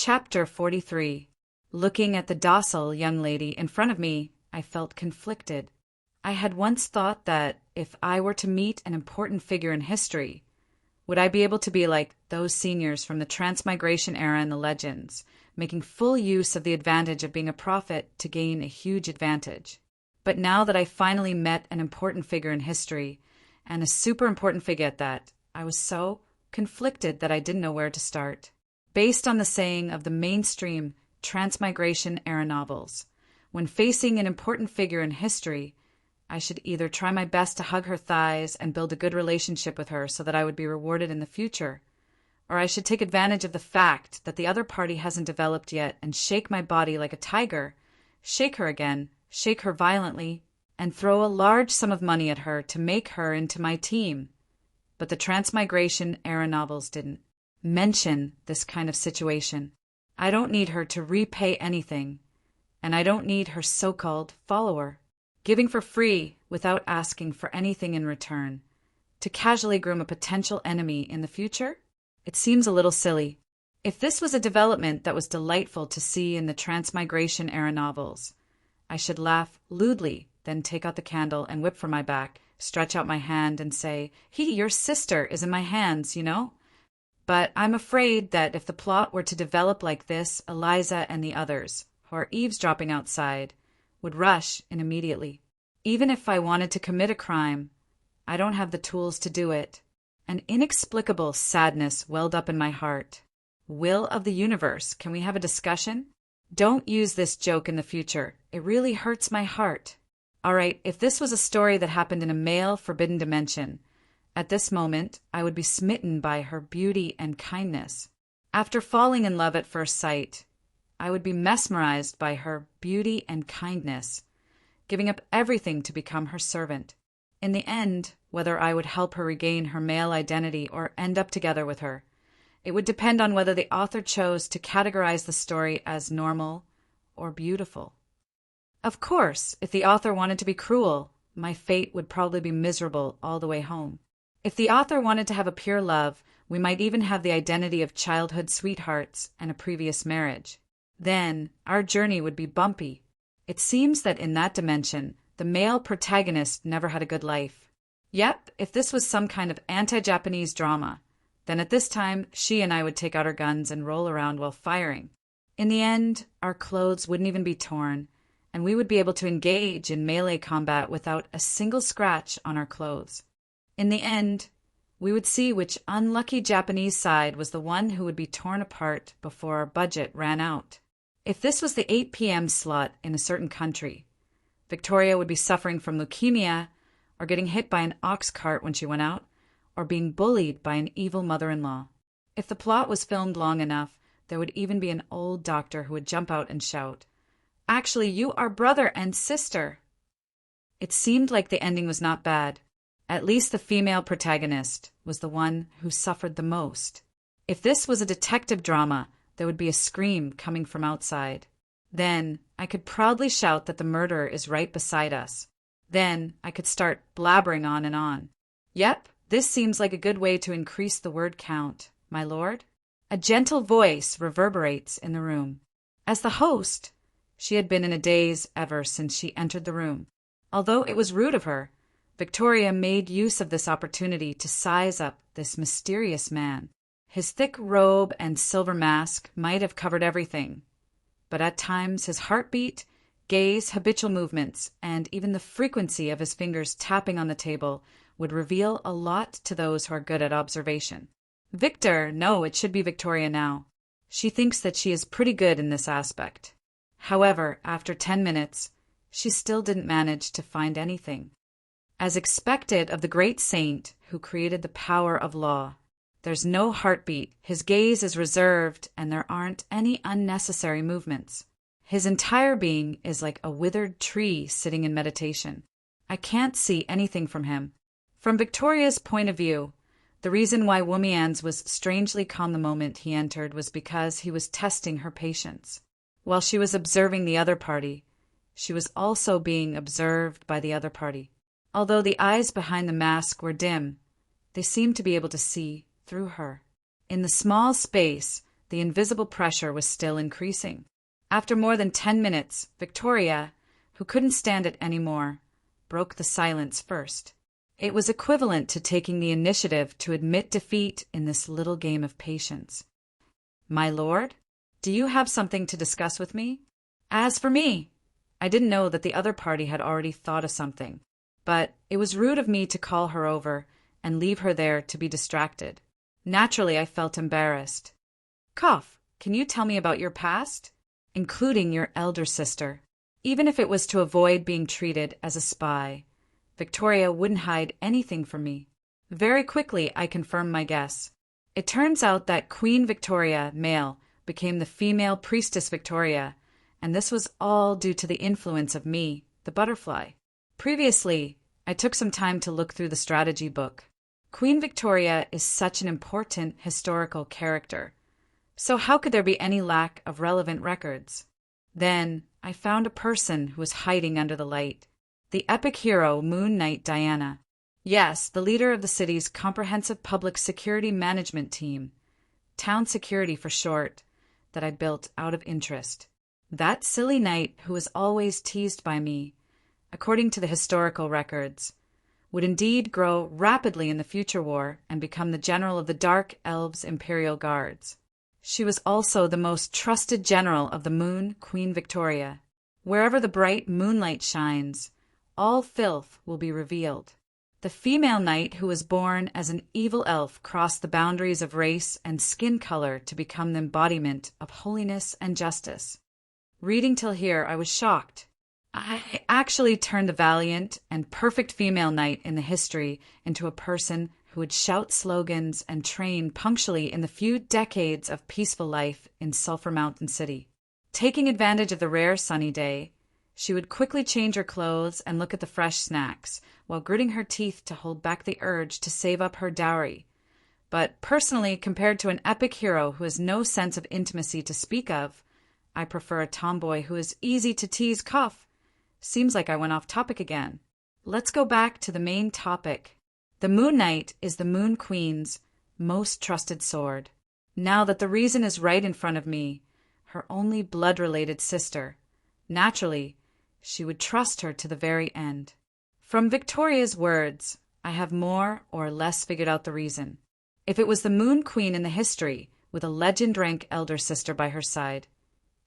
Chapter 43. Looking at the docile young lady in front of me, I felt conflicted. I had once thought that if I were to meet an important figure in history, would I be able to be like those seniors from the transmigration era in the legends, making full use of the advantage of being a prophet to gain a huge advantage. But now that I finally met an important figure in history, and a super important figure at that, I was so conflicted that I didn't know where to start. Based on the saying of the mainstream transmigration era novels, when facing an important figure in history, I should either try my best to hug her thighs and build a good relationship with her so that I would be rewarded in the future, or I should take advantage of the fact that the other party hasn't developed yet and shake my body like a tiger, shake her again, shake her violently, and throw a large sum of money at her to make her into my team. But the transmigration era novels didn't mention this kind of situation. I don't need her to repay anything, and I don't need her so-called follower. Giving for free without asking for anything in return, to casually groom a potential enemy in the future? It seems a little silly. If this was a development that was delightful to see in the transmigration era novels, I should laugh lewdly, then take out the candle and whip from my back, stretch out my hand and say, your sister is in my hands, you know? But I'm afraid that if the plot were to develop like this, Eliza and the others, who are eavesdropping outside, would rush in immediately. Even if I wanted to commit a crime, I don't have the tools to do it. An inexplicable sadness welled up in my heart. Will of the universe, can we have a discussion? Don't use this joke in the future. It really hurts my heart. All right, if this was a story that happened in a male forbidden dimension, at this moment I would be smitten by her beauty and kindness. After falling in love at first sight, I would be mesmerized by her beauty and kindness, giving up everything to become her servant. In the end, whether I would help her regain her male identity or end up together with her, it would depend on whether the author chose to categorize the story as normal or beautiful. Of course, if the author wanted to be cruel, my fate would probably be miserable all the way home. If the author wanted to have a pure love, we might even have the identity of childhood sweethearts and a previous marriage. Then our journey would be bumpy. It seems that in that dimension, the male protagonist never had a good life. Yep, if this was some kind of anti-Japanese drama, then at this time she and I would take out our guns and roll around while firing. In the end, our clothes wouldn't even be torn, and we would be able to engage in melee combat without a single scratch on our clothes. In the end, we would see which unlucky Japanese side was the one who would be torn apart before our budget ran out. If this was the 8 p.m. slot in a certain country, Victoria would be suffering from leukemia, or getting hit by an ox cart when she went out, or being bullied by an evil mother-in-law. If the plot was filmed long enough, there would even be an old doctor who would jump out and shout, "Actually, you are brother and sister." It seemed like the ending was not bad. At least the female protagonist was the one who suffered the most. If this was a detective drama, there would be a scream coming from outside. Then I could proudly shout that the murderer is right beside us. Then I could start blabbering on and on. Yep, this seems like a good way to increase the word count, my lord. A gentle voice reverberates in the room. As the host, she had been in a daze ever since she entered the room. Although it was rude of her, Victoria made use of this opportunity to size up this mysterious man. His thick robe and silver mask might have covered everything, but at times his heartbeat, gaze, habitual movements, and even the frequency of his fingers tapping on the table would reveal a lot to those who are good at observation. Victor, no, it should be Victoria now. She thinks that she is pretty good in this aspect. However, after 10 minutes, she still didn't manage to find anything. As expected of the great saint who created the power of law, there's no heartbeat, his gaze is reserved, and there aren't any unnecessary movements. His entire being is like a withered tree sitting in meditation. I can't see anything from him. From Victoria's point of view, the reason why Wumian's was strangely calm the moment he entered was because he was testing her patience. While she was observing the other party, she was also being observed by the other party. Although the eyes behind the mask were dim, they seemed to be able to see through her. In the small space, the invisible pressure was still increasing. After more than 10 minutes, Victoria, who couldn't stand it anymore, broke the silence first. It was equivalent to taking the initiative to admit defeat in this little game of patience. "My lord, do you have something to discuss with me?" As for me, I didn't know that the other party had already thought of something, but it was rude of me to call her over and leave her there to be distracted. Naturally, I felt embarrassed. "Cough, can you tell me about your past? Including your elder sister." Even if it was to avoid being treated as a spy, Victoria wouldn't hide anything from me. Very quickly, I confirmed my guess. It turns out that Queen Victoria, male, became the female Priestess Victoria, and this was all due to the influence of me, the butterfly. Previously, I took some time to look through the strategy book. Queen Victoria is such an important historical character, so how could there be any lack of relevant records? Then, I found a person who was hiding under the light. The epic hero Moon Knight Diana. Yes, the leader of the city's comprehensive public security management team, town security for short, that I built out of interest. That silly knight who was always teased by me, according to the historical records, would indeed grow rapidly in the future war and become the general of the Dark Elves' Imperial Guards. She was also the most trusted general of the Moon, Queen Victoria. Wherever the bright moonlight shines, all filth will be revealed. The female knight who was born as an evil elf crossed the boundaries of race and skin color to become the embodiment of holiness and justice. Reading till here, I was shocked. I actually turned the valiant and perfect female knight in the history into a person who would shout slogans and train punctually in the few decades of peaceful life in Sulphur Mountain City. Taking advantage of the rare sunny day, she would quickly change her clothes and look at the fresh snacks, while gritting her teeth to hold back the urge to save up her dowry. But personally, compared to an epic hero who has no sense of intimacy to speak of, I prefer a tomboy who is easy to tease. Cough. Seems like I went off topic again. Let's go back to the main topic. The Moon Knight is the Moon Queen's most trusted sword. Now that the reason is right in front of me, her only blood-related sister, naturally, she would trust her to the very end. From Victoria's words, I have more or less figured out the reason. If it was the Moon Queen in the history, with a legend-rank elder sister by her side,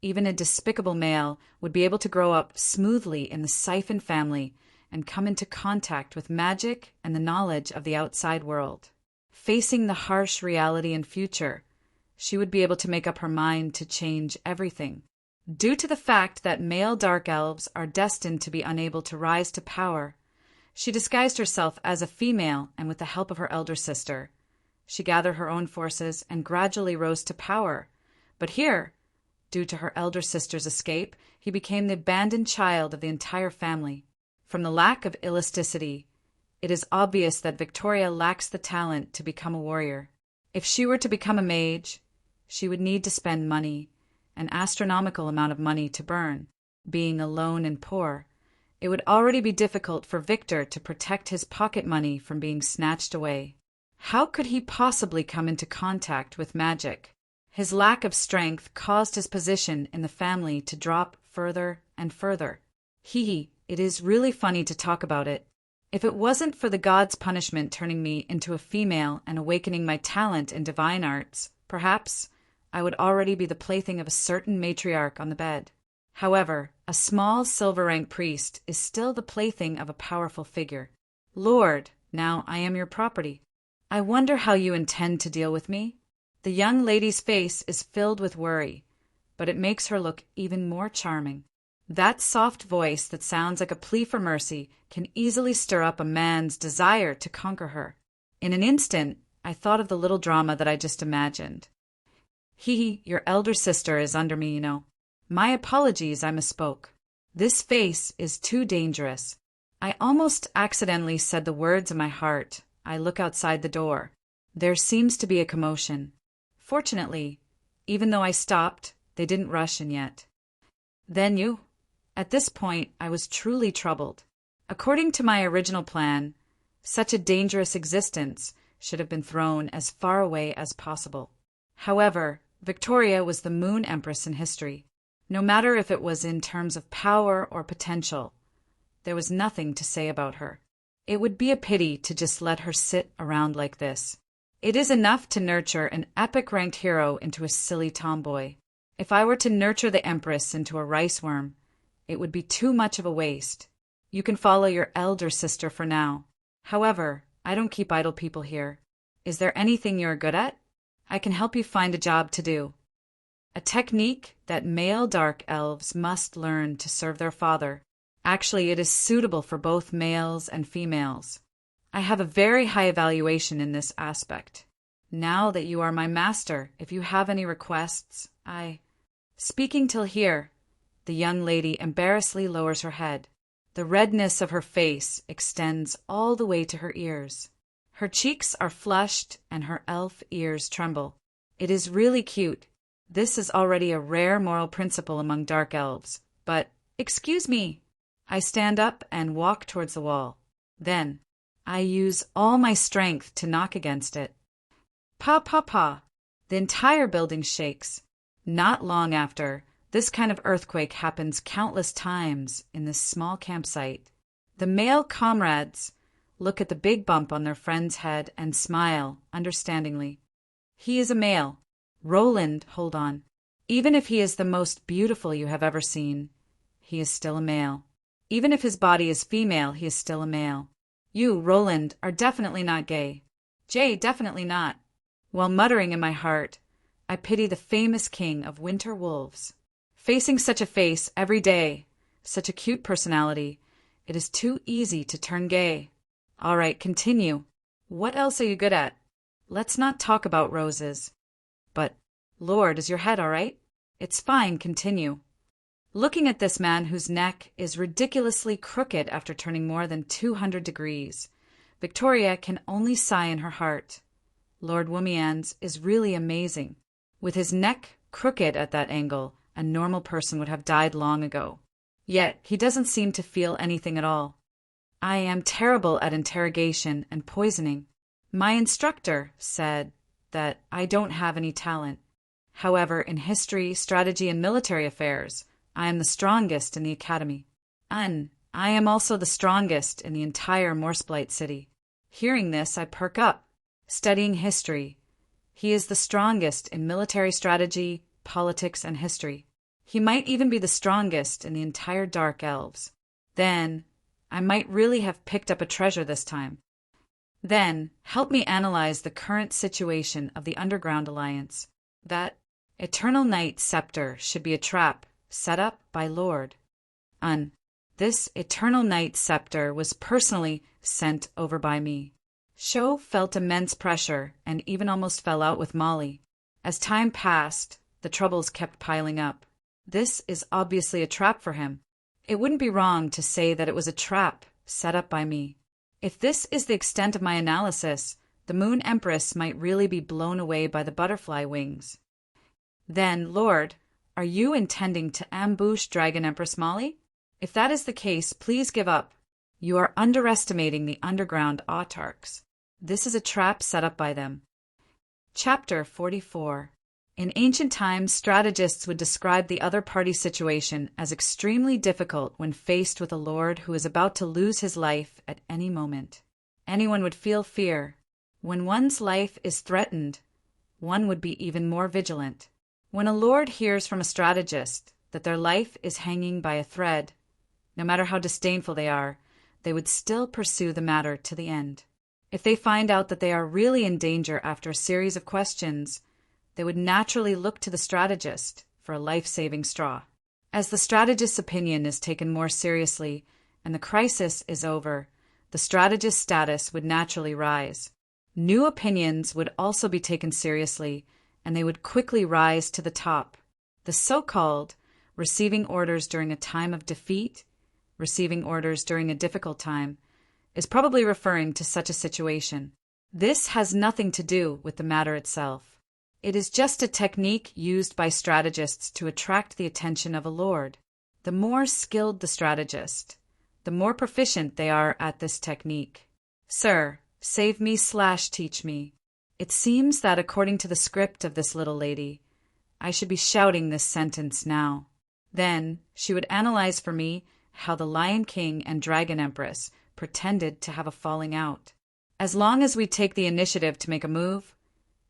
even a despicable male would be able to grow up smoothly in the Siphon family and come into contact with magic and the knowledge of the outside world. Facing the harsh reality and future, she would be able to make up her mind to change everything. Due to the fact that male dark elves are destined to be unable to rise to power, she disguised herself as a female, and with the help of her elder sister, she gathered her own forces and gradually rose to power. But here, due to her elder sister's escape, he became the abandoned child of the entire family. From the lack of elasticity, it is obvious that Victoria lacks the talent to become a warrior. If she were to become a mage, she would need to spend money, an astronomical amount of money to burn. Being alone and poor, it would already be difficult for Victor to protect his pocket money from being snatched away. How could he possibly come into contact with magic? His lack of strength caused his position in the family to drop further and further. It is really funny to talk about it. If it wasn't for the god's punishment turning me into a female and awakening my talent in divine arts, perhaps I would already be the plaything of a certain matriarch on the bed. However, a small silver-rank priest is still the plaything of a powerful figure. Lord, now I am your property. I wonder how you intend to deal with me? The young lady's face is filled with worry, but it makes her look even more charming. That soft voice that sounds like a plea for mercy can easily stir up a man's desire to conquer her. In an instant, I thought of the little drama that I just imagined. Your elder sister is under me, you know. My apologies, I misspoke. This face is too dangerous. I almost accidentally said the words in my heart. I look outside the door. There seems to be a commotion. Fortunately, even though I stopped, they didn't rush in yet. Then you. At this point, I was truly troubled. According to my original plan, such a dangerous existence should have been thrown as far away as possible. However, Victoria was the Moon Empress in history. No matter if it was in terms of power or potential, there was nothing to say about her. It would be a pity to just let her sit around like this. It is enough to nurture an epic-ranked hero into a silly tomboy. If I were to nurture the Empress into a rice worm, it would be too much of a waste. You can follow your elder sister for now. However, I don't keep idle people here. Is there anything you're good at? I can help you find a job to do. A technique that male dark elves must learn to serve their father. Actually, it is suitable for both males and females. I have a very high evaluation in this aspect. Now that you are my master, if you have any requests, Speaking till here, the young lady embarrassedly lowers her head. The redness of her face extends all the way to her ears. Her cheeks are flushed and her elf ears tremble. It is really cute. This is already a rare moral principle among dark elves. But, excuse me. I stand up and walk towards the wall. Then, I use all my strength to knock against it. Pa pa pa. The entire building shakes. Not long after, this kind of earthquake happens countless times in this small campsite. The male comrades look at the big bump on their friend's head and smile understandingly. He is a male. Roland, hold on. Even if he is the most beautiful you have ever seen, he is still a male. Even if his body is female, he is still a male. You, Roland, are definitely not gay. Jay, definitely not. While muttering in my heart, I pity the famous king of winter wolves. Facing such a face every day, such a cute personality, it is too easy to turn gay. All right, continue. What else are you good at? Let's not talk about roses. But, Lord, is your head all right? It's fine, continue. Looking at this man whose neck is ridiculously crooked after turning more than 200 degrees, Victoria can only sigh in her heart. Lord Womians is really amazing. With his neck crooked at that angle, a normal person would have died long ago. Yet he doesn't seem to feel anything at all. I am terrible at interrogation and poisoning. My instructor said that I don't have any talent. However, in history, strategy, and military affairs, I am the strongest in the academy. I am also the strongest in the entire Morseblight city. Hearing this, I perk up. Studying history, he is the strongest in military strategy, politics, and history. He might even be the strongest in the entire Dark Elves. Then, I might really have picked up a treasure this time. Then, help me analyze the current situation of the Underground Alliance. That Eternal Night Scepter should be a trap set up by Lord. This Eternal Night Scepter was personally sent over by me. Sho felt immense pressure and even almost fell out with Molly. As time passed, the troubles kept piling up. This is obviously a trap for him. It wouldn't be wrong to say that it was a trap set up by me. If this is the extent of my analysis, the Moon Empress might really be blown away by the butterfly wings. Then, Lord, are you intending to ambush Dragon Empress Molly? If that is the case, please give up. You are underestimating the underground autarchs. This is a trap set up by them. Chapter 44. In ancient times, strategists would describe the other party's situation as extremely difficult when faced with a lord who is about to lose his life at any moment. Anyone would feel fear. When one's life is threatened, one would be even more vigilant. When a lord hears from a strategist that their life is hanging by a thread, no matter how disdainful they are, they would still pursue the matter to the end. If they find out that they are really in danger after a series of questions, they would naturally look to the strategist for a life-saving straw. As the strategist's opinion is taken more seriously and the crisis is over, the strategist's status would naturally rise. New opinions would also be taken seriously, and they would quickly rise to the top. The so-called receiving orders during a time of defeat, receiving orders during a difficult time, is probably referring to such a situation. This has nothing to do with the matter itself. It is just a technique used by strategists to attract the attention of a lord. The more skilled the strategist, the more proficient they are at this technique. Sir, save me / teach me. It seems that according to the script of this little lady, I should be shouting this sentence now. Then she would analyze for me how the Lion King and Dragon Empress pretended to have a falling out. As long as we take the initiative to make a move,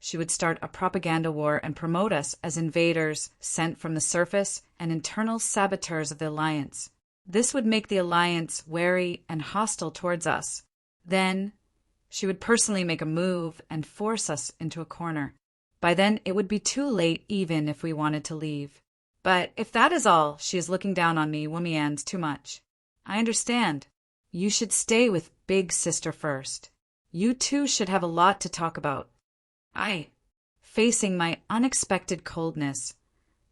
she would start a propaganda war and promote us as invaders sent from the surface and internal saboteurs of the Alliance. This would make the Alliance wary and hostile towards us. Then she would personally make a move and force us into a corner. By then, it would be too late even if we wanted to leave. But if that is all, she is looking down on me, Wumian's too much. I understand. You should stay with Big Sister first. You two should have a lot to talk about. Facing my unexpected coldness,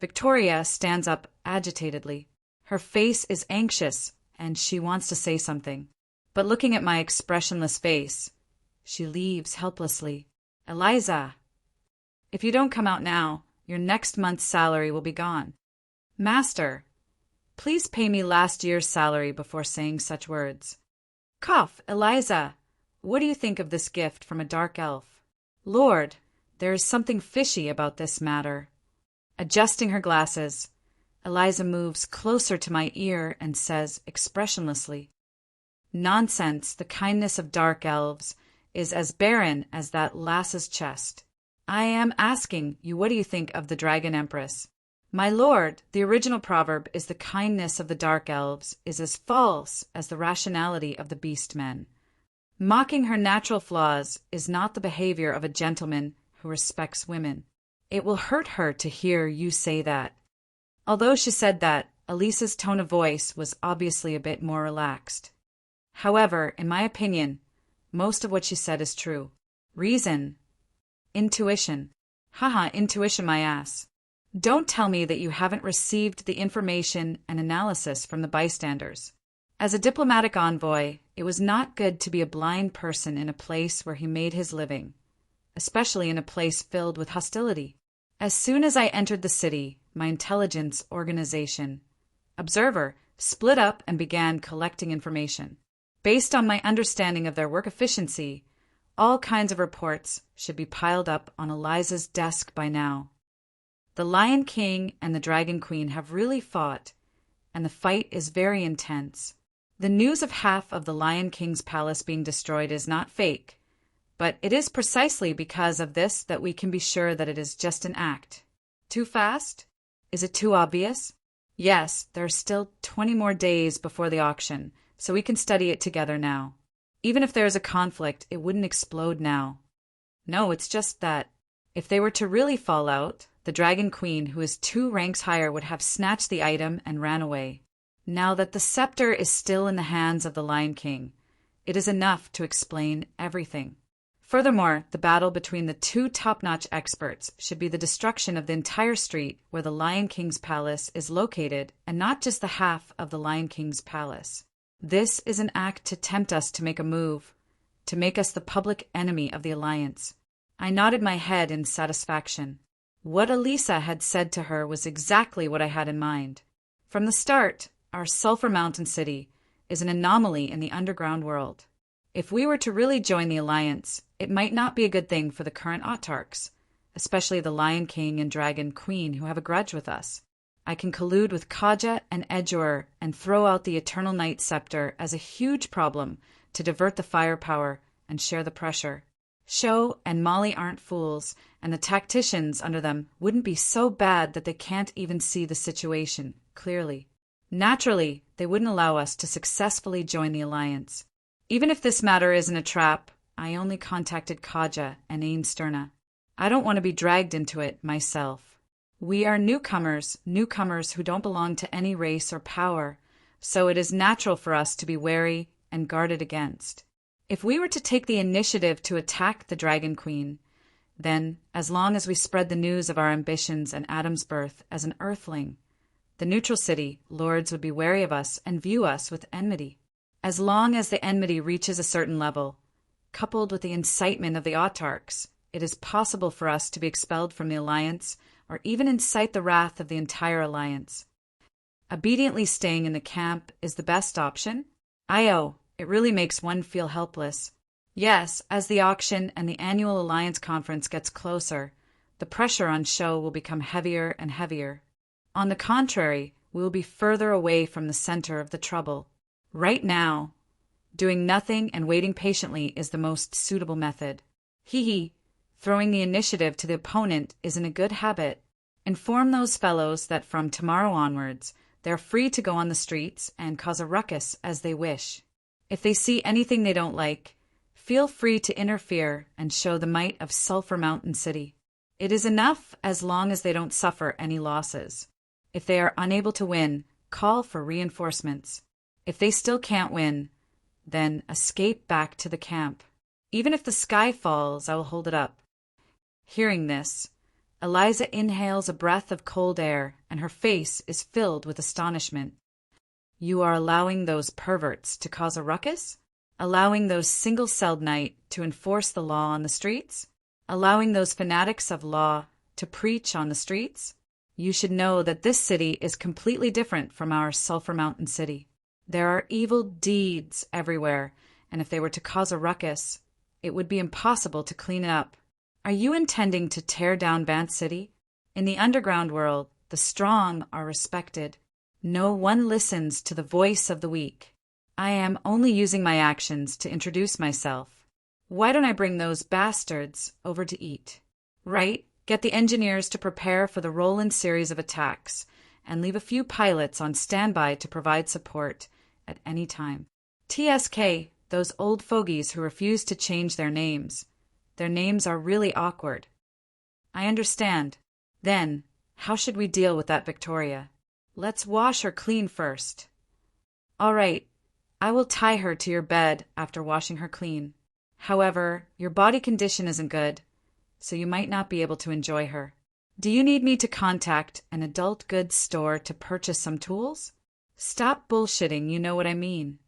Victoria stands up agitatedly. Her face is anxious, and she wants to say something. But looking at my expressionless face, she leaves helplessly. Eliza, if you don't come out now, your next month's salary will be gone. Master, please pay me last year's salary before saying such words. Cough, Eliza, what do you think of this gift from a dark elf? Lord, there is something fishy about this matter. Adjusting her glasses, Eliza moves closer to my ear and says expressionlessly, Nonsense, the kindness of dark elves is as barren as that lass's chest. I am asking you, what do you think of the Dragon Empress? My lord, the original proverb is the kindness of the dark elves is as false as the rationality of the beast men. Mocking her natural flaws is not the behavior of a gentleman who respects women. It will hurt her to hear you say that. Although she said that, Elisa's tone of voice was obviously a bit more relaxed. However, in my opinion, most of what she said is true. Reason. Intuition. Haha, intuition my ass. Don't tell me that you haven't received the information and analysis from the bystanders. As a diplomatic envoy, it was not good to be a blind person in a place where he made his living, especially in a place filled with hostility. As soon as I entered the city, my intelligence organization, Observer, split up and began collecting information. Based on my understanding of their work efficiency, all kinds of reports should be piled up on Eliza's desk by now. The Lion King and the Dragon Queen have really fought, and the fight is very intense. The news of half of the Lion King's palace being destroyed is not fake, but it is precisely because of this that we can be sure that it is just an act. Too fast? Is it too obvious? Yes, there are still 20 more days before the auction, so we can study it together now. Even if there is a conflict, it wouldn't explode now. No, it's just that if they were to really fall out, the Dragon Queen, who is 2 ranks higher, would have snatched the item and ran away. Now that the scepter is still in the hands of the Lion King, it is enough to explain everything. Furthermore, the battle between the 2 top-notch experts should be the destruction of the entire street where the Lion King's palace is located, and not just the half of the Lion King's palace. This is an act to tempt us to make a move, to make us the public enemy of the Alliance. I nodded my head in satisfaction. What Elisa had said to her was exactly what I had in mind. From the start, our Sulphur Mountain City is an anomaly in the underground world. If we were to really join the Alliance, it might not be a good thing for the current autarchs, especially the Lion King and Dragon Queen who have a grudge with us. I can collude with Kaja and Edjur and throw out the Eternal Night Scepter as a huge problem to divert the firepower and share the pressure. Sho and Molly aren't fools, and the tacticians under them wouldn't be so bad that they can't even see the situation clearly. Naturally, they wouldn't allow us to successfully join the Alliance. Even if this matter isn't a trap, I only contacted Kaja and Ain Sterna. I don't want to be dragged into it myself. We are newcomers who don't belong to any race or power, so it is natural for us to be wary and guarded against. If we were to take the initiative to attack the Dragon Queen, then, as long as we spread the news of our ambitions and Adam's birth as an Earthling, the neutral city lords would be wary of us and view us with enmity. As long as the enmity reaches a certain level, coupled with the incitement of the autarchs, it is possible for us to be expelled from the Alliance or even incite the wrath of the entire Alliance. Obediently staying in the camp is the best option? It really makes one feel helpless. Yes, as the auction and the annual Alliance conference gets closer, the pressure on show will become heavier and heavier. On the contrary, we will be further away from the center of the trouble. Right now, doing nothing and waiting patiently is the most suitable method. Throwing the initiative to the opponent isn't a good habit. Inform those fellows that from tomorrow onwards, they're free to go on the streets and cause a ruckus as they wish. If they see anything they don't like, feel free to interfere and show the might of Sulphur Mountain City. It is enough as long as they don't suffer any losses. If they are unable to win, call for reinforcements. If they still can't win, then escape back to the camp. Even if the sky falls, I will hold it up. Hearing this, Eliza inhales a breath of cold air, and her face is filled with astonishment. You are allowing those perverts to cause a ruckus? Allowing those single-celled knight to enforce the law on the streets? Allowing those fanatics of law to preach on the streets? You should know that this city is completely different from our Sulphur Mountain City. There are evil deeds everywhere, and if they were to cause a ruckus, it would be impossible to clean it up. Are you intending to tear down Vance City? In the underground world, the strong are respected. No one listens to the voice of the weak. I am only using my actions to introduce myself. Why don't I bring those bastards over to eat? Right, get the engineers to prepare for the Roland series of attacks, and leave a few pilots on standby to provide support at any time. TSK, those old fogies who refuse to change their names. Their names are really awkward. I understand. Then, how should we deal with that Victoria? Let's wash her clean first. All right, I will tie her to your bed after washing her clean. However, your body condition isn't good, so you might not be able to enjoy her. Do you need me to contact an adult goods store to purchase some tools? Stop bullshitting, you know what I mean.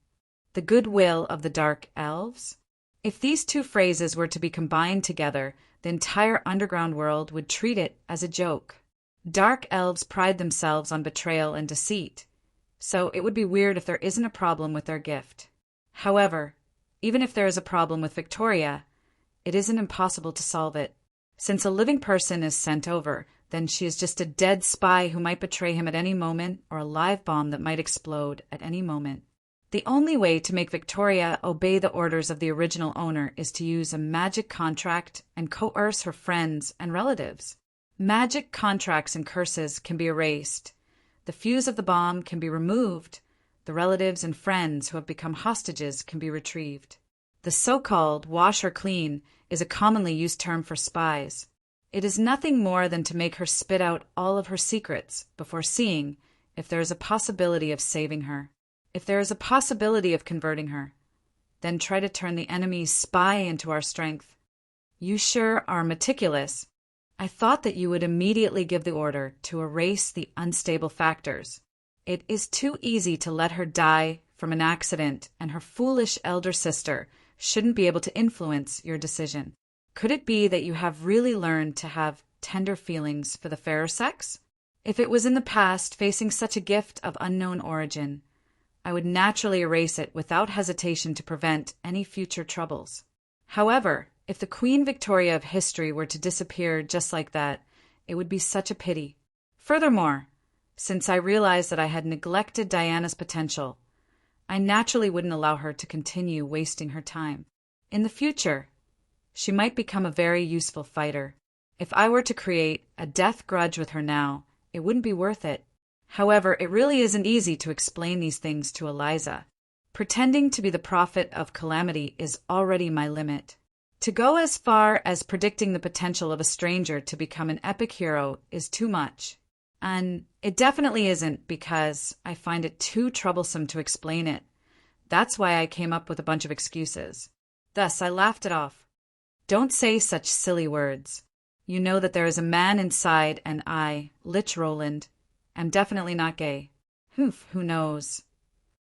The goodwill of the dark elves? If these two phrases were to be combined together, the entire underground world would treat it as a joke. Dark elves pride themselves on betrayal and deceit, so it would be weird if there isn't a problem with their gift. However, even if there is a problem with Victoria, it isn't impossible to solve it. Since a living person is sent over, then she is just a dead spy who might betray him at any moment, or a live bomb that might explode at any moment. The only way to make Victoria obey the orders of the original owner is to use a magic contract and coerce her friends and relatives. Magic contracts and curses can be erased. The fuse of the bomb can be removed. The relatives and friends who have become hostages can be retrieved. The so-called wash her clean is a commonly used term for spies. It is nothing more than to make her spit out all of her secrets before seeing if there is a possibility of saving her. If there is a possibility of converting her, then try to turn the enemy's spy into our strength. You sure are meticulous. I thought that you would immediately give the order to erase the unstable factors. It is too easy to let her die from an accident, and her foolish elder sister shouldn't be able to influence your decision. Could it be that you have really learned to have tender feelings for the fairer sex? If it was in the past facing such a gift of unknown origin, I would naturally erase it without hesitation to prevent any future troubles. However, if the Queen Victoria of history were to disappear just like that, it would be such a pity. Furthermore, since I realized that I had neglected Diana's potential, I naturally wouldn't allow her to continue wasting her time. In the future, she might become a very useful fighter. If I were to create a death grudge with her now, it wouldn't be worth it. However, it really isn't easy to explain these things to Eliza. Pretending to be the prophet of calamity is already my limit. To go as far as predicting the potential of a stranger to become an epic hero is too much. And it definitely isn't, because I find it too troublesome to explain it. That's why I came up with a bunch of excuses. Thus, I laughed it off. Don't say such silly words. You know that there is a man inside, and I, Lich Roland, am definitely not gay. Who knows?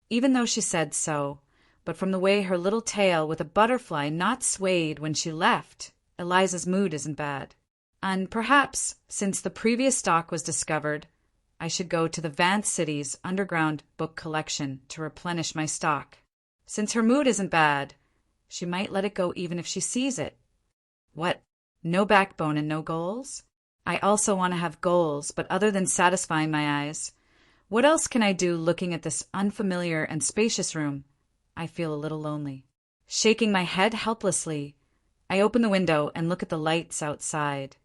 Even though she said so, but from the way her little tail with a butterfly not swayed when she left, Eliza's mood isn't bad. And perhaps, since the previous stock was discovered, I should go to the Vance City's underground book collection to replenish my stock. Since her mood isn't bad, she might let it go even if she sees it. What? No backbone and no goals? I also want to have goals, but other than satisfying my eyes, what else can I do looking at this unfamiliar and spacious room? I feel a little lonely. Shaking my head helplessly, I open the window and look at the lights outside.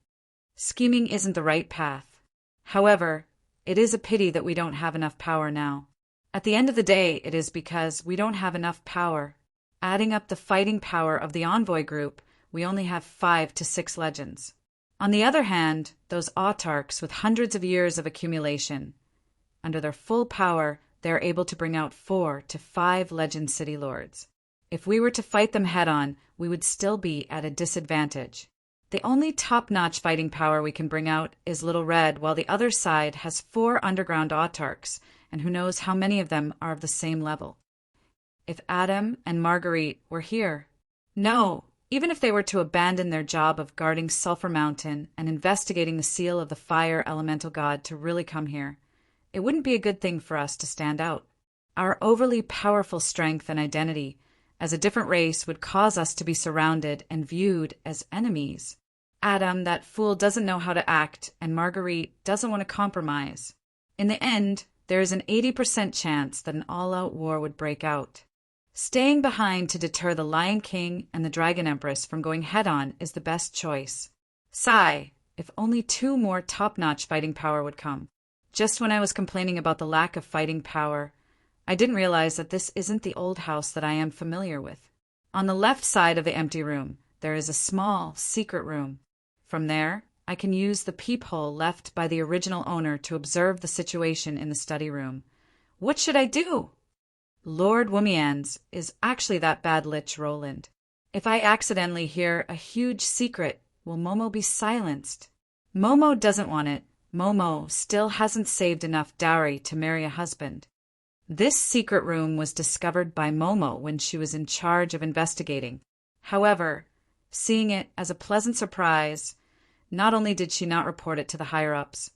Scheming isn't the right path. However, it is a pity that we don't have enough power now. At the end of the day, it is because we don't have enough power. Adding up the fighting power of the envoy group, we only have 5 to 6 legends. On the other hand, those autarchs with hundreds of years of accumulation, under their full power, they are able to bring out 4 to 5 legend city lords. If we were to fight them head-on, we would still be at a disadvantage. The only top-notch fighting power we can bring out is Little Red, while the other side has 4 underground autarchs, and who knows how many of them are of the same level. If Adam and Marguerite were here. No, even if they were to abandon their job of guarding Sulphur Mountain and investigating the seal of the fire elemental god to really come here, it wouldn't be a good thing for us to stand out. Our overly powerful strength and identity as a different race would cause us to be surrounded and viewed as enemies. Adam, that fool, doesn't know how to act, and Marguerite doesn't want to compromise. In the end, there is an 80% chance that an all-out war would break out. Staying behind to deter the Lion King and the Dragon Empress from going head-on is the best choice. Sigh, if only 2 more top-notch fighting power would come. Just when I was complaining about the lack of fighting power, I didn't realize that this isn't the old house that I am familiar with. On the left side of the empty room, there is a small, secret room. From there, I can use the peephole left by the original owner to observe the situation in the study room. What should I do? Lord Woomians is actually that bad Lich Roland. If I accidentally hear a huge secret, will Momo be silenced? Momo doesn't want it. Momo still hasn't saved enough dowry to marry a husband. This secret room was discovered by Momo when she was in charge of investigating. However, seeing it as a pleasant surprise, not only did she not report it to the higher-ups,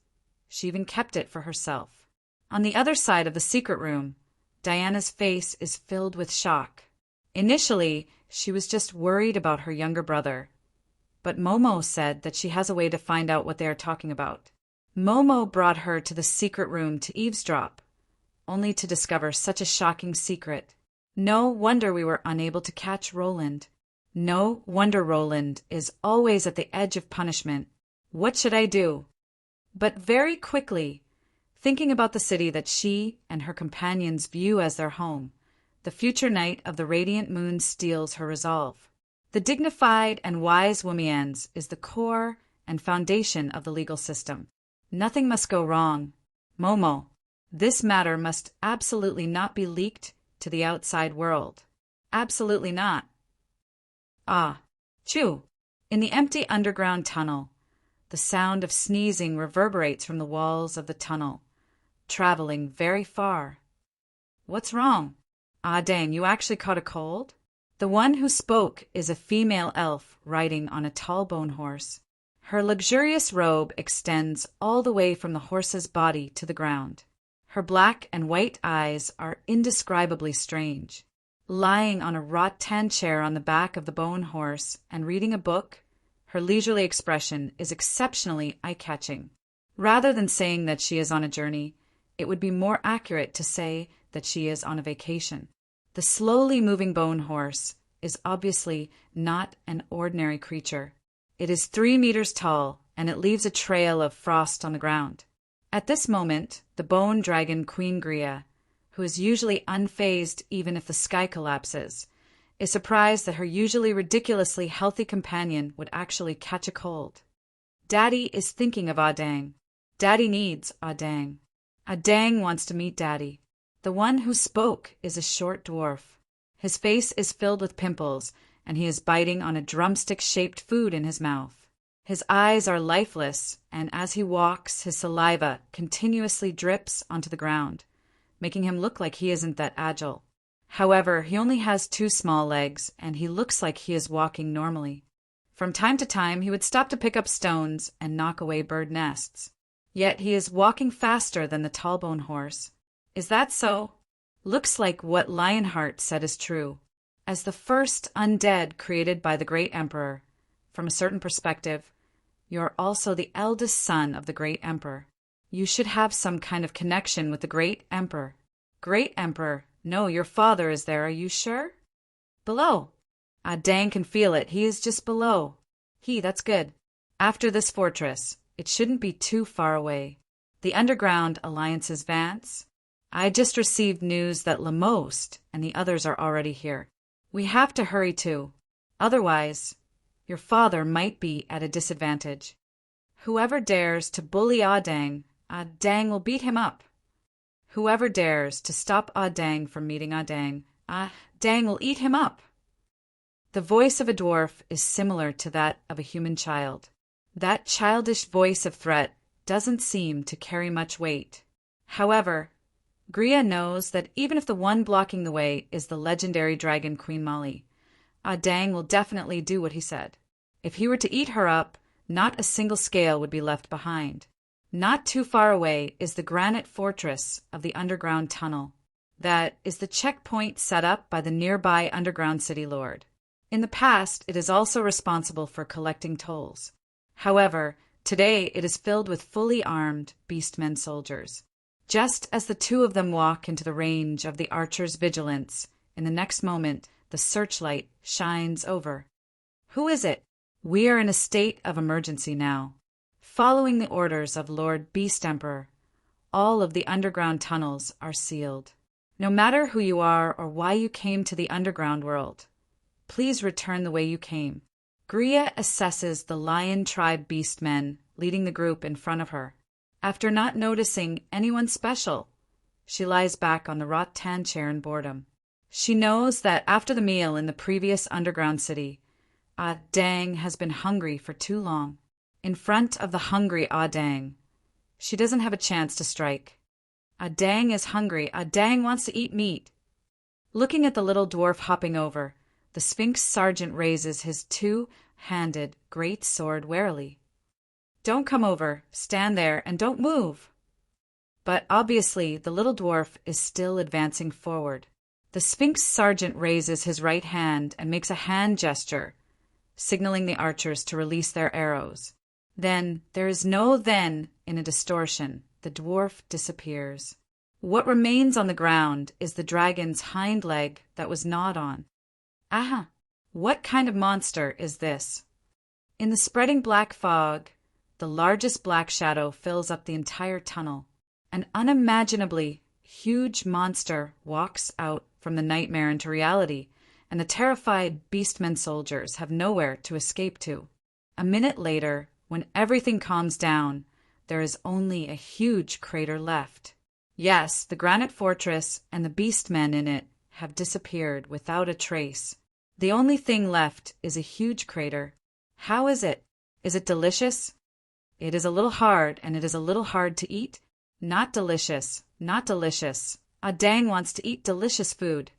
she even kept it for herself. On the other side of the secret room, Diana's face is filled with shock. Initially, she was just worried about her younger brother, but Momo said that she has a way to find out what they are talking about. Momo brought her to the secret room to eavesdrop, only to discover such a shocking secret. No wonder we were unable to catch Roland. No wonder Roland is always at the edge of punishment. What should I do? But very quickly, thinking about the city that she and her companions view as their home, the future knight of the radiant moon steels her resolve. The dignified and wise Woomians is the core and foundation of the legal system. Nothing must go wrong. Momo, this matter must absolutely not be leaked to the outside world. Absolutely not. Ah, Chew. In the empty underground tunnel, the sound of sneezing reverberates from the walls of the tunnel, traveling very far. What's wrong? Ah, dang, you actually caught a cold? The one who spoke is a female elf riding on a tall bone horse. Her luxurious robe extends all the way from the horse's body to the ground. Her black and white eyes are indescribably strange. Lying on a rattan chair on the back of the bone horse and reading a book, her leisurely expression is exceptionally eye-catching. Rather than saying that she is on a journey, it would be more accurate to say that she is on a vacation. The slowly moving bone horse is obviously not an ordinary creature. It is 3 meters tall, and it leaves a trail of frost on the ground. At this moment, the bone dragon Queen Gria, who is usually unfazed even if the sky collapses, is surprised that her usually ridiculously healthy companion would actually catch a cold. Daddy is thinking of Adang. Daddy needs Adang. Adang wants to meet Daddy. The one who spoke is a short dwarf. His face is filled with pimples, and he is biting on a drumstick-shaped food in his mouth. His eyes are lifeless, and as he walks, his saliva continuously drips onto the ground, making him look like he isn't that agile. However, he only has 2 small legs, and he looks like he is walking normally. From time to time, he would stop to pick up stones and knock away bird nests. Yet he is walking faster than the tall bone horse. Is that so? Looks like what Lionheart said is true. As the first undead created by the great emperor, from a certain perspective, you're also the eldest son of the great emperor. You should have some kind of connection with the great emperor. Great emperor? No, your father is there, are you sure? Below. Ah, dang can feel it. He is just below. That's good. After this fortress, it shouldn't be too far away. The Underground Alliance's Vance. I just received news that Lamost and the others are already here. We have to hurry too. Otherwise, your father might be at a disadvantage. Whoever dares to bully Audang, Dang will beat him up. Whoever dares to stop Dang from meeting Dang, Dang will eat him up. The voice of a dwarf is similar to that of a human child. That childish voice of threat doesn't seem to carry much weight. However, Gria knows that even if the one blocking the way is the legendary dragon Queen Molly, Dang will definitely do what he said. If he were to eat her up, not a single scale would be left behind. Not too far away is the granite fortress of the underground tunnel. That is the checkpoint set up by the nearby underground city lord. In the past, it is also responsible for collecting tolls. However, today it is filled with fully armed beastmen soldiers. Just as the two of them walk into the range of the archer's vigilance, in the next moment, the searchlight shines over. Who is it? We are in a state of emergency now. Following the orders of Lord Beast Emperor, all of the underground tunnels are sealed. No matter who you are or why you came to the underground world, please return the way you came. Gria assesses the Lion Tribe beastmen leading the group in front of her. After not noticing anyone special, she lies back on the rattan chair in boredom. She knows that after the meal in the previous underground city, Dang has been hungry for too long. In front of the hungry Dang, she doesn't have a chance to strike. Dang is hungry. Dang wants to eat meat. Looking at the little dwarf hopping over, the Sphinx sergeant raises his two-handed great sword warily. Don't come over, stand there, and don't move. But obviously the little dwarf is still advancing forward. The Sphinx sergeant raises his right hand and makes a hand gesture, signaling the archers to release their arrows. Then, there is no then in a distortion. The dwarf disappears. What remains on the ground is the dragon's hind leg that was gnawed on. What kind of monster is this? In the spreading black fog, the largest black shadow fills up the entire tunnel. An unimaginably huge monster walks out from the nightmare into reality, and the terrified beastmen soldiers have nowhere to escape to. A minute later, when everything calms down, there is only a huge crater left. Yes, the granite fortress and the beastmen in it have disappeared without a trace. The only thing left is a huge crater. How is it? Is it delicious? It is a little hard, and it is a little hard to eat. Not delicious, not delicious. Dang wants to eat delicious food.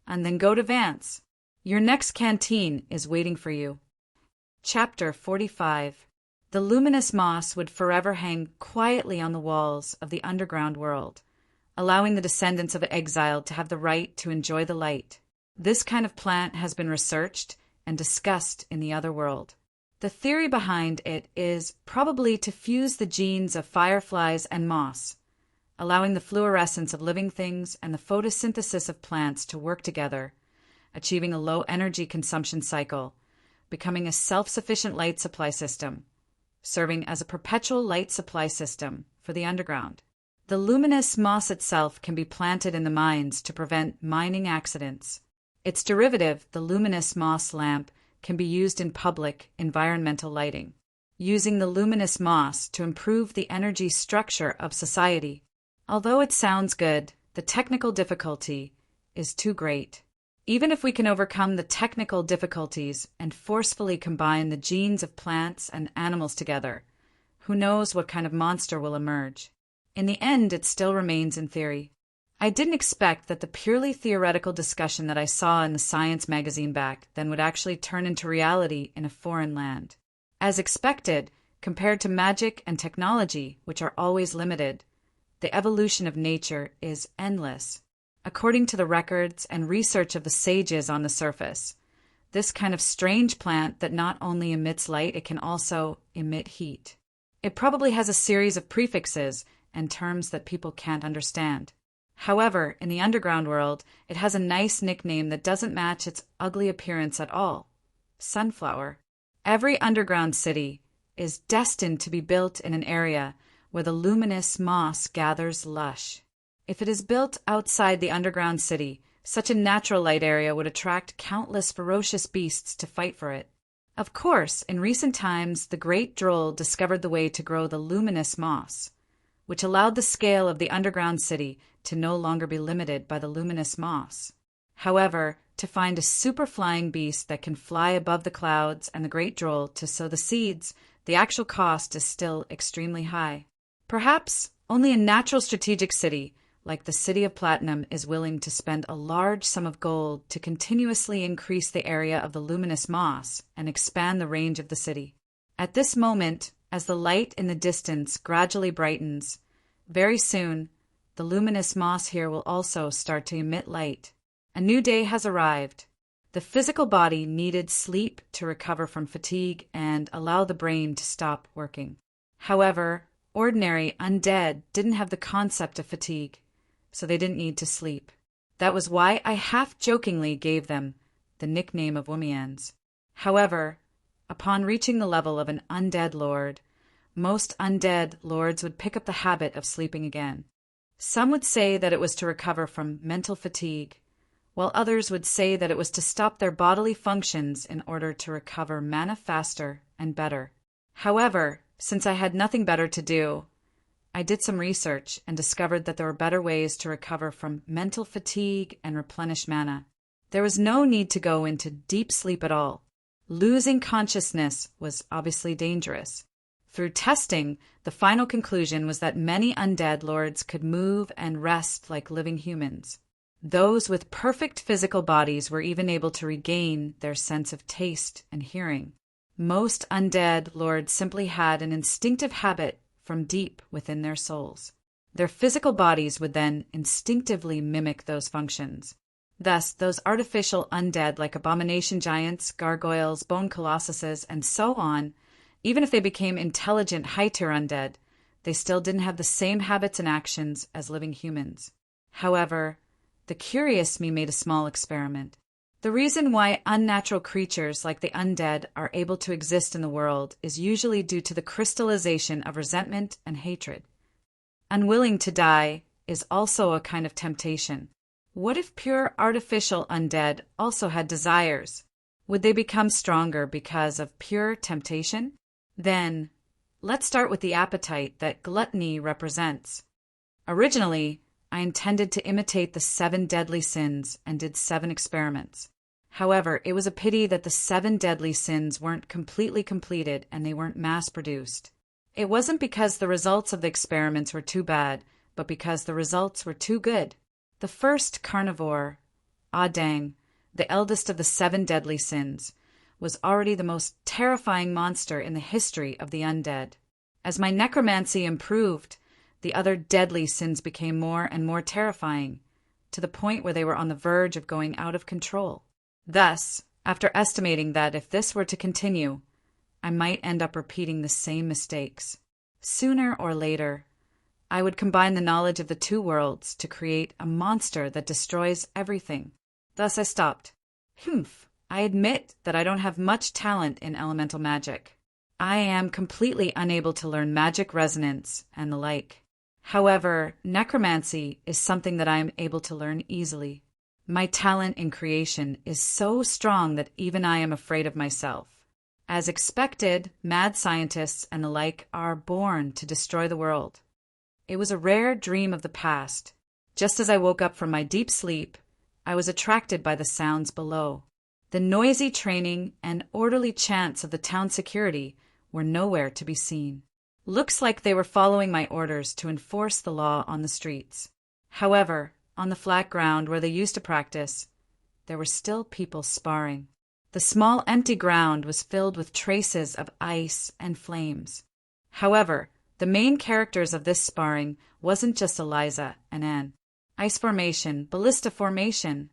And then go to Vance. Your next canteen is waiting for you. Chapter 45. The luminous moss would forever hang quietly on the walls of the underground world, allowing the descendants of the exiled to have the right to enjoy the light. This kind of plant has been researched and discussed in the other world. The theory behind it is probably to fuse the genes of fireflies and moss, allowing the fluorescence of living things and the photosynthesis of plants to work together, achieving a low energy consumption cycle, becoming a self-sufficient light supply system, serving as a perpetual light supply system for the underground. The luminous moss itself can be planted in the mines to prevent mining accidents. Its derivative, the luminous moss lamp, can be used in public environmental lighting, using the luminous moss to improve the energy structure of society. Although it sounds good, the technical difficulty is too great. Even if we can overcome the technical difficulties and forcefully combine the genes of plants and animals together, who knows what kind of monster will emerge? In the end, it still remains in theory. I didn't expect that the purely theoretical discussion that I saw in the science magazine back then would actually turn into reality in a foreign land. As expected, compared to magic and technology, which are always limited, the evolution of nature is endless. According to the records and research of the sages on the surface, this kind of strange plant that not only emits light, it can also emit heat. It probably has a series of prefixes and terms that people can't understand. However, in the underground world, it has a nice nickname that doesn't match its ugly appearance at all: sunflower. Every underground city is destined to be built in an area where the luminous moss gathers lush. If it is built outside the underground city, such a natural light area would attract countless ferocious beasts to fight for it. Of course, in recent times, the great Droll discovered the way to grow the luminous moss, which allowed the scale of the underground city to no longer be limited by the luminous moss. However, to find a super-flying beast that can fly above the clouds and the great Droll to sow the seeds, the actual cost is still extremely high. Perhaps only a natural strategic city, like the City of Platinum, is willing to spend a large sum of gold to continuously increase the area of the luminous moss and expand the range of the city. At this moment, as the light in the distance gradually brightens, very soon the luminous moss here will also start to emit light. A new day has arrived. The physical body needed sleep to recover from fatigue and allow the brain to stop working. However, ordinary undead didn't have the concept of fatigue, so they didn't need to sleep. That was why I half-jokingly gave them the nickname of Woomians. However, upon reaching the level of an undead lord, most undead lords would pick up the habit of sleeping again. Some would say that it was to recover from mental fatigue, while others would say that it was to stop their bodily functions in order to recover mana faster and better. However, since I had nothing better to do, I did some research and discovered that there were better ways to recover from mental fatigue and replenish mana. There was no need to go into deep sleep at all. Losing consciousness was obviously dangerous. Through testing, the final conclusion was that many undead lords could move and rest like living humans. Those with perfect physical bodies were even able to regain their sense of taste and hearing. Most undead lords simply had an instinctive habit from deep within their souls. Their physical bodies would then instinctively mimic those functions. Thus, those artificial undead like abomination giants, gargoyles, bone colossuses, and so on, even if they became intelligent high-tier undead, they still didn't have the same habits and actions as living humans. However, the curious me made a small experiment. The reason why unnatural creatures like the undead are able to exist in the world is usually due to the crystallization of resentment and hatred. Unwilling to die is also a kind of temptation. What if pure artificial undead also had desires? Would they become stronger because of pure temptation? Then, let's start with the appetite that gluttony represents. Originally, I intended to imitate the 7 deadly sins and did 7 experiments. However, it was a pity that the 7 deadly sins weren't completely completed and they weren't mass-produced. It wasn't because the results of the experiments were too bad, but because the results were too good. The first carnivore, Adang, the eldest of the 7 deadly sins, was already the most terrifying monster in the history of the undead. As my necromancy improved, the other deadly sins became more and more terrifying, to the point where they were on the verge of going out of control. Thus, after estimating that if this were to continue, I might end up repeating the same mistakes. Sooner or later, I would combine the knowledge of the 2 worlds to create a monster that destroys everything. Thus I stopped. I admit that I don't have much talent in elemental magic. I am completely unable to learn magic resonance and the like. However, necromancy is something that I am able to learn easily. My talent in creation is so strong that even I am afraid of myself. As expected, mad scientists and the like are born to destroy the world. It was a rare dream of the past. Just as I woke up from my deep sleep, I was attracted by the sounds below. The noisy training and orderly chants of the town security were nowhere to be seen. Looks like they were following my orders to enforce the law on the streets. However, on the flat ground where they used to practice, there were still people sparring. The small empty ground was filled with traces of ice and flames. However, the main characters of this sparring wasn't just Eliza and Anne. Ice formation, ballista formation.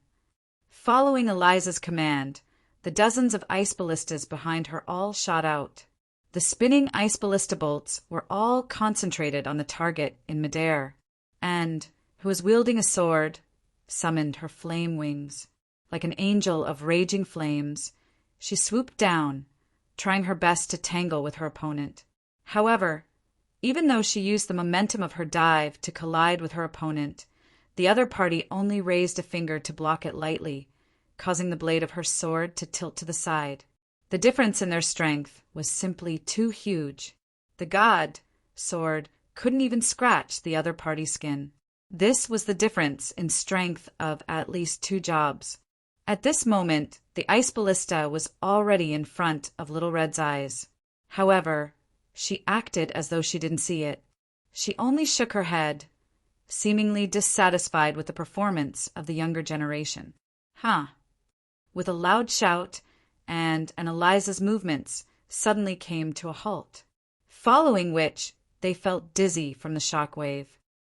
Following Eliza's command, The dozens of ice ballistas behind her all shot out. The spinning ice ballista bolts were all concentrated on the target in midair, and, who was wielding a sword, summoned her flame wings. Like an angel of raging flames, she swooped down, trying her best to tangle with her opponent. However, even though she used the momentum of her dive to collide with her opponent, the other party only raised a finger to block it lightly, causing the blade of her sword to tilt to the side. The difference in their strength was simply too huge. The god sword couldn't even scratch the other party's skin. This was the difference in strength of at least 2 jobs. At this moment, the ice ballista was already in front of Little Red's eyes. However, she acted as though she didn't see it. She only shook her head, seemingly dissatisfied with the performance of the younger generation. With a loud shout, and Eliza's movements suddenly came to a halt, following which they felt dizzy from the shockwave.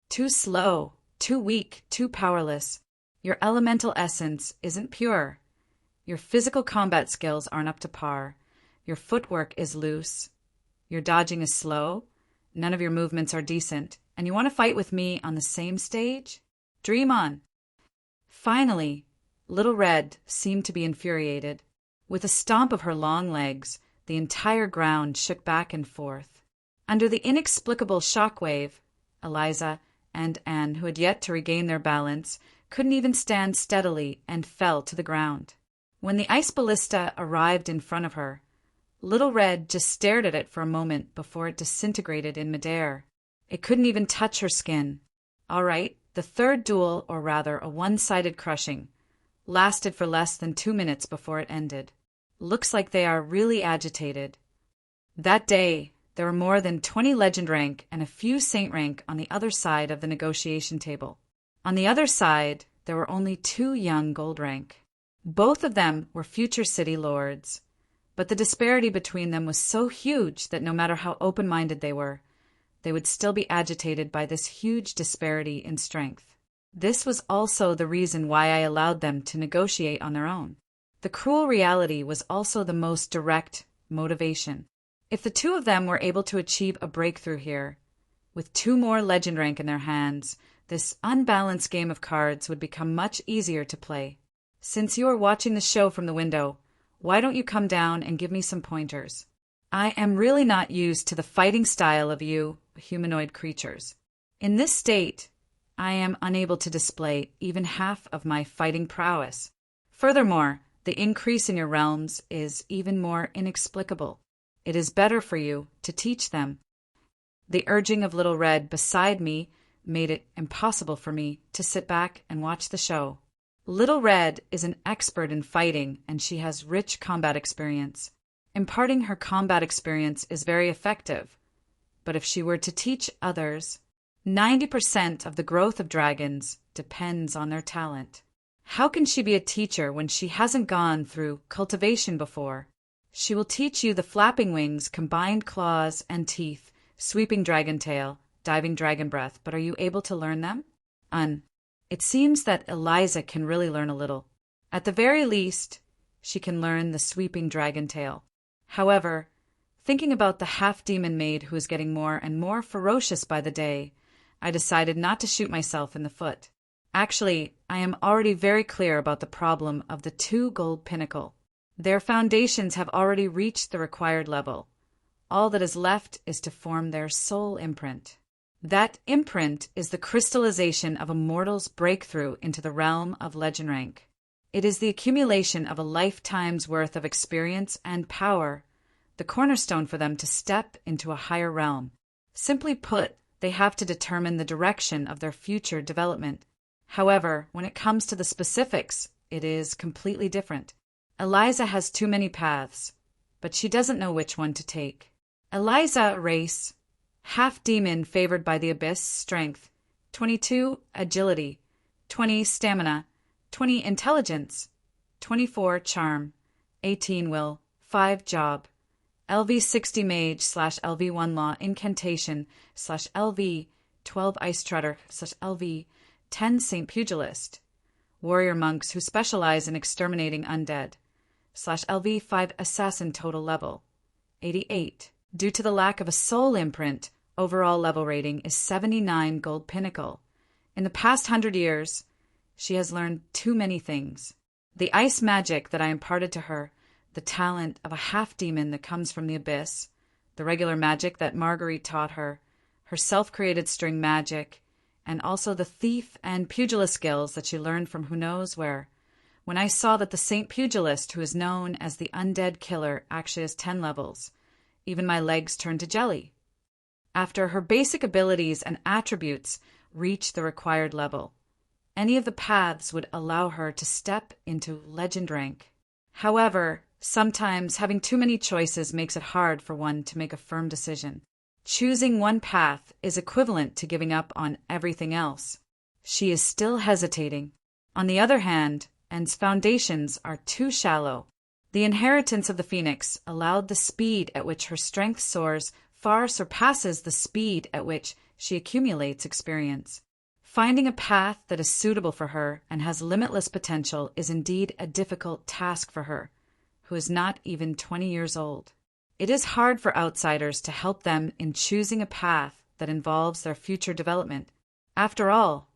Too slow, too weak, too powerless. Your elemental essence isn't pure. Your physical combat skills aren't up to par. Your footwork is loose. Your dodging is slow. None of your movements are decent. And you want to fight with me on the same stage? Dream on. Finally, Little Red seemed to be infuriated. With a stomp of her long legs, the entire ground shook back and forth. Under the inexplicable shockwave, Eliza and Anne, who had yet to regain their balance, couldn't even stand steadily and fell to the ground. When the ice ballista arrived in front of her, Little Red just stared at it for a moment before it disintegrated in midair. It couldn't even touch her skin. All right, the third duel, or rather a one-sided crushing, lasted for less than 2 minutes before it ended. Looks like they are really agitated. That day, there were more than 20 legend rank and a few saint rank on the other side of the negotiation table. On the other side, there were only 2 young gold rank. Both of them were future city lords, but the disparity between them was so huge that no matter how open-minded they were, they would still be agitated by this huge disparity in strength. This was also the reason why I allowed them to negotiate on their own. The cruel reality was also the most direct motivation. If the 2 of them were able to achieve a breakthrough here, with 2 more legend rank in their hands, this unbalanced game of cards would become much easier to play. Since you are watching the show from the window, why don't you come down and give me some pointers? I am really not used to the fighting style of you humanoid creatures. In this state, I am unable to display even half of my fighting prowess. Furthermore, the increase in your realms is even more inexplicable. It is better for you to teach them. The urging of Little Red beside me made it impossible for me to sit back and watch the show. Little Red is an expert in fighting, and she has rich combat experience. Imparting her combat experience is very effective, but if she were to teach others, 90% of the growth of dragons depends on their talent. How can she be a teacher when she hasn't gone through cultivation before? She will teach you the flapping wings, combined claws and teeth, sweeping dragon tail, diving dragon breath, but are you able to learn them? It seems that Eliza can really learn a little. At the very least, she can learn the sweeping dragon tail. However, thinking about the half-demon maid who is getting more and more ferocious by the day, I decided not to shoot myself in the foot. Actually, I am already very clear about the problem of the 2 gold pinnacle. Their foundations have already reached the required level. All that is left is to form their soul imprint. That imprint is the crystallization of a mortal's breakthrough into the realm of legend rank. It is the accumulation of a lifetime's worth of experience and power, the cornerstone for them to step into a higher realm. Simply put, they have to determine the direction of their future development. However, when it comes to the specifics, it is completely different. Eliza has too many paths, but she doesn't know which one to take. Eliza race, half-demon favored by the abyss, strength, 22 agility, 20 stamina, 20 intelligence, 24 charm, 18 will, 5 job, LV 60 mage / LV 1 law incantation / LV 12 ice trotter / LV 10 saint pugilist, warrior monks who specialize in exterminating undead, /LV5 assassin total level, 88. Due to the lack of a soul imprint, overall level rating is 79 gold pinnacle. In the past 100 years, she has learned too many things. The ice magic that I imparted to her, the talent of a half-demon that comes from the abyss, the regular magic that Marguerite taught her, her self-created string magic, and also the thief and pugilist skills that she learned from who knows where. When I saw that the Saint Pugilist, who is known as the Undead Killer, actually has 10 levels, even my legs turned to jelly. After her basic abilities and attributes reach the required level, any of the paths would allow her to step into legend rank. However, sometimes having too many choices makes it hard for one to make a firm decision. Choosing one path is equivalent to giving up on everything else. She is still hesitating. On the other hand, En's foundations are too shallow. The inheritance of the Phoenix allowed the speed at which her strength soars far surpasses the speed at which she accumulates experience. Finding a path that is suitable for her and has limitless potential is indeed a difficult task for her, who is not even 20 years old. It is hard for outsiders to help them in choosing a path that involves their future development. After all,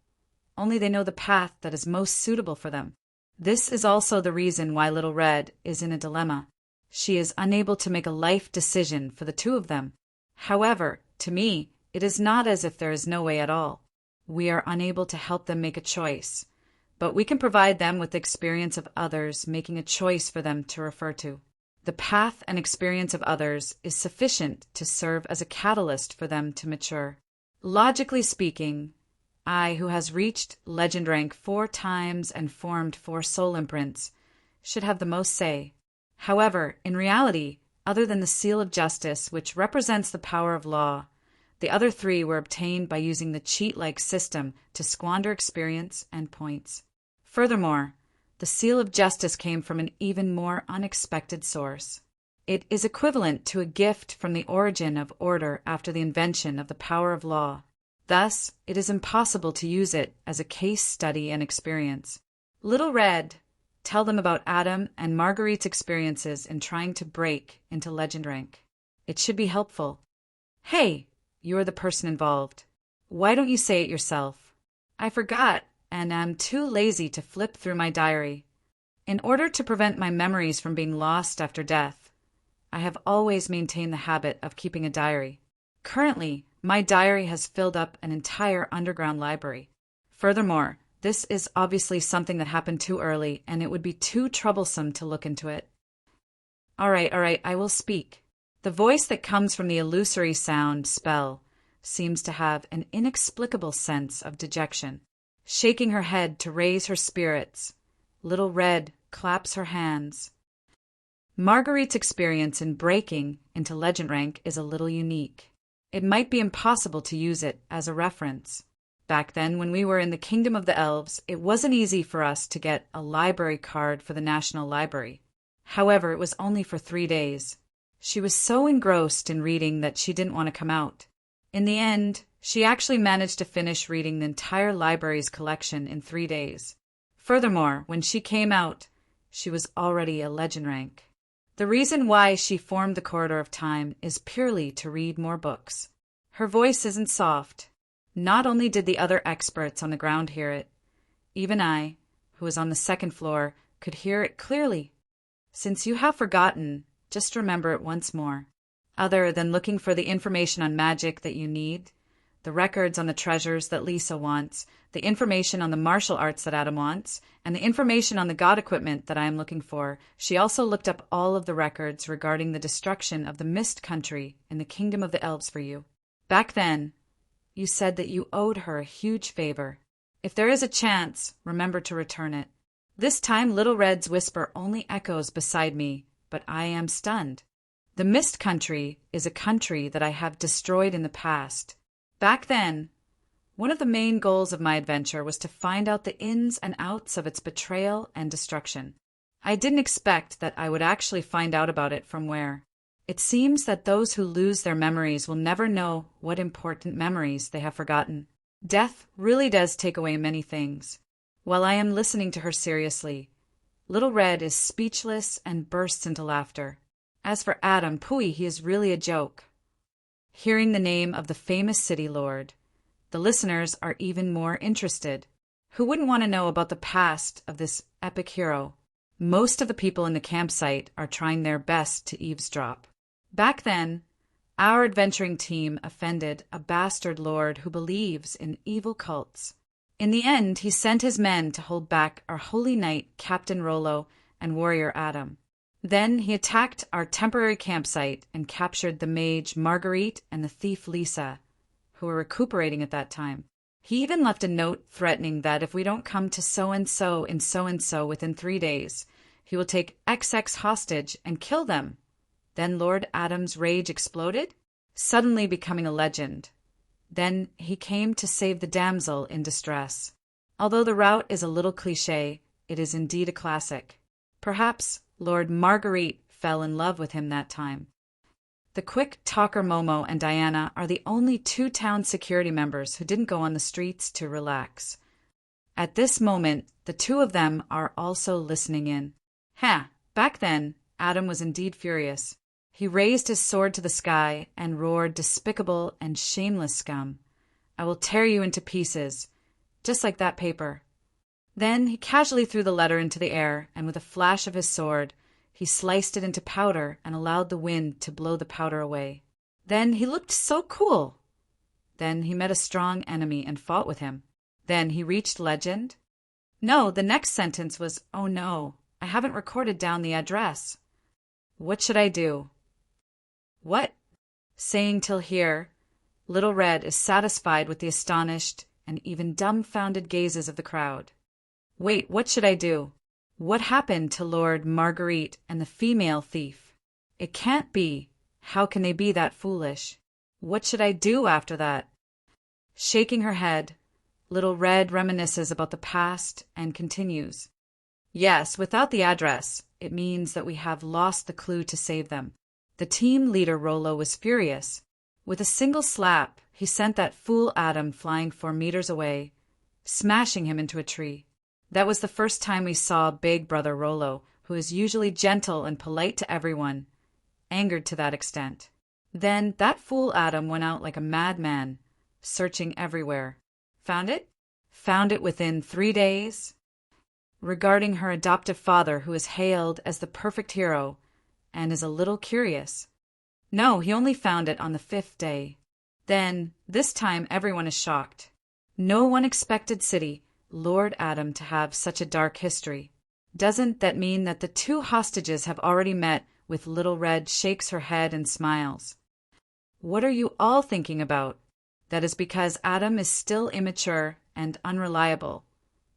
only they know the path that is most suitable for them. This is also the reason why Little Red is in a dilemma. She is unable to make a life decision for the two of them. However, to me, it is not as if there is no way at all. We are unable to help them make a choice, but we can provide them with the experience of others making a choice for them to refer to. The path and experience of others is sufficient to serve as a catalyst for them to mature. Logically speaking, I, who has reached legend rank 4 times and formed 4 soul imprints, should have the most say. However, in reality, other than the seal of justice, which represents the power of law, the other 3 were obtained by using the cheat-like system to squander experience and points. Furthermore, the seal of justice came from an even more unexpected source. It is equivalent to a gift from the origin of order after the invention of the power of law. Thus, it is impossible to use it as a case study and experience. Little Red, tell them about Adam and Marguerite's experiences in trying to break into legend rank. It should be helpful. Hey, you are the person involved. Why don't you say it yourself? I forgot, and am too lazy to flip through my diary. In order to prevent my memories from being lost after death, I have always maintained the habit of keeping a diary. Currently, my diary has filled up an entire underground library. Furthermore, this is obviously something that happened too early, and it would be too troublesome to look into it. All right, I will speak. The voice that comes from the illusory sound spell seems to have an inexplicable sense of dejection. Shaking her head to raise her spirits, Little Red claps her hands. Marguerite's experience in breaking into legend rank is a little unique. It might be impossible to use it as a reference. Back then, when we were in the Kingdom of the Elves, it wasn't easy for us to get a library card for the National Library. However, it was only for 3 days. She was so engrossed in reading that she didn't want to come out. In the end, she actually managed to finish reading the entire library's collection in 3 days. Furthermore, when she came out, she was already a legend rank. The reason why she formed the Corridor of Time is purely to read more books. Her voice isn't soft. Not only did the other experts on the ground hear it, even I, who was on the 2nd floor, could hear it clearly. Since you have forgotten, just remember it once more. Other than looking for the information on magic that you need, the records on the treasures that Lisa wants, the information on the martial arts that Adam wants, and the information on the god equipment that I am looking for, she also looked up all of the records regarding the destruction of the Mist Country in the Kingdom of the Elves for you. Back then, you said that you owed her a huge favor. If there is a chance, remember to return it. This time Little Red's whisper only echoes beside me, but I am stunned. The Mist Country is a country that I have destroyed in the past. Back then, one of the main goals of my adventure was to find out the ins and outs of its betrayal and destruction. I didn't expect that I would actually find out about it from where. It seems that those who lose their memories will never know what important memories they have forgotten. Death really does take away many things. While I am listening to her seriously, Little Red is speechless and bursts into laughter. As for Adam, pooey, he is really a joke. Hearing the name of the famous city lord, the listeners are even more interested. Who wouldn't want to know about the past of this epic hero? Most of the people in the campsite are trying their best to eavesdrop. Back then, our adventuring team offended a bastard lord who believes in evil cults. In the end, he sent his men to hold back our holy knight, Captain Rollo, and warrior Adam. Then he attacked our temporary campsite and captured the mage Marguerite and the thief Lisa, who were recuperating at that time. He even left a note threatening that if we don't come to so-and-so in so-and-so within 3 days, he will take XX hostage and kill them. Then Lord Adam's rage exploded, suddenly becoming a legend. Then he came to save the damsel in distress. Although the route is a little cliché, it is indeed a classic. Perhaps Lord Marguerite fell in love with him that time. The quick talker Momo and Diana are the only 2 town security members who didn't go on the streets to relax. At this moment, the 2 of them are also listening in. Back then, Adam was indeed furious. He raised his sword to the sky and roared, "Despicable and shameless scum! I will tear you into pieces, just like that paper." Then he casually threw the letter into the air, and with a flash of his sword, he sliced it into powder and allowed the wind to blow the powder away. Then he looked so cool. Then he met a strong enemy and fought with him. Then he reached legend. No, the next sentence was, "Oh no, I haven't recorded down the address. What should I do?" What? Saying till here, Little Red is satisfied with the astonished and even dumbfounded gazes of the crowd. Wait, what should I do? What happened to Lord Marguerite and the female thief? It can't be. How can they be that foolish? What should I do after that? Shaking her head, Little Red reminisces about the past and continues. Yes, without the address, it means that we have lost the clue to save them. The team leader Rollo was furious. With a single slap, he sent that fool Adam flying 4 meters away, smashing him into a tree. That was the first time we saw Big Brother Rollo, who is usually gentle and polite to everyone, angered to that extent. Then that fool Adam went out like a madman, searching everywhere. Found it? Found it within 3 days. Regarding her adoptive father, who is hailed as the perfect hero, and is a little curious. No, he only found it on the 5th day. Then, this time everyone is shocked. No one expected City, Lord Adam, to have such a dark history. Doesn't that mean that the 2 hostages have already met with Little Red shakes her head and smiles? What are you all thinking about? That is because Adam is still immature and unreliable.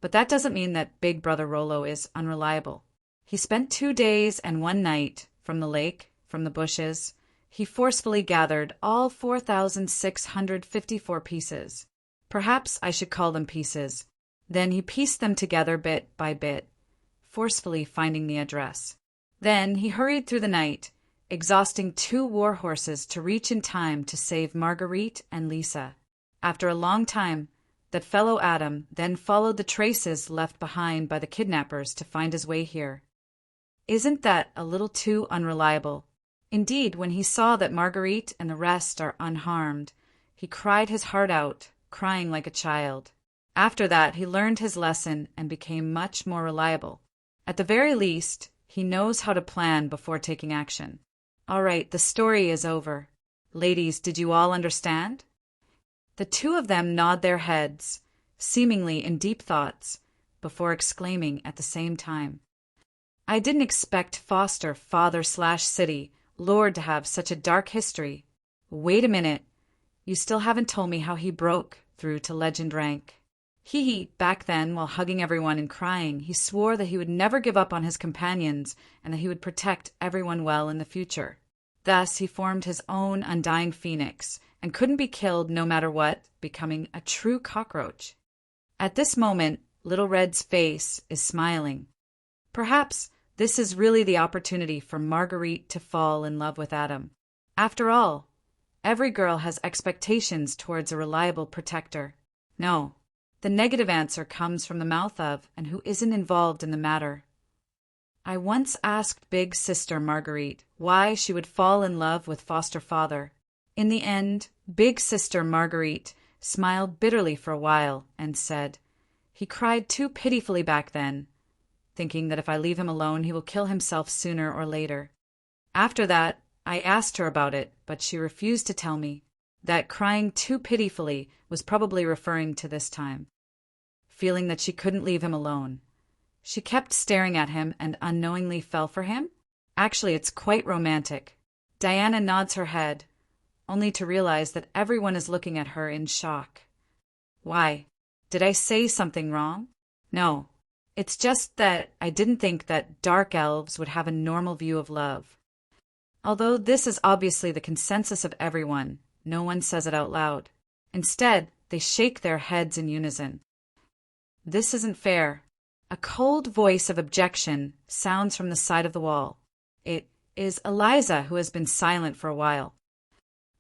But that doesn't mean that Big Brother Rollo is unreliable. He spent 2 days and 1 night from the lake, from the bushes. He forcefully gathered all 4,654 pieces. Perhaps I should call them pieces. Then he pieced them together bit by bit, forcefully finding the address. Then he hurried through the night, exhausting 2 war horses to reach in time to save Marguerite and Lisa. After a long time, that fellow Adam then followed the traces left behind by the kidnappers to find his way here. Isn't that a little too unreliable? Indeed, when he saw that Marguerite and the rest are unharmed, he cried his heart out, crying like a child. After that, he learned his lesson and became much more reliable. At the very least, he knows how to plan before taking action. All right, the story is over. Ladies, did you all understand? The 2 of them nod their heads, seemingly in deep thoughts, before exclaiming at the same time. I didn't expect Foster, Father/City, Lord to have such a dark history. Wait a minute. You still haven't told me how he broke through to legend rank. Back then, while hugging everyone and crying, he swore that he would never give up on his companions and that he would protect everyone well in the future. Thus, he formed his own undying phoenix and couldn't be killed no matter what, becoming a true cockroach. At this moment, Little Red's face is smiling. Perhaps this is really the opportunity for Marguerite to fall in love with Adam. After all, every girl has expectations towards a reliable protector. No, the negative answer comes from the mouth of and who isn't involved in the matter. I once asked Big Sister Marguerite why she would fall in love with foster father. In the end, Big Sister Marguerite smiled bitterly for a while and said, "He cried too pitifully back then, thinking that if I leave him alone he will kill himself sooner or later." After that, I asked her about it, but she refused to tell me. That crying too pitifully was probably referring to this time, feeling that she couldn't leave him alone. She kept staring at him and unknowingly fell for him? Actually, it's quite romantic. Diana nods her head, only to realize that everyone is looking at her in shock. Why? Did I say something wrong? No. It's just that I didn't think that dark elves would have a normal view of love. Although this is obviously the consensus of everyone, no one says it out loud. Instead, they shake their heads in unison. This isn't fair. A cold voice of objection sounds from the side of the wall. It is Eliza, who has been silent for a while.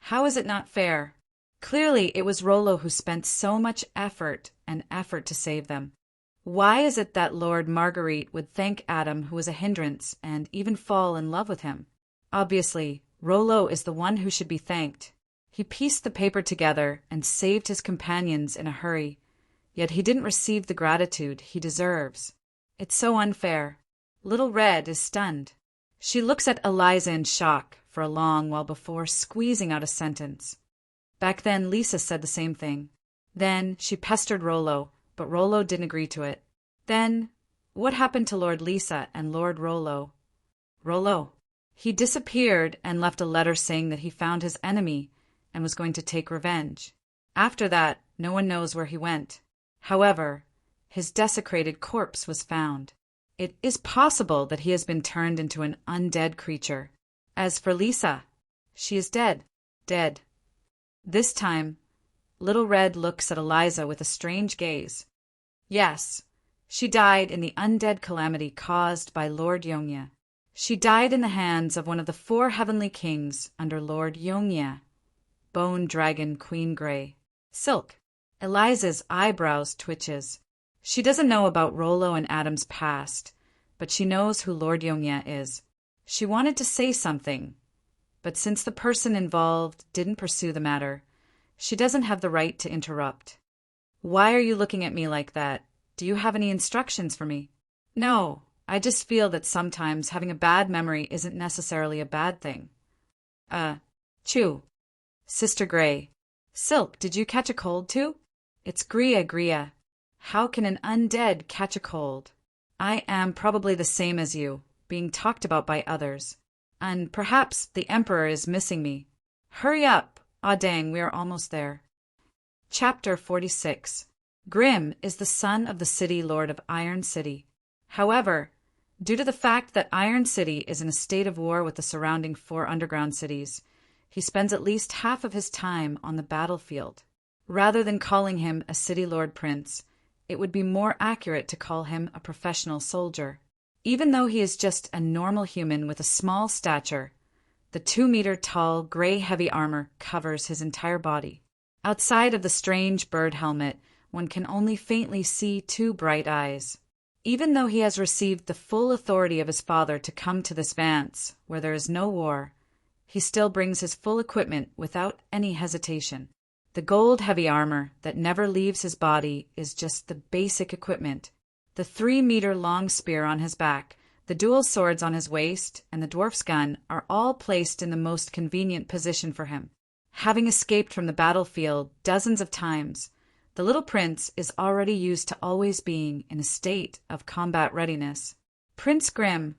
How is it not fair? Clearly, it was Rollo who spent so much effort to save them. Why is it that Lord Marguerite would thank Adam, who was a hindrance, and even fall in love with him? Obviously, Rollo is the one who should be thanked. He pieced the paper together and saved his companions in a hurry, yet he didn't receive the gratitude he deserves. It's so unfair. Little Red is stunned. She looks at Eliza in shock for a long while before squeezing out a sentence. Back then, Lisa said the same thing. Then she pestered Rollo, but Rollo didn't agree to it. Then, what happened to Lord Lisa and Lord Rollo? Rollo. He disappeared and left a letter saying that he found his enemy and was going to take revenge. After that, no one knows where he went. However, his desecrated corpse was found. It is possible that he has been turned into an undead creature. As for Lisa, she is dead. Dead. This time, Little Red looks at Eliza with a strange gaze. Yes, she died in the undead calamity caused by Lord Yongya. She died in the hands of one of the 4 heavenly kings under Lord Yongya. Bone Dragon Queen Grey. Silk. Eliza's eyebrows twitches. She doesn't know about Rollo and Adam's past, but she knows who Lord Yongya is. She wanted to say something, but since the person involved didn't pursue the matter, she doesn't have the right to interrupt. Why are you looking at me like that? Do you have any instructions for me? No, I just feel that sometimes having a bad memory isn't necessarily a bad thing. Chew. Sister Grey. Silk, did you catch a cold too? It's Gria. How can an undead catch a cold? I am probably the same as you, being talked about by others. And perhaps the Emperor is missing me. Hurry up! Ah dang, we are almost there. Chapter 46. Grim is the son of the city lord of Iron City. However, due to the fact that Iron City is in a state of war with the surrounding 4 underground cities, he spends at least half of his time on the battlefield. Rather than calling him a city lord prince, it would be more accurate to call him a professional soldier. Even though he is just a normal human with a small stature, the 2-meter-tall gray heavy armor covers his entire body. Outside of the strange bird helmet, one can only faintly see 2 bright eyes. Even though he has received the full authority of his father to come to this Vance, where there is no war, he still brings his full equipment without any hesitation. The gold heavy armor that never leaves his body is just the basic equipment. The 3-meter-long spear on his back, the dual swords on his waist, and the dwarf's gun are all placed in the most convenient position for him. Having escaped from the battlefield dozens of times, the little prince is already used to always being in a state of combat readiness. Prince Grim,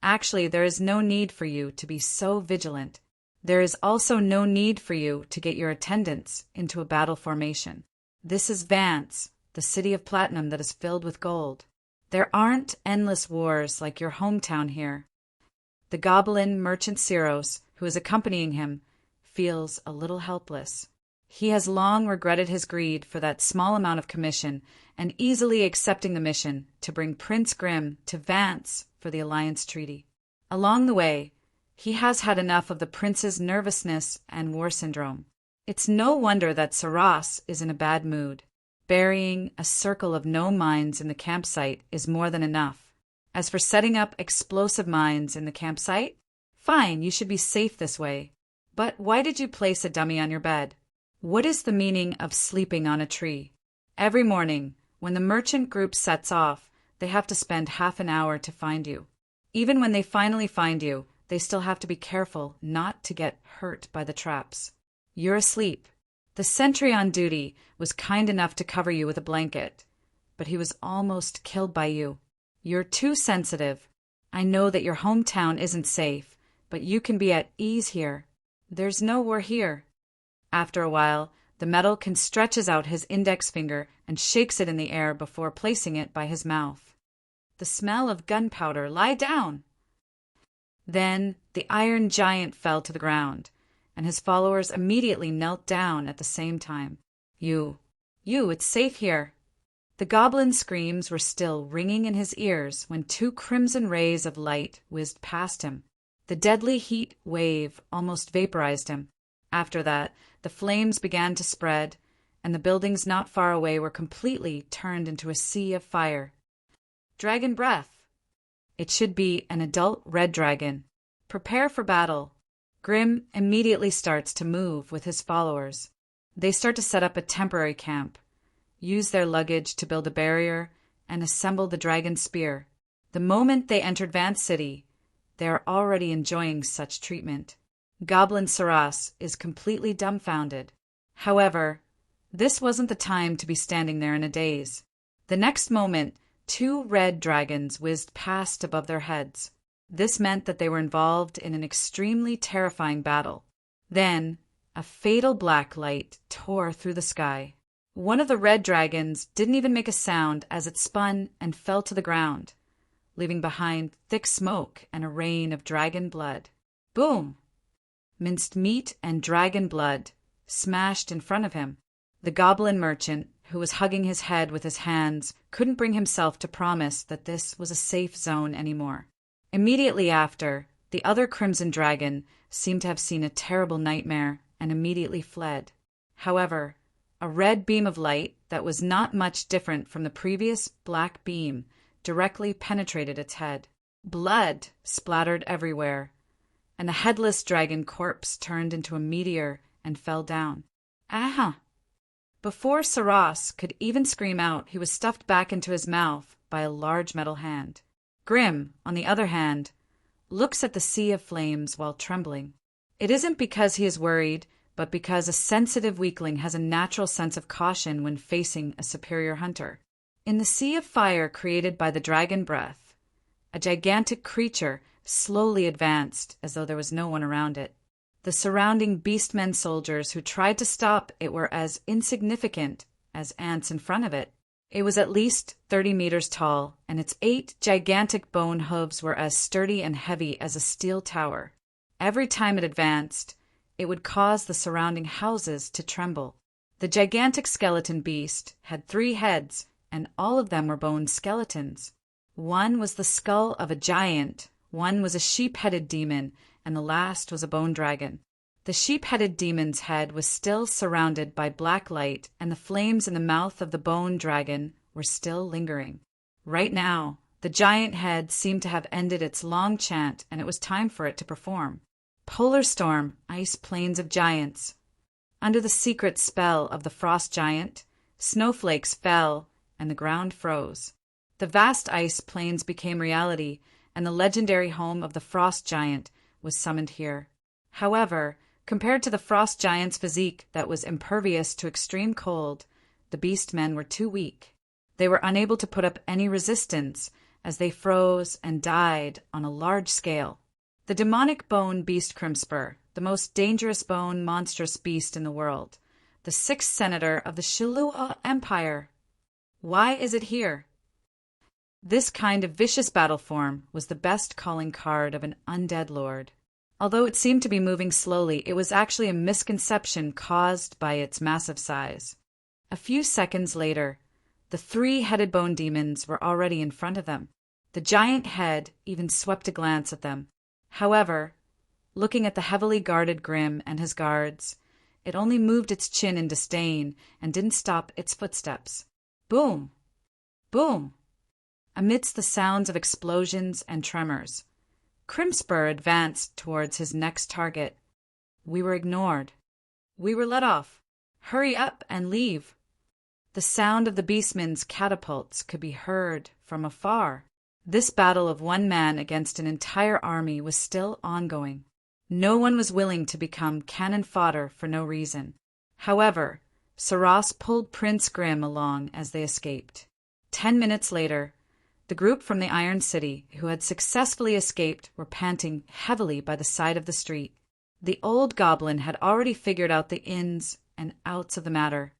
actually there is no need for you to be so vigilant. There is also no need for you to get your attendants into a battle formation. This is Vance, the city of platinum that is filled with gold. There aren't endless wars like your hometown here. The goblin merchant Cyros, who is accompanying him, feels a little helpless. He has long regretted his greed for that small amount of commission and easily accepting the mission to bring Prince Grim to Vance for the alliance treaty. Along the way, he has had enough of the prince's nervousness and war syndrome. It's no wonder that Saras is in a bad mood. Burying a circle of gnome mines in the campsite is more than enough. As for setting up explosive mines in the campsite, fine, you should be safe this way. But why did you place a dummy on your bed? What is the meaning of sleeping on a tree? Every morning, when the merchant group sets off, they have to spend half an hour to find you. Even when they finally find you, they still have to be careful not to get hurt by the traps. You're asleep. The sentry on duty was kind enough to cover you with a blanket, but he was almost killed by you. You're too sensitive. I know that your hometown isn't safe, but you can be at ease here. There's no war here. After a while, the Metalkin stretches out his index finger and shakes it in the air before placing it by his mouth. The smell of gunpowder. Lie down! Then the Iron Giant fell to the ground, and his followers immediately knelt down at the same time. You, it's safe here. The goblin's screams were still ringing in his ears when 2 crimson rays of light whizzed past him. The deadly heat wave almost vaporized him. After that, the flames began to spread, and the buildings not far away were completely turned into a sea of fire. Dragon breath. It should be an adult red dragon. Prepare for battle. Grim immediately starts to move with his followers. They start to set up a temporary camp, use their luggage to build a barrier, and assemble the dragon spear. The moment they entered Vance City, they are already enjoying such treatment. Goblin Saras is completely dumbfounded. However, this wasn't the time to be standing there in a daze. The next moment, 2 red dragons whizzed past above their heads. This meant that they were involved in an extremely terrifying battle. Then, a fatal black light tore through the sky. One of the red dragons didn't even make a sound as it spun and fell to the ground, leaving behind thick smoke and a rain of dragon blood. Boom! Minced meat and dragon blood smashed in front of him. The goblin merchant, who was hugging his head with his hands, couldn't bring himself to promise that this was a safe zone anymore. Immediately after, the other crimson dragon seemed to have seen a terrible nightmare and immediately fled. However, a red beam of light that was not much different from the previous black beam directly penetrated its head. Blood splattered everywhere, and the headless dragon corpse turned into a meteor and fell down. Aha! Before Saras could even scream out, he was stuffed back into his mouth by a large metal hand. Grim, on the other hand, looks at the sea of flames while trembling. It isn't because he is worried, but because a sensitive weakling has a natural sense of caution when facing a superior hunter. In the sea of fire created by the dragon breath, a gigantic creature slowly advanced as though there was no one around it. The surrounding beastmen soldiers who tried to stop it were as insignificant as ants in front of it. It was at least 30 meters tall, and its 8 gigantic bone hooves were as sturdy and heavy as a steel tower. Every time it advanced, it would cause the surrounding houses to tremble. The gigantic skeleton beast had 3 heads, and all of them were bone skeletons. One was the skull of a giant, one was a sheep-headed demon, and the last was a bone dragon. The sheep-headed demon's head was still surrounded by black light, and the flames in the mouth of the bone dragon were still lingering. Right now, the giant head seemed to have ended its long chant, and it was time for it to perform. Polar storm, ice plains of giants. Under the secret spell of the frost giant, snowflakes fell, and the ground froze. The vast ice plains became reality, and the legendary home of the frost giant was summoned here. However, compared to the frost giant's physique that was impervious to extreme cold, the beastmen were too weak. They were unable to put up any resistance as they froze and died on a large scale. The demonic bone beast Crimspur, the most dangerous bone monstrous beast in the world, the 6th senator of the Shilua Empire. Why is it here? This kind of vicious battle form was the best calling card of an undead lord. Although it seemed to be moving slowly, it was actually a misconception caused by its massive size. A few seconds later, the 3-headed bone demons were already in front of them. The giant head even swept a glance at them. However, looking at the heavily guarded Grim and his guards, it only moved its chin in disdain and didn't stop its footsteps. Boom! Boom! amidst the sounds of explosions and tremors. Crimspur advanced towards his next target. We were ignored. We were let off. Hurry up and leave. The sound of the beastmen's catapults could be heard from afar. This battle of one man against an entire army was still ongoing. No one was willing to become cannon fodder for no reason. However, Saras pulled Prince Grim along as they escaped. 10 minutes later, the group from the Iron City who had successfully escaped were panting heavily by the side of the street. The old goblin had already figured out the ins and outs of the matter.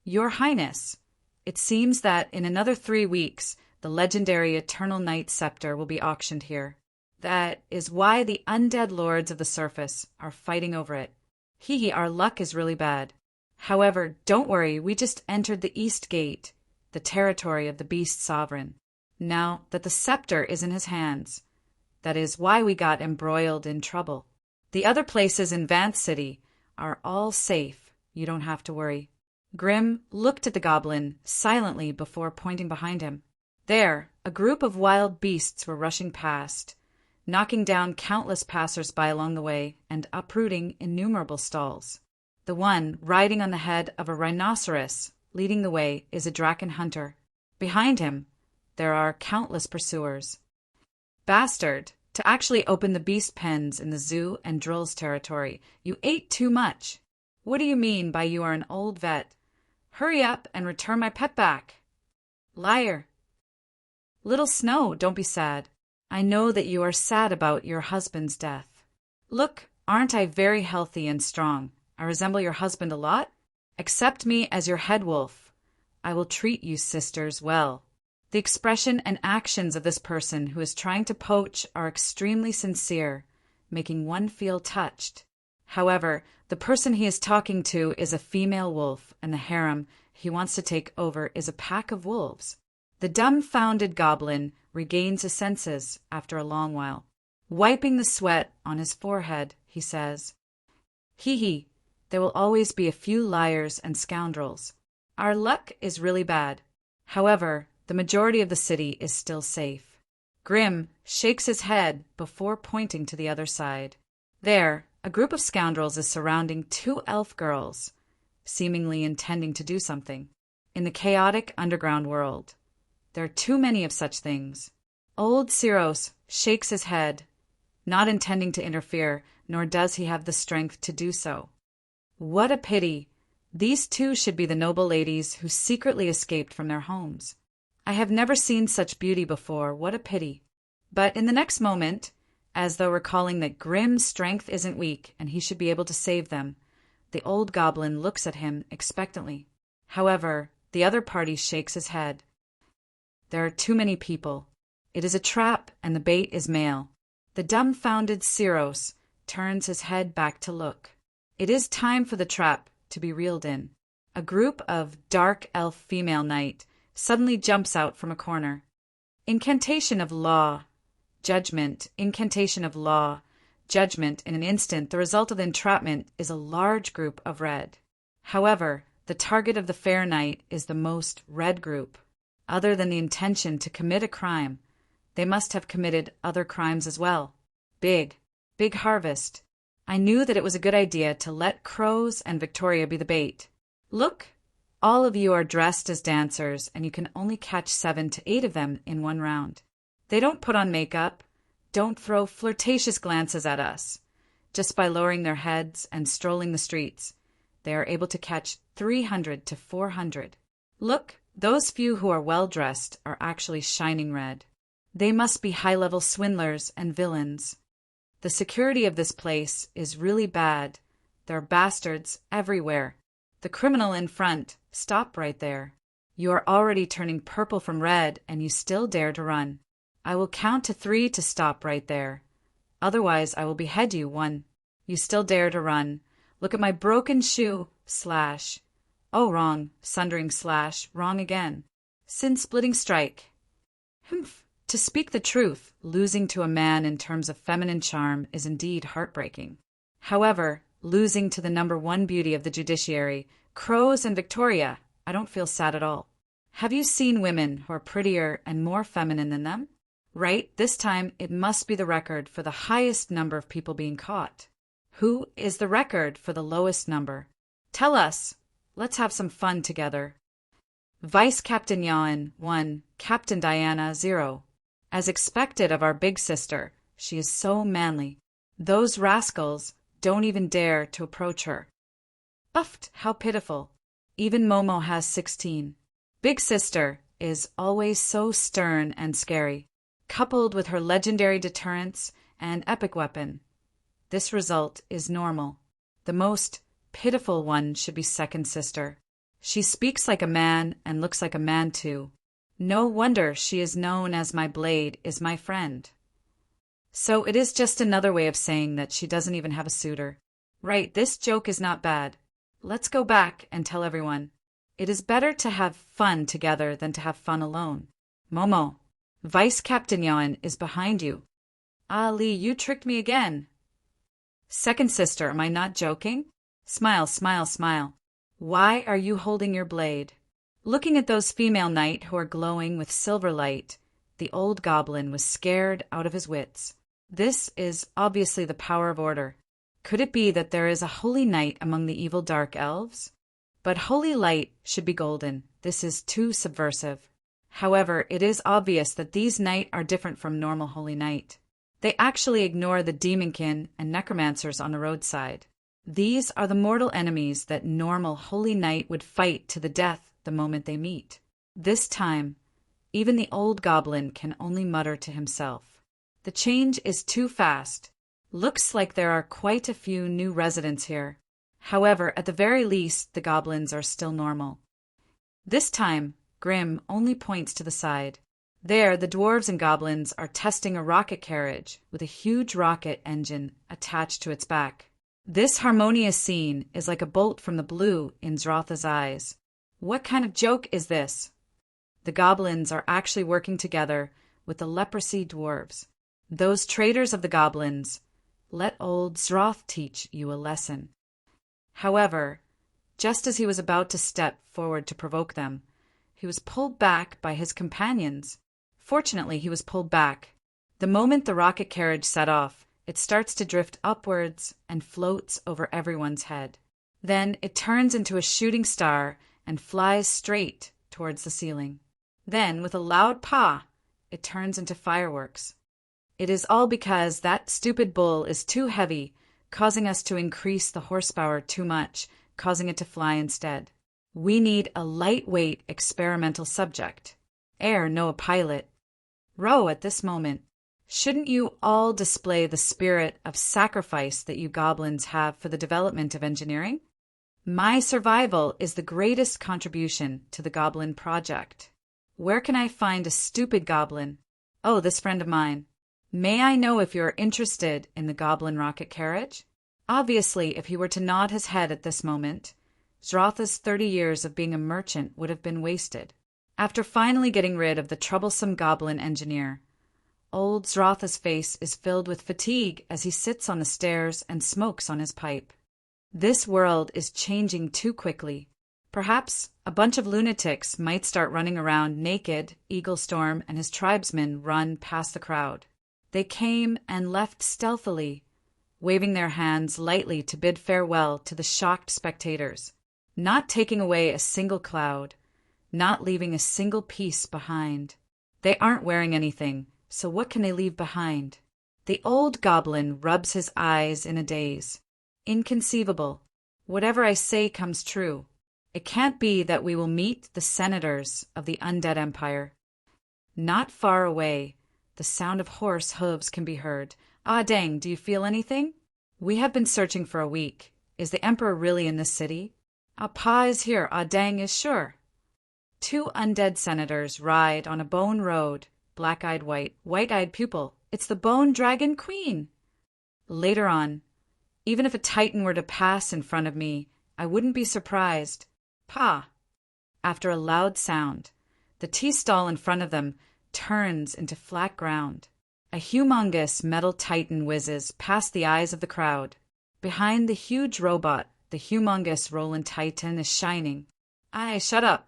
Your Highness, it seems that in another 3 weeks, the legendary Eternal Night Scepter will be auctioned here. That is why the undead lords of the surface are fighting over it. Hee, our luck is really bad. However, don't worry, we just entered the East Gate, the territory of the Beast Sovereign. Now that the scepter is in his hands, that is why we got embroiled in trouble. The other places in Vance City are all safe. You don't have to worry. Grim looked at the goblin silently before pointing behind him. There, a group of wild beasts were rushing past, knocking down countless passers-by along the way and uprooting innumerable stalls. The one riding on the head of a rhinoceros leading the way is a draken hunter. Behind him, there are countless pursuers. Bastard, to actually open the beast pens in the zoo and drills territory, you ate too much. What do you mean by you are an old vet? Hurry up and return my pet back. Liar. Little Snow, don't be sad. I know that you are sad about your husband's death. Look, aren't I very healthy and strong? I resemble your husband a lot. Accept me as your head wolf. I will treat you sisters well. The expression and actions of this person who is trying to poach are extremely sincere, making one feel touched. However, the person he is talking to is a female wolf, and the harem he wants to take over is a pack of wolves. The dumbfounded goblin regains his senses after a long while. Wiping the sweat on his forehead, he says, Hee, there will always be a few liars and scoundrels. Our luck is really bad. However, the majority of the city is still safe. Grim shakes his head before pointing to the other side. There, a group of scoundrels is surrounding 2 elf girls, seemingly intending to do something. In the chaotic underground world, there are too many of such things. Old Siros shakes his head, not intending to interfere, nor does he have the strength to do so. What a pity! These 2 should be the noble ladies who secretly escaped from their homes. I have never seen such beauty before, what a pity. But in the next moment, as though recalling that Grim's strength isn't weak and he should be able to save them, the old goblin looks at him expectantly. However, the other party shakes his head. There are too many people. It is a trap and the bait is male. The dumbfounded Siros turns his head back to look. It is time for the trap to be reeled in. A group of dark elf female knight suddenly jumps out from a corner. Incantation of law, judgment, incantation of law, judgment. In an instant, the result of the entrapment is a large group of red. However, the target of the fair knight is the most red group. Other than the intention to commit a crime, they must have committed other crimes as well. Big harvest. I knew that it was a good idea to let Crows and Victoria be the bait. Look, all of you are dressed as dancers, and you can only catch 7 to 8 of them in one round. They don't put on makeup, don't throw flirtatious glances at us. Just by lowering their heads and strolling the streets, they are able to catch 300 to 400. Look, those few who are well-dressed are actually shining red. They must be high-level swindlers and villains. The security of this place is really bad. There are bastards everywhere. The criminal in front, stop right there. You are already turning purple from red, and you still dare to run. I will count to 3 to stop right there. Otherwise, I will behead you. 1. You still dare to run. Look at my broken shoe. Slash. Oh, wrong. Sundering slash. Wrong again. Sin-splitting strike. Humph. To speak the truth, losing to a man in terms of feminine charm is indeed heartbreaking. However, losing to the #1 beauty of the judiciary, Crows and Victoria, I don't feel sad at all. Have you seen women who are prettier and more feminine than them? Right, this time it must be the record for the highest number of people being caught. Who is the record for the lowest number? Tell us. Let's have some fun together. Vice Captain Yawn 1, Captain Diana 0. As expected of our big sister, she is so manly. Those rascals don't even dare to approach her. Buffed, how pitiful. Even Momo has 16. Big sister is always so stern and scary, coupled with her legendary deterrence and epic weapon. This result is normal. The most pitiful one should be second sister. She speaks like a man and looks like a man too. No wonder she is known as my blade is my friend. So it is just another way of saying that she doesn't even have a suitor. Right, this joke is not bad. Let's go back and tell everyone. It is better to have fun together than to have fun alone. Momo, Vice Captain Yawn is behind you. Ali, you tricked me again. Second sister, am I not joking? Smile, smile, smile. Why are you holding your blade? Looking at those female knight who are glowing with silver light, the old goblin was scared out of his wits. This is obviously the power of order. Could it be that there is a holy knight among the evil dark elves? But holy light should be golden. This is too subversive. However, it is obvious that these knight are different from normal holy knight. They actually ignore the demonkin and necromancers on the roadside. These are the mortal enemies that normal holy knight would fight to the death the moment they meet. This time, even the old goblin can only mutter to himself. The change is too fast. Looks like there are quite a few new residents here. However, at the very least, the goblins are still normal. This time, Grim only points to the side. There, the dwarves and goblins are testing a rocket carriage with a huge rocket engine attached to its back. This harmonious scene is like a bolt from the blue in Zrotha's eyes. What kind of joke is this? The goblins are actually working together with the leprosy dwarves. Those traitors of the goblins. Let old Zroth teach you a lesson. However, just as he was about to step forward to provoke them, he was pulled back by his companions. Fortunately, he was pulled back. The moment the rocket carriage set off, it starts to drift upwards and floats over everyone's head. Then it turns into a shooting star and flies straight towards the ceiling. Then, with a loud pah, it turns into fireworks. It is all because that stupid bull is too heavy, causing us to increase the horsepower too much, causing it to fly instead. We need a lightweight experimental subject. Air, no a pilot. Row at this moment. Shouldn't you all display the spirit of sacrifice that you goblins have for the development of engineering? My survival is the greatest contribution to the goblin project. Where can I find a stupid goblin? Oh, this friend of mine. May I know if you're interested in the goblin rocket carriage? Obviously, if he were to nod his head at this moment, Zrotha's 30 years of being a merchant would have been wasted. After finally getting rid of the troublesome goblin engineer, old Zrotha's face is filled with fatigue as he sits on the stairs and smokes on his pipe. This world is changing too quickly. Perhaps a bunch of lunatics might start running around naked. Eaglestorm and his tribesmen run past the crowd. They came and left stealthily, waving their hands lightly to bid farewell to the shocked spectators, not taking away a single cloud, not leaving a single piece behind. They aren't wearing anything, so what can they leave behind? The old goblin rubs his eyes in a daze. Inconceivable. Whatever I say comes true. It can't be that we will meet the senators of the undead empire. Not far away, the sound of horse hooves can be heard. Ah, dang, do you feel anything? We have been searching for a week. Is the emperor really in this city? Ah, Pa is here. Ah, dang is sure. 2 undead senators ride on a bone road. Black-eyed white, white-eyed pupil. It's the bone dragon queen. Later on, even if a titan were to pass in front of me, I wouldn't be surprised. Pa. After a loud sound, the tea stall in front of them turns into flat ground. A humongous metal titan whizzes past the eyes of the crowd. Behind the huge robot, the humongous Roland Titan is shining. Aye, shut up.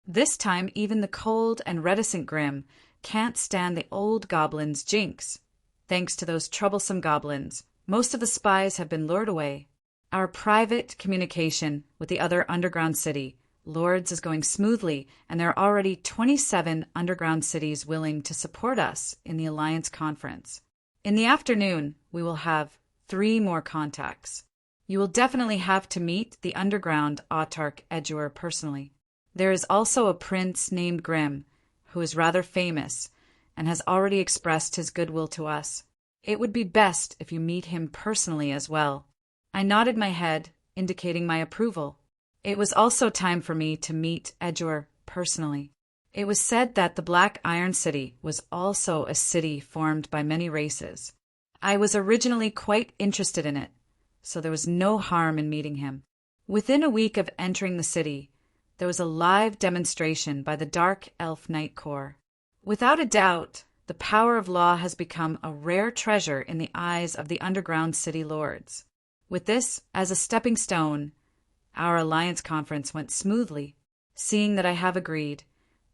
This time, even the cold and reticent Grimm can't stand the old goblin's jinx. Thanks to those troublesome goblins, most of the spies have been lured away. Our private communication with the other underground city, Lords, is going smoothly, and there are already 27 underground cities willing to support us in the Alliance Conference. In the afternoon, we will have 3 more contacts. You will definitely have to meet the underground autarch Edgeur personally. There is also a prince named Grimm, who is rather famous and has already expressed his goodwill to us. It would be best if you meet him personally as well. I nodded my head, indicating my approval. It was also time for me to meet Edgeur personally. It was said that the Black Iron City was also a city formed by many races. I was originally quite interested in it, so there was no harm in meeting him. Within a week of entering the city, there was a live demonstration by the Dark Elf Knight Corps. Without a doubt, the power of law has become a rare treasure in the eyes of the underground city lords. With this as a stepping stone, our Alliance Conference went smoothly. Seeing that I have agreed,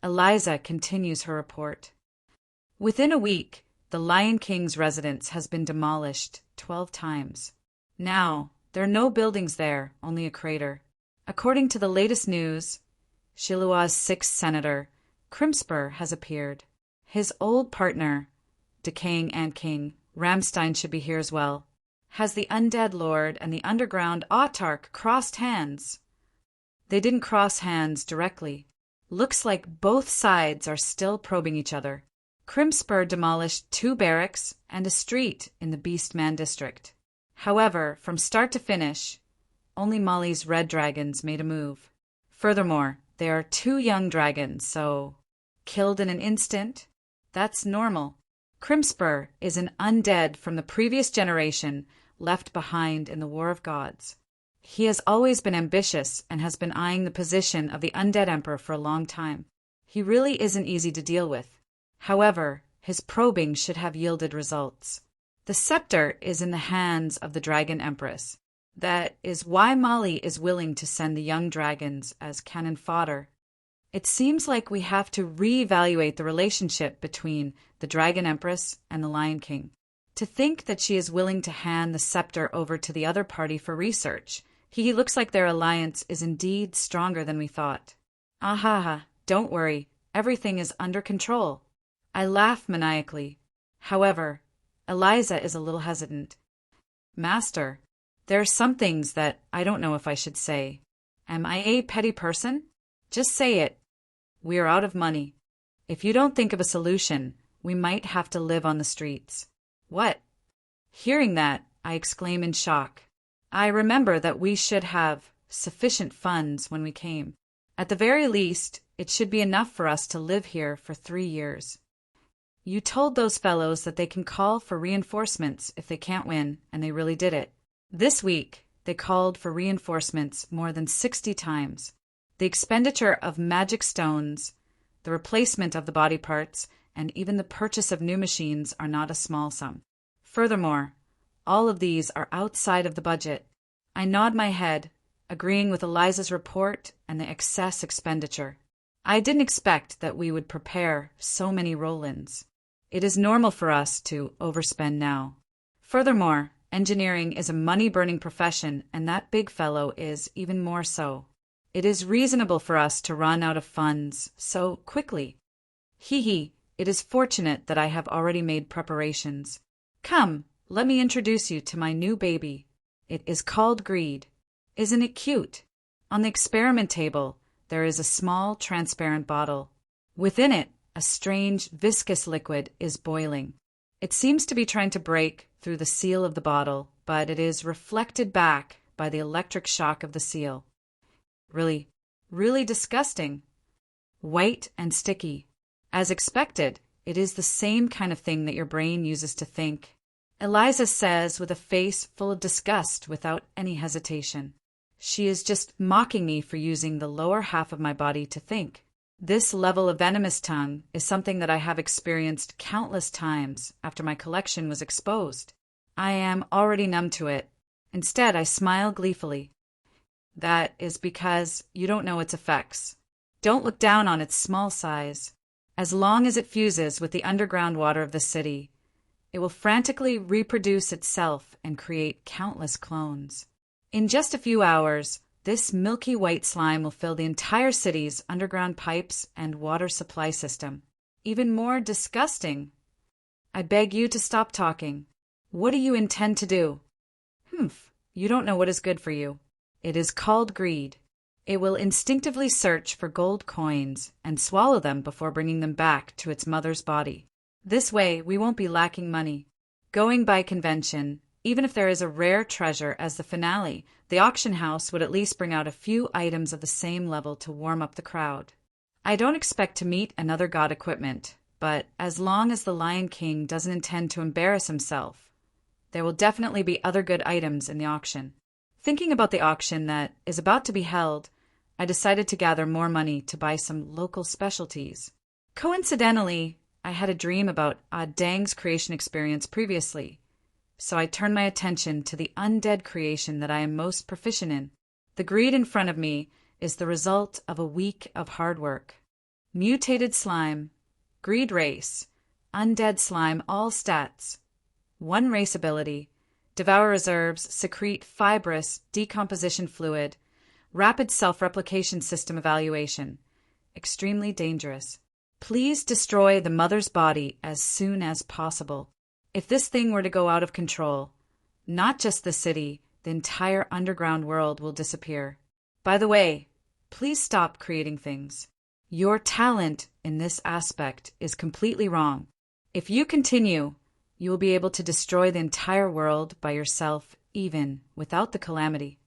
Eliza continues her report. Within a week, the Lion King's residence has been demolished 12 times. Now, there are no buildings there, only a crater. According to the latest news, Shilua's 6th senator, Crimspur, has appeared. His old partner, decaying Ant King, Ramstein, should be here as well. Has the undead lord and the underground autarch crossed hands? They didn't cross hands directly. Looks like both sides are still probing each other. Crimspur demolished 2 barracks and a street in the Beastman district. However, from start to finish, only Molly's red dragons made a move. Furthermore, there are 2 young dragons, so killed in an instant? That's normal. Crimspur is an undead from the previous generation left behind in the War of Gods. He has always been ambitious and has been eyeing the position of the undead emperor for a long time. He really isn't easy to deal with. However, his probing should have yielded results. The scepter is in the hands of the Dragon Empress. That is why Molly is willing to send the young dragons as cannon fodder. It seems like we have to reevaluate the relationship between the Dragon Empress and the Lion King. To think that she is willing to hand the scepter over to the other party for research. He looks like their alliance is indeed stronger than we thought. Ahaha, don't worry, everything is under control. I laugh maniacally. However, Eliza is a little hesitant. Master, there are some things that I don't know if I should say. Am I a petty person? Just say it. We are out of money. If you don't think of a solution, we might have to live on the streets. What? Hearing that, I exclaim in shock. I remember that we should have sufficient funds when we came. At the very least, it should be enough for us to live here for 3 years. You told those fellows that they can call for reinforcements if they can't win, and they really did it. This week, they called for reinforcements more than 60 times. The expenditure of magic stones, the replacement of the body parts, and even the purchase of new machines are not a small sum. Furthermore, all of these are outside of the budget. I nod my head, agreeing with Eliza's report and the excess expenditure. I didn't expect that we would prepare so many roll-ins. It is normal for us to overspend now. Furthermore, engineering is a money-burning profession, and that big fellow is even more so. It is reasonable for us to run out of funds so quickly. Hee, it is fortunate that I have already made preparations. Come, let me introduce you to my new baby. It is called Greed. Isn't it cute? On the experiment table, there is a small transparent bottle. Within it, a strange viscous liquid is boiling. It seems to be trying to break through the seal of the bottle, but it is reflected back by the electric shock of the seal. Really, really disgusting. White and sticky. As expected, it is the same kind of thing that your brain uses to think. Eliza says with a face full of disgust without any hesitation. She is just mocking me for using the lower half of my body to think. This level of venomous tongue is something that I have experienced countless times after my collection was exposed. I am already numb to it. Instead, I smile gleefully. That is because you don't know its effects. Don't look down on its small size. As long as it fuses with the underground water of the city, it will frantically reproduce itself and create countless clones. In just a few hours, this milky white slime will fill the entire city's underground pipes and water supply system. Even more disgusting. I beg you to stop talking. What do you intend to do? Humph, you don't know what is good for you. It is called greed. It will instinctively search for gold coins and swallow them before bringing them back to its mother's body. This way, we won't be lacking money. Going by convention, even if there is a rare treasure as the finale, the auction house would at least bring out a few items of the same level to warm up the crowd. I don't expect to meet another god equipment, but as long as the Lion King doesn't intend to embarrass himself, there will definitely be other good items in the auction. Thinking about the auction that is about to be held, I decided to gather more money to buy some local specialties. Coincidentally, I had a dream about Dang's creation experience previously, so I turned my attention to the undead creation that I am most proficient in. The greed in front of me is the result of a week of hard work. Mutated slime, greed race, undead slime, all stats. 1 race ability, devour reserves, secrete fibrous decomposition fluid, rapid self-replication system evaluation. Extremely dangerous. Please destroy the mother's body as soon as possible. If this thing were to go out of control, not just the city, the entire underground world will disappear. By the way, please stop creating things. Your talent in this aspect is completely wrong. If you continue, you will be able to destroy the entire world by yourself, even without the calamity.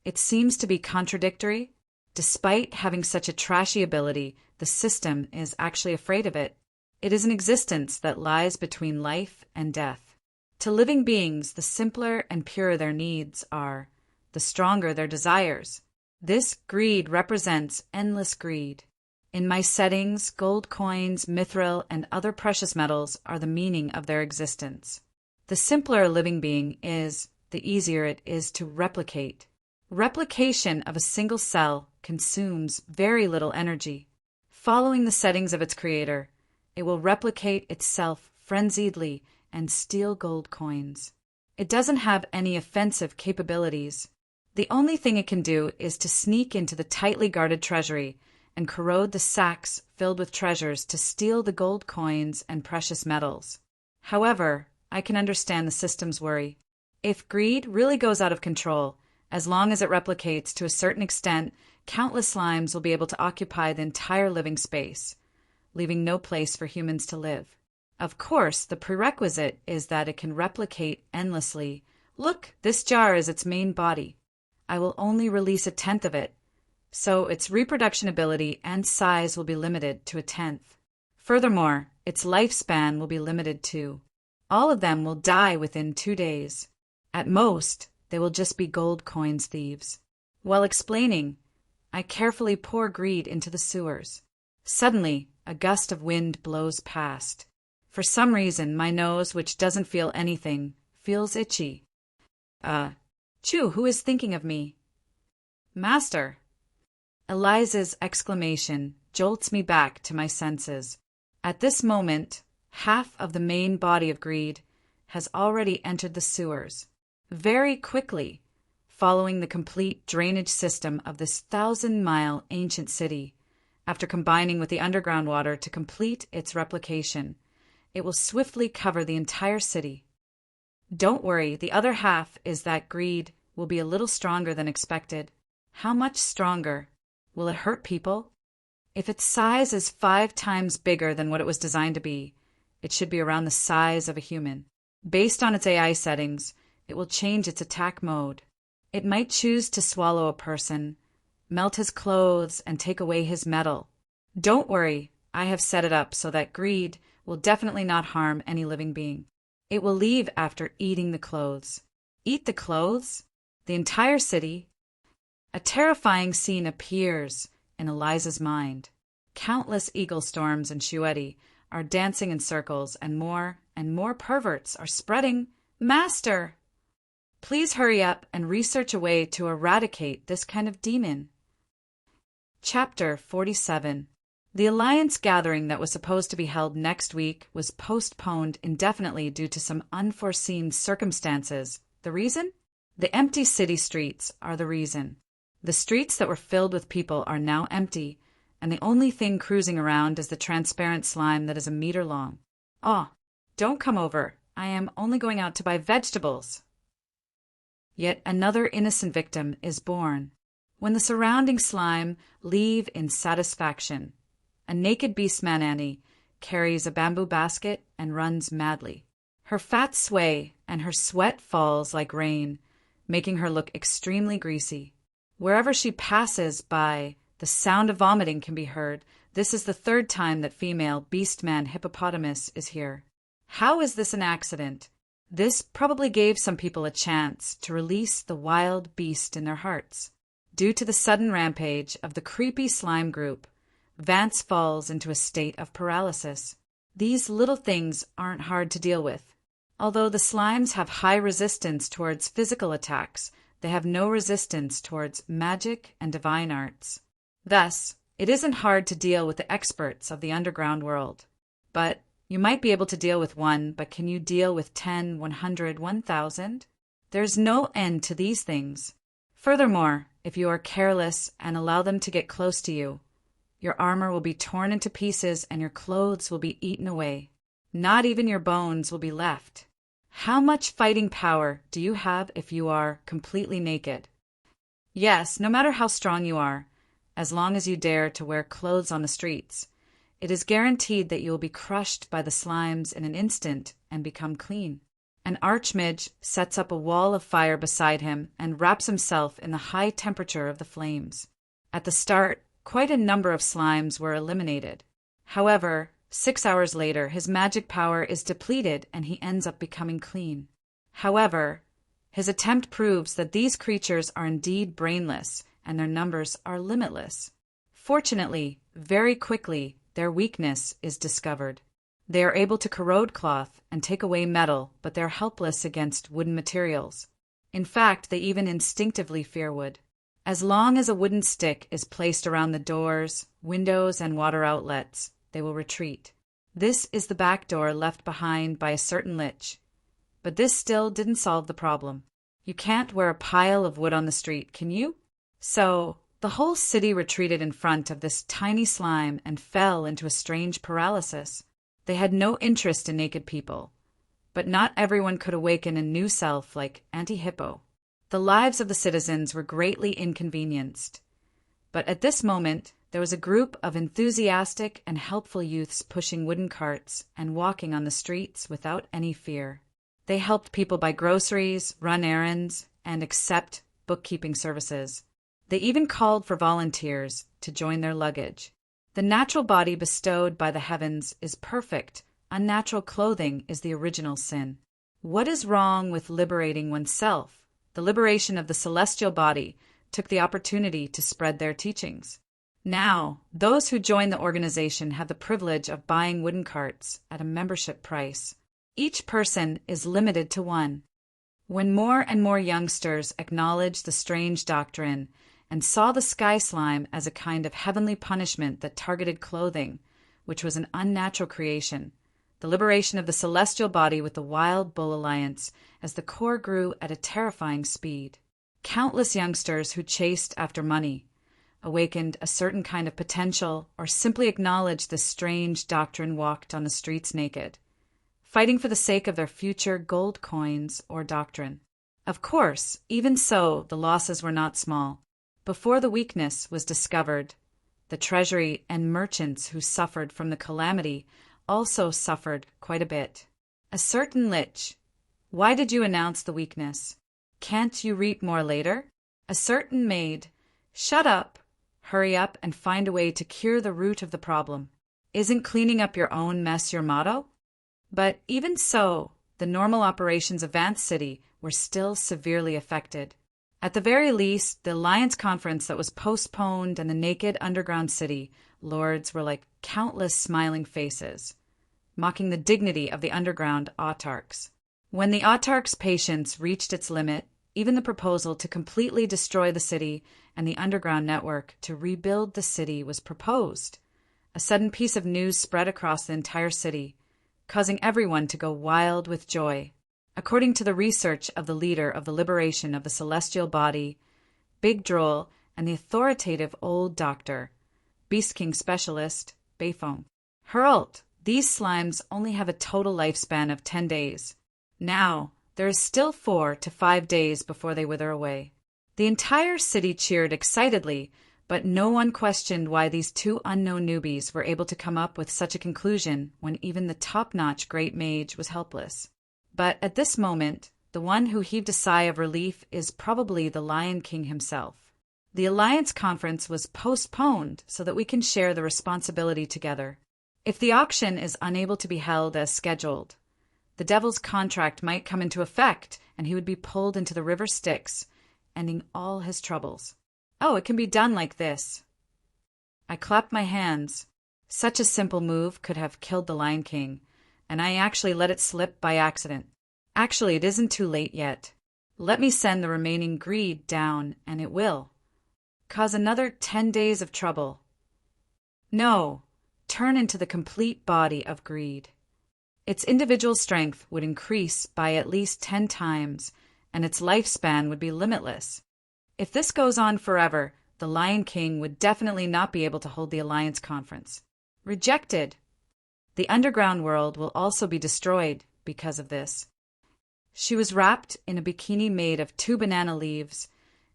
It seems to be contradictory. Despite having such a trashy ability, the system is actually afraid of it. It is an existence that lies between life and death. To living beings, the simpler and purer their needs are, the stronger their desires. This greed represents endless greed. In my settings, gold coins, mithril, and other precious metals are the meaning of their existence. The simpler a living being is, the easier it is to replicate. Replication of a single cell consumes very little energy. Following the settings of its creator, it will replicate itself frenziedly and steal gold coins. It doesn't have any offensive capabilities. The only thing it can do is to sneak into the tightly guarded treasury and corrode the sacks filled with treasures to steal the gold coins and precious metals. However, I can understand the system's worry. If greed really goes out of control, as long as it replicates to a certain extent, countless slimes will be able to occupy the entire living space, leaving no place for humans to live. Of course, the prerequisite is that it can replicate endlessly. Look, this jar is its main body. I will only release 1/10 of it, so its reproduction ability and size will be limited to 1/10. Furthermore, its lifespan will be limited too. All of them will die within 2 days. At most, they will just be gold coins thieves. While explaining, I carefully pour greed into the sewers. Suddenly, a gust of wind blows past. For some reason, my nose, which doesn't feel anything, feels itchy. Chew, who is thinking of me? Master! Eliza's exclamation jolts me back to my senses. At this moment, half of the main body of greed has already entered the sewers. Very quickly, following the complete drainage system of this 1,000-mile ancient city. After combining with the underground water to complete its replication, it will swiftly cover the entire city. Don't worry, the other half is that greed will be a little stronger than expected. How much stronger? Will it hurt people? If its size is 5 times bigger than what it was designed to be, it should be around the size of a human. Based on its AI settings, it will change its attack mode. It might choose to swallow a person, melt his clothes, and take away his metal. Don't worry, I have set it up so that greed will definitely not harm any living being. It will leave after eating the clothes. Eat the clothes? The entire city? A terrifying scene appears in Eliza's mind. Countless eagle storms and Shueti are dancing in circles, and more perverts are spreading. Master! Please hurry up and research a way to eradicate this kind of demon. Chapter 47. The Alliance gathering that was supposed to be held next week was postponed indefinitely due to some unforeseen circumstances. The reason? The empty city streets are the reason. The streets that were filled with people are now empty, and the only thing cruising around is the transparent slime that is a meter long. Oh, don't come over. I am only going out to buy vegetables. Yet another innocent victim is born. When the surrounding slime leave in satisfaction, a naked beastman Annie carries a bamboo basket and runs madly. Her fat sway and her sweat falls like rain, making her look extremely greasy. Wherever she passes by, the sound of vomiting can be heard. This is the third time that female beastman hippopotamus is here. How is this an accident? This probably gave some people a chance to release the wild beast in their hearts. Due to the sudden rampage of the creepy slime group, Vance falls into a state of paralysis. These little things aren't hard to deal with. Although the slimes have high resistance towards physical attacks, they have no resistance towards magic and divine arts. Thus, it isn't hard to deal with the experts of the underground world. But you might be able to deal with one, but can you deal with 10, 100, 1,000? There's no end to these things. Furthermore, if you are careless and allow them to get close to you, your armor will be torn into pieces and your clothes will be eaten away. Not even your bones will be left. How much fighting power do you have if you are completely naked? Yes, no matter how strong you are, as long as you dare to wear clothes on the streets, it is guaranteed that you will be crushed by the slimes in an instant and become clean. An archmage sets up a wall of fire beside him and wraps himself in the high temperature of the flames. At the start, quite a number of slimes were eliminated. However, 6 hours later, his magic power is depleted and he ends up becoming clean. However, his attempt proves that these creatures are indeed brainless and their numbers are limitless. Fortunately, very quickly, their weakness is discovered. They are able to corrode cloth and take away metal, but they're helpless against wooden materials. In fact, they even instinctively fear wood. As long as a wooden stick is placed around the doors, windows, and water outlets, they will retreat. This is the back door left behind by a certain Lich. But this still didn't solve the problem. You can't wear a pile of wood on the street, can you? So, the whole city retreated in front of this tiny slime and fell into a strange paralysis. They had no interest in naked people. But not everyone could awaken a new self like Anti-Hippo. The lives of the citizens were greatly inconvenienced. But at this moment, there was a group of enthusiastic and helpful youths pushing wooden carts and walking on the streets without any fear. They helped people buy groceries, run errands, and accept bookkeeping services. They even called for volunteers to join their luggage. The natural body bestowed by the heavens is perfect. Unnatural clothing is the original sin. What is wrong with liberating oneself? The liberation of the celestial body took the opportunity to spread their teachings. Now, those who join the organization have the privilege of buying wooden carts at a membership price. Each person is limited to one. When more and more youngsters acknowledged the strange doctrine and saw the sky slime as a kind of heavenly punishment that targeted clothing, which was an unnatural creation, the liberation of the celestial body with the Wild Bull Alliance as the core grew at a terrifying speed. Countless youngsters who chased after money, awakened a certain kind of potential, or simply acknowledged this strange doctrine walked on the streets naked, fighting for the sake of their future gold coins or doctrine. Of course, even so, the losses were not small. Before the weakness was discovered, the treasury and merchants who suffered from the calamity also suffered quite a bit. A certain Lich. Why did you announce the weakness? Can't you reap more later? A certain maid. Shut up. Hurry up and find a way to cure the root of the problem. Isn't cleaning up your own mess your motto? But even so, the normal operations of Vance City were still severely affected. At the very least, the Alliance Conference that was postponed and the naked underground city lords were like countless smiling faces, mocking the dignity of the underground autarchs. When the autarch's patience reached its limit, even the proposal to completely destroy the city and the underground network to rebuild the city was proposed. A sudden piece of news spread across the entire city, causing everyone to go wild with joy. According to the research of the leader of the liberation of the celestial body, Big Droll, and the authoritative old doctor, Beast King specialist, Bayfong. Hurlt, these slimes only have a total lifespan of 10 days. Now, there is still 4 to 5 days before they wither away. The entire city cheered excitedly, but no one questioned why these 2 unknown newbies were able to come up with such a conclusion when even the top-notch great mage was helpless. But at this moment, the one who heaved a sigh of relief is probably the Lion King himself. The Alliance Conference was postponed so that we can share the responsibility together. If the auction is unable to be held as scheduled, the Devil's contract might come into effect and he would be pulled into the River Styx, ending all his troubles. Oh, it can be done like this. I clapped my hands. Such a simple move could have killed the Lion King, and I actually let it slip by accident. Actually, it isn't too late yet. Let me send the remaining greed down, and it will cause another 10 days of trouble. No, turn into the complete body of greed. Its individual strength would increase by at least 10 times, and its lifespan would be limitless. If this goes on forever, the Lion King would definitely not be able to hold the Alliance Conference. Rejected. The underground world will also be destroyed because of this. She was wrapped in a bikini made of 2 banana leaves,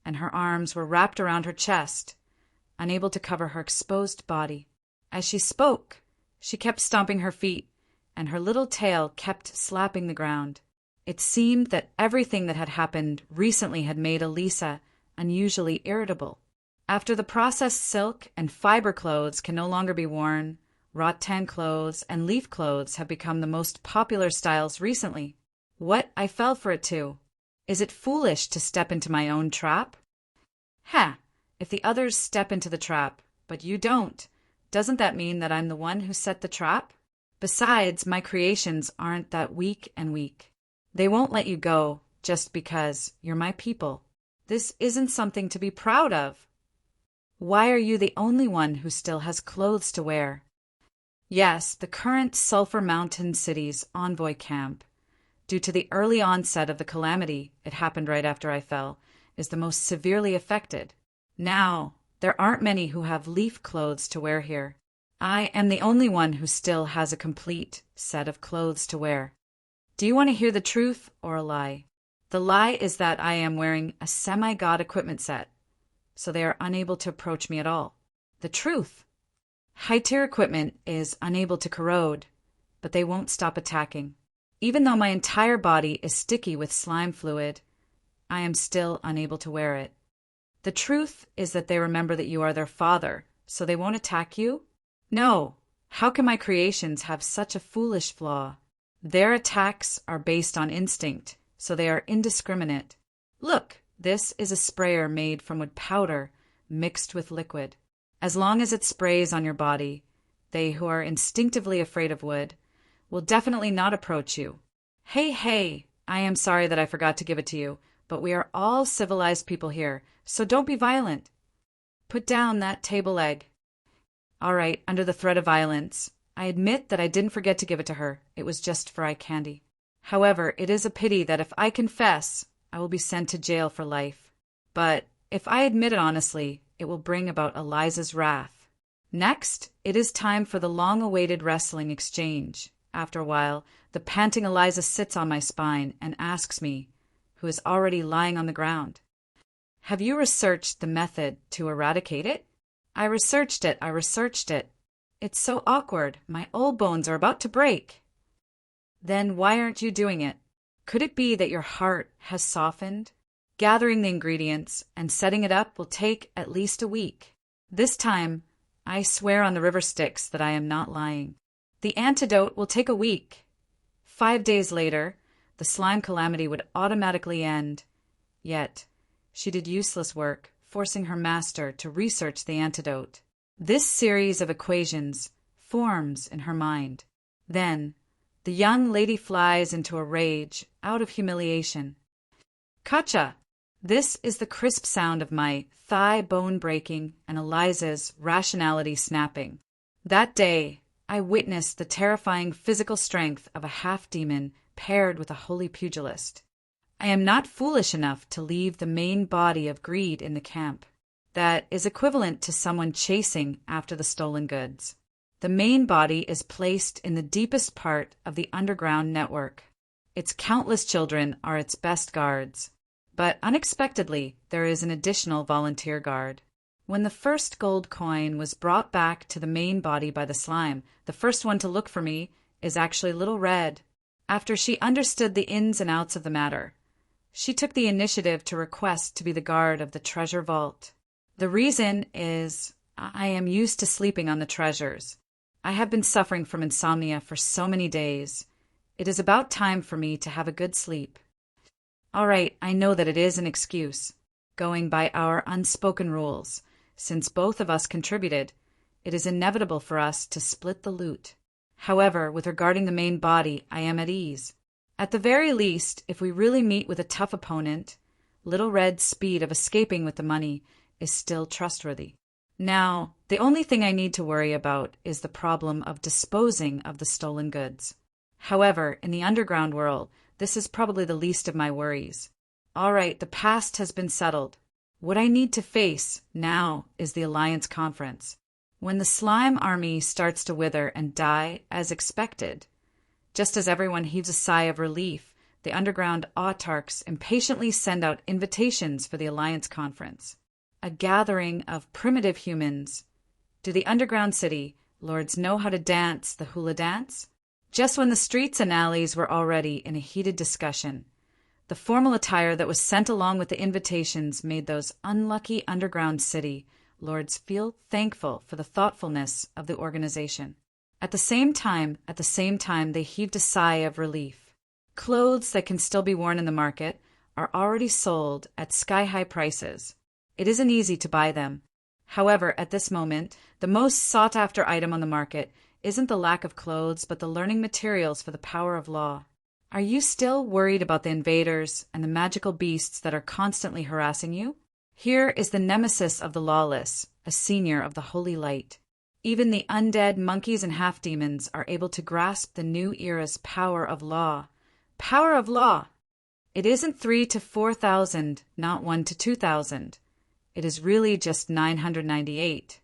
and her arms were wrapped around her chest, unable to cover her exposed body. As she spoke, she kept stomping her feet, and her little tail kept slapping the ground. It seemed that everything that had happened recently had made Elisa unusually irritable. After the processed silk and fiber clothes can no longer be worn, rattan clothes and leaf clothes have become the most popular styles recently. What I fell for it too. Is it foolish to step into my own trap? Ha! If the others step into the trap, but you don't, doesn't that mean that I'm the one who set the trap? Besides, my creations aren't that weak. They won't let you go just because you're my people. This isn't something to be proud of. Why are you the only one who still has clothes to wear? Yes, the current Sulphur Mountain City's envoy camp, due to the early onset of the calamity, it happened right after I fell, is the most severely affected. Now, there aren't many who have leaf clothes to wear here. I am the only one who still has a complete set of clothes to wear. Do you want to hear the truth or a lie? The lie is that I am wearing a semi-god equipment set, so they are unable to approach me at all. The truth: high-tier equipment is unable to corrode, but they won't stop attacking. Even though my entire body is sticky with slime fluid, I am still unable to wear it. The truth is that they remember that you are their father, so they won't attack you? No. How can my creations have such a foolish flaw? Their attacks are based on instinct, so they are indiscriminate. Look, this is a sprayer made from wood powder mixed with liquid. As long as it sprays on your body, they who are instinctively afraid of wood will definitely not approach you. Hey, I am sorry that I forgot to give it to you, but we are all civilized people here, so don't be violent. Put down that table leg. All right, under the threat of violence, I admit that I didn't forget to give it to her. It was just for eye candy. However, it is a pity that if I confess, I will be sent to jail for life. But if I admit it honestly, it will bring about Eliza's wrath. Next, it is time for the long-awaited wrestling exchange. After a while, the panting Eliza sits on my spine and asks me, who is already lying on the ground, "Have you researched the method to eradicate it?" I researched it. It's so awkward. My old bones are about to break. Then why aren't you doing it? Could it be that your heart has softened? Gathering the ingredients and setting it up will take at least a week. This time, I swear on the river Styx that I am not lying. The antidote will take a week. 5 days later, the slime calamity would automatically end. Yet, she did useless work, forcing her master to research the antidote. This series of equations forms in her mind. Then, the young lady flies into a rage out of humiliation. "Katja, This is the crisp sound of my thigh bone breaking and Eliza's rationality snapping. That day, I witnessed the terrifying physical strength of a half-demon paired with a holy pugilist. I am not foolish enough to leave the main body of greed in the camp. That is equivalent to someone chasing after the stolen goods. The main body is placed in the deepest part of the underground network. Its countless children are its best guards. But unexpectedly, there is an additional volunteer guard. When the first gold coin was brought back to the main body by the slime, the first one to look for me is actually Little Red. After she understood the ins and outs of the matter, she took the initiative to request to be the guard of the treasure vault. The reason is I am used to sleeping on the treasures. I have been suffering from insomnia for so many days. It is about time for me to have a good sleep. All right, I know that it is an excuse. Going by our unspoken rules, since both of us contributed, it is inevitable for us to split the loot. However, with regarding the main body, I am at ease. At the very least, if we really meet with a tough opponent, Little Red's speed of escaping with the money is still trustworthy. Now, the only thing I need to worry about is the problem of disposing of the stolen goods. However, in the underground world, this is probably the least of my worries. All right, the past has been settled. What I need to face now is the Alliance Conference. When the slime army starts to wither and die as expected, just as everyone heaves a sigh of relief, the underground autarchs impatiently send out invitations for the Alliance Conference. A gathering of primitive humans. Do the underground city lords know how to dance the hula dance? Just when the streets and alleys were already in a heated discussion, the formal attire that was sent along with the invitations made those unlucky underground city lords feel thankful for the thoughtfulness of the organization. At the same time, they heaved a sigh of relief. Clothes that can still be worn in the market are already sold at sky-high prices. It isn't easy to buy them. However, at this moment, the most sought-after item on the market isn't the lack of clothes, but the learning materials for the power of law. Are you still worried about the invaders and the magical beasts that are constantly harassing you? Here is the nemesis of the lawless, a senior of the holy light. Even the undead monkeys and half-demons are able to grasp the new era's power of law. Power of law! It isn't 3 to 4,000, not 1 to 2,000. It is really just 998.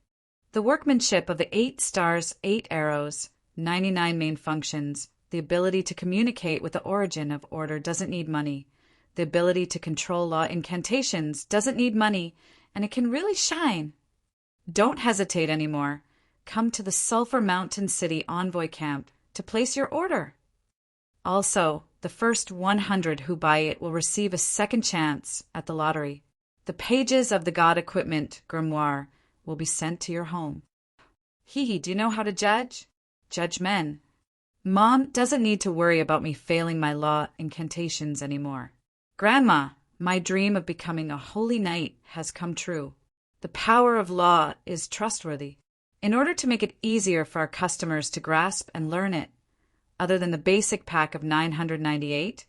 The workmanship of the 8 stars, 8 arrows, 99 main functions, the ability to communicate with the origin of order doesn't need money. The ability to control law incantations doesn't need money, and it can really shine. Don't hesitate anymore. Come to the Sulphur Mountain City Envoy Camp to place your order. Also, the first 100 who buy it will receive a second chance at the lottery. The pages of the God Equipment Grimoire will be sent to your home. Hee, do you know how to judge? Judge men. Mom doesn't need to worry about me failing my law incantations anymore. Grandma, my dream of becoming a holy knight has come true. The power of law is trustworthy. In order to make it easier for our customers to grasp and learn it, other than the basic pack of 998,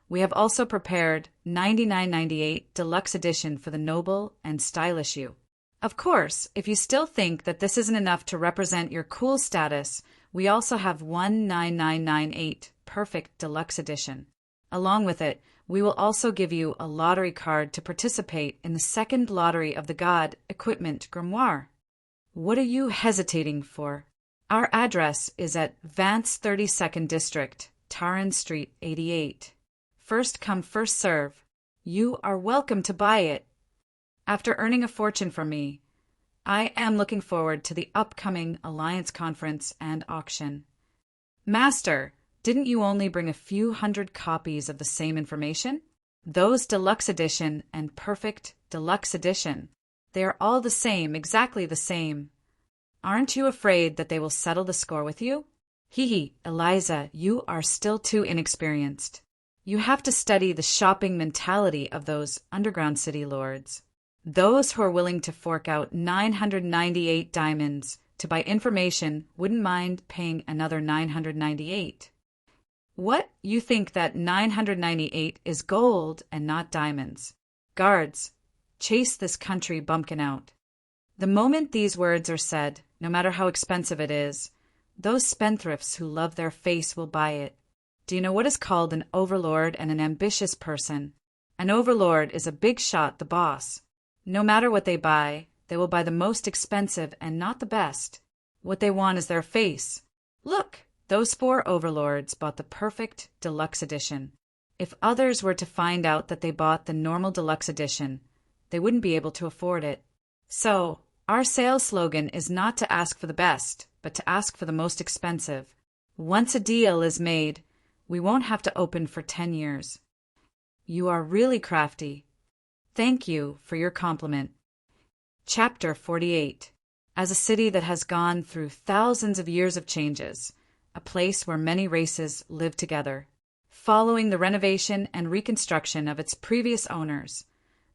we have also prepared 99.98 Deluxe Edition for the noble and stylish you. Of course, if you still think that this isn't enough to represent your cool status, we also have 19998 Perfect Deluxe Edition. Along with it, we will also give you a lottery card to participate in the second lottery of the God Equipment Grimoire. What are you hesitating for? Our address is at Vance 32nd District, Taran Street 88. First come, first serve. You are welcome to buy it. After earning a fortune from me, I am looking forward to the upcoming Alliance Conference and auction. Master, didn't you only bring a few hundred copies of the same information? Those Deluxe Edition and Perfect Deluxe Edition, they are all the same, exactly the same. Aren't you afraid that they will settle the score with you? Eliza, you are still too inexperienced. You have to study the shopping mentality of those underground city lords. Those who are willing to fork out 998 diamonds to buy information wouldn't mind paying another 998. What? You think that 998 is gold and not diamonds? Guards, chase this country bumpkin out. The moment these words are said, no matter how expensive it is, those spendthrifts who love their face will buy it. Do you know what is called an overlord and an ambitious person? An overlord is a big shot, the boss. No matter what they buy, they will buy the most expensive and not the best. What they want is their face. Look, those 4 overlords bought the perfect deluxe edition. If others were to find out that they bought the normal deluxe edition, they wouldn't be able to afford it. So, our sales slogan is not to ask for the best, but to ask for the most expensive. Once a deal is made, we won't have to open for 10 years. You are really crafty. Thank you for your compliment. Chapter 48. As a city that has gone through thousands of years of changes, a place where many races live together. Following the renovation and reconstruction of its previous owners,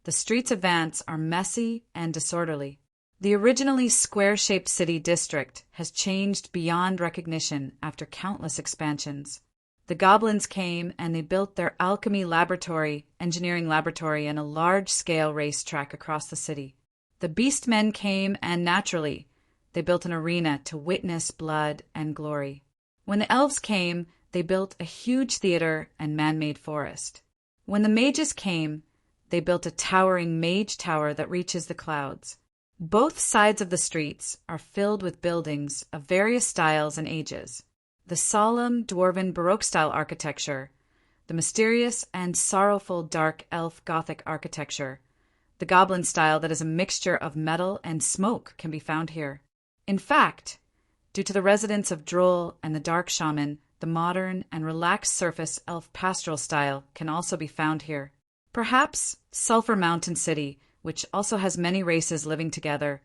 the streets of Vance are messy and disorderly. The originally square-shaped city district has changed beyond recognition after countless expansions. The goblins came and they built their alchemy laboratory, engineering laboratory, and a large-scale racetrack across the city. The beastmen came and naturally, they built an arena to witness blood and glory. When the elves came, they built a huge theater and man-made forest. When the mages came, they built a towering mage tower that reaches the clouds. Both sides of the streets are filled with buildings of various styles and ages. The solemn dwarven Baroque-style architecture, the mysterious and sorrowful dark elf Gothic architecture, the goblin style that is a mixture of metal and smoke can be found here. In fact, due to the residence of Droll and the dark shaman, the modern and relaxed surface elf pastoral style can also be found here. Perhaps Sulphur Mountain City, which also has many races living together,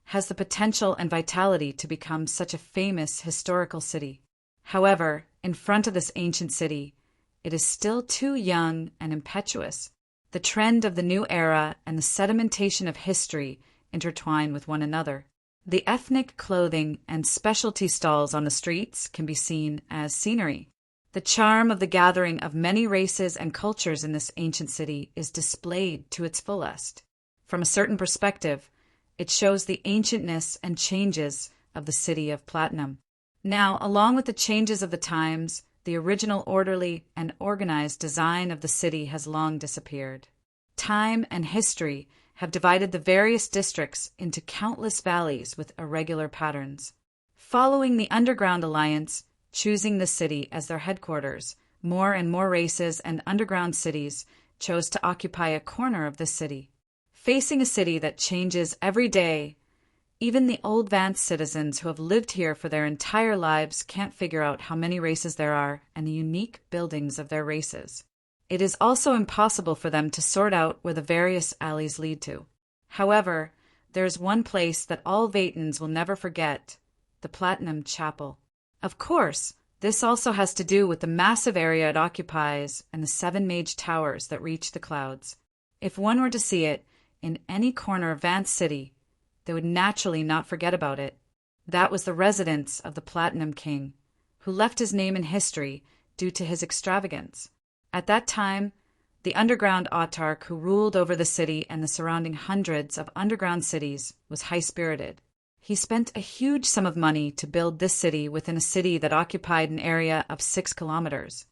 has the potential and vitality to become such a famous historical city. However, in front of this ancient city, it is still too young and impetuous. The trend of the new era and the sedimentation of history intertwine with one another. The ethnic clothing and specialty stalls on the streets can be seen as scenery. The charm of the gathering of many races and cultures in this ancient city is displayed to its fullest. From a certain perspective, it shows the ancientness and changes of the city of Platinum. Now, along with the changes of the times, the original orderly and organized design of the city has long disappeared. Time and history have divided the various districts into countless valleys with irregular patterns. Following the Underground Alliance, choosing the city as their headquarters, more and more races and underground cities chose to occupy a corner of this city. Facing a city that changes every day, even the old Vance citizens who have lived here for their entire lives can't figure out how many races there are and the unique buildings of their races. It is also impossible for them to sort out where the various alleys lead to. However, there is one place that all Vatans will never forget, the Platinum Chapel. Of course, this also has to do with the massive area it occupies and the 7 mage towers that reach the clouds. If one were to see it in any corner of Vance City, they would naturally not forget about it. That was the residence of the Platinum King, who left his name in history due to his extravagance. At that time, the underground autarch who ruled over the city and the surrounding hundreds of underground cities was high-spirited. He spent a huge sum of money to build this city within a city that occupied an area of 6 kilometers.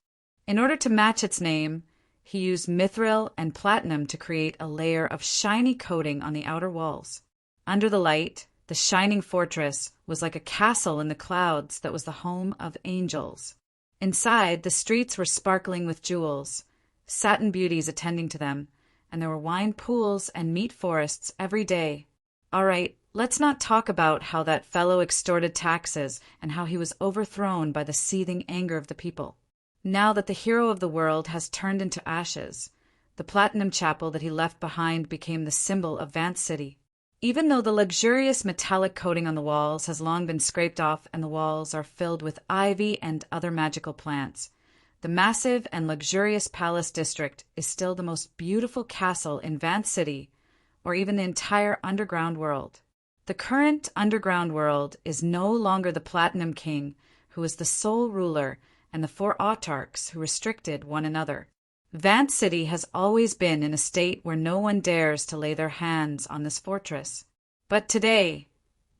In order to match its name, he used mithril and platinum to create a layer of shiny coating on the outer walls. Under the light, the shining fortress was like a castle in the clouds that was the home of angels. Inside, the streets were sparkling with jewels, satin beauties attending to them, and there were wine pools and meat forests every day. All right, let's not talk about how that fellow extorted taxes and how he was overthrown by the seething anger of the people. Now that the hero of the world has turned into ashes, the Platinum Chapel that he left behind became the symbol of Vance City. Even though the luxurious metallic coating on the walls has long been scraped off and the walls are filled with ivy and other magical plants, the massive and luxurious palace district is still the most beautiful castle in Vance City, or even the entire underground world. The current underground world is no longer the Platinum King, who is the sole ruler, and the 4 autarchs who restricted one another. Vance City has always been in a state where no one dares to lay their hands on this fortress. But today,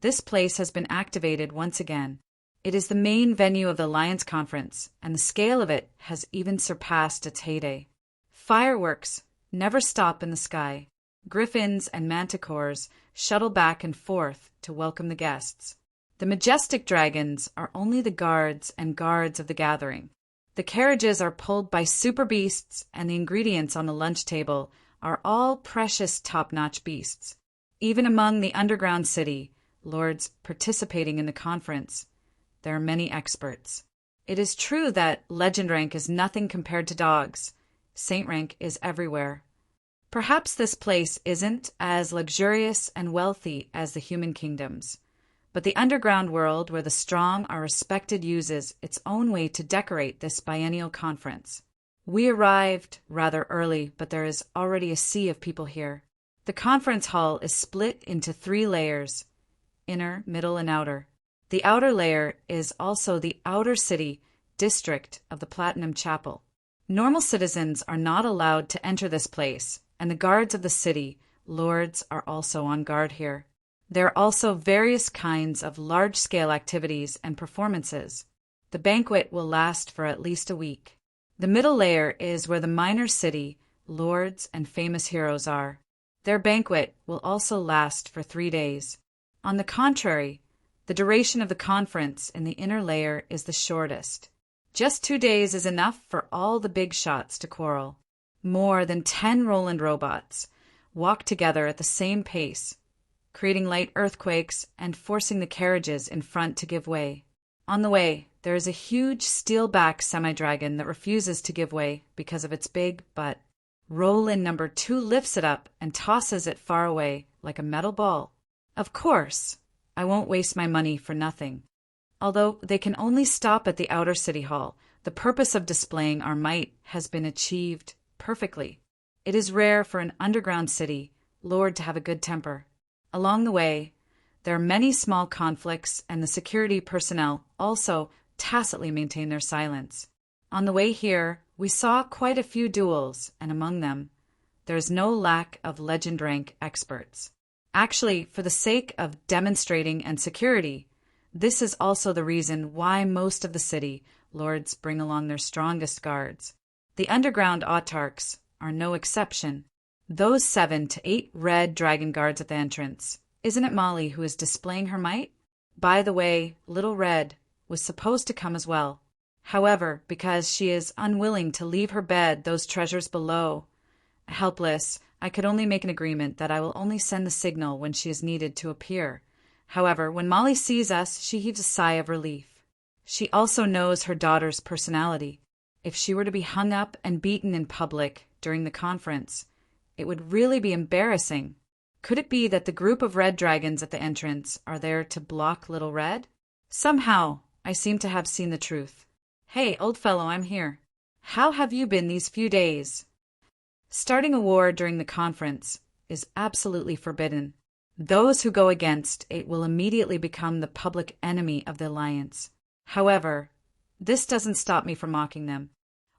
this place has been activated once again. It is the main venue of the Alliance Conference, and the scale of it has even surpassed its heyday. Fireworks never stop in the sky. Griffins and manticores shuttle back and forth to welcome the guests. The majestic dragons are only the guards and guards of the gathering. The carriages are pulled by super beasts, and the ingredients on the lunch table are all precious top-notch beasts. Even among the underground city lords participating in the conference, there are many experts. It is true that legend rank is nothing compared to dogs. Saint rank is everywhere. Perhaps this place isn't as luxurious and wealthy as the human kingdoms, but the underground world where the strong are respected uses its own way to decorate this biennial conference. We arrived rather early, but there is already a sea of people here. The conference hall is split into 3 layers: inner, middle, and outer. The outer layer is also the outer city district of the Platinum Chapel. Normal citizens are not allowed to enter this place, and the guards of the city, lords, are also on guard here. There are also various kinds of large-scale activities and performances. The banquet will last for at least a week. The middle layer is where the minor city, lords, and famous heroes are. Their banquet will also last for 3 days. On the contrary, the duration of the conference in the inner layer is the shortest. Just 2 days is enough for all the big shots to quarrel. More than 10 Roland robots walk together at the same pace, creating light earthquakes and forcing the carriages in front to give way. On the way, there is a huge steel-backed semi-dragon that refuses to give way because of its big butt. Roland number 2 lifts it up and tosses it far away like a metal ball. Of course, I won't waste my money for nothing. Although they can only stop at the outer city hall, the purpose of displaying our might has been achieved perfectly. It is rare for an underground city lord to have a good temper. Along the way, there are many small conflicts, and the security personnel also tacitly maintain their silence. On the way here, we saw quite a few duels, and among them, there is no lack of legend rank experts. Actually, for the sake of demonstrating and security, this is also the reason why most of the city lords bring along their strongest guards. The underground autarchs are no exception. Those 7 to 8 red dragon guards at the entrance. Isn't it Molly who is displaying her might? By the way, Little Red was supposed to come as well. However, because she is unwilling to leave her bed, those treasures below, helpless, I could only make an agreement that I will only send the signal when she is needed to appear. However, when Molly sees us, she heaves a sigh of relief. She also knows her daughter's personality. If she were to be hung up and beaten in public during the conference, it would really be embarrassing. Could it be that the group of red dragons at the entrance are there to block Little Red? Somehow, I seem to have seen the truth. Hey, old fellow, I'm here. How have you been these few days? Starting a war during the conference is absolutely forbidden. Those who go against it will immediately become the public enemy of the Alliance. However, this doesn't stop me from mocking them.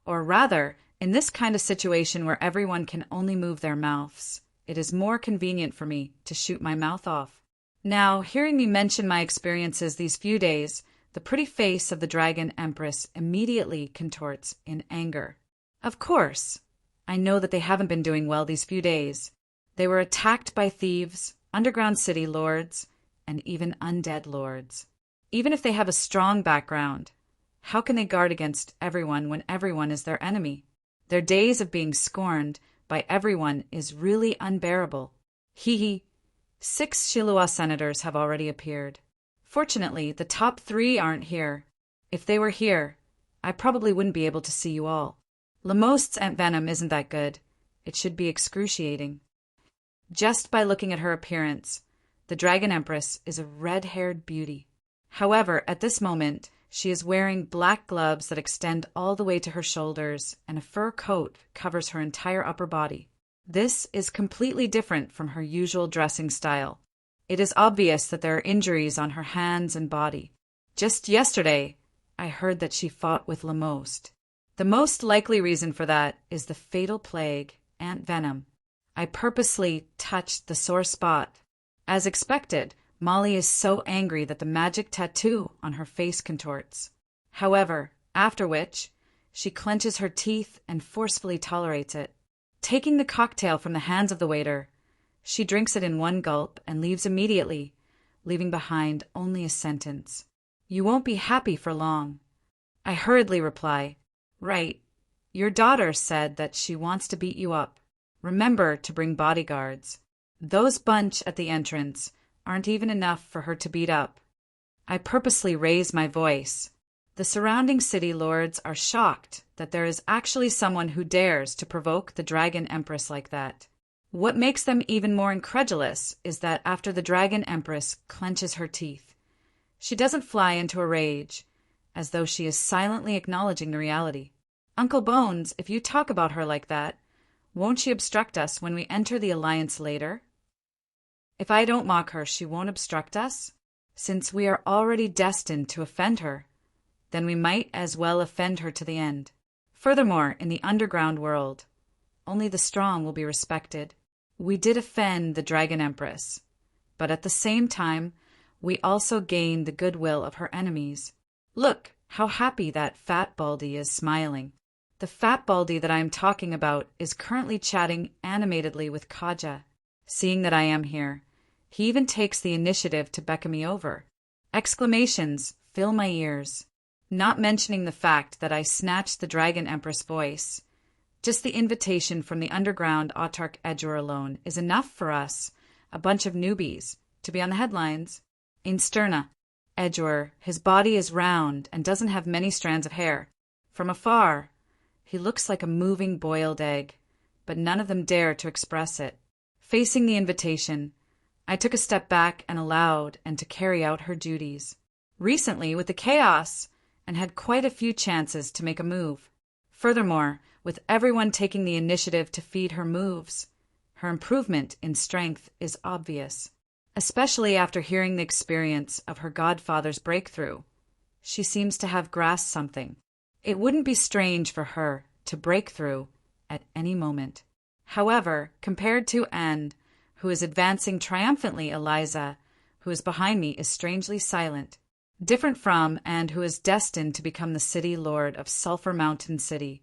Or rather, in this kind of situation where everyone can only move their mouths, it is more convenient for me to shoot my mouth off. Now, hearing me mention my experiences these few days, the pretty face of the Dragon Empress immediately contorts in anger. Of course, I know that they haven't been doing well these few days. They were attacked by thieves, underground city lords, and even undead lords. Even if they have a strong background, how can they guard against everyone when everyone is their enemy? Their days of being scorned by everyone is really unbearable. Hee hee. 6 Shilua senators have already appeared. Fortunately, the top 3 aren't here. If they were here, I probably wouldn't be able to see you all. Lamost's Aunt Venom isn't that good. It should be excruciating. Just by looking at her appearance, the Dragon Empress is a red-haired beauty. However, at this moment, she is wearing black gloves that extend all the way to her shoulders, and a fur coat covers her entire upper body. This is completely different from her usual dressing style. It is obvious that there are injuries on her hands and body. Just yesterday, I heard that she fought with Lamost. The most likely reason for that is the fatal plague, ant venom. I purposely touched the sore spot. As expected, Molly is so angry that the magic tattoo on her face contorts. However, after which, she clenches her teeth and forcefully tolerates it. Taking the cocktail from the hands of the waiter, she drinks it in one gulp and leaves immediately, leaving behind only a sentence. "You won't be happy for long." I hurriedly reply, "Right. Your daughter said that she wants to beat you up. Remember to bring bodyguards. Those bunch at the entrance aren't even enough for her to beat up." I purposely raise my voice. The surrounding city lords are shocked that there is actually someone who dares to provoke the Dragon Empress like that. What makes them even more incredulous is that after the Dragon Empress clenches her teeth, she doesn't fly into a rage, as though she is silently acknowledging the reality. "Uncle Bones, if you talk about her like that, won't she obstruct us when we enter the Alliance later?" "If I don't mock her, she won't obstruct us? Since we are already destined to offend her, then we might as well offend her to the end. Furthermore, in the underground world, only the strong will be respected. We did offend the Dragon Empress, but at the same time, we also gained the goodwill of her enemies. Look how happy that fat baldy is smiling. The fat baldy that I am talking about is currently chatting animatedly with Kaja. Seeing that I am here, he even takes the initiative to beckon me over. Exclamations fill my ears. Not mentioning the fact that I snatched the Dragon Empress voice. Just the invitation from the underground autarch Edgewar alone is enough for us, a bunch of newbies, to be on the headlines. In Sterna, Edgewar, his body is round and doesn't have many strands of hair. From afar, he looks like a moving boiled egg, but none of them dare to express it. Facing the invitation, I took a step back and allowed and to carry out her duties. Recently, with the chaos, and had quite a few chances to make a move. Furthermore, with everyone taking the initiative to feed her moves, her improvement in strength is obvious, especially after hearing the experience of her godfather's breakthrough. She seems to have grasped something. It wouldn't be strange for her to break through at any moment. However, compared to Anne, who is advancing triumphantly, Eliza, who is behind me, is strangely silent. Different from and who is destined to become the city lord of Sulphur Mountain City,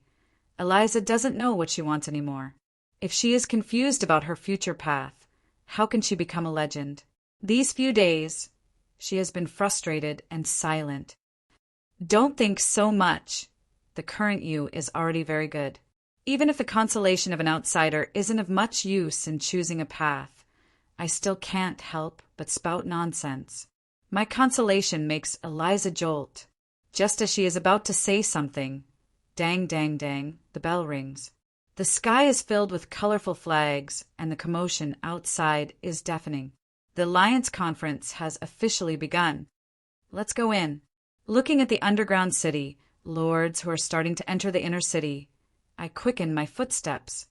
Eliza doesn't know what she wants anymore. If she is confused about her future path, how can she become a legend? These few days, she has been frustrated and silent. Don't think so much. The current you is already very good. Even if the consolation of an outsider isn't of much use in choosing a path, I still can't help but spout nonsense. My consolation makes Eliza jolt. Just as she is about to say something, dang, dang, dang, the bell rings. The sky is filled with colorful flags, and the commotion outside is deafening. The Alliance Conference has officially begun. Let's go in. Looking at the underground city, lords who are starting to enter the inner city, I quicken my footsteps.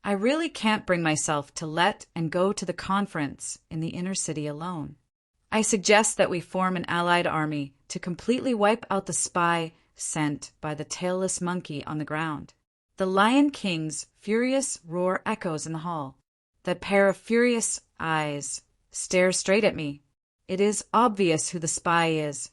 I really can't bring myself to let and go to the conference in the inner city alone. I suggest that we form an allied army to completely wipe out the spy sent by the tailless monkey on the ground. The Lion King's furious roar echoes in the hall. That pair of furious eyes stare straight at me. It is obvious who the spy is.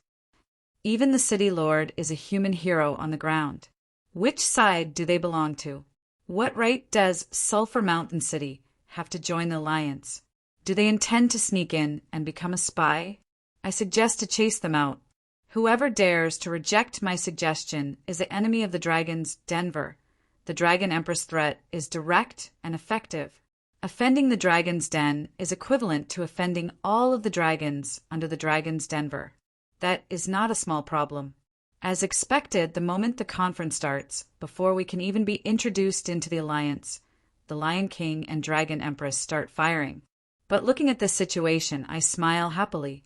Even the city lord is a human hero on the ground. Which side do they belong to? What right does Sulphur Mountain City have to join the alliance? Do they intend to sneak in and become a spy? I suggest to chase them out. Whoever dares to reject my suggestion is the enemy of the dragons, Denver. The Dragon Empress threat is direct and effective. Offending the Dragon's Den is equivalent to offending all of the dragons under the Dragon's Denver. That is not a small problem. As expected, the moment the conference starts, before we can even be introduced into the alliance, the Lion King and Dragon Empress start firing. But looking at this situation, I smile happily.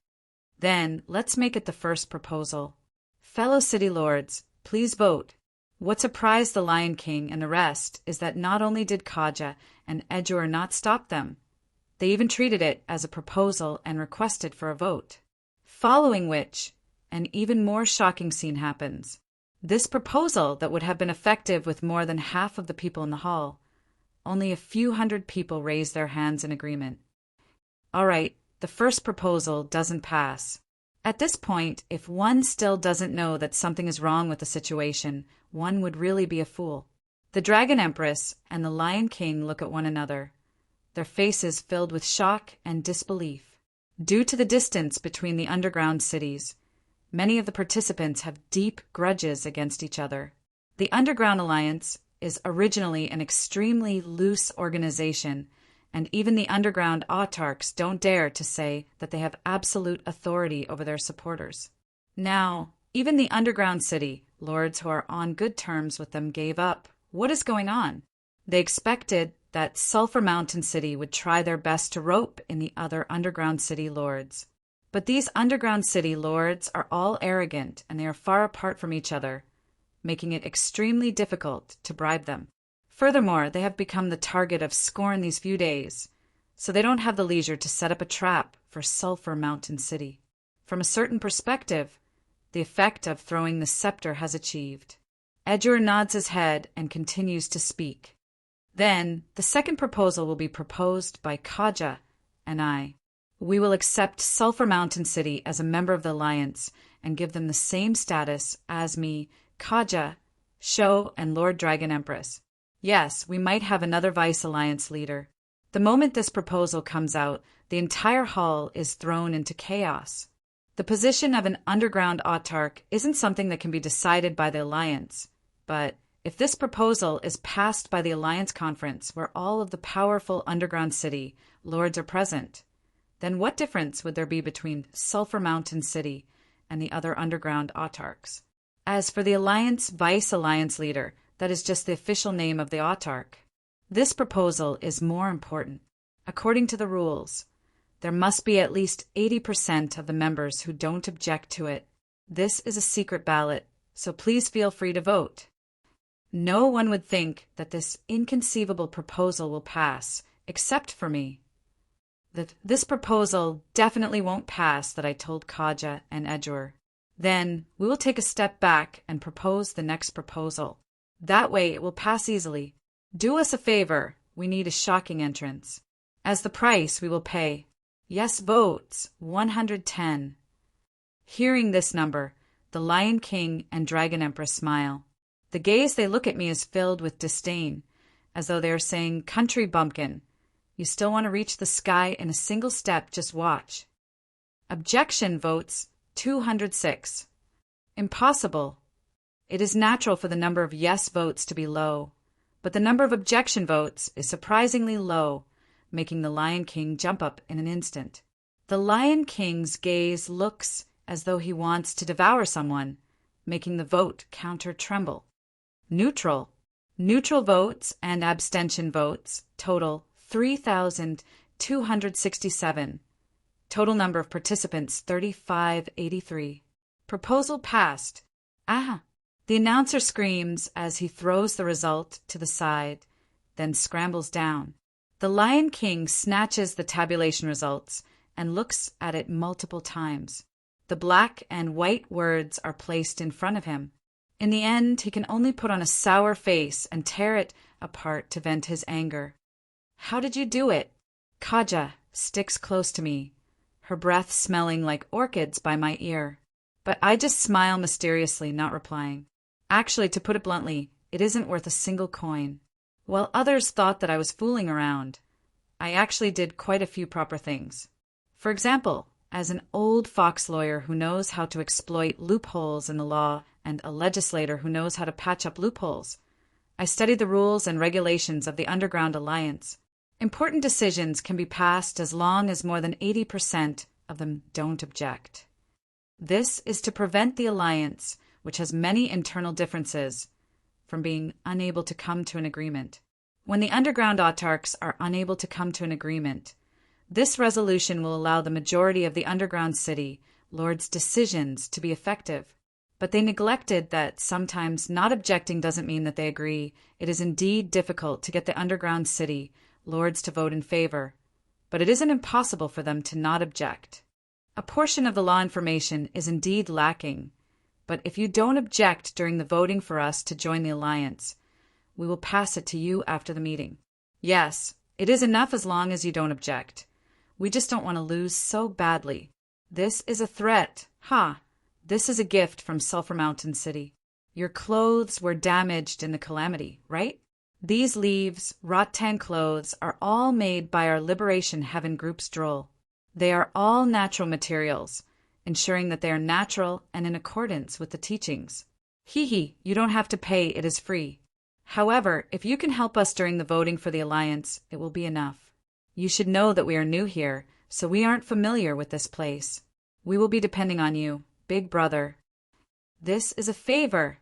Then, let's make it the first proposal. Fellow city lords, please vote. What surprised the Lion King and the rest is that not only did Kaja and Edgewar not stop them, they even treated it as a proposal and requested for a vote. Following which, an even more shocking scene happens. This proposal that would have been effective with more than half of the people in the hall. Only a few hundred people raised their hands in agreement. All right, the first proposal doesn't pass. At this point, if one still doesn't know that something is wrong with the situation, one would really be a fool. The Dragon Empress and the Lion King look at one another, their faces filled with shock and disbelief. Due to the distance between the underground cities, many of the participants have deep grudges against each other. The Underground Alliance is originally an extremely loose organization, and even the underground autarchs don't dare to say that they have absolute authority over their supporters. Now, even the underground city, lords who are on good terms with them gave up. What is going on? They expected that Sulphur Mountain City would try their best to rope in the other underground city lords. But these underground city lords are all arrogant and they are far apart from each other, making it extremely difficult to bribe them. Furthermore, they have become the target of scorn these few days, so they don't have the leisure to set up a trap for Sulphur Mountain City. From a certain perspective, the effect of throwing the scepter has achieved. Edgar nods his head and continues to speak. Then, the second proposal will be proposed by Kaja and I. We will accept Sulphur Mountain City as a member of the Alliance and give them the same status as me, Kaja, Sho, and Lord Dragon Empress. Yes, we might have another Vice Alliance leader. The moment this proposal comes out, the entire hall is thrown into chaos. The position of an underground autarch isn't something that can be decided by the Alliance, but if this proposal is passed by the Alliance Conference where all of the powerful underground city lords are present, then what difference would there be between Sulphur Mountain City and the other underground autarchs? As for the Alliance Vice Alliance leader, that is just the official name of the autarch. This proposal is more important. According to the rules, there must be at least 80% of the members who don't object to it. This is a secret ballot, so please feel free to vote. No one would think that this inconceivable proposal will pass, except for me. This proposal definitely won't pass, that I told Kaja and Edgar. Then we will take a step back and propose the next proposal. That way it will pass easily. Do us a favor, we need a shocking entrance. As the price we will pay, yes votes, 110. Hearing this number, the Lion King and Dragon Empress smile. The gaze they look at me is filled with disdain, as though they are saying, "Country bumpkin, you still want to reach the sky in a single step, just watch." Objection votes, 206. Impossible. It is natural for the number of yes votes to be low, but the number of objection votes is surprisingly low, making the Lion King jump up in an instant. The Lion King's gaze looks as though he wants to devour someone, making the vote counter tremble. Neutral. Neutral votes and abstention votes total 3,267. Total number of participants 3,583. Proposal passed. Ah! The announcer screams as he throws the result to the side, then scrambles down. The Lion King snatches the tabulation results and looks at it multiple times. The black and white words are placed in front of him. In the end, he can only put on a sour face and tear it apart to vent his anger. How did you do it? Kaja sticks close to me, her breath smelling like orchids by my ear. But I just smile mysteriously, not replying. Actually, to put it bluntly, it isn't worth a single coin. While others thought that I was fooling around, I actually did quite a few proper things. For example, as an old fox lawyer who knows how to exploit loopholes in the law and a legislator who knows how to patch up loopholes, I studied the rules and regulations of the Underground Alliance. Important decisions can be passed as long as more than 80% of them don't object. This is to prevent the Alliance, which has many internal differences, from being unable to come to an agreement. When the underground autarchs are unable to come to an agreement, this resolution will allow the majority of the underground city lords' decisions to be effective. But they neglected that sometimes not objecting doesn't mean that they agree. It is indeed difficult to get the underground city lords to vote in favor, but it isn't impossible for them to not object. A portion of the law information is indeed lacking, but if you don't object during the voting for us to join the alliance, we will pass it to you after the meeting. Yes, it is enough as long as you don't object. We just don't want to lose so badly. This is a threat. This is a gift from Sulphur Mountain City. Your clothes were damaged in the calamity, right? These leaves, rattan clothes, are all made by our Liberation Heaven group's droll. They are all natural materials, ensuring that they are natural and in accordance with the teachings. You don't have to pay, it is free. However, if you can help us during the voting for the alliance, it will be enough. You should know that we are new here, so we aren't familiar with this place. We will be depending on you, Big Brother. This is a favor.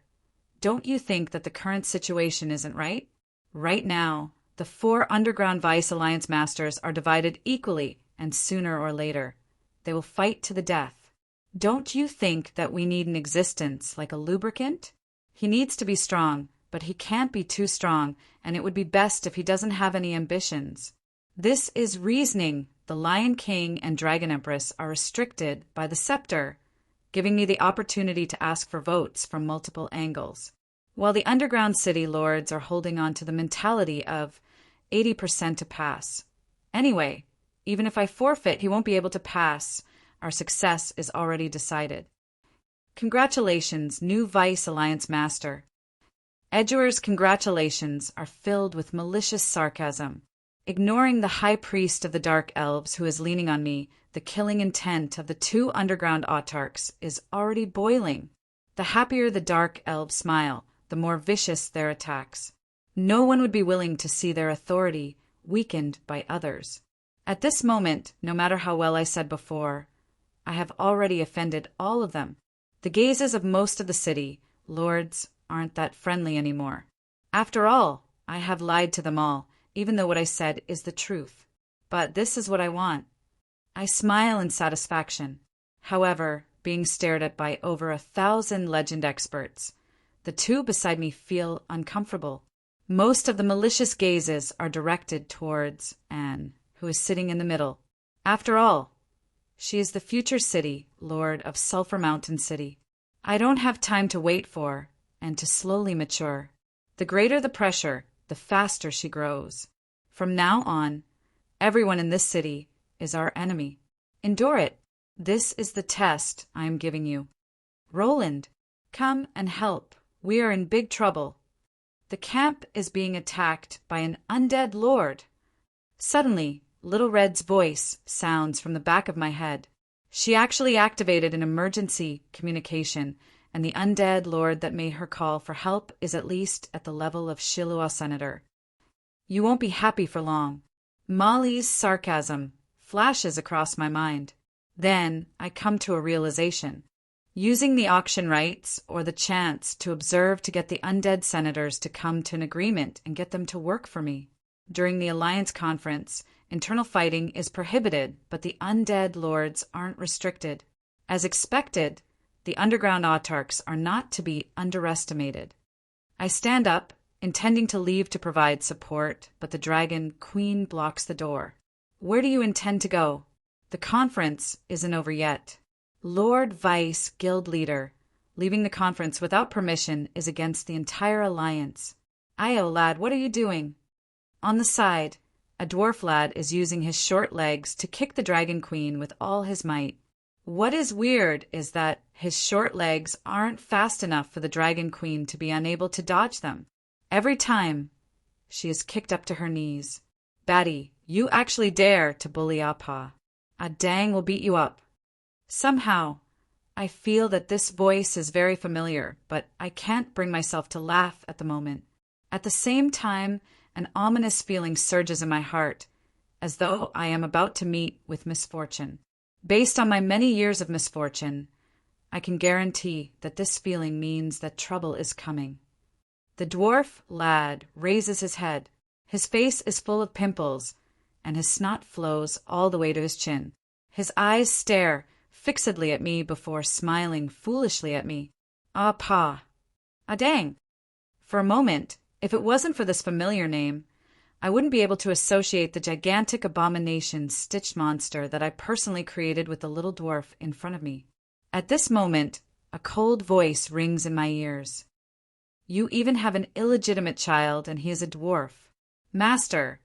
Don't you think that the current situation isn't right? Right now, the 4 Underground Vice Alliance Masters are divided equally, and sooner or later, they will fight to the death. Don't you think that we need an existence like a lubricant? He needs to be strong, but he can't be too strong, and it would be best if he doesn't have any ambitions. This is reasoning. The Lion King and Dragon Empress are restricted by the scepter, giving me the opportunity to ask for votes from multiple angles, while the Underground City Lords are holding on to the mentality of 80% to pass. Anyway, even if I forfeit, he won't be able to pass. Our success is already decided. Congratulations, new Vice Alliance Master. Edgewor's congratulations are filled with malicious sarcasm. Ignoring the High Priest of the Dark Elves who is leaning on me, the killing intent of the 2 underground autarchs is already boiling. The happier the Dark Elves smile, the more vicious their attacks. No one would be willing to see their authority weakened by others. At this moment, no matter how well I said before, I have already offended all of them. The gazes of most of the city lords aren't that friendly anymore. After all, I have lied to them all, even though what I said is the truth. But this is what I want. I smile in satisfaction. However, being stared at by over 1,000 legend experts, the 2 beside me feel uncomfortable. Most of the malicious gazes are directed towards Anne, who is sitting in the middle. After all, she is the future city lord of Sulphur Mountain City. I don't have time to wait for and to slowly mature. The greater the pressure, the faster she grows. From now on, everyone in this city is our enemy. Endure it. This is the test I am giving you. Roland, come and help. We are in big trouble. The camp is being attacked by an undead lord. Suddenly, Little Red's voice sounds from the back of my head. She actually activated an emergency communication, and the undead lord that made her call for help is at least at the level of Shilua Senator. You won't be happy for long. Molly's sarcasm flashes across my mind. Then I come to a realization. Using the auction rights or the chance to observe to get the undead senators to come to an agreement and get them to work for me. During the Alliance Conference, internal fighting is prohibited, but the undead lords aren't restricted. As expected, the underground autarchs are not to be underestimated. I stand up, intending to leave to provide support, but the Dragon Queen blocks the door. Where do you intend to go? The conference isn't over yet. Lord Vice Guild Leader, leaving the conference without permission is against the entire alliance. Io, lad, what are you doing? On the side, a dwarf lad is using his short legs to kick the Dragon Queen with all his might. What is weird is that his short legs aren't fast enough for the Dragon Queen to be unable to dodge them. Every time, she is kicked up to her knees. Batty, you actually dare to bully Appa. A dang will beat you up. Somehow, I feel that this voice is very familiar, but I can't bring myself to laugh at the moment. At the same time, an ominous feeling surges in my heart, as though I am about to meet with misfortune. Based on my many years of misfortune, I can guarantee that this feeling means that trouble is coming. The dwarf lad raises his head. His face is full of pimples, and his snot flows all the way to his chin. His eyes stare fixedly at me before smiling foolishly at me. Ah, pa. Ah, dang. For a moment, if it wasn't for this familiar name, I wouldn't be able to associate the gigantic abomination stitched monster that I personally created with the little dwarf in front of me. At this moment, a cold voice rings in my ears. You even have an illegitimate child, and he is a dwarf. Master,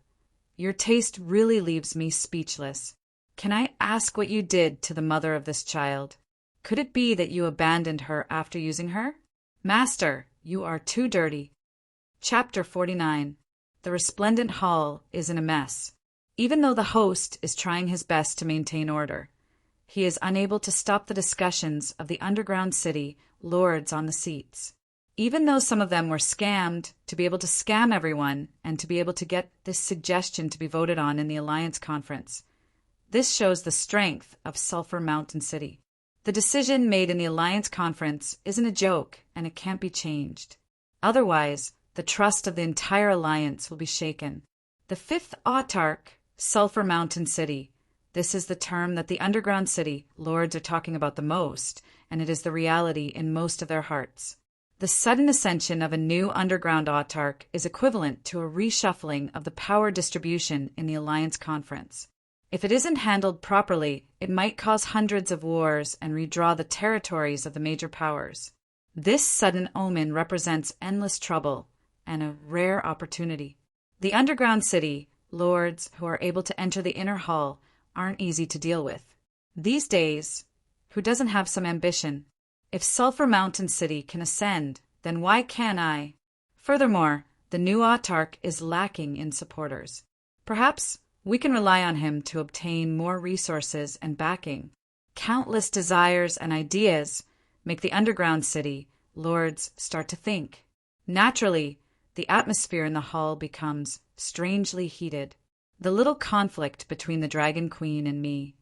your taste really leaves me speechless. Can I ask what you did to the mother of this child? Could it be that you abandoned her after using her? Master, you are too dirty. Chapter 49. The resplendent hall is in a mess. Even though the host is trying his best to maintain order, he is unable to stop the discussions of the underground city lords on the seats. Even though some of them were scammed to be able to scam everyone and to be able to get this suggestion to be voted on in the Alliance Conference, this shows the strength of Sulphur Mountain City. The decision made in the Alliance Conference isn't a joke, and it can't be changed. Otherwise, the trust of the entire Alliance will be shaken. The fifth autarch, Sulphur Mountain City. This is the term that the underground city lords are talking about the most, and it is the reality in most of their hearts. The sudden ascension of a new underground autarch is equivalent to a reshuffling of the power distribution in the Alliance Conference. If it isn't handled properly, it might cause hundreds of wars and redraw the territories of the major powers. This sudden omen represents endless trouble and a rare opportunity. The underground city lords who are able to enter the inner hall aren't easy to deal with. These days, who doesn't have some ambition? If Sulphur Mountain City can ascend, then why can't I? Furthermore, the new autarch is lacking in supporters. Perhaps we can rely on him to obtain more resources and backing. Countless desires and ideas make the underground city lords start to think. Naturally, the atmosphere in the hall becomes strangely heated. The little conflict between the Dragon Queen and me.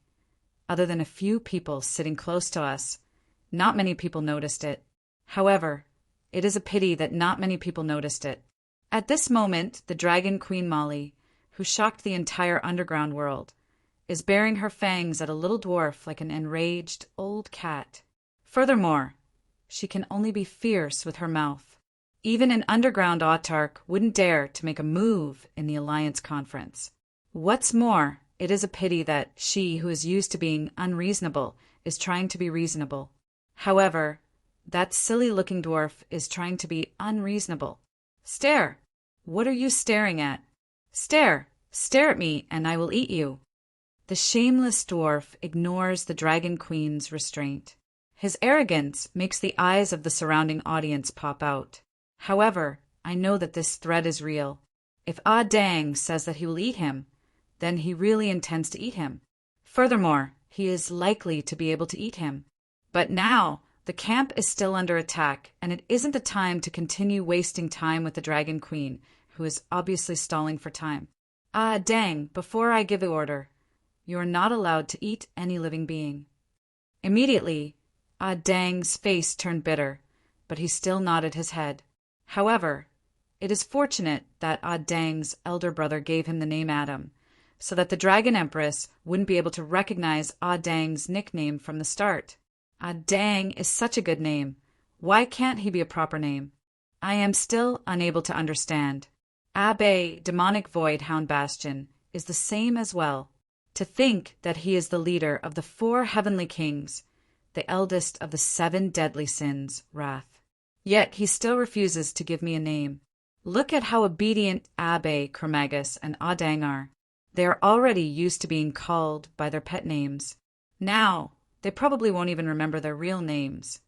Other than a few people sitting close to us, not many people noticed it. However, it is a pity that not many people noticed it. At this moment, the Dragon Queen Molly, who shocked the entire underground world, is baring her fangs at a little dwarf like an enraged old cat. Furthermore, she can only be fierce with her mouth. Even an underground autarch wouldn't dare to make a move in the Alliance Conference. What's more, it is a pity that she, who is used to being unreasonable, is trying to be reasonable. However, that silly-looking dwarf is trying to be unreasonable. Stare! What are you staring at? Stare! Stare at me, and I will eat you. The shameless dwarf ignores the Dragon Queen's restraint. His arrogance makes the eyes of the surrounding audience pop out. However, I know that this threat is real. If Ah Dang says that he will eat him, then he really intends to eat him. Furthermore, he is likely to be able to eat him. But now, the camp is still under attack, and it isn't the time to continue wasting time with the Dragon Queen, who is obviously stalling for time. Ah Dang, before I give the order, you are not allowed to eat any living being. Immediately, Ah Dang's face turned bitter, but he still nodded his head. However, it is fortunate that Ah Dang's elder brother gave him the name Adam, so that the Dragon Empress wouldn't be able to recognize Ah Dang's nickname from the start. Ah Dang is such a good name. Why can't he be a proper name? I am still unable to understand. Abbe, demonic void hound bastion, is the same as well. To think that he is the leader of the 4 heavenly kings, the eldest of the 7 deadly sins, wrath. Yet he still refuses to give me a name. Look at how obedient Abbe, Chromagus, and Ah Dang are. They are already used to being called by their pet names. Now, they probably won't even remember their real names.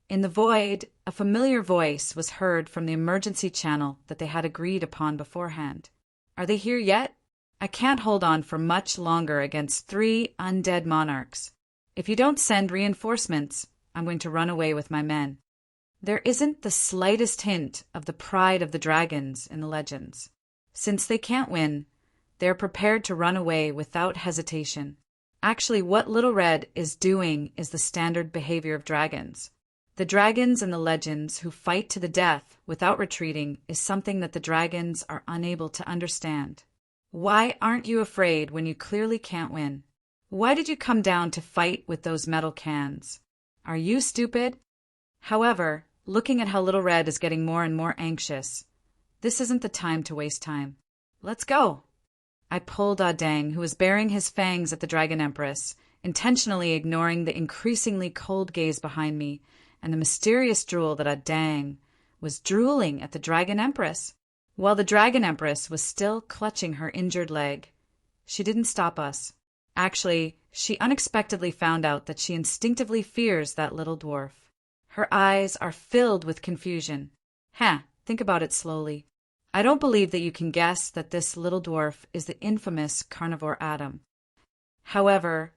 In the void, a familiar voice was heard from the emergency channel that they had agreed upon beforehand. Are they here yet? I can't hold on for much longer against 3 undead monarchs. If you don't send reinforcements, I'm going to run away with my men. There isn't the slightest hint of the pride of the dragons in the legends. Since they can't win, they are prepared to run away without hesitation. Actually, what Little Red is doing is the standard behavior of dragons. The dragons in the legends who fight to the death without retreating is something that the dragons are unable to understand. Why aren't you afraid when you clearly can't win? Why did you come down to fight with those metal cans? Are you stupid? However, looking at how Little Red is getting more and more anxious, this isn't the time to waste time. Let's go! I pulled Ah Dang, who was baring his fangs at the Dragon Empress, intentionally ignoring the increasingly cold gaze behind me and the mysterious drool that Dang was drooling at the Dragon Empress. While the Dragon Empress was still clutching her injured leg, she didn't stop us. Actually, she unexpectedly found out that she instinctively fears that little dwarf. Her eyes are filled with confusion. Think about it slowly. I don't believe that you can guess that this little dwarf is the infamous carnivore Adam. However,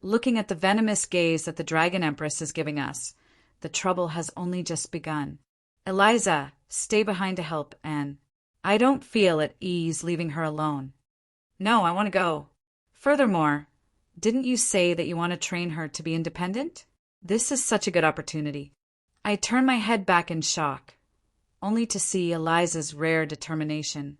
looking at the venomous gaze that the Dragon Empress is giving us, the trouble has only just begun. Eliza, stay behind to help Anne. I don't feel at ease leaving her alone. No, I want to go. Furthermore, didn't you say that you want to train her to be independent? This is such a good opportunity. I turn my head back in shock, only to see Eliza's rare determination.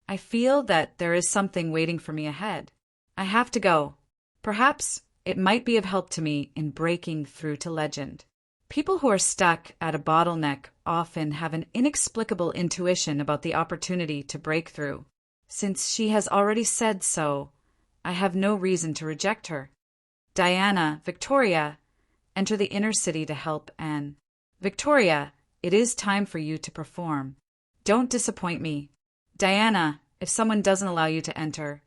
I feel that there is something waiting for me ahead. I have to go. Perhaps it might be of help to me in breaking through to legend. People who are stuck at a bottleneck often have an inexplicable intuition about the opportunity to break through. Since she has already said so, I have no reason to reject her. Diana, Victoria, enter the inner city to help Anne. Victoria, it is time for you to perform. Don't disappoint me. Diana, if someone doesn't allow you to enter,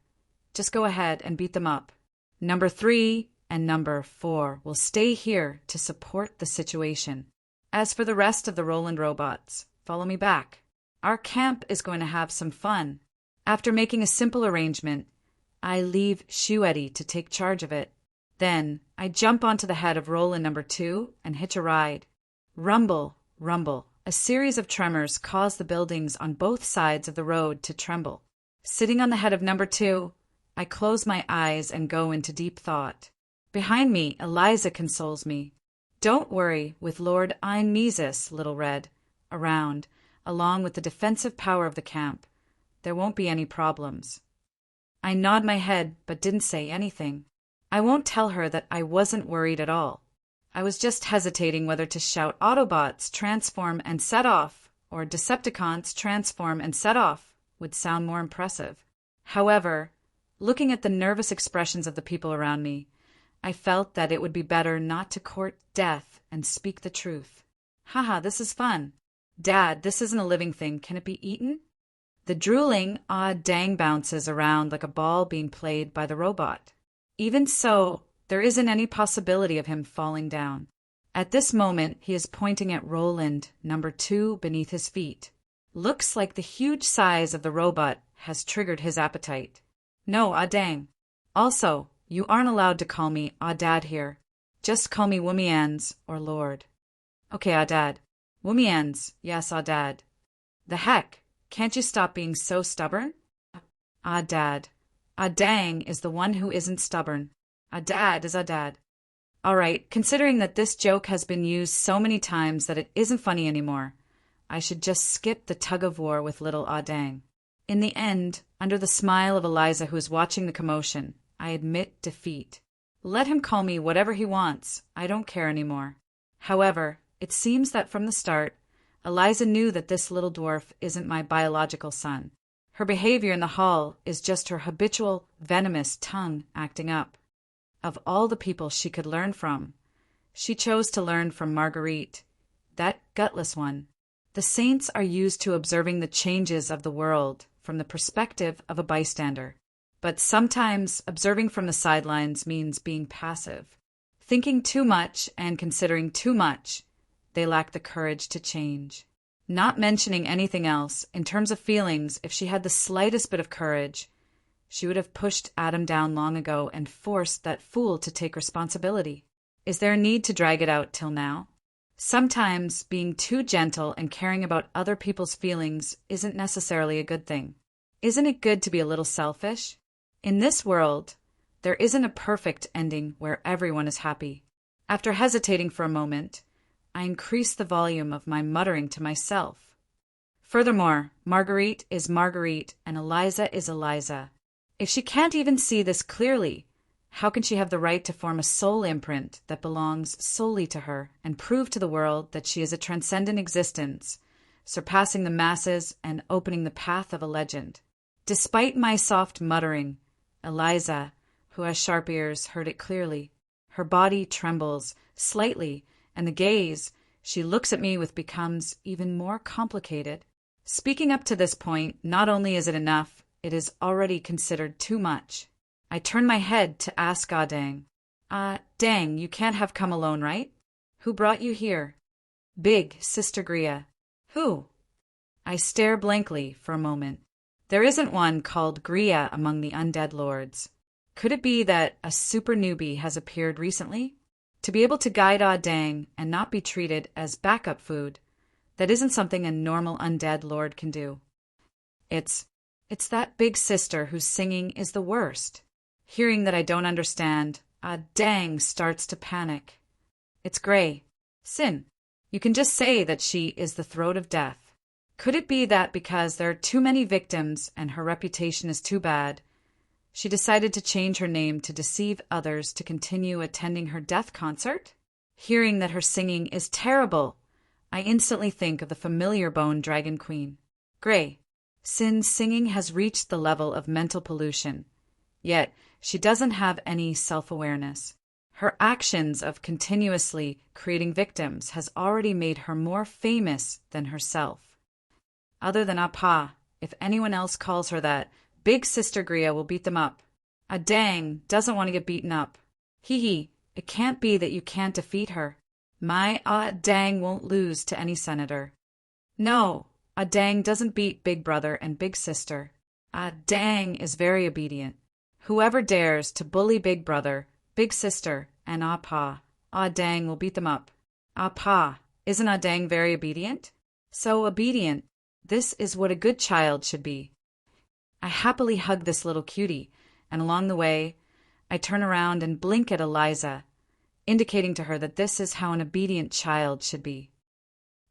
just go ahead and beat them up. Number 3 and number 4 will stay here to support the situation. As for the rest of the Roland robots, follow me back. Our camp is going to have some fun. After making a simple arrangement, I leave Shuedi to take charge of it. Then I jump onto the head of Roland number 2 and hitch a ride. Rumble, rumble. A series of tremors cause the buildings on both sides of the road to tremble. Sitting on the head of number 2, I close my eyes and go into deep thought. Behind me, Eliza consoles me. Don't worry, with Lord Einmesis, Little Red, around, along with the defensive power of the camp, there won't be any problems. I nod my head but didn't say anything. I won't tell her that I wasn't worried at all. I was just hesitating whether to shout Autobots transform and set off or Decepticons transform and set off would sound more impressive. However, looking at the nervous expressions of the people around me, I felt that it would be better not to court death and speak the truth. Haha, this is fun. Dad, this isn't a living thing. Can it be eaten? The drooling Dang bounces around like a ball being played by the robot. Even so, there isn't any possibility of him falling down. At this moment, he is pointing at Roland, number 2, beneath his feet. Looks like the huge size of the robot has triggered his appetite. No, Dang. Also, you aren't allowed to call me Dad here. Just call me Woomians or Lord. Okay, Dad. Woomians, yes, Dad. The heck? Can't you stop being so stubborn? Dad. Dang is the one who isn't stubborn. Dad is Dad. All right, considering that this joke has been used so many times that it isn't funny anymore, I should just skip the tug-of-war with little Dang. In the end, under the smile of Eliza who is watching the commotion, I admit defeat. Let him call me whatever he wants. I don't care anymore. However, it seems that from the start, Eliza knew that this little dwarf isn't my biological son. Her behavior in the hall is just her habitual, venomous tongue acting up. Of all the people she could learn from, she chose to learn from Marguerite, that gutless one. The saints are used to observing the changes of the world from the perspective of a bystander. But sometimes observing from the sidelines means being passive. Thinking too much and considering too much, they lack the courage to change. Not mentioning anything else, in terms of feelings, if she had the slightest bit of courage, she would have pushed Adam down long ago and forced that fool to take responsibility. Is there a need to drag it out till now? Sometimes being too gentle and caring about other people's feelings isn't necessarily a good thing. Isn't it good to be a little selfish? In this world, there isn't a perfect ending where everyone is happy. After hesitating for a moment, I increase the volume of my muttering to myself. Furthermore, Marguerite is Marguerite and Eliza is Eliza. If she can't even see this clearly, how can she have the right to form a soul imprint that belongs solely to her and prove to the world that she is a transcendent existence, surpassing the masses and opening the path of a legend? Despite my soft muttering, Eliza, who has sharp ears, heard it clearly. Her body trembles slightly, and the gaze she looks at me with becomes even more complicated. Speaking up to this point, not only is it enough, it is already considered too much. I turn my head to ask Ah Dang. Dang, you can't have come alone, right? Who brought you here? Big Sister Gria. Who? I stare blankly for a moment. There isn't one called Gria among the undead lords. Could it be that a super newbie has appeared recently? To be able to guide Ah Dang and not be treated as backup food, that isn't something a normal undead lord can do. It's that big sister whose singing is the worst. Hearing that I don't understand, Ah Dang starts to panic. It's Gray. Sin. You can just say that she is the throat of death. Could it be that because there are too many victims and her reputation is too bad, she decided to change her name to deceive others to continue attending her death concert? Hearing that her singing is terrible, I instantly think of the familiar bone dragon queen. Gray. Sin's singing has reached the level of mental pollution, yet she doesn't have any self-awareness. Her actions of continuously creating victims has already made her more famous than herself. Other than Appa, if anyone else calls her that, Big Sister Gria will beat them up. Ah Dang doesn't want to get beaten up. Hee, it can't be that you can't defeat her. My Ah Dang won't lose to any senator. No, Ah Dang doesn't beat Big Brother and Big Sister. Ah Dang is very obedient. Whoever dares to bully Big Brother, Big Sister, and Appa, Ah Dang will beat them up. Appa, isn't Ah Dang very obedient? So obedient. This is what a good child should be. I happily hug this little cutie, and along the way, I turn around and blink at Eliza, indicating to her that this is how an obedient child should be.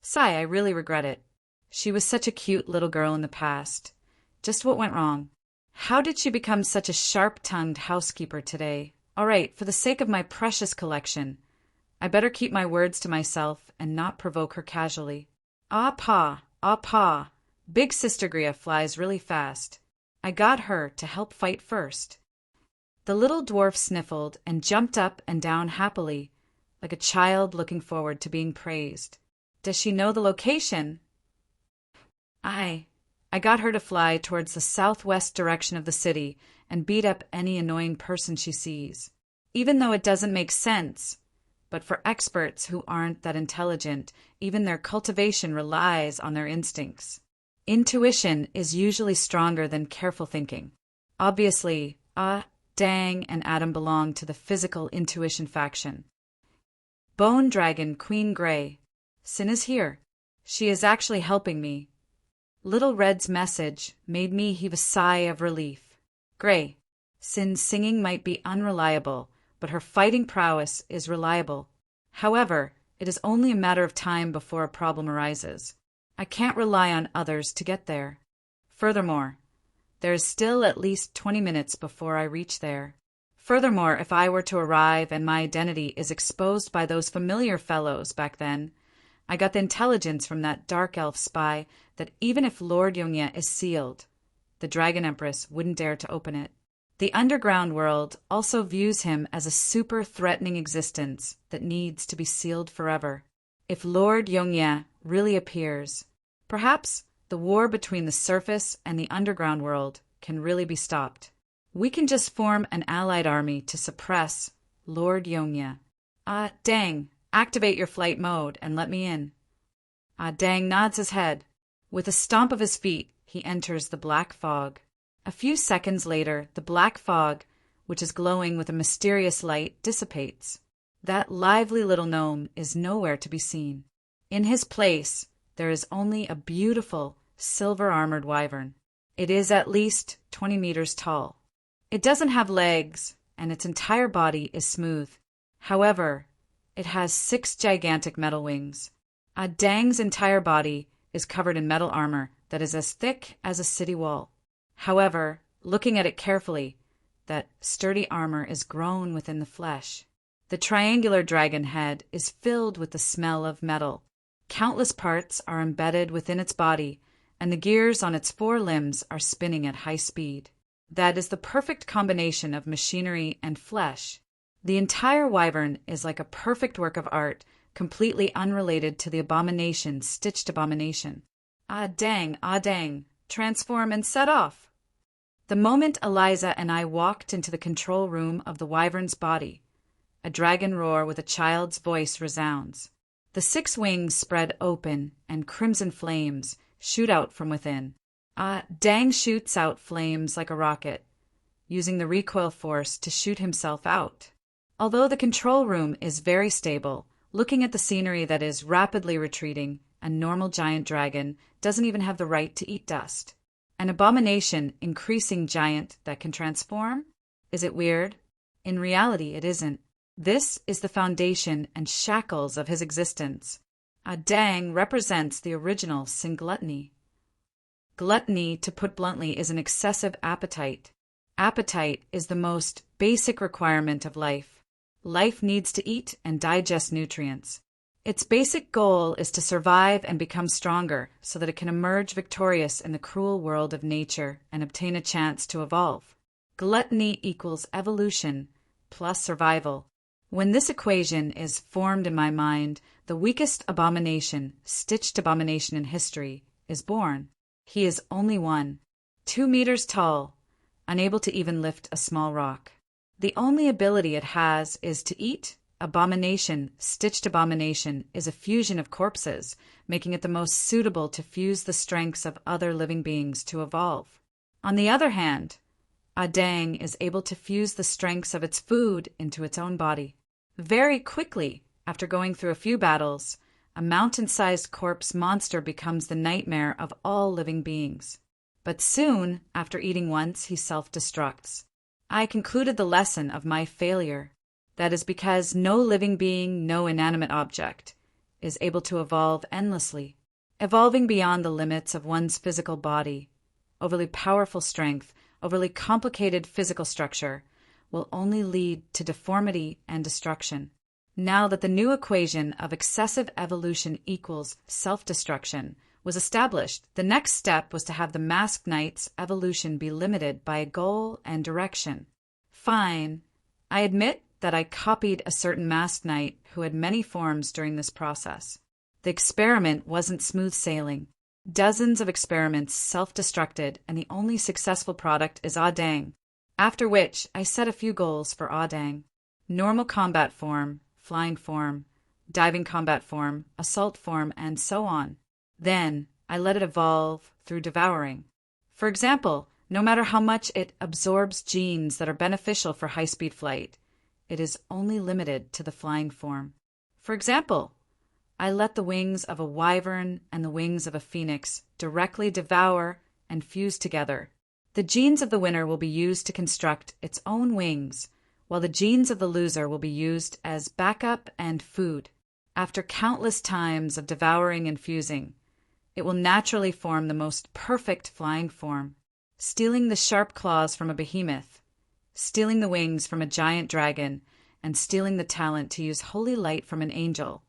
Sigh, I really regret it. She was such a cute little girl in the past. Just what went wrong? How did she become such a sharp-tongued housekeeper today? All right, for the sake of my precious collection, I better keep my words to myself and not provoke her casually. Ah Pa, Big Sister Gria flies really fast. I got her to help fight first. The little dwarf sniffled and jumped up and down happily, like a child looking forward to being praised. Does she know the location? I got her to fly towards the southwest direction of the city and beat up any annoying person she sees. Even though it doesn't make sense, but for experts who aren't that intelligent, even their cultivation relies on their instincts. Intuition is usually stronger than careful thinking. Obviously, Ah Dang and Adam belong to the physical intuition faction. Bone Dragon Queen Gray. Sin is here. She is actually helping me. Little Red's message made me heave a sigh of relief. Gray. Sin's singing might be unreliable, but her fighting prowess is reliable. However, it is only a matter of time before a problem arises. I can't rely on others to get there. Furthermore, there is still at least 20 minutes before I reach there. Furthermore, if I were to arrive and my identity is exposed by those familiar fellows back then, I got the intelligence from that dark elf spy that even if Lord Yongye is sealed, the Dragon Empress wouldn't dare to open it. The underground world also views him as a super threatening existence that needs to be sealed forever. If Lord Yongye really appears, perhaps the war between the surface and the underground world can really be stopped. We can just form an allied army to suppress Lord Yongye. Ah Dang, activate your flight mode and let me in. Ah Dang nods his head. With a stomp of his feet, he enters the black fog. A few seconds later, the black fog, which is glowing with a mysterious light, dissipates. That lively little gnome is nowhere to be seen. In his place, there is only a beautiful, silver-armored wyvern. It is at least 20 meters tall. It doesn't have legs, and its entire body is smooth. However, it has 6 gigantic metal wings. Ah Dang's entire body is covered in metal armor that is as thick as a city wall. However, looking at it carefully, that sturdy armor is grown within the flesh. The triangular dragon head is filled with the smell of metal. Countless parts are embedded within its body, and the gears on its 4 limbs are spinning at high speed. that is the perfect combination of machinery and flesh. The entire wyvern is like a perfect work of art, completely unrelated to the abomination stitched abomination. Ah dang, transform and set off. The moment Eliza and I walked into the control room of the wyvern's body, a dragon roar with a child's voice resounds. The 6 wings spread open, and crimson flames shoot out from within. Dang shoots out flames like a rocket, using the recoil force to shoot himself out. Although the control room is very stable, looking at the scenery that is rapidly retreating, a normal giant dragon doesn't even have the right to eat dust. An abomination increasing giant that can transform? Is it weird? In reality, it isn't. This is the foundation and shackles of his existence. Dang represents the original sin gluttony. Gluttony, to put bluntly, is an excessive appetite. Appetite is the most basic requirement of life. Life needs to eat and digest nutrients. Its basic goal is to survive and become stronger so that it can emerge victorious in the cruel world of nature and obtain a chance to evolve. Gluttony equals evolution plus survival. When this equation is formed in my mind, the weakest abomination, stitched abomination in history, is born. He is only 2 meters tall, unable to even lift a small rock. The only ability it has is to eat. Abomination, stitched abomination, is a fusion of corpses, making it the most suitable to fuse the strengths of other living beings to evolve. On the other hand, Dang is able to fuse the strengths of its food into its own body. Very quickly, after going through a few battles, a mountain-sized corpse monster becomes the nightmare of all living beings. But soon, after eating once, he self-destructs. I concluded the lesson of my failure. That is because no living being, no inanimate object, is able to evolve endlessly. Evolving beyond the limits of one's physical body, overly powerful strength, overly complicated physical structure, will only lead to deformity and destruction. Now that the new equation of excessive evolution equals self-destruction was established, the next step was to have the Masked Knight's evolution be limited by a goal and direction. Fine. I admit that I copied a certain Masked Knight who had many forms during this process. The experiment wasn't smooth sailing. Dozens of experiments self-destructed, and the only successful product is Dang. After which, I set a few goals for Dang. Normal combat form, flying form, diving combat form, assault form, and so on. Then, I let it evolve through devouring. For example, no matter how much it absorbs genes that are beneficial for high-speed flight, it is only limited to the flying form. For example, I let the wings of a wyvern and the wings of a phoenix directly devour and fuse together. The genes of the winner will be used to construct its own wings, while the genes of the loser will be used as backup and food. After countless times of devouring and fusing, it will naturally form the most perfect flying form, stealing the sharp claws from a behemoth, stealing the wings from a giant dragon, and stealing the talent to use holy light from an angel.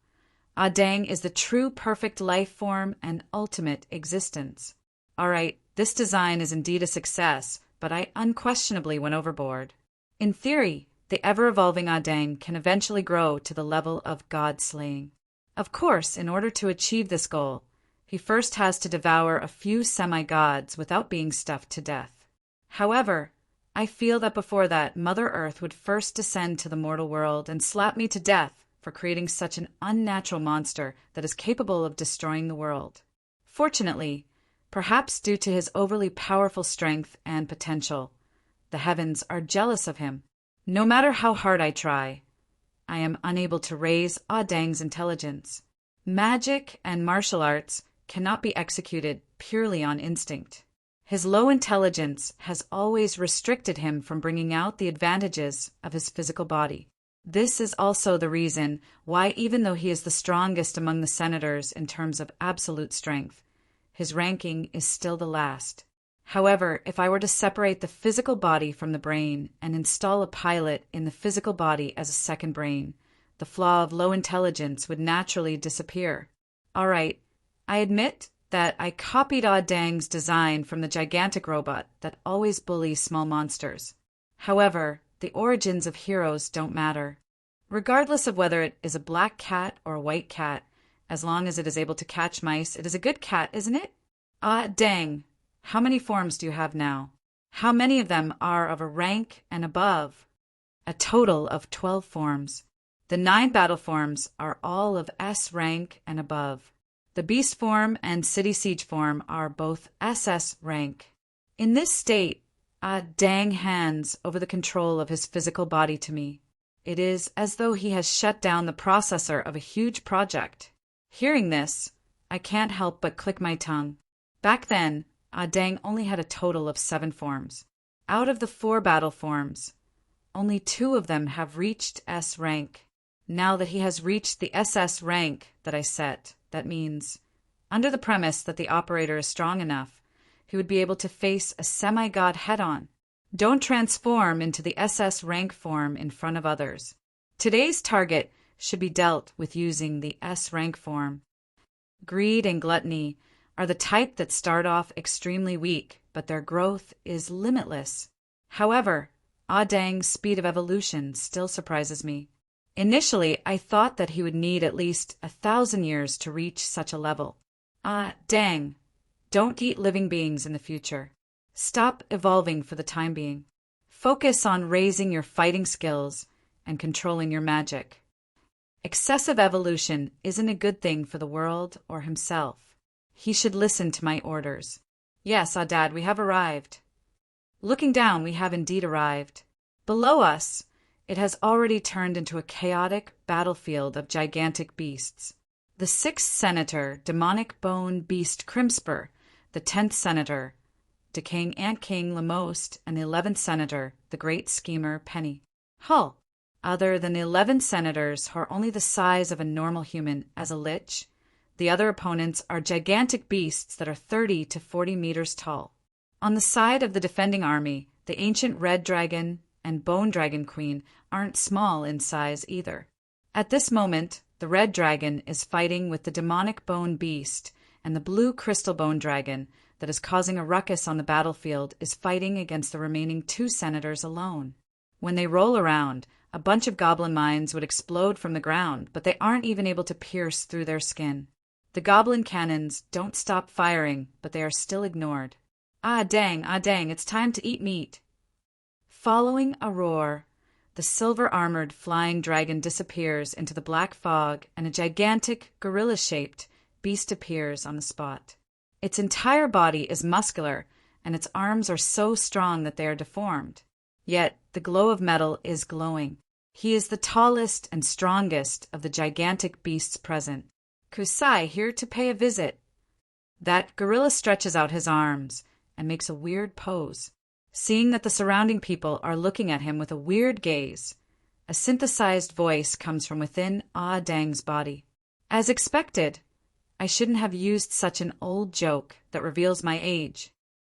Dang is the true perfect life form and ultimate existence. All right, this design is indeed a success, but I unquestionably went overboard. In theory, the ever-evolving Dang can eventually grow to the level of god-slaying. Of course, in order to achieve this goal, he first has to devour a few semi-gods without being stuffed to death. However, I feel that before that, Mother Earth would first descend to the mortal world and slap me to death for creating such an unnatural monster that is capable of destroying the world. Fortunately, perhaps due to his overly powerful strength and potential, the heavens are jealous of him. No matter how hard I try, I am unable to raise Dang's intelligence. Magic and martial arts cannot be executed purely on instinct. His low intelligence has always restricted him from bringing out the advantages of his physical body. This is also the reason why, even though he is the strongest among the senators in terms of absolute strength, his ranking is still the last. However, if I were to separate the physical body from the brain and install a pilot in the physical body as a second brain, the flaw of low intelligence would naturally disappear. All right, I admit that I copied Ah Dang's design from the gigantic robot that always bullies small monsters. However, the origins of heroes don't matter. Regardless of whether it is a black cat or a white cat, as long as it is able to catch mice, it is a good cat, isn't it? Ah Dang, how many forms do you have now? How many of them are of a rank and above? A total of 12 forms. The 9 battle forms are all of S rank and above. The beast form and city siege form are both SS rank. In this state, Ah Dang hands over the control of his physical body to me. It is as though he has shut down the processor of a huge project. Hearing this, I can't help but click my tongue. Back then, Ah Dang only had a total of 7 forms. Out of the 4 battle forms, only 2 of them have reached S rank. Now that he has reached the SS rank that I set, that means, under the premise that the operator is strong enough, he would be able to face a semi-god head-on. Don't transform into the SS rank form in front of others. Today's target should be dealt with using the S rank form. Greed and gluttony are the type that start off extremely weak, but their growth is limitless. However, Ah Dang's speed of evolution still surprises me. Initially, I thought that he would need at least 1,000 years to reach such a level. Ah Dang, don't eat living beings in the future. Stop evolving for the time being. Focus on raising your fighting skills and controlling your magic. Excessive evolution isn't a good thing for the world or himself. He should listen to my orders. Yes, Dad, we have arrived. Looking down, we have indeed arrived. Below us, it has already turned into a chaotic battlefield of gigantic beasts. The 6th Senator, Demonic Bone Beast Crimspur, the 10th Senator, Decaying Ant King Lamost, and the 11th Senator, the Great Schemer Penny. Hull. Other than the 11 senators who are only the size of a normal human as a lich, the other opponents are gigantic beasts that are 30 to 40 meters tall. On the side of the defending army, the ancient Red Dragon and Bone Dragon Queen aren't small in size either. At this moment, the Red Dragon is fighting with the Demonic Bone Beast, and the Blue Crystal Bone Dragon that is causing a ruckus on the battlefield is fighting against the remaining 2 senators alone. When they roll around, a bunch of goblin mines would explode from the ground, but they aren't even able to pierce through their skin. The goblin cannons don't stop firing, but they are still ignored. Ah dang, it's time to eat meat. Following a roar, the silver-armored flying dragon disappears into the black fog, and a gigantic, gorilla-shaped beast appears on the spot. Its entire body is muscular, and its arms are so strong that they are deformed. Yet the glow of metal is glowing. He is the tallest and strongest of the gigantic beasts present. Kusai, here to pay a visit. That gorilla stretches out his arms and makes a weird pose. Seeing that the surrounding people are looking at him with a weird gaze, a synthesized voice comes from within Ah Dang's body. As expected, I shouldn't have used such an old joke that reveals my age.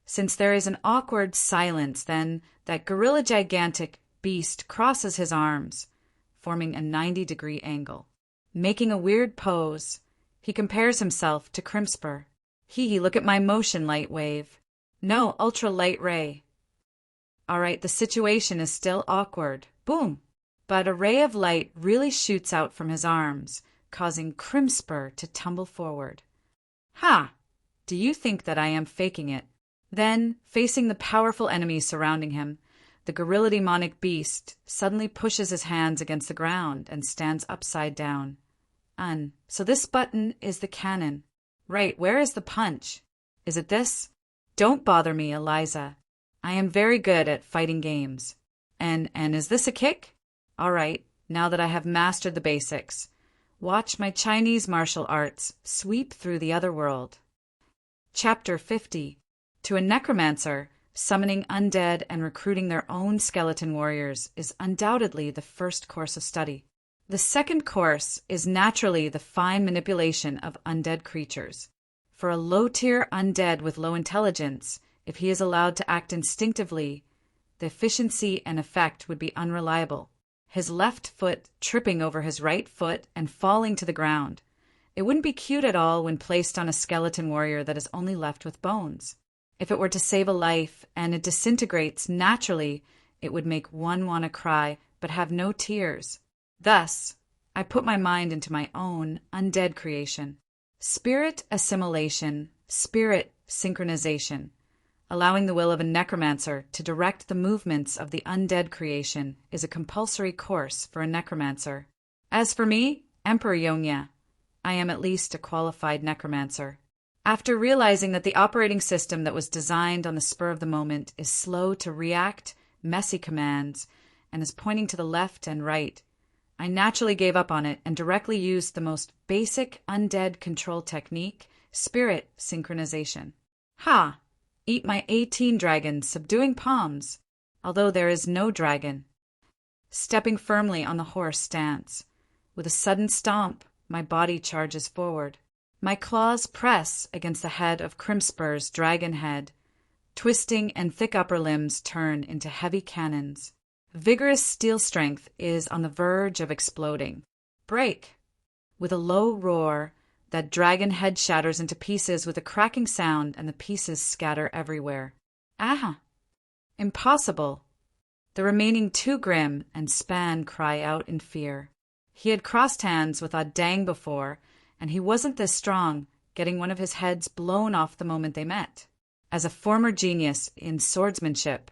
Since there is an awkward silence, then that gorilla gigantic beast crosses his arms, forming a 90-degree angle. Making a weird pose, he compares himself to Crimspur. Look at my motion light wave. No, ultra light ray. Alright, the situation is still awkward. Boom! But a ray of light really shoots out from his arms, causing Crimspur to tumble forward. Ha! Do you think that I am faking it? Then, facing the powerful enemies surrounding him, the gorilla demonic beast suddenly pushes his hands against the ground and stands upside down. So this button is the cannon. Right, where is the punch? Is it this? Don't bother me, Eliza. I am very good at fighting games. And is this a kick? All right, now that I have mastered the basics, watch my Chinese martial arts sweep through the other world. Chapter 50. To a necromancer, summoning undead and recruiting their own skeleton warriors is undoubtedly the first course of study. The second course is naturally the fine manipulation of undead creatures. For a low-tier undead with low intelligence, if he is allowed to act instinctively, the efficiency and effect would be unreliable. His left foot tripping over his right foot and falling to the ground. It wouldn't be cute at all when placed on a skeleton warrior that is only left with bones. If it were to save a life and it disintegrates naturally, it would make one want to cry but have no tears. Thus, I put my mind into my own undead creation. Spirit assimilation, spirit synchronization, allowing the will of a necromancer to direct the movements of the undead creation is a compulsory course for a necromancer. As for me, Emperor Yonya, I am at least a qualified necromancer. After realizing that the operating system that was designed on the spur of the moment is slow to react messy commands and is pointing to the left and right, I naturally gave up on it and directly used the most basic undead control technique, spirit synchronization. Ha! Eat my 18 dragons subduing palms, although there is no dragon. Stepping firmly on the horse stance. With a sudden stomp, my body charges forward. My claws press against the head of Crimspur's dragon head. Twisting and thick upper limbs turn into heavy cannons. Vigorous steel strength is on the verge of exploding. Break! With a low roar, that dragon head shatters into pieces with a cracking sound and the pieces scatter everywhere. Ah! Impossible! The remaining two Grim and Span cry out in fear. He had crossed hands with Dang before, and he wasn't this strong, getting one of his heads blown off the moment they met. As a former genius in swordsmanship,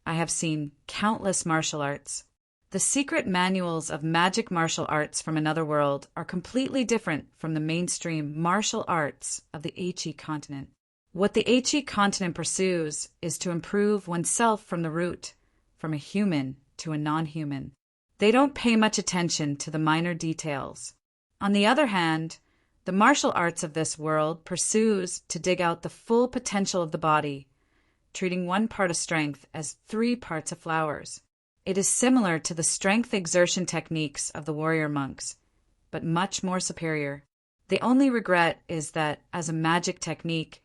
I have seen countless martial arts. The secret manuals of magic martial arts from another world are completely different from the mainstream martial arts of the HE continent. What the HE continent pursues is to improve oneself from the root, from a human to a non-human. They don't pay much attention to the minor details. On the other hand, the martial arts of this world pursues to dig out the full potential of the body, treating one part of strength as 3 parts of flowers. It is similar to the strength exertion techniques of the warrior monks, but much more superior. The only regret is that, as a magic technique,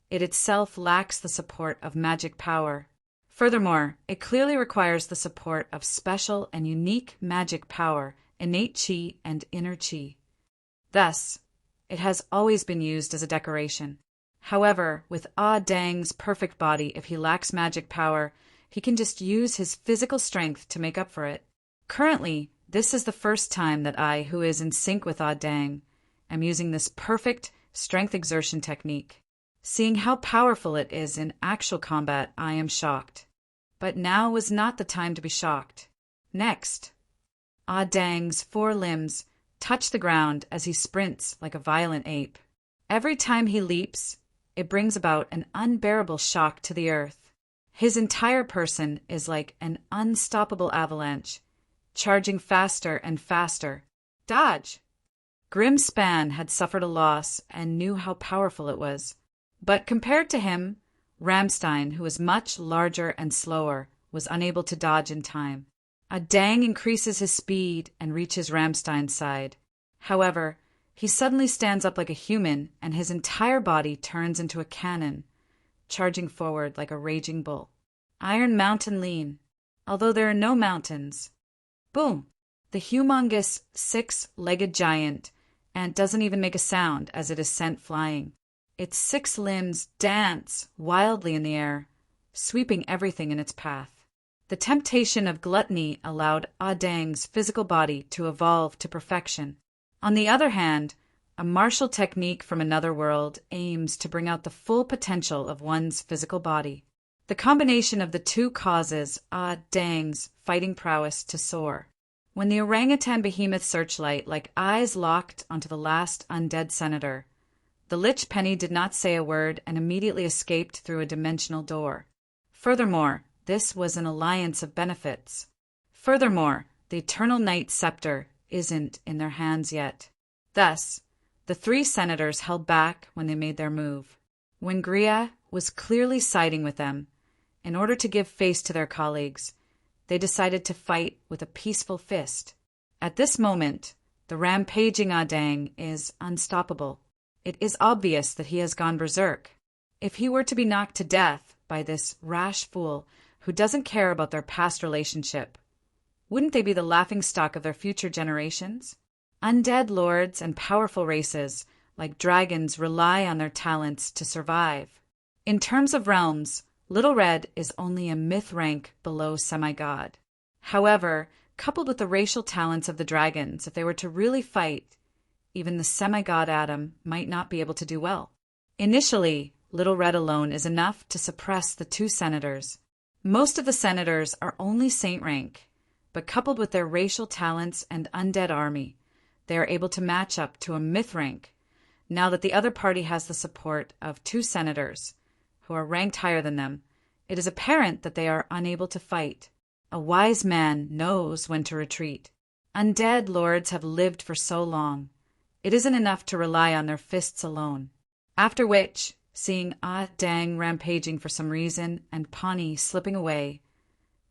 it itself lacks the support of magic power. Furthermore, it clearly requires the support of special and unique magic power, innate chi and inner chi. Thus, it has always been used as a decoration. However, with Dang's perfect body, if he lacks magic power, he can just use his physical strength to make up for it. Currently, this is the first time that I, who is in sync with Dang, am using this perfect strength exertion technique. Seeing how powerful it is in actual combat, I am shocked. But now was not the time to be shocked. Next, Dang's 4 limbs touch the ground as he sprints like a violent ape. Every time he leaps, it brings about an unbearable shock to the earth. His entire person is like an unstoppable avalanche, charging faster and faster. Dodge! Grim Span had suffered a loss and knew how powerful it was. But compared to him, Ramstein, who was much larger and slower, was unable to dodge in time. Dang increases his speed and reaches Ramstein's side. However, he suddenly stands up like a human, and his entire body turns into a cannon, charging forward like a raging bull. Iron Mountain lean, although there are no mountains. Boom! The humongous 6-legged giant and doesn't even make a sound as it is sent flying. Its 6 limbs dance wildly in the air, sweeping everything in its path. The temptation of gluttony allowed Dang's physical body to evolve to perfection. On the other hand, a martial technique from another world aims to bring out the full potential of one's physical body. The combination of the two causes Dang's fighting prowess to soar. When the orangutan behemoth searchlight like eyes locked onto the last undead senator, the Lich Penny did not say a word and immediately escaped through a dimensional door. Furthermore, this was an alliance of benefits. Furthermore, the Eternal Night Scepter isn't in their hands yet. Thus, the 3 senators held back when they made their move. When Gria was clearly siding with them, in order to give face to their colleagues, they decided to fight with a peaceful fist. At this moment, the rampaging Dang is unstoppable. It is obvious that he has gone berserk. If he were to be knocked to death by this rash fool who doesn't care about their past relationship, wouldn't they be the laughingstock of their future generations? Undead lords and powerful races, like dragons, rely on their talents to survive. In terms of realms, Little Red is only a myth rank below semi-god. However, coupled with the racial talents of the dragons, if they were to really fight, even the semi-god Adam might not be able to do well. Initially, Little Red alone is enough to suppress the 2 senators. Most of the senators are only saint rank, but coupled with their racial talents and undead army, they are able to match up to a myth rank, now that the other party has the support of 2 senators, who are ranked higher than them. It is apparent that they are unable to fight. A wise man knows when to retreat. Undead lords have lived for so long. It isn't enough to rely on their fists alone. After which, seeing Dang rampaging for some reason and Pawnee slipping away,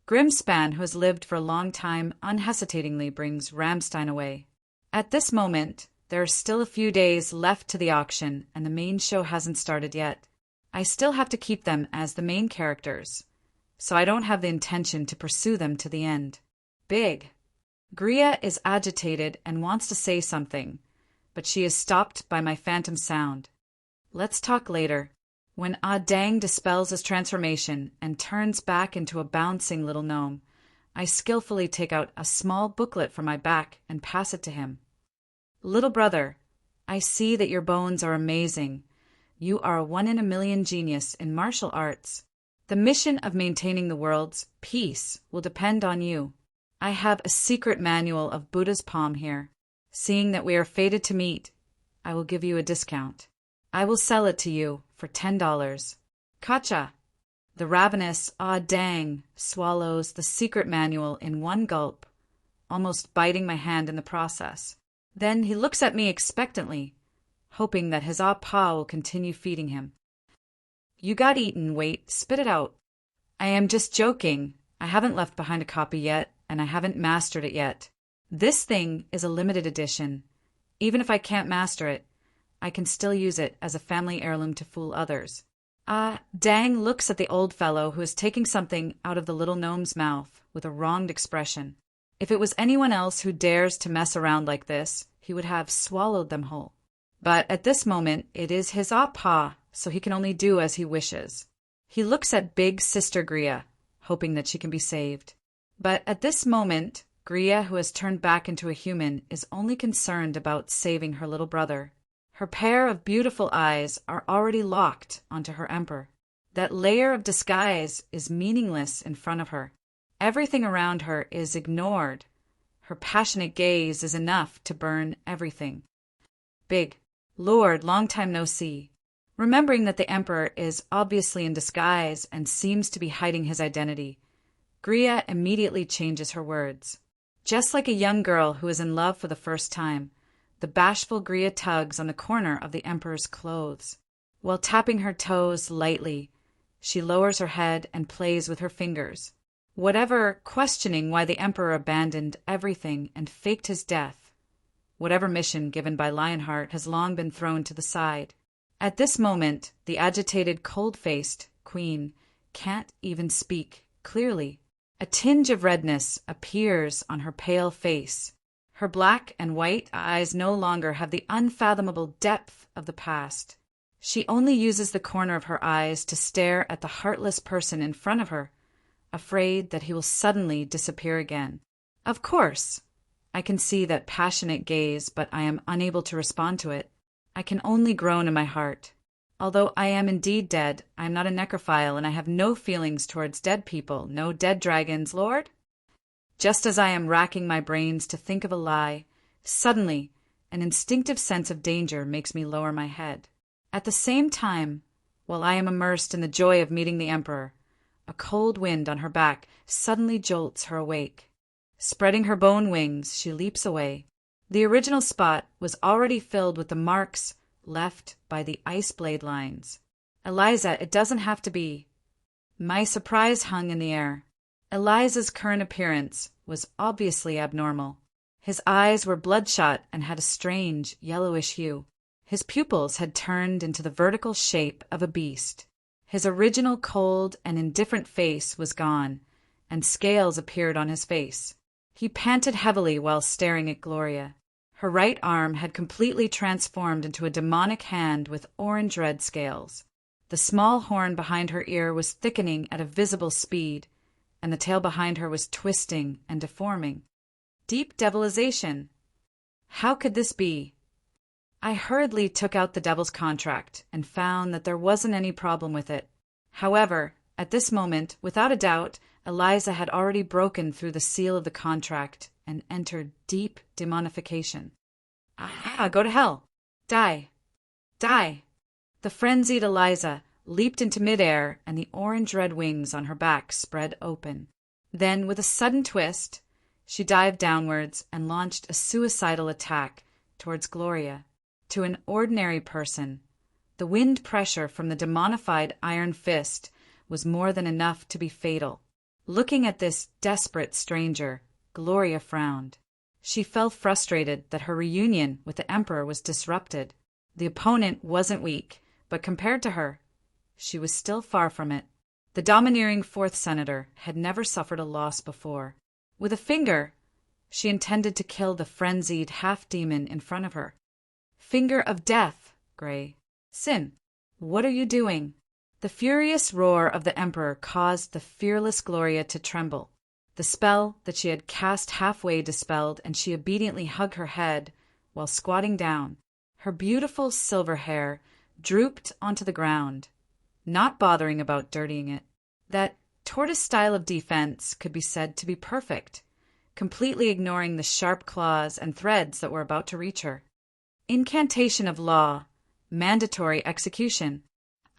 Grimspan, who has lived for a long time, unhesitatingly brings Ramstein away. At this moment, there are still a few days left to the auction, and the main show hasn't started yet. I still have to keep them as the main characters, so I don't have the intention to pursue them to the end. Big. Gria is agitated and wants to say something, but she is stopped by my phantom sound. Let's talk later. When Dang dispels his transformation and turns back into a bouncing little gnome, I skillfully take out a small booklet from my back and pass it to him. Little brother, I see that your bones are amazing. You are a 1-in-a-million genius in martial arts. The mission of maintaining the world's peace will depend on you. I have a secret manual of Buddha's palm here. Seeing that we are fated to meet, I will give you a discount. I will sell it to you for $10. Kacha! The ravenous Dang swallows the secret manual in one gulp, almost biting my hand in the process. Then he looks at me expectantly, hoping that his pa will continue feeding him. You got eaten, wait, spit it out. I am just joking. I haven't left behind a copy yet, and I haven't mastered it yet. This thing is a limited edition. Even if I can't master it, I can still use it as a family heirloom to fool others. Dang looks at the old fellow who is taking something out of the little gnome's mouth with a wronged expression. If it was anyone else who dares to mess around like this, he would have swallowed them whole. But at this moment, it is his pa, so he can only do as he wishes. He looks at big sister Gria, hoping that she can be saved. But at this moment, Gria, who has turned back into a human, is only concerned about saving her little brother. Her pair of beautiful eyes are already locked onto her emperor. That layer of disguise is meaningless in front of her. Everything around her is ignored. Her passionate gaze is enough to burn everything. Big. Lord, long time no see. Remembering that the emperor is obviously in disguise and seems to be hiding his identity, Gria immediately changes her words. Just like a young girl who is in love for the first time, the bashful Gria tugs on the corner of the emperor's clothes. While tapping her toes lightly, she lowers her head and plays with her fingers, questioning why the emperor abandoned everything and faked his death. Whatever mission given by Lionheart has long been thrown to the side. At this moment, the agitated, cold-faced queen can't even speak clearly. A tinge of redness appears on her pale face. Her black and white eyes no longer have the unfathomable depth of the past. She only uses the corner of her eyes to stare at the heartless person in front of her, afraid that he will suddenly disappear again. Of course, I can see that passionate gaze, but I am unable to respond to it. I can only groan in my heart. Although I am indeed dead, I am not a necrophile, and I have no feelings towards dead people, no dead dragons, Lord. Just as I am racking my brains to think of a lie, suddenly an instinctive sense of danger makes me lower my head. At the same time, while I am immersed in the joy of meeting the Emperor, a cold wind on her back suddenly jolts her awake. Spreading her bone wings, she leaps away. The original spot was already filled with the marks left by the ice blade lines. Eliza, it doesn't have to be. My surprise hung in the air. Eliza's current appearance was obviously abnormal. His eyes were bloodshot and had a strange, yellowish hue. His pupils had turned into the vertical shape of a beast. His original cold and indifferent face was gone, and scales appeared on his face. He panted heavily while staring at Gloria. Her right arm had completely transformed into a demonic hand with orange-red scales. The small horn behind her ear was thickening at a visible speed, and the tail behind her was twisting and deforming. Deep devilization. How could this be? I hurriedly took out the devil's contract and found that there wasn't any problem with it. However, at this moment, without a doubt, Eliza had already broken through the seal of the contract and entered deep demonification. Aha! Go to hell! Die! Die! The frenzied Eliza leaped into midair, and the orange-red wings on her back spread open. Then, with a sudden twist, she dived downwards and launched a suicidal attack towards Gloria. To an ordinary person, the wind pressure from the demonified iron fist was more than enough to be fatal. Looking at this desperate stranger, Gloria frowned. She felt frustrated that her reunion with the Emperor was disrupted. The opponent wasn't weak, but compared to her, she was still far from it. The domineering fourth senator had never suffered a loss before. With a finger, she intended to kill the frenzied half-demon in front of her. Finger of death, Gray. Sin, what are you doing? The furious roar of the Emperor caused the fearless Gloria to tremble. The spell that she had cast halfway dispelled, and she obediently hugged her head while squatting down. Her beautiful silver hair drooped onto the ground, not bothering about dirtying it. That tortoise style of defense could be said to be perfect, completely ignoring the sharp claws and threads that were about to reach her. Incantation of law, mandatory execution.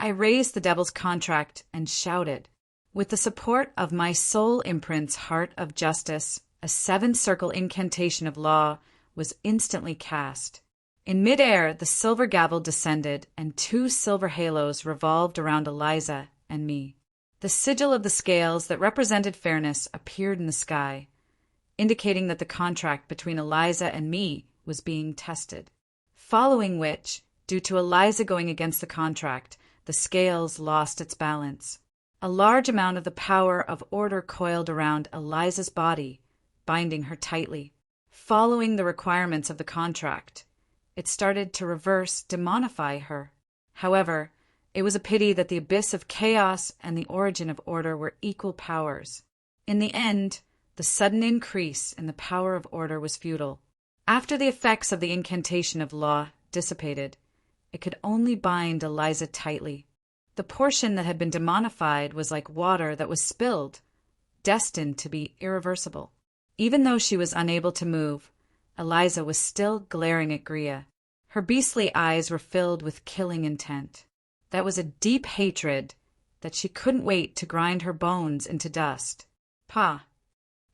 I raised the devil's contract and shouted. With the support of my soul imprint's heart of justice, a 7-circle incantation of law was instantly cast. In midair, the silver gavel descended, and 2 silver halos revolved around Eliza and me. The sigil of the scales that represented fairness appeared in the sky, indicating that the contract between Eliza and me was being tested. Following which, due to Eliza going against the contract, the scales lost its balance. A large amount of the power of order coiled around Eliza's body, binding her tightly. Following the requirements of the contract, it started to reverse demonify her. However, it was a pity that the abyss of chaos and the origin of order were equal powers. In the end, the sudden increase in the power of order was futile. After the effects of the incantation of law dissipated, it could only bind Eliza tightly. The portion that had been demonified was like water that was spilled, destined to be irreversible. Even though she was unable to move, Eliza was still glaring at Gria. Her beastly eyes were filled with killing intent. That was a deep hatred that she couldn't wait to grind her bones into dust. Pah!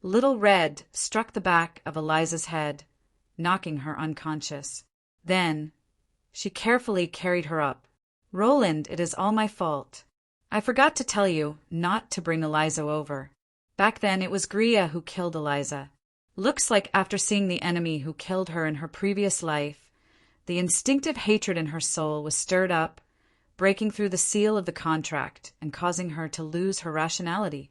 Little Red struck the back of Eliza's head, knocking her unconscious. Then, she carefully carried her up. Roland, it is all my fault. I forgot to tell you not to bring Eliza over. Back then it was Gria who killed Eliza. Looks like after seeing the enemy who killed her in her previous life, the instinctive hatred in her soul was stirred up, breaking through the seal of the contract and causing her to lose her rationality.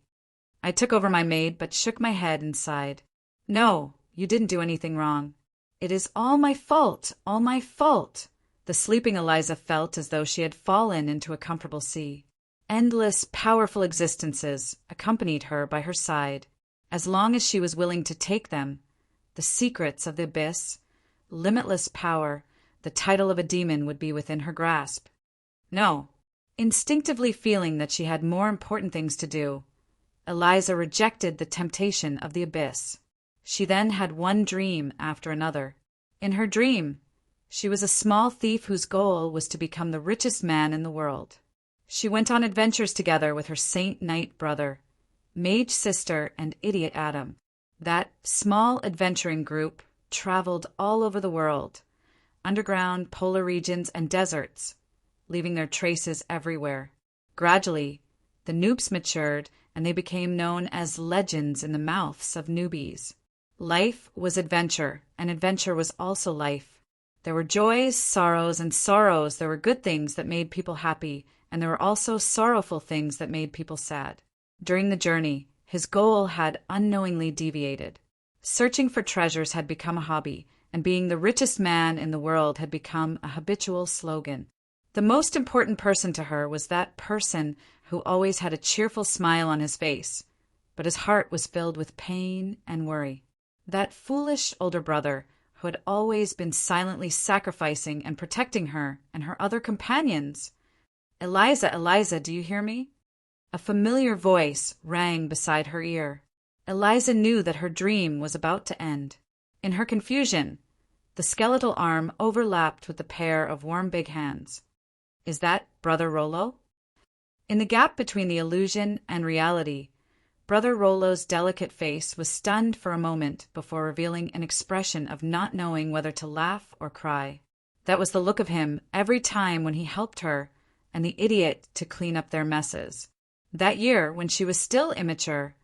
I took over my maid but shook my head and sighed. No, you didn't do anything wrong. It is all my fault, all my fault. The sleeping Eliza felt as though she had fallen into a comfortable sea. Endless, powerful existences accompanied her by her side. As long as she was willing to take them, the secrets of the abyss, limitless power, the title of a demon would be within her grasp. No. Instinctively feeling that she had more important things to do, Eliza rejected the temptation of the abyss. She then had one dream after another. In her dream, she was a small thief whose goal was to become the richest man in the world. She went on adventures together with her Saint Knight brother, Mage sister, and Idiot Adam. That small adventuring group traveled all over the world, underground, polar regions, and deserts, leaving their traces everywhere. Gradually, the Noops matured, and they became known as legends in the mouths of newbies. Life was adventure, and adventure was also life. There were joys, sorrows, and sorrows. There were good things that made people happy, and there were also sorrowful things that made people sad. During the journey, his goal had unknowingly deviated. Searching for treasures had become a hobby, and being the richest man in the world had become a habitual slogan. The most important person to her was that person who always had a cheerful smile on his face, but his heart was filled with pain and worry. That foolish older brother who had always been silently sacrificing and protecting her and her other companions. "Eliza, Eliza, do you hear me?" A familiar voice rang beside her ear. Eliza knew that her dream was about to end. In her confusion, the skeletal arm overlapped with the pair of warm big hands. "Is that Brother Rollo?" In the gap between the illusion and reality, Brother Rollo's delicate face was stunned for a moment before revealing an expression of not knowing whether to laugh or cry. That was the look of him every time when he helped her and the idiot to clean up their messes. That year, when she was still immature,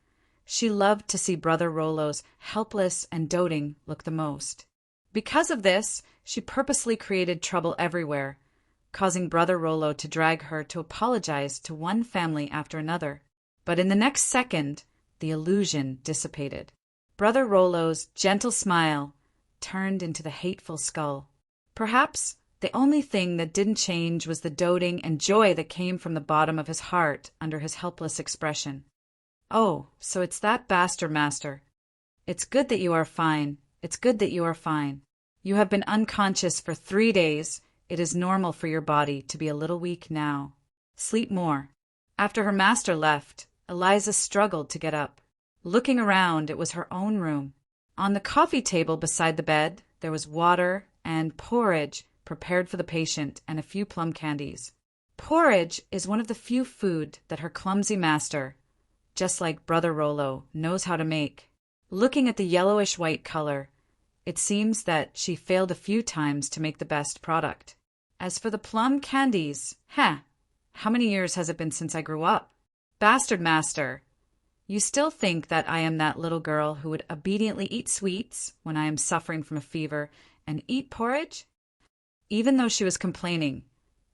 she loved to see Brother Rollo's helpless and doting look the most. Because of this, she purposely created trouble everywhere, causing Brother Rollo to drag her to apologize to one family after another. But in the next second, the illusion dissipated. Brother Rollo's gentle smile turned into the hateful skull. Perhaps the only thing that didn't change was the doting and joy that came from the bottom of his heart under his helpless expression. "Oh, so it's that bastard master. It's good that you are fine. It's good that you are fine. You have been unconscious for 3 days. It is normal for your body to be a little weak now. Sleep more." After her master left, Eliza struggled to get up. Looking around, it was her own room. On the coffee table beside the bed, there was water and porridge prepared for the patient and a few plum candies. Porridge is one of the few food that her clumsy master, just like Brother Rollo, knows how to make. Looking at the yellowish-white color, it seems that she failed a few times to make the best product. As for the plum candies, how many years has it been since I grew up? "Bastard master, you still think that I am that little girl who would obediently eat sweets when I am suffering from a fever and eat porridge?" Even though she was complaining,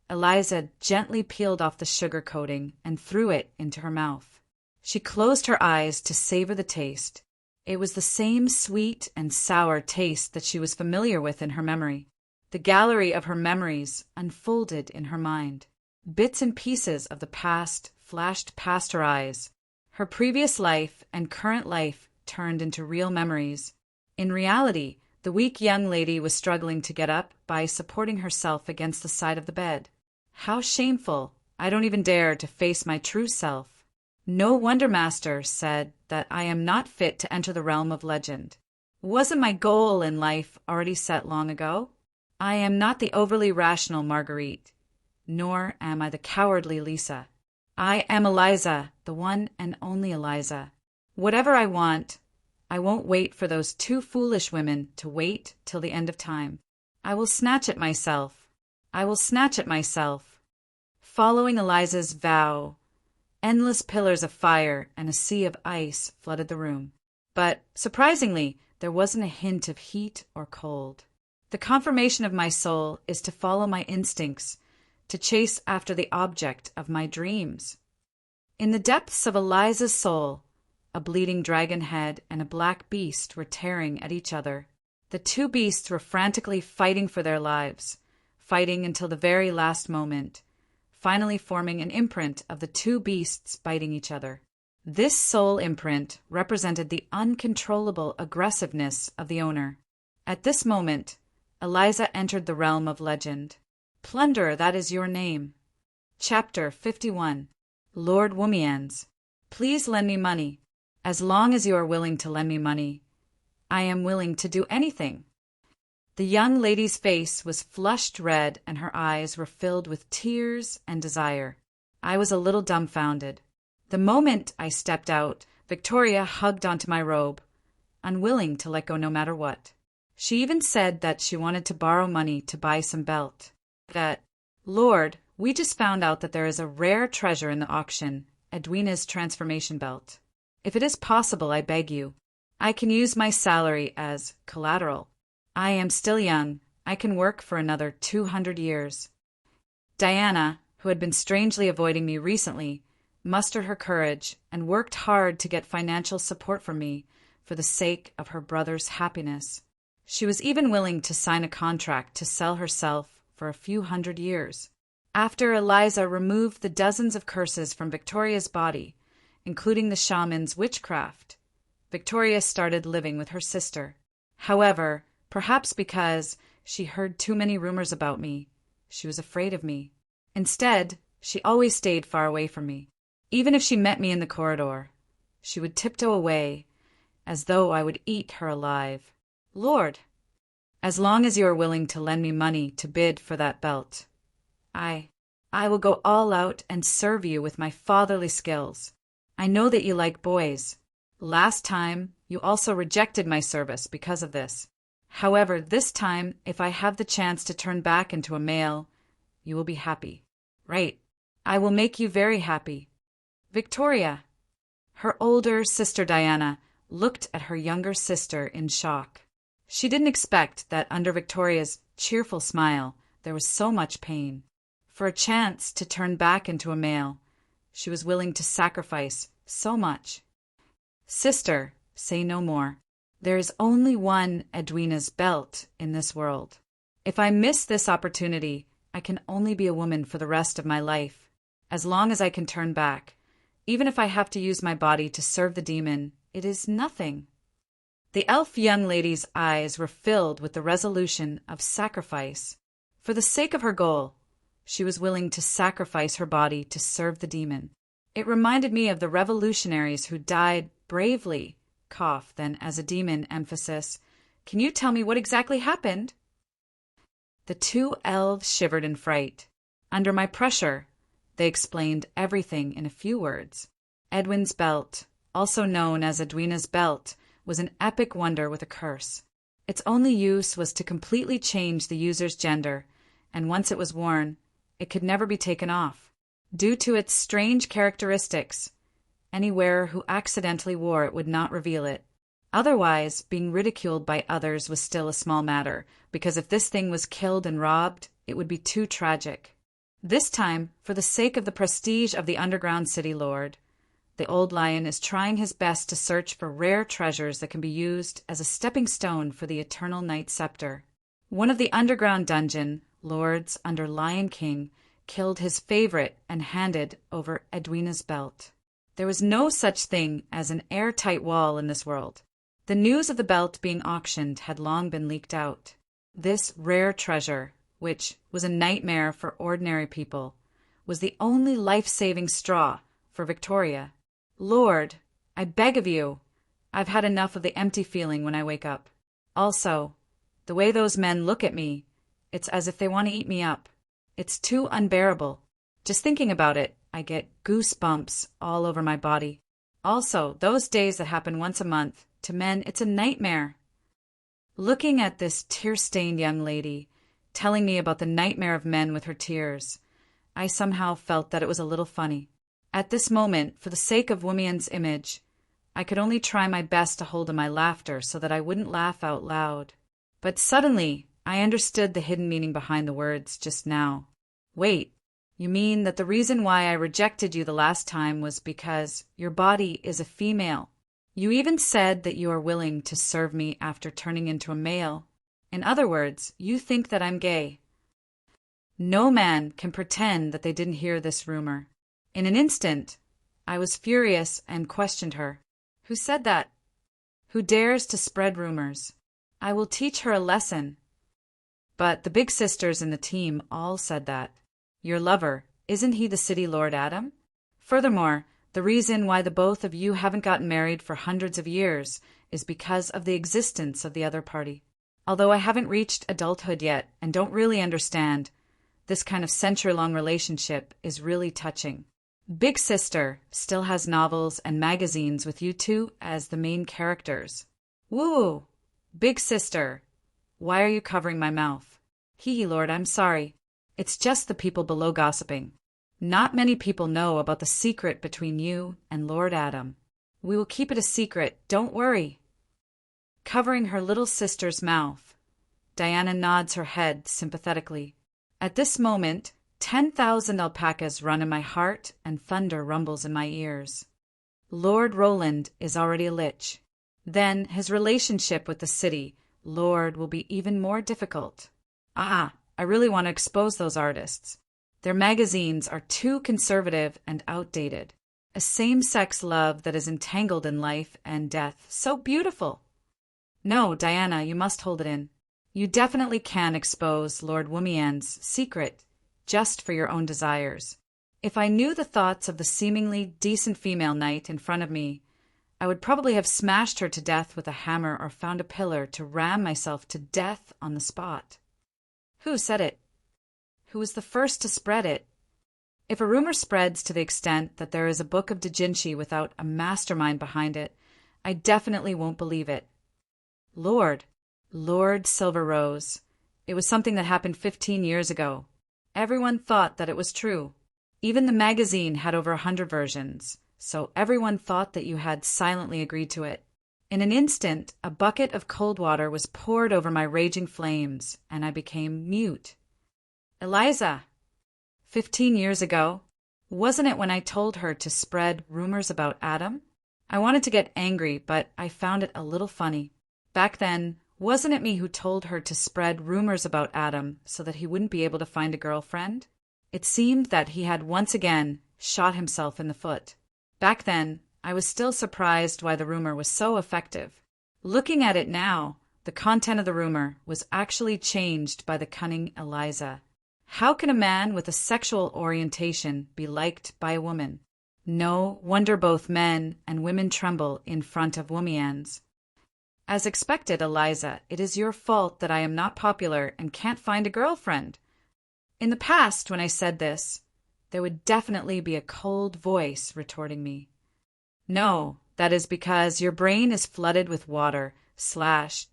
Eliza gently peeled off the sugar coating and threw it into her mouth. She closed her eyes to savor the taste. It was the same sweet and sour taste that she was familiar with in her memory. The gallery of her memories unfolded in her mind. Bits and pieces of the past flashed past her eyes. Her previous life and current life turned into real memories. In reality, the weak young lady was struggling to get up by supporting herself against the side of the bed. How shameful! I don't even dare to face my true self. No wonder Master said that I am not fit to enter the realm of legend. Wasn't my goal in life already set long ago? I am not the overly rational Marguerite, nor am I the cowardly Lisa. I am Eliza, the one and only Eliza. Whatever I want, I won't wait for those 2 foolish women to wait till the end of time. I will snatch it myself. I will snatch it myself. Following Eliza's vow, endless pillars of fire and a sea of ice flooded the room. But, surprisingly, there wasn't a hint of heat or cold. The confirmation of my soul is to follow my instincts, to chase after the object of my dreams. In the depths of Eliza's soul, a bleeding dragon head and a black beast were tearing at each other. The 2 beasts were frantically fighting for their lives, fighting until the very last moment, finally forming an imprint of the 2 beasts biting each other. This soul imprint represented the uncontrollable aggressiveness of the owner. At this moment, Eliza entered the realm of legend. Plunder, that is your name. Chapter 51. Lord Womians. Please lend me money. As long as you are willing to lend me money, I am willing to do anything. The young lady's face was flushed red and her eyes were filled with tears and desire. I was a little dumbfounded. The moment I stepped out, Victoria hugged onto my robe, unwilling to let go no matter what. She even said that she wanted to borrow money to buy some belt. That, "Lord, we just found out that there is a rare treasure in the auction, Edwina's transformation belt. If it is possible, I beg you, I can use my salary as collateral. I am still young. I can work for another 200 years." Diana, who had been strangely avoiding me recently, mustered her courage and worked hard to get financial support from me for the sake of her brother's happiness. She was even willing to sign a contract to sell herself for a few hundred years. After Eliza removed the dozens of curses from Victoria's body, including the shaman's witchcraft, Victoria started living with her sister. However, perhaps because she heard too many rumors about me, she was afraid of me. Instead, she always stayed far away from me. Even if she met me in the corridor, she would tiptoe away, as though I would eat her alive. Lord, as long as you are willing to lend me money to bid for that belt, I will go all out and serve you with my fatherly skills. I know that you like boys. Last time, you also rejected my service because of this. However, this time, if I have the chance to turn back into a male, you will be happy. Right. I will make you very happy. Victoria. Her older sister Diana looked at her younger sister in shock. She didn't expect that under Victoria's cheerful smile there was so much pain. For a chance to turn back into a male, she was willing to sacrifice so much. Sister, say no more. There is only one Edwina's belt in this world. If I miss this opportunity, I can only be a woman for the rest of my life. As long as I can turn back, even if I have to use my body to serve the demon, it is nothing. The elf young lady's eyes were filled with the resolution of sacrifice. For the sake of her goal, she was willing to sacrifice her body to serve the demon. It reminded me of the revolutionaries who died bravely. Then as a demon emphasis, can you tell me what exactly happened? The two elves shivered in fright. Under my pressure, they explained everything in a few words. Edwin's belt, also known as Edwina's belt, was an epic wonder with a curse. Its only use was to completely change the user's gender, and once it was worn, it could never be taken off. Due to its strange characteristics, any wearer who accidentally wore it would not reveal it. Otherwise, being ridiculed by others was still a small matter, because if this thing was killed and robbed, it would be too tragic. This time, for the sake of the prestige of the underground city lord, the old lion is trying his best to search for rare treasures that can be used as a stepping stone for the eternal night scepter. One of the underground dungeon lords under Lion King killed his favorite and handed over Edwina's belt. There was no such thing as an airtight wall in this world. The news of the belt being auctioned had long been leaked out. This rare treasure, which was a nightmare for ordinary people, was the only life-saving straw for Victoria. Lord, I beg of you, I've had enough of the empty feeling when I wake up. Also, the way those men look at me, it's as if they want to eat me up. It's too unbearable. Just thinking about it, I get goosebumps all over my body. Also, those days that happen once a month, to men, it's a nightmare. Looking at this tear-stained young lady, telling me about the nightmare of men with her tears, I somehow felt that it was a little funny. At this moment, for the sake of woman's image, I could only try my best to hold in my laughter so that I wouldn't laugh out loud. But suddenly, I understood the hidden meaning behind the words just now. Wait. You mean that the reason why I rejected you the last time was because your body is a female. You even said that you are willing to serve me after turning into a male. In other words, you think that I'm gay. No man can pretend that they didn't hear this rumor. In an instant, I was furious and questioned her. Who said that? Who dares to spread rumors? I will teach her a lesson. But the big sisters in the team all said that. Your lover, isn't he the city lord Adam? Furthermore, the reason why the both of you haven't gotten married for hundreds of years is because of the existence of the other party. Although I haven't reached adulthood yet and don't really understand, this kind of century-long relationship is really touching. Big Sister still has novels and magazines with you two as the main characters. Woo! Big Sister, why are you covering my mouth? Hee Lord, I'm sorry. It's just the people below gossiping. Not many people know about the secret between you and Lord Adam. We will keep it a secret, don't worry. Covering her little sister's mouth, Diana nods her head sympathetically. At this moment, 10,000 alpacas run in my heart and thunder rumbles in my ears. Lord Roland is already a lich. Then his relationship with the city Lord will be even more difficult. I really want to expose those artists. Their magazines are too conservative and outdated. A same-sex love that is entangled in life and death. So beautiful. No, Diana, you must hold it in. You definitely can expose Lord Wumian's secret just for your own desires. If I knew the thoughts of the seemingly decent female knight in front of me, I would probably have smashed her to death with a hammer or found a pillar to ram myself to death on the spot. Who said it? Who was the first to spread it? If a rumor spreads to the extent that there is a book of doujinshi without a mastermind behind it, I definitely won't believe it. Lord Silver Rose. It was something that happened 15 years ago. Everyone thought that it was true. Even the magazine had over 100 versions, so everyone thought that you had silently agreed to it. In an instant, a bucket of cold water was poured over my raging flames, and I became mute. Eliza! 15 years ago? Wasn't it when I told her to spread rumors about Adam? I wanted to get angry, but I found it a little funny. Back then, wasn't it me who told her to spread rumors about Adam so that he wouldn't be able to find a girlfriend? It seemed that he had once again shot himself in the foot. Back then, I was still surprised why the rumor was so effective. Looking at it now, the content of the rumor was actually changed by the cunning Eliza. How can a man with a sexual orientation be liked by a woman? No wonder both men and women tremble in front of Wumians. As expected, Eliza, it is your fault that I am not popular and can't find a girlfriend. In the past, when I said this, there would definitely be a cold voice retorting me. No, that is because your brain is flooded with water, /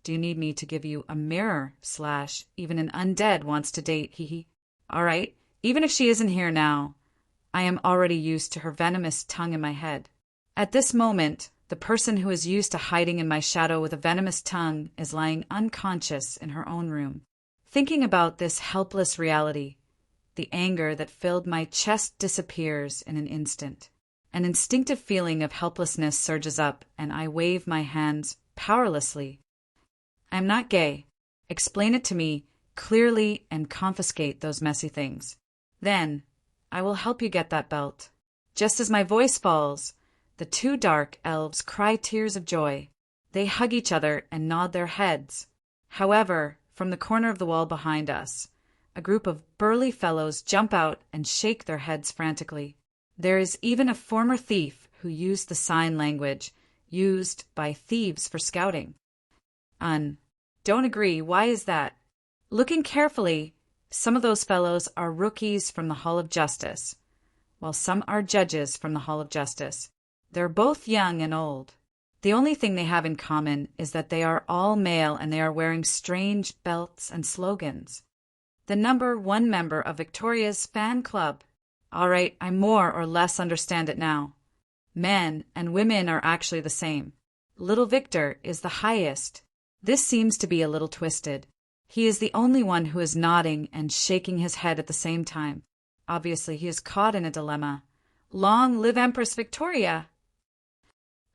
do you need me to give you a mirror, / even an undead wants to date, hee. All right, even if she isn't here now, I am already used to her venomous tongue in my head. At this moment, the person who is used to hiding in my shadow with a venomous tongue is lying unconscious in her own room. Thinking about this helpless reality, the anger that filled my chest disappears in an instant. An instinctive feeling of helplessness surges up, and I wave my hands powerlessly. I am not gay. Explain it to me clearly and confiscate those messy things. Then I will help you get that belt. Just as my voice falls, the two dark elves cry tears of joy. They hug each other and nod their heads. However, from the corner of the wall behind us, a group of burly fellows jump out and shake their heads frantically. There is even a former thief who used the sign language used by thieves for scouting. Don't agree. Why is that? Looking carefully, some of those fellows are rookies from the Hall of Justice, while some are judges from the Hall of Justice. They're both young and old. The only thing they have in common is that they are all male and they are wearing strange belts and slogans. The number 1 member of Victoria's fan club. All right, I more or less understand it now. Men and women are actually the same. Little Victor is the highest. This seems to be a little twisted. He is the only one who is nodding and shaking his head at the same time. Obviously, he is caught in a dilemma. Long live Empress Victoria!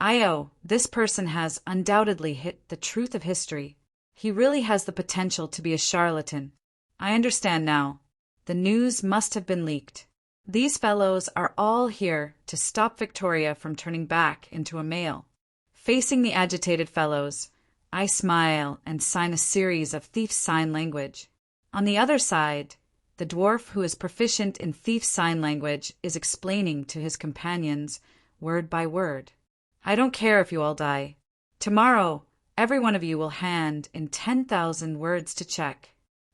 Io, this person has undoubtedly hit the truth of history. He really has the potential to be a charlatan. I understand now. The news must have been leaked. These fellows are all here to stop Victoria from turning back into a male. Facing the agitated fellows, I smile and sign a series of thief's sign language. On the other side, the dwarf who is proficient in thief's sign language is explaining to his companions, word by word. I don't care if you all die. Tomorrow, every one of you will hand in 10,000 words to check.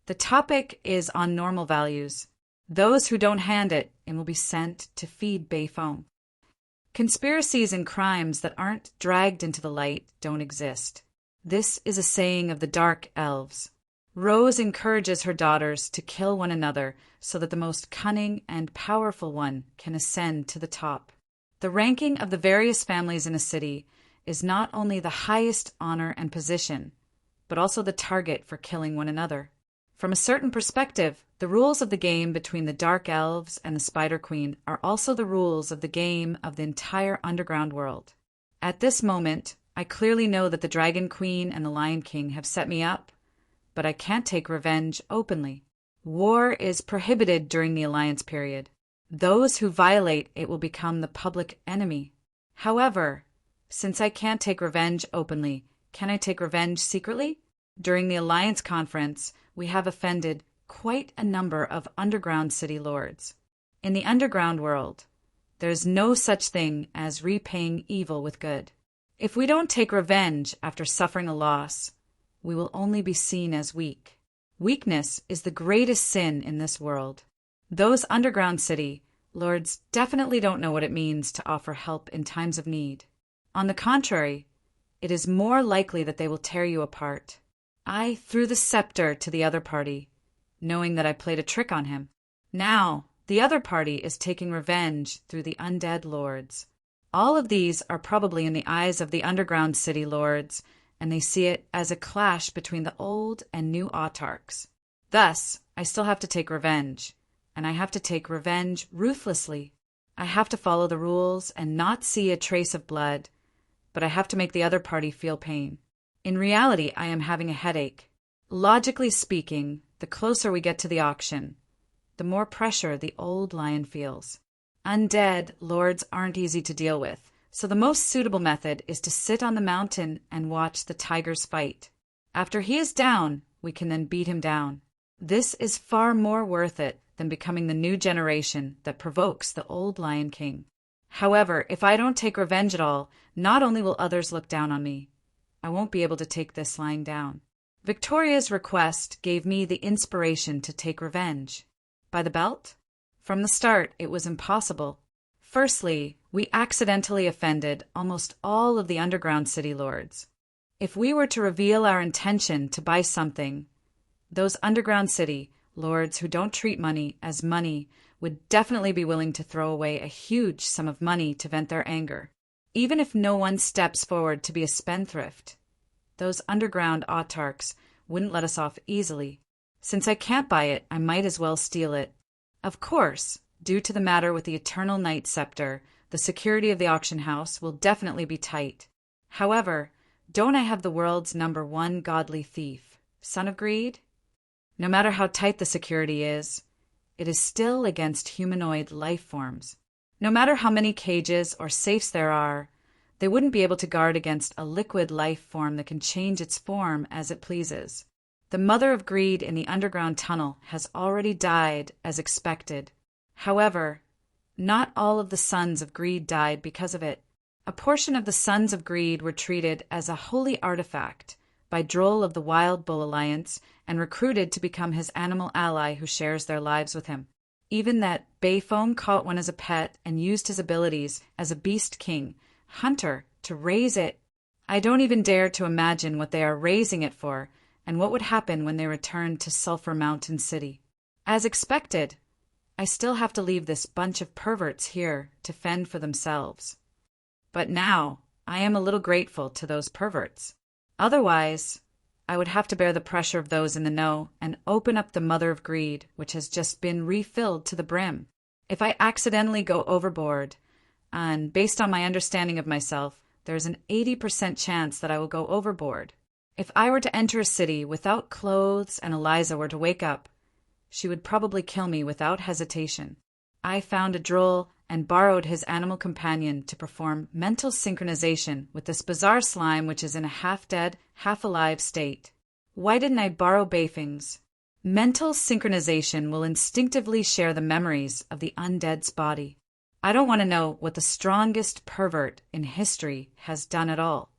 The topic is on normal values. Those who don't hand it will be sent to feed Bayfoam. Conspiracies and crimes that aren't dragged into the light don't exist. This is a saying of the dark elves. Rose encourages her daughters to kill one another so that the most cunning and powerful one can ascend to the top. The ranking of the various families in a city is not only the highest honor and position, but also the target for killing one another. From a certain perspective, the rules of the game between the Dark Elves and the Spider Queen are also the rules of the game of the entire underground world. At this moment, I clearly know that the Dragon Queen and the Lion King have set me up, but I can't take revenge openly. War is prohibited during the alliance period. Those who violate it will become the public enemy. However, since I can't take revenge openly, can I take revenge secretly? During the alliance conference, we have offended quite a number of underground city lords. In the underground world, there's no such thing as repaying evil with good. If we don't take revenge after suffering a loss, we will only be seen as weak. Weakness is the greatest sin in this world. Those underground city lords definitely don't know what it means to offer help in times of need. On the contrary, it is more likely that they will tear you apart. I threw the scepter to the other party, knowing that I played a trick on him. Now, the other party is taking revenge through the undead lords. All of these are probably in the eyes of the underground city lords, and they see it as a clash between the old and new autarchs. Thus, I still have to take revenge, and I have to take revenge ruthlessly. I have to follow the rules and not see a trace of blood, but I have to make the other party feel pain. In reality, I am having a headache. Logically speaking, the closer we get to the auction, the more pressure the old lion feels. Undead lords aren't easy to deal with, so the most suitable method is to sit on the mountain and watch the tigers fight. After he is down, we can then beat him down. This is far more worth it than becoming the new generation that provokes the old Lion King. However, if I don't take revenge at all, not only will others look down on me, I won't be able to take this lying down. Victoria's request gave me the inspiration to take revenge. By the belt? From the start, it was impossible. Firstly, we accidentally offended almost all of the underground city lords. If we were to reveal our intention to buy something, those underground city lords who don't treat money as money would definitely be willing to throw away a huge sum of money to vent their anger. Even if no one steps forward to be a spendthrift, those underground autarchs wouldn't let us off easily. Since I can't buy it, I might as well steal it. Of course, due to the matter with the Eternal Night Scepter, the security of the auction house will definitely be tight. However, don't I have the world's #1 godly thief, Son of Greed? No matter how tight the security is, it is still against humanoid life forms. No matter how many cages or safes there are, they wouldn't be able to guard against a liquid life form that can change its form as it pleases. The mother of greed in the underground tunnel has already died as expected. However, not all of the sons of greed died because of it. A portion of the sons of greed were treated as a holy artifact by Droll of the Wild Bull Alliance and recruited to become his animal ally who shares their lives with him. Even that Bayfoam caught one as a pet and used his abilities as a beast king, hunter, to raise it. I don't even dare to imagine what they are raising it for and what would happen when they returned to Sulphur Mountain City. As expected, I still have to leave this bunch of perverts here to fend for themselves. But now, I am a little grateful to those perverts. Otherwise, I would have to bear the pressure of those in the know and open up the mother of greed, which has just been refilled to the brim. If I accidentally go overboard, and based on my understanding of myself, there's an 80% chance that I will go overboard. If I were to enter a city without clothes and Eliza were to wake up, she would probably kill me without hesitation. I found a Droll and borrowed his animal companion to perform mental synchronization with this bizarre slime which is in a half-dead, half-alive state. Why didn't I borrow Bayfing's? Mental synchronization will instinctively share the memories of the undead's body. I don't want to know what the strongest pervert in history has done at all.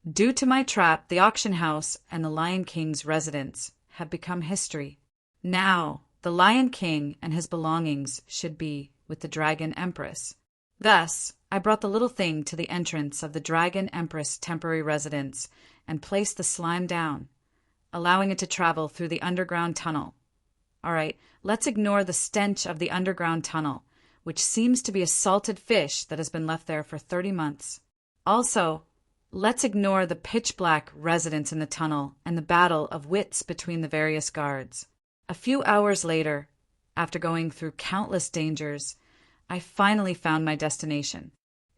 Due to my trap, the auction house and the Lion King's residence have become history. Now, the Lion King and his belongings should be with the Dragon Empress. Thus, I brought the little thing to the entrance of the Dragon Empress temporary residence and placed the slime down, allowing it to travel through the underground tunnel. All right, let's ignore the stench of the underground tunnel, which seems to be a salted fish that has been left there for 30 months. Also, let's ignore the pitch-black residence in the tunnel and the battle of wits between the various guards. A few hours later, after going through countless dangers, I finally found my destination.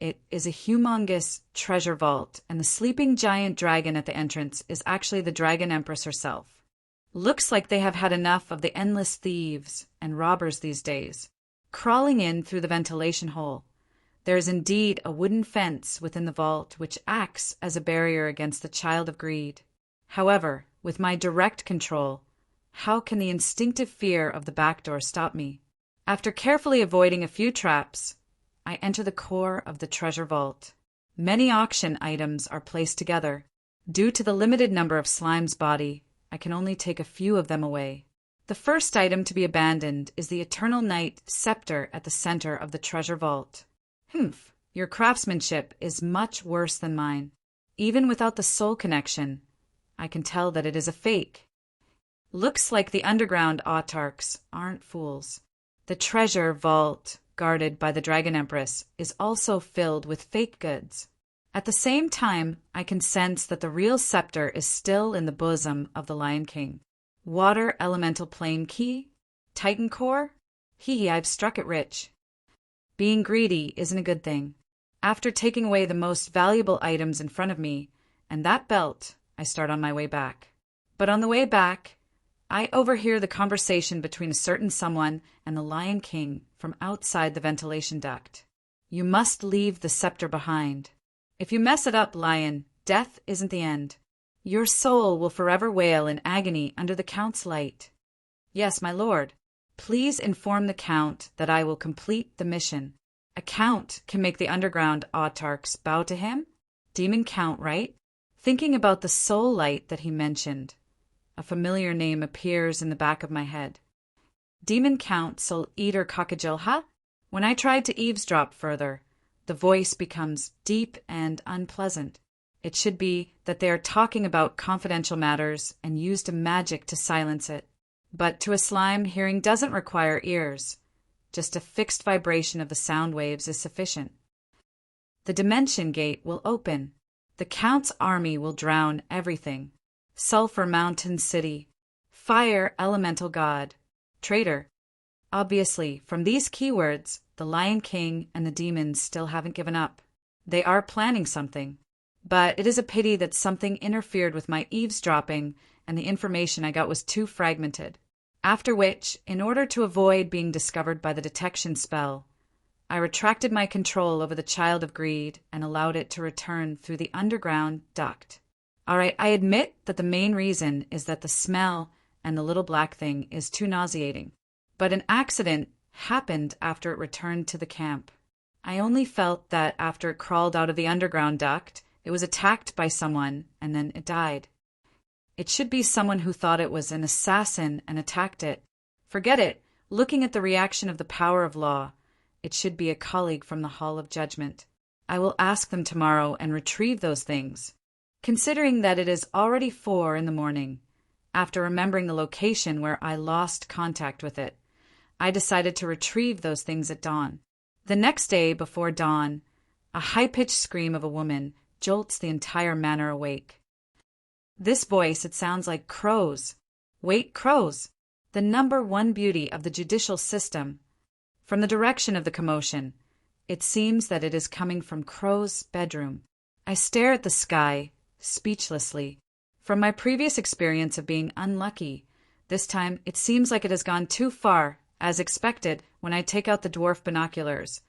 It is a humongous treasure vault, and the sleeping giant dragon at the entrance is actually the Dragon Empress herself. Looks like they have had enough of the endless thieves and robbers these days. Crawling in through the ventilation hole, there is indeed a wooden fence within the vault which acts as a barrier against the child of greed. However, with my direct control, how can the instinctive fear of the back door stop me? After carefully avoiding a few traps, I enter the core of the treasure vault. Many auction items are placed together. Due to the limited number of Slime's body, I can only take a few of them away. The first item to be abandoned is the Eternal Night scepter at the center of the treasure vault. Your craftsmanship is much worse than mine. Even without the soul connection, I can tell that it is a fake. Looks like the underground autarchs aren't fools. The treasure vault, guarded by the Dragon Empress, is also filled with fake goods. At the same time, I can sense that the real scepter is still in the bosom of the Lion King. Water Elemental Plane Key? Titan Core? I've struck it rich. Being greedy isn't a good thing. After taking away the most valuable items in front of me, and that belt, I start on my way back. But on the way back, I overhear the conversation between a certain someone and the Lion King from outside the ventilation duct. You must leave the scepter behind. If you mess it up, Lion, death isn't the end. Your soul will forever wail in agony under the Count's light. Yes, my lord. Please inform the Count that I will complete the mission. A Count can make the underground autarchs bow to him? Demon Count, right? Thinking about the soul light that he mentioned, a familiar name appears in the back of my head. Demon Count Soul Eater Kakajilha? When I tried to eavesdrop further, the voice becomes deep and unpleasant. It should be that they are talking about confidential matters and used a magic to silence it. But to a slime, hearing doesn't require ears. Just a fixed vibration of the sound waves is sufficient. The dimension gate will open. The Count's army will drown everything. Sulphur Mountain City. Fire Elemental God. Traitor. Obviously, from these keywords, the Lion King and the demons still haven't given up. They are planning something. But it is a pity that something interfered with my eavesdropping and the information I got was too fragmented. After which, in order to avoid being discovered by the detection spell, I retracted my control over the Child of Greed and allowed it to return through the underground duct. Alright, I admit that the main reason is that the smell and the little black thing is too nauseating. But an accident happened after it returned to the camp. I only felt that after it crawled out of the underground duct, it was attacked by someone and then it died. It should be someone who thought it was an assassin and attacked it. Forget it. Looking at the reaction of the power of law, it should be a colleague from the Hall of Judgment. I will ask them tomorrow and retrieve those things. Considering that it is already 4 a.m, after remembering the location where I lost contact with it, I decided to retrieve those things at dawn. The next day before dawn, a high-pitched scream of a woman jolts the entire manor awake. This voice, it sounds like crows. Wait, crows! The #1 beauty of the judicial system. From the direction of the commotion, it seems that it is coming from Crow's bedroom. I stare at the sky, speechlessly. From my previous experience of being unlucky, this time it seems like it has gone too far, as expected when I take out the dwarf binoculars.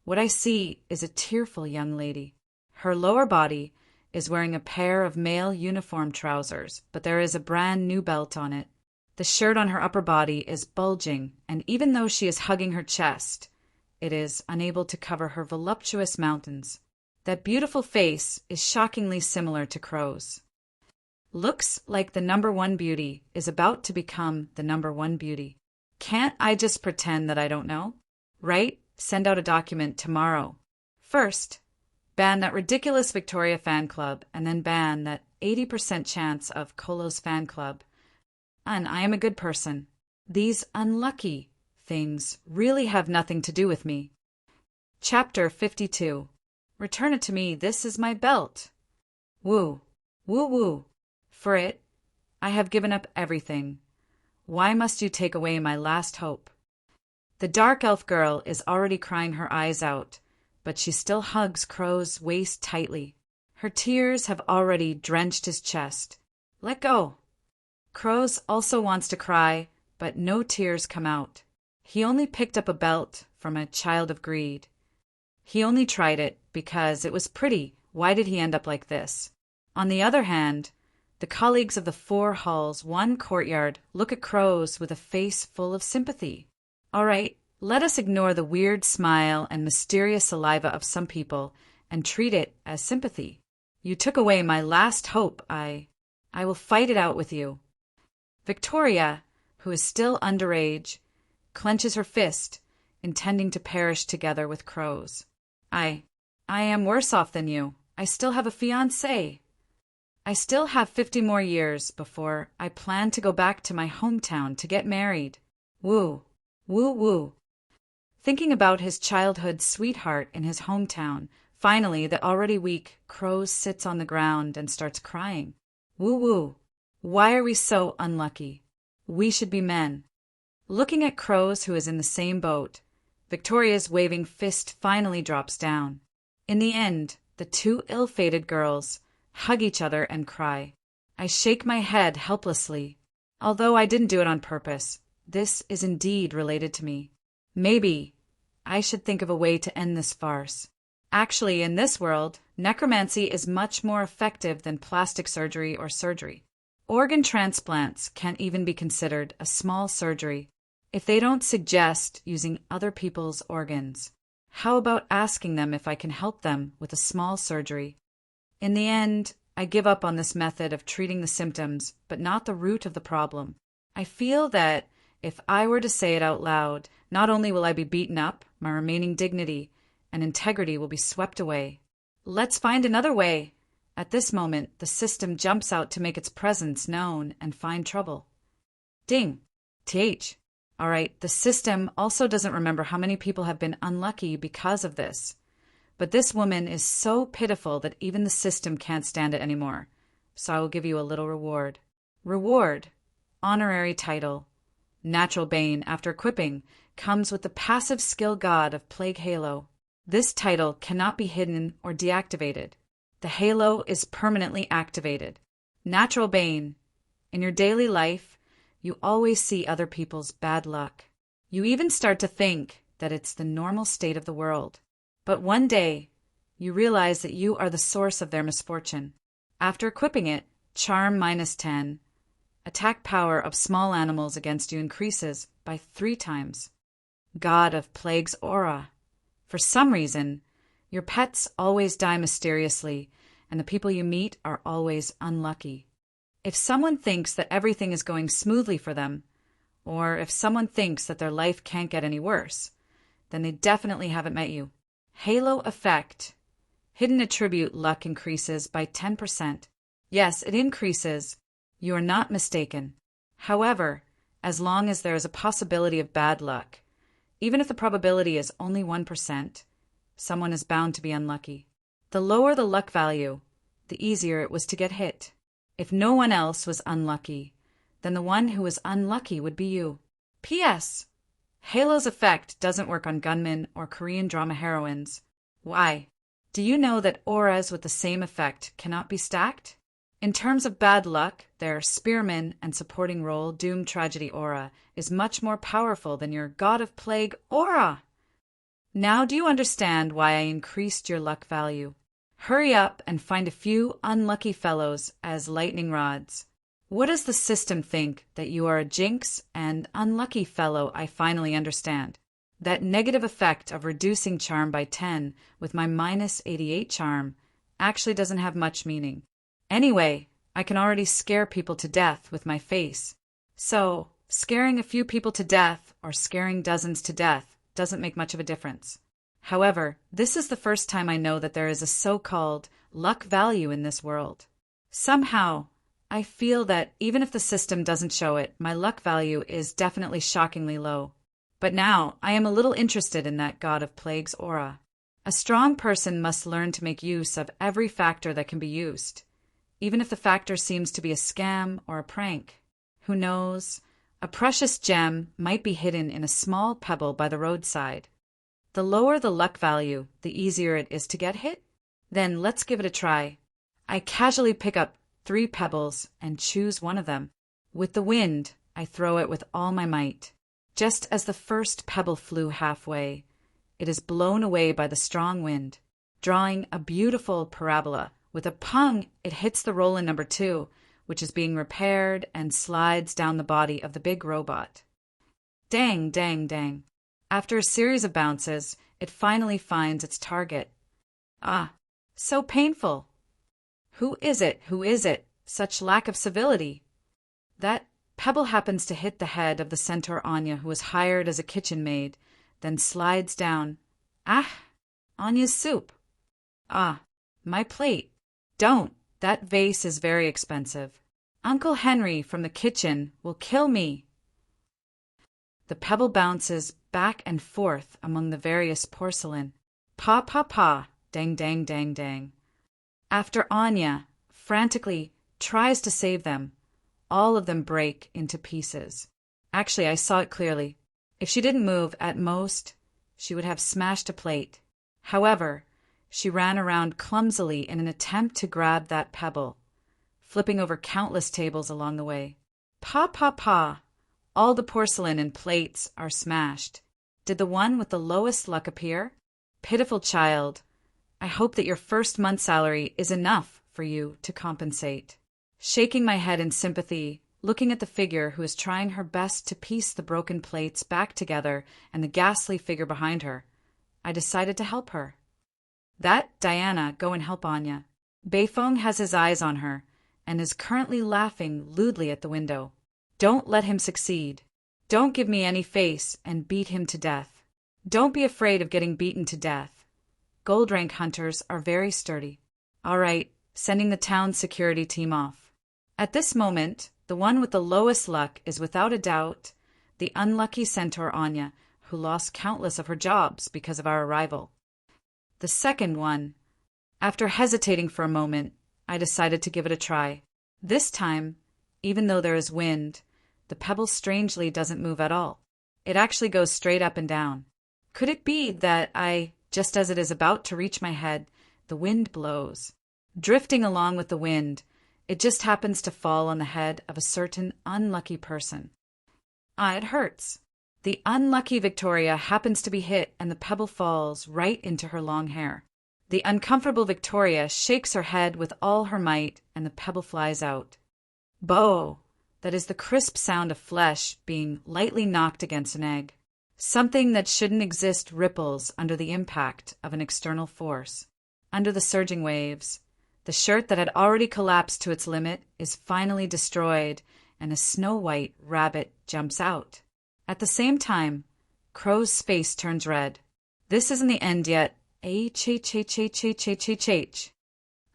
What I see is a tearful young lady. Her lower body is wearing a pair of male uniform trousers, but there is a brand new belt on it. The shirt on her upper body is bulging, and even though she is hugging her chest, it is unable to cover her voluptuous mountains. That beautiful face is shockingly similar to Crow's. Looks like the #1 beauty is about to become the #1 beauty. Can't I just pretend that I don't know? Right? Send out a document tomorrow. First, ban that ridiculous Victoria fan club, and then ban that 80% chance of Colo's fan club. And I am a good person. These unlucky things really have nothing to do with me. Chapter 52. Return it to me, this is my belt. Woo, woo woo. For it, I have given up everything. Why must you take away my last hope? The dark elf girl is already crying her eyes out, but she still hugs Crow's waist tightly. Her tears have already drenched his chest. Let go. Crow's also wants to cry, but no tears come out. He only picked up a belt from a child of greed. He only tried it because it was pretty. Why did he end up like this? On the other hand, the colleagues of the 4 halls, 1 courtyard, look at Crow's with a face full of sympathy. All right, let us ignore the weird smile and mysterious saliva of some people and treat it as sympathy. You took away my last hope. I will fight it out with you. Victoria, who is still underage, clenches her fist, intending to perish together with Crow's. I am worse off than you. I still have a fiancé. I still have 50 more years before I plan to go back to my hometown to get married. Woo, woo, woo. Thinking about his childhood sweetheart in his hometown, finally, the already weak Crow sits on the ground and starts crying. Woo, woo. Why are we so unlucky? We should be men. Looking at Crow's, who is in the same boat, Victoria's waving fist finally drops down. In the end, the 2 ill-fated girls hug each other and cry. I shake my head helplessly. Although I didn't do it on purpose, this is indeed related to me. Maybe I should think of a way to end this farce. Actually, in this world, necromancy is much more effective than plastic surgery or surgery. Organ transplants can even be considered a small surgery if they don't suggest using other people's organs. How about asking them if I can help them with a small surgery? In the end, I give up on this method of treating the symptoms, but not the root of the problem. I feel that if I were to say it out loud, not only will I be beaten up, my remaining dignity and integrity will be swept away. Let's find another way. At this moment, the system jumps out to make its presence known and find trouble. Ding. TH. All right, the system also doesn't remember how many people have been unlucky because of this. But this woman is so pitiful that even the system can't stand it anymore. So I will give you a little reward. Reward. Honorary title. Natural Bane, after equipping, comes with the passive skill god of Plague Halo. This title cannot be hidden or deactivated. The halo is permanently activated. Natural Bane. In your daily life, you always see other people's bad luck. You even start to think that it's the normal state of the world. But one day, you realize that you are the source of their misfortune. After equipping it, Charm -10, attack power of small animals against you increases by 3 times. God of Plague's aura. For some reason, your pets always die mysteriously, and the people you meet are always unlucky. If someone thinks that everything is going smoothly for them, or if someone thinks that their life can't get any worse, then they definitely haven't met you. Halo effect. Hidden attribute luck increases by 10%. Yes, it increases. You are not mistaken. However, as long as there is a possibility of bad luck, even if the probability is only 1%, someone is bound to be unlucky. The lower the luck value, the easier it was to get hit. If no one else was unlucky, then the one who was unlucky would be you. P.S. Halo's effect doesn't work on gunmen or Korean drama heroines. Why? Do you know that auras with the same effect cannot be stacked? In terms of bad luck, their spearman and supporting role Doom Tragedy aura is much more powerful than your God of Plague aura. Now do you understand why I increased your luck value? Hurry up and find a few unlucky fellows as lightning rods. What does the system think? That you are a jinx and unlucky fellow? I finally understand. That negative effect of reducing charm by 10 with my -88 charm actually doesn't have much meaning. Anyway, I can already scare people to death with my face. So, scaring a few people to death or scaring dozens to death doesn't make much of a difference. However, this is the first time I know that there is a so-called luck value in this world. Somehow, I feel that even if the system doesn't show it, my luck value is definitely shockingly low. But now, I am a little interested in that God of Plague's aura. A strong person must learn to make use of every factor that can be used, even if the factor seems to be a scam or a prank. Who knows? A precious gem might be hidden in a small pebble by the roadside. The lower the luck value, the easier it is to get hit. Then let's give it a try. I casually pick up 3 pebbles and choose one of them. With the wind, I throw it with all my might. Just as the first pebble flew halfway, it is blown away by the strong wind, drawing a beautiful parabola. With a pung, it hits the roll in number 2, which is being repaired and slides down the body of the big robot. Dang, dang, dang. After a series of bounces, it finally finds its target. Ah, so painful. Who is it? Who is it? Such lack of civility. That pebble happens to hit the head of the centaur Anya, who was hired as a kitchen maid, then slides down. Ah, Anya's soup. Ah, my plate. Don't. That vase is very expensive. Uncle Henry from the kitchen will kill me. The pebble bounces back and forth among the various porcelain. Pa, pa, pa. Dang, dang, dang, dang. After Anya frantically tries to save them, all of them break into pieces. Actually, I saw it clearly. If she didn't move, at most, she would have smashed a plate. However, she ran around clumsily in an attempt to grab that pebble, flipping over countless tables along the way. Pa, pa, pa. All the porcelain and plates are smashed. Did the one with the lowest luck appear? Pitiful child. I hope that your first month's salary is enough for you to compensate. Shaking my head in sympathy, looking at the figure who is trying her best to piece the broken plates back together and the ghastly figure behind her, I decided to help her. That, Diana, go and help Anya. Beifong has his eyes on her and is currently laughing lewdly at the window. Don't let him succeed. Don't give me any face and beat him to death. Don't be afraid of getting beaten to death. Gold rank hunters are very sturdy. All right, sending the town security team off. At this moment, the one with the lowest luck is without a doubt the unlucky centaur Anya, who lost countless of her jobs because of our arrival. The second one, after hesitating for a moment, I decided to give it a try. This time, even though there is wind, the pebble strangely doesn't move at all. It actually goes straight up and down. Could it be that just as it is about to reach my head, the wind blows? Drifting along with the wind, it just happens to fall on the head of a certain unlucky person. Ah, it hurts. The unlucky Victoria happens to be hit and the pebble falls right into her long hair. The uncomfortable Victoria shakes her head with all her might and the pebble flies out. Bo! That is the crisp sound of flesh being lightly knocked against an egg. Something that shouldn't exist ripples under the impact of an external force. Under the surging waves, the shirt that had already collapsed to its limit is finally destroyed and a snow-white rabbit jumps out. At the same time, Crow's face turns red. This isn't the end yet. H.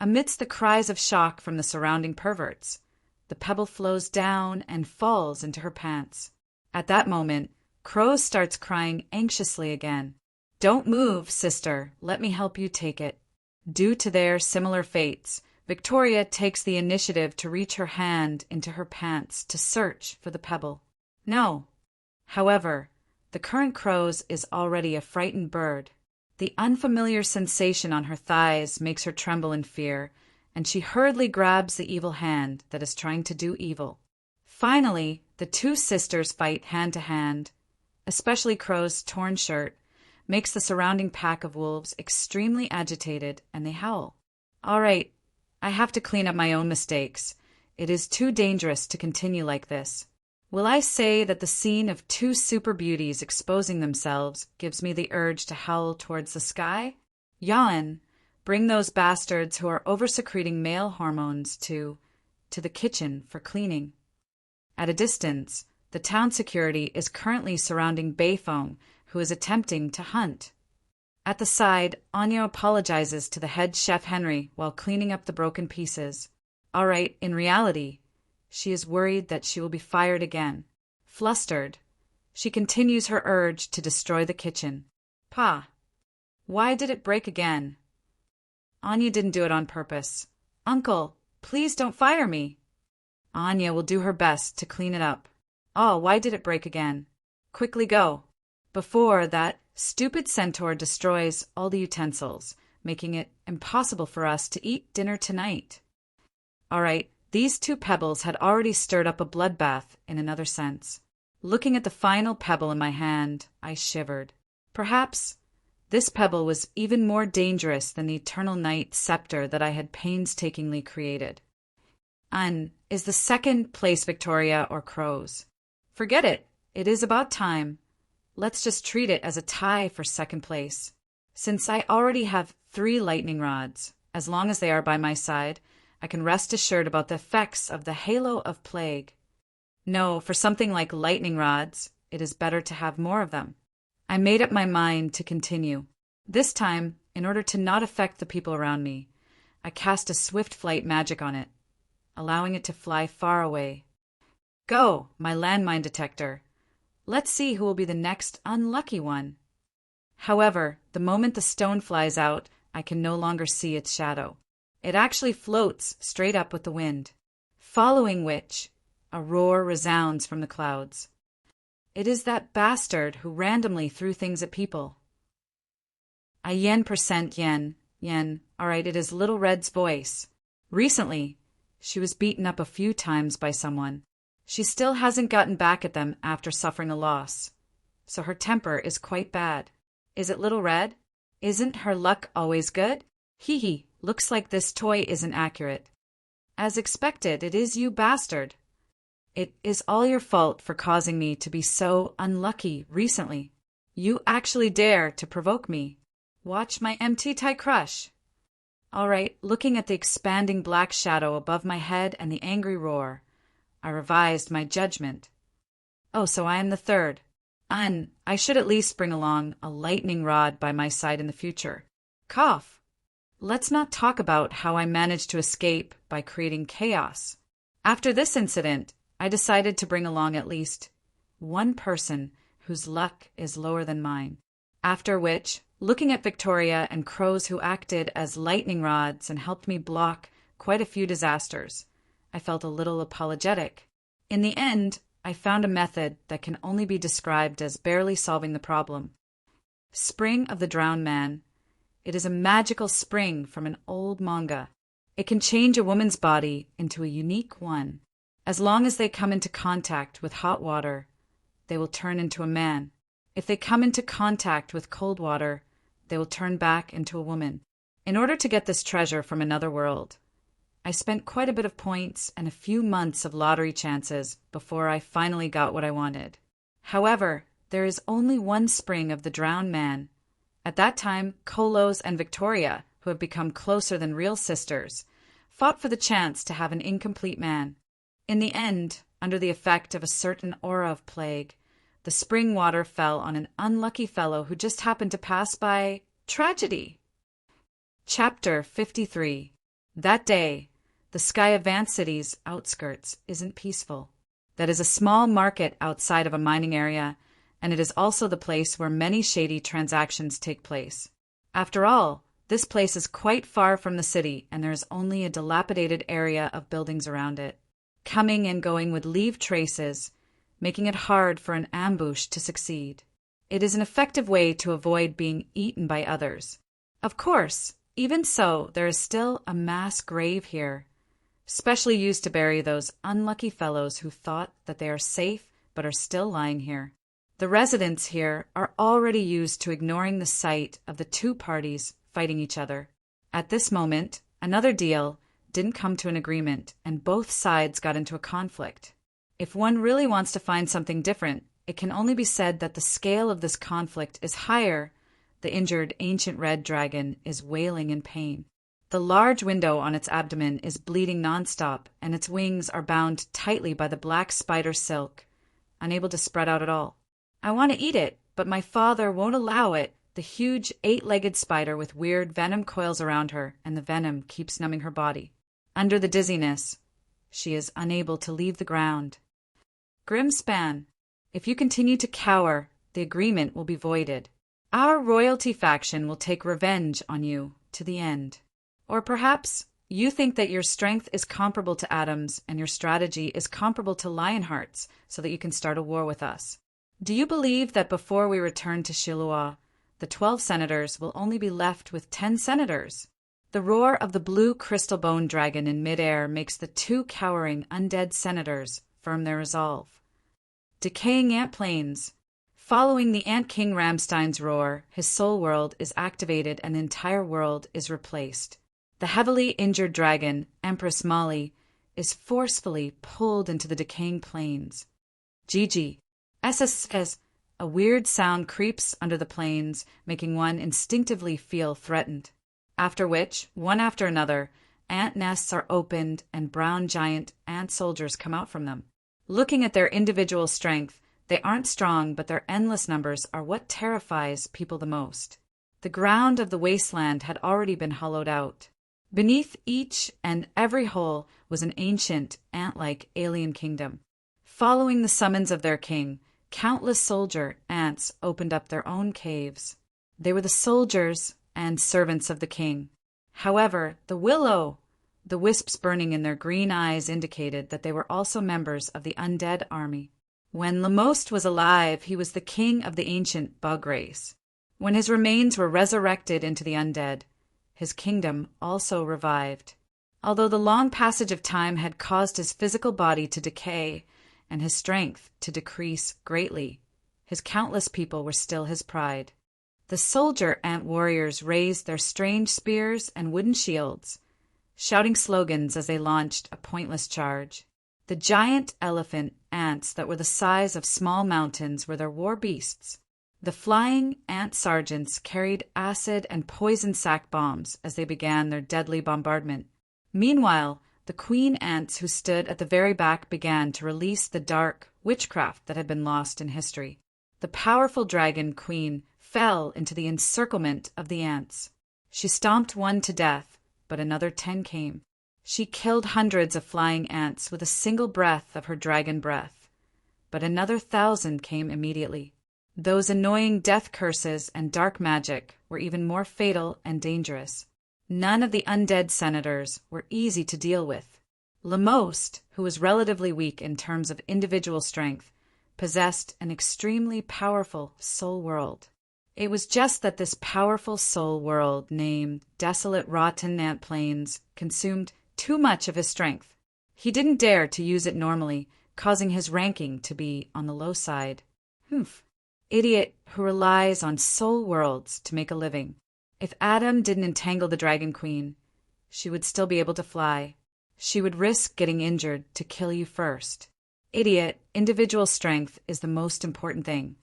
Amidst the cries of shock from the surrounding perverts, the pebble flows down and falls into her pants. At that moment, Crow starts crying anxiously again. Don't move, sister. Let me help you take it. Due to their similar fates, Victoria takes the initiative to reach her hand into her pants to search for the pebble. No. However, the current Crow's is already a frightened bird. The unfamiliar sensation on her thighs makes her tremble in fear, and she hurriedly grabs the evil hand that is trying to do evil. Finally, the two sisters fight hand to hand. Especially Crow's torn shirt makes the surrounding pack of wolves extremely agitated, and they howl. All right, I have to clean up my own mistakes. It is too dangerous to continue like this. Will I say that the scene of two super beauties exposing themselves gives me the urge to howl towards the sky? Yawn, bring those bastards who are over-secreting male hormones to the kitchen for cleaning. At a distance, the town security is currently surrounding Beifong, who is attempting to hunt. At the side, Anya apologizes to the head chef Henry while cleaning up the broken pieces. All right, in reality, she is worried that she will be fired again. Flustered, she continues her urge to destroy the kitchen. Pa, why did it break again? Anya didn't do it on purpose. Uncle, please don't fire me. Anya will do her best to clean it up. Oh, why did it break again? Quickly go, before that Stupid centaur destroys all the utensils, making it impossible for us to eat dinner tonight. All right, these two pebbles had already stirred up a bloodbath in another sense. Looking at the final pebble in my hand, I shivered. Perhaps this pebble was even more dangerous than the eternal night scepter that I had painstakingly created. Is the second place Victoria or Crows? Forget it. It is about time. Let's just treat it as a tie for second place. Since I already have 3 lightning rods, as long as they are by my side, I can rest assured about the effects of the halo of plague. No, for something like lightning rods, it is better to have more of them. I made up my mind to continue. This time, in order to not affect the people around me, I cast a swift flight magic on it, allowing it to fly far away. Go, my landmine detector. Let's see who will be the next unlucky one. However, the moment the stone flies out, I can no longer see its shadow. It actually floats straight up with the wind, following which a roar resounds from the clouds. It is that bastard who randomly threw things at people. A yen. All right, it is Little Red's voice. Recently, she was beaten up a few times by someone. She still hasn't gotten back at them after suffering a loss, so her temper is quite bad. Is it Little Red? Isn't her luck always good? Hee hee, looks like this toy isn't accurate. As expected, it is you bastard. It is all your fault for causing me to be so unlucky recently. You actually dare to provoke me. Watch my MT-tie crush. All right, looking at the expanding black shadow above my head and the angry roar, I revised my judgment. Oh, so I am the third. I should at least bring along a lightning rod by my side in the future. Cough. Let's not talk about how I managed to escape by creating chaos. After this incident, I decided to bring along at least one person whose luck is lower than mine. After which, looking at Victoria and Crows who acted as lightning rods and helped me block quite a few disasters, I felt a little apologetic. In the end, I found a method that can only be described as barely solving the problem. Spring of the Drowned Man. It is a magical spring from an old manga. It can change a woman's body into a unique one. As long as they come into contact with hot water, they will turn into a man. If they come into contact with cold water, they will turn back into a woman. In order to get this treasure from another world, I spent quite a bit of points and a few months of lottery chances before I finally got what I wanted. However, there is only one spring of the Drowned Man. At that time, Kolos and Victoria, who have become closer than real sisters, fought for the chance to have an incomplete man. In the end, under the effect of a certain aura of plague, the spring water fell on an unlucky fellow who just happened to pass by tragedy. Chapter 53. That day, the sky of Vance City's outskirts isn't peaceful. That is a small market outside of a mining area, and it is also the place where many shady transactions take place. After all, this place is quite far from the city, and there is only a dilapidated area of buildings around it. Coming and going would leave traces, making it hard for an ambush to succeed. It is an effective way to avoid being eaten by others. Of course, even so, there is still a mass grave here, specially used to bury those unlucky fellows who thought that they are safe but are still lying here. The residents here are already used to ignoring the sight of the two parties fighting each other. At this moment, another deal didn't come to an agreement, and both sides got into a conflict. If one really wants to find something different, it can only be said that the scale of this conflict is higher. The injured ancient red dragon is wailing in pain. The large window on its abdomen is bleeding nonstop, and its wings are bound tightly by the black spider silk, unable to spread out at all. I want to eat it, but my father won't allow it. The huge 8-legged spider with weird venom coils around her, and the venom keeps numbing her body. Under the dizziness, she is unable to leave the ground. Grimspan, if you continue to cower, the agreement will be voided. Our royalty faction will take revenge on you to the end. Or perhaps you think that your strength is comparable to Adam's and your strategy is comparable to Lionheart's so that you can start a war with us. Do you believe that before we return to Shilua, the 12 senators will only be left with 10 senators. The roar of the blue crystal bone dragon in midair makes the 2 cowering undead senators firm their resolve. Decaying ant plains. Following the Ant King Ramstein's roar, his soul world is activated and the entire world is replaced. The heavily injured dragon, Empress Molly, is forcefully pulled into the decaying plains. Gigi. Says a weird sound creeps under the plains, making one instinctively feel threatened. After which, one after another, ant nests are opened and brown giant ant soldiers come out from them. Looking at their individual strength, they aren't strong, but their endless numbers are what terrifies people the most. The ground of the wasteland had already been hollowed out. Beneath each and every hole was an ancient, ant-like alien kingdom. Following the summons of their king, countless soldier ants opened up their own caves. They were the soldiers and servants of the king. However, the wisps burning in their green eyes indicated that they were also members of the undead army. When Lamost was alive, he was the king of the ancient bug race. When his remains were resurrected into the undead, his kingdom also revived. Although the long passage of time had caused his physical body to decay and his strength to decrease greatly, his countless people were still his pride. The soldier ant warriors raised their strange spears and wooden shields, shouting slogans as they launched a pointless charge. The giant elephant ants that were the size of small mountains were their war beasts. The flying ant sergeants carried acid and poison sac bombs as they began their deadly bombardment. Meanwhile, the queen ants who stood at the very back began to release the dark witchcraft that had been lost in history. The powerful dragon queen fell into the encirclement of the ants. She stomped one to death, but another 10 came. She killed hundreds of flying ants with a single breath of her dragon breath, but another 1,000 came immediately. Those annoying death curses and dark magic were even more fatal and dangerous. None of the undead senators were easy to deal with. Lamost, who was relatively weak in terms of individual strength, possessed an extremely powerful soul world. It was just that this powerful soul world, named Desolate Rotten Ant Plains, consumed too much of his strength. He didn't dare to use it normally, causing his ranking to be on the low side. Idiot who relies on soul worlds to make a living. If Adam didn't entangle the Dragon Queen, she would still be able to fly. She would risk getting injured to kill you first. Idiot, individual strength is the most important thing.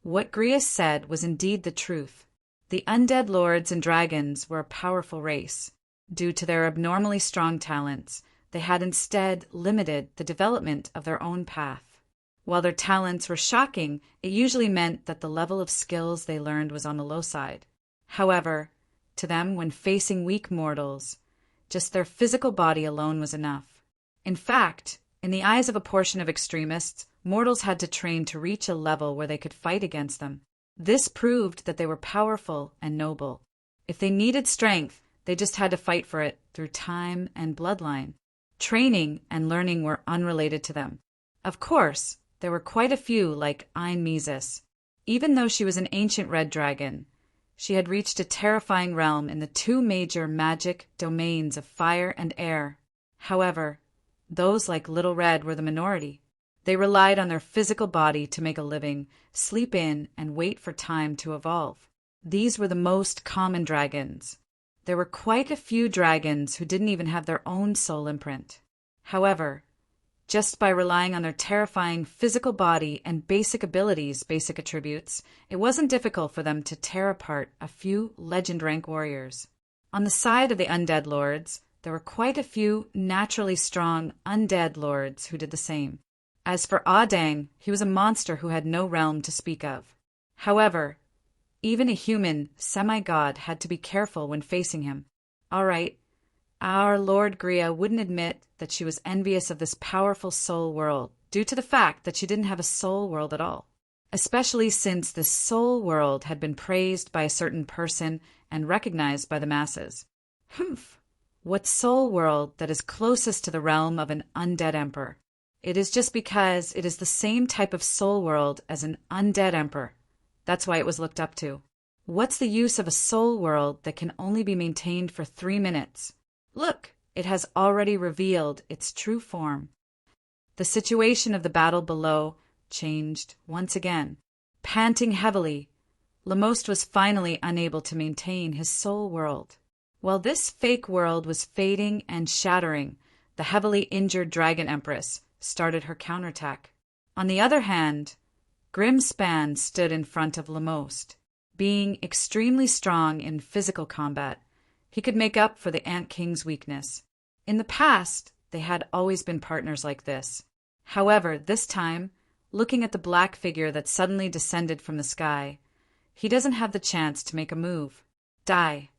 What Grius said was indeed the truth. The undead lords and dragons were a powerful race. Due to their abnormally strong talents, they had instead limited the development of their own path. While their talents were shocking, it usually meant that the level of skills they learned was on the low side. However, to them, when facing weak mortals, just their physical body alone was enough. In fact, in the eyes of a portion of extremists, mortals had to train to reach a level where they could fight against them. This proved that they were powerful and noble. If they needed strength, they just had to fight for it through time and bloodline. Training and learning were unrelated to them. Of course, there were quite a few like Ein Mises. Even though she was an ancient red dragon, she had reached a terrifying realm in the 2 major magic domains of fire and air. However, those like Little Red were the minority. They relied on their physical body to make a living, sleep in, and wait for time to evolve. These were the most common dragons. There were quite a few dragons who didn't even have their own soul imprint. However, just by relying on their terrifying physical body and basic abilities, basic attributes, it wasn't difficult for them to tear apart a few legend rank warriors. On the side of the undead lords, there were quite a few naturally strong undead lords who did the same. As for Adang, he was a monster who had no realm to speak of. However, even a human semi-god had to be careful when facing him. All right, our Lord Gria wouldn't admit that she was envious of this powerful soul world due to the fact that she didn't have a soul world at all, especially since this soul world had been praised by a certain person and recognized by the masses. What soul world that is closest to the realm of an undead emperor? It is just because it is the same type of soul world as an undead emperor. That's why it was looked up to. What's the use of a soul world that can only be maintained for 3 minutes? Look, it has already revealed its true form. The situation of the battle below changed once again. Panting heavily, Lamoste was finally unable to maintain his soul world. While this fake world was fading and shattering, the heavily injured Dragon Empress started her counterattack. On the other hand, Grimspan stood in front of Lamoste. Being extremely strong in physical combat, he could make up for the Ant King's weakness. In the past, they had always been partners like this. However, this time, looking at the black figure that suddenly descended from the sky, he doesn't have the chance to make a move. Die.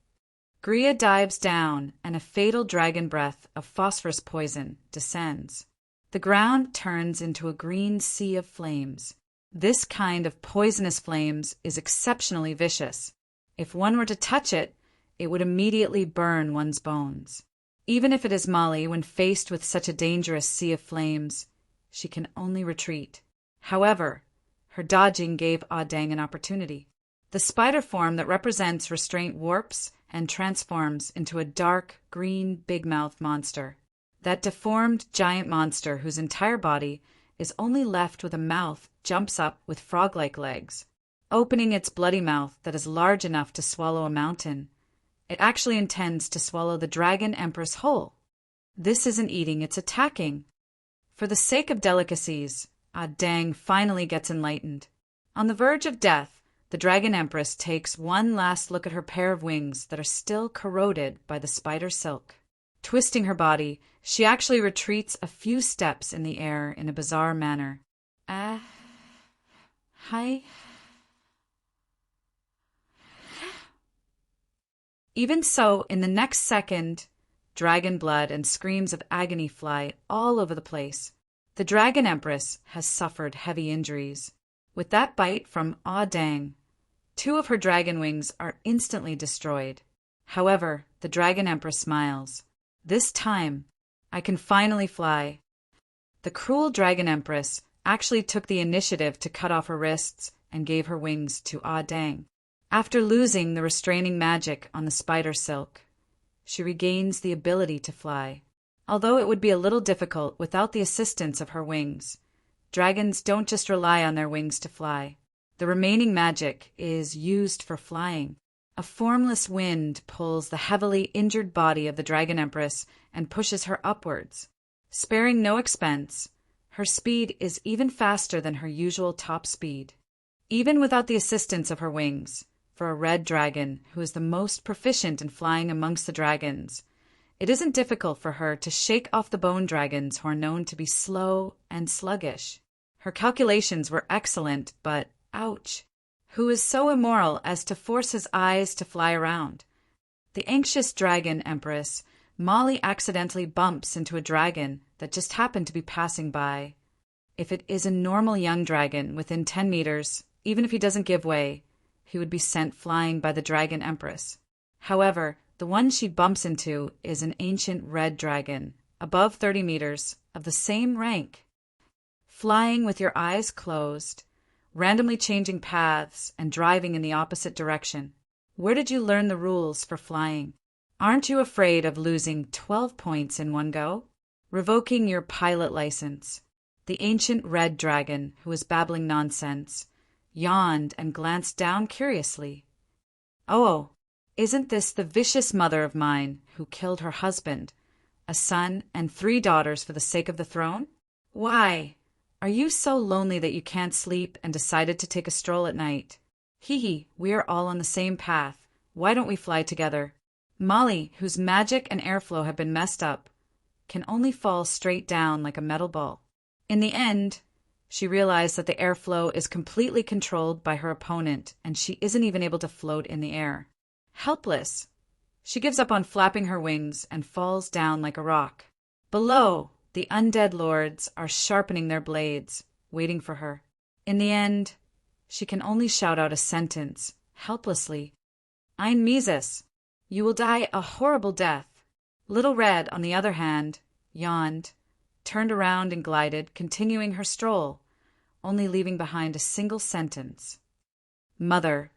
Gria dives down, and a fatal dragon breath of phosphorus poison descends. The ground turns into a green sea of flames. This kind of poisonous flames is exceptionally vicious. If one were to touch it, it would immediately burn one's bones. Even if it is Molly, when faced with such a dangerous sea of flames, she can only retreat. However, her dodging gave Audang an opportunity. The spider form that represents restraint warps and transforms into a dark, green, big-mouthed monster. That deformed giant monster whose entire body is only left with a mouth jumps up with frog-like legs. Opening its bloody mouth that is large enough to swallow a mountain, it actually intends to swallow the Dragon Empress whole. This isn't eating, it's attacking. For the sake of delicacies, Audang finally gets enlightened. On the verge of death, the Dragon Empress takes one last look at her pair of wings that are still corroded by the spider silk. Twisting her body, she actually retreats a few steps in the air in a bizarre manner. Hi. Even so, in the next second, dragon blood and screams of agony fly all over the place. The Dragon Empress has suffered heavy injuries. With that bite from Audang, 2 of her dragon wings are instantly destroyed. However, the Dragon Empress smiles. This time, I can finally fly. The cruel Dragon Empress actually took the initiative to cut off her wrists and gave her wings to Audang. After losing the restraining magic on the spider silk, she regains the ability to fly. Although it would be a little difficult without the assistance of her wings, dragons don't just rely on their wings to fly. The remaining magic is used for flying. A formless wind pulls the heavily injured body of the Dragon Empress and pushes her upwards. Sparing no expense, her speed is even faster than her usual top speed. Even without the assistance of her wings, for a red dragon who is the most proficient in flying amongst the dragons, it isn't difficult for her to shake off the bone dragons who are known to be slow and sluggish. Her calculations were excellent, but ouch. Who is so immoral as to force his eyes to fly around? The anxious Dragon Empress, Molly accidentally bumps into a dragon that just happened to be passing by. If it is a normal young dragon within 10 meters, even if he doesn't give way, he would be sent flying by the Dragon Empress. However, the one she bumps into is an ancient red dragon, above 30 meters, of the same rank. Flying with your eyes closed, randomly changing paths and driving in the opposite direction. Where did you learn the rules for flying? Aren't you afraid of losing 12 points in one go? Revoking your pilot license. The ancient red dragon, who was babbling nonsense, yawned and glanced down curiously. Oh, isn't this the vicious mother of mine who killed her husband, a son and 3 daughters for the sake of the throne? Why? Are you so lonely that you can't sleep and decided to take a stroll at night? Hee, we are all on the same path. Why don't we fly together? Molly, whose magic and airflow have been messed up, can only fall straight down like a metal ball. In the end, she realized that the airflow is completely controlled by her opponent and she isn't even able to float in the air. Helpless, she gives up on flapping her wings and falls down like a rock. Below, the undead lords are sharpening their blades, waiting for her. In the end, she can only shout out a sentence, helplessly. Ein Mises, you will die a horrible death. Little Red, on the other hand, yawned, turned around and glided, continuing her stroll, only leaving behind a single sentence. Mother,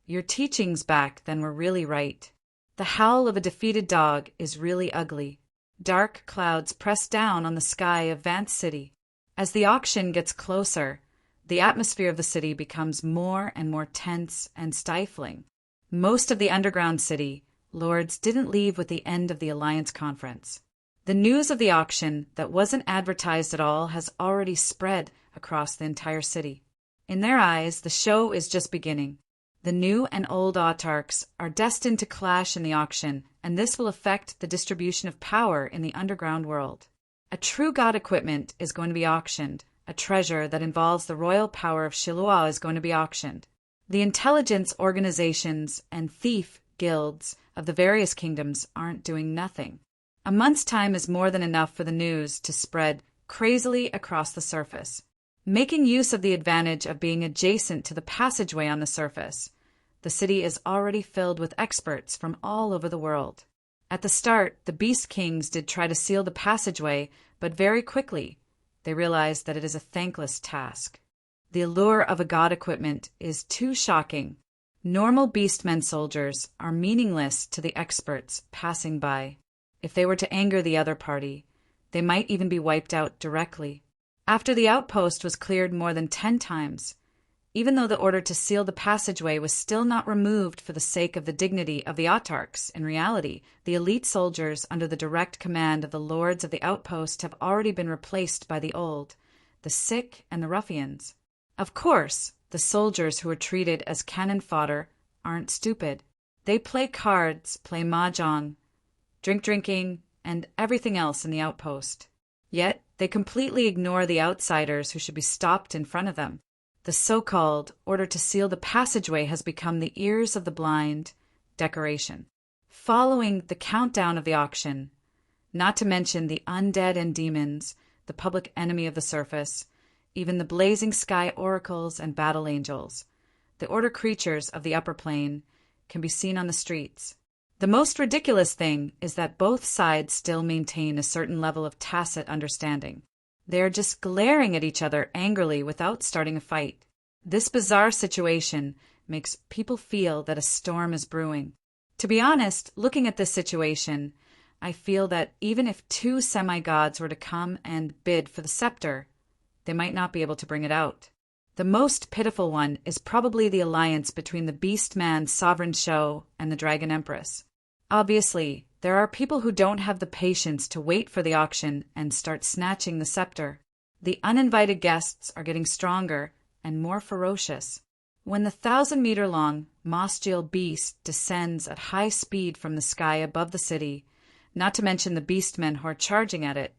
Your teachings back then were really right. The howl of a defeated dog is really ugly. Dark clouds press down on the sky of Vance City. As the auction gets closer, the atmosphere of the city becomes more and more tense and stifling. Most of the underground city lords didn't leave with the end of the Alliance Conference. The news of the auction that wasn't advertised at all has already spread across the entire city. In their eyes, the show is just beginning. The new and old autarchs are destined to clash in the auction, and this will affect the distribution of power in the underground world. A true god equipment is going to be auctioned. A treasure that involves the royal power of Shilua is going to be auctioned. The intelligence organizations and thief guilds of the various kingdoms aren't doing nothing. A month's time is more than enough for the news to spread crazily across the surface. Making use of the advantage of being adjacent to the passageway on the surface, the city is already filled with experts from all over the world. At the start, the Beast Kings did try to seal the passageway, but very quickly, they realized that it is a thankless task. The allure of a god equipment is too shocking. Normal beastmen soldiers are meaningless to the experts passing by. If they were to anger the other party, they might even be wiped out directly. After the outpost was cleared more than 10 times, even though the order to seal the passageway was still not removed for the sake of the dignity of the autarchs, in reality, the elite soldiers under the direct command of the lords of the outpost have already been replaced by the old, the sick, and the ruffians. Of course, the soldiers who are treated as cannon fodder aren't stupid. They play cards, play mahjong, drinking, and everything else in the outpost. Yet, they completely ignore the outsiders who should be stopped in front of them. The so-called order to seal the passageway has become the ears of the blind decoration. Following the countdown of the auction, not to mention the undead and demons, the public enemy of the surface, even the blazing sky oracles and battle angels, the order creatures of the upper plane, can be seen on the streets. The most ridiculous thing is that both sides still maintain a certain level of tacit understanding. They are just glaring at each other angrily without starting a fight. This bizarre situation makes people feel that a storm is brewing. To be honest, looking at this situation, I feel that even if 2 semi-gods were to come and bid for the scepter, they might not be able to bring it out. The most pitiful one is probably the alliance between the Beastman Sovereign Show and the Dragon Empress. Obviously, there are people who don't have the patience to wait for the auction and start snatching the scepter. The uninvited guests are getting stronger and more ferocious. When the 1,000-meter-long Mostial beast descends at high speed from the sky above the city, not to mention the beastmen who are charging at it,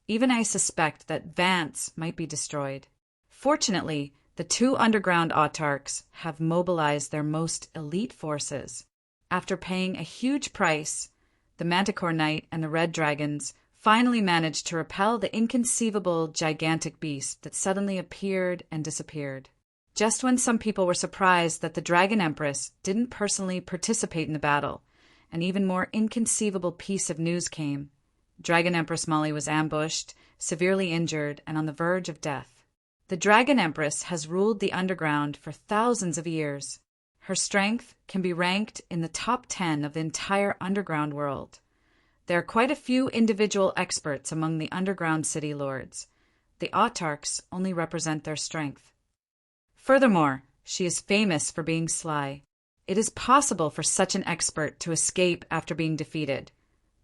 even I suspect that Vance might be destroyed. Fortunately, the 2 underground autarchs have mobilized their most elite forces. After paying a huge price, the Manticore Knight and the Red Dragons finally managed to repel the inconceivable gigantic beast that suddenly appeared and disappeared. Just when some people were surprised that the Dragon Empress didn't personally participate in the battle, an even more inconceivable piece of news came. Dragon Empress Molly was ambushed, severely injured, and on the verge of death. The Dragon Empress has ruled the underground for thousands of years. Her strength can be ranked in the top 10 of the entire underground world. There are quite a few individual experts among the underground city lords. The autarchs only represent their strength. Furthermore, she is famous for being sly. It is possible for such an expert to escape after being defeated,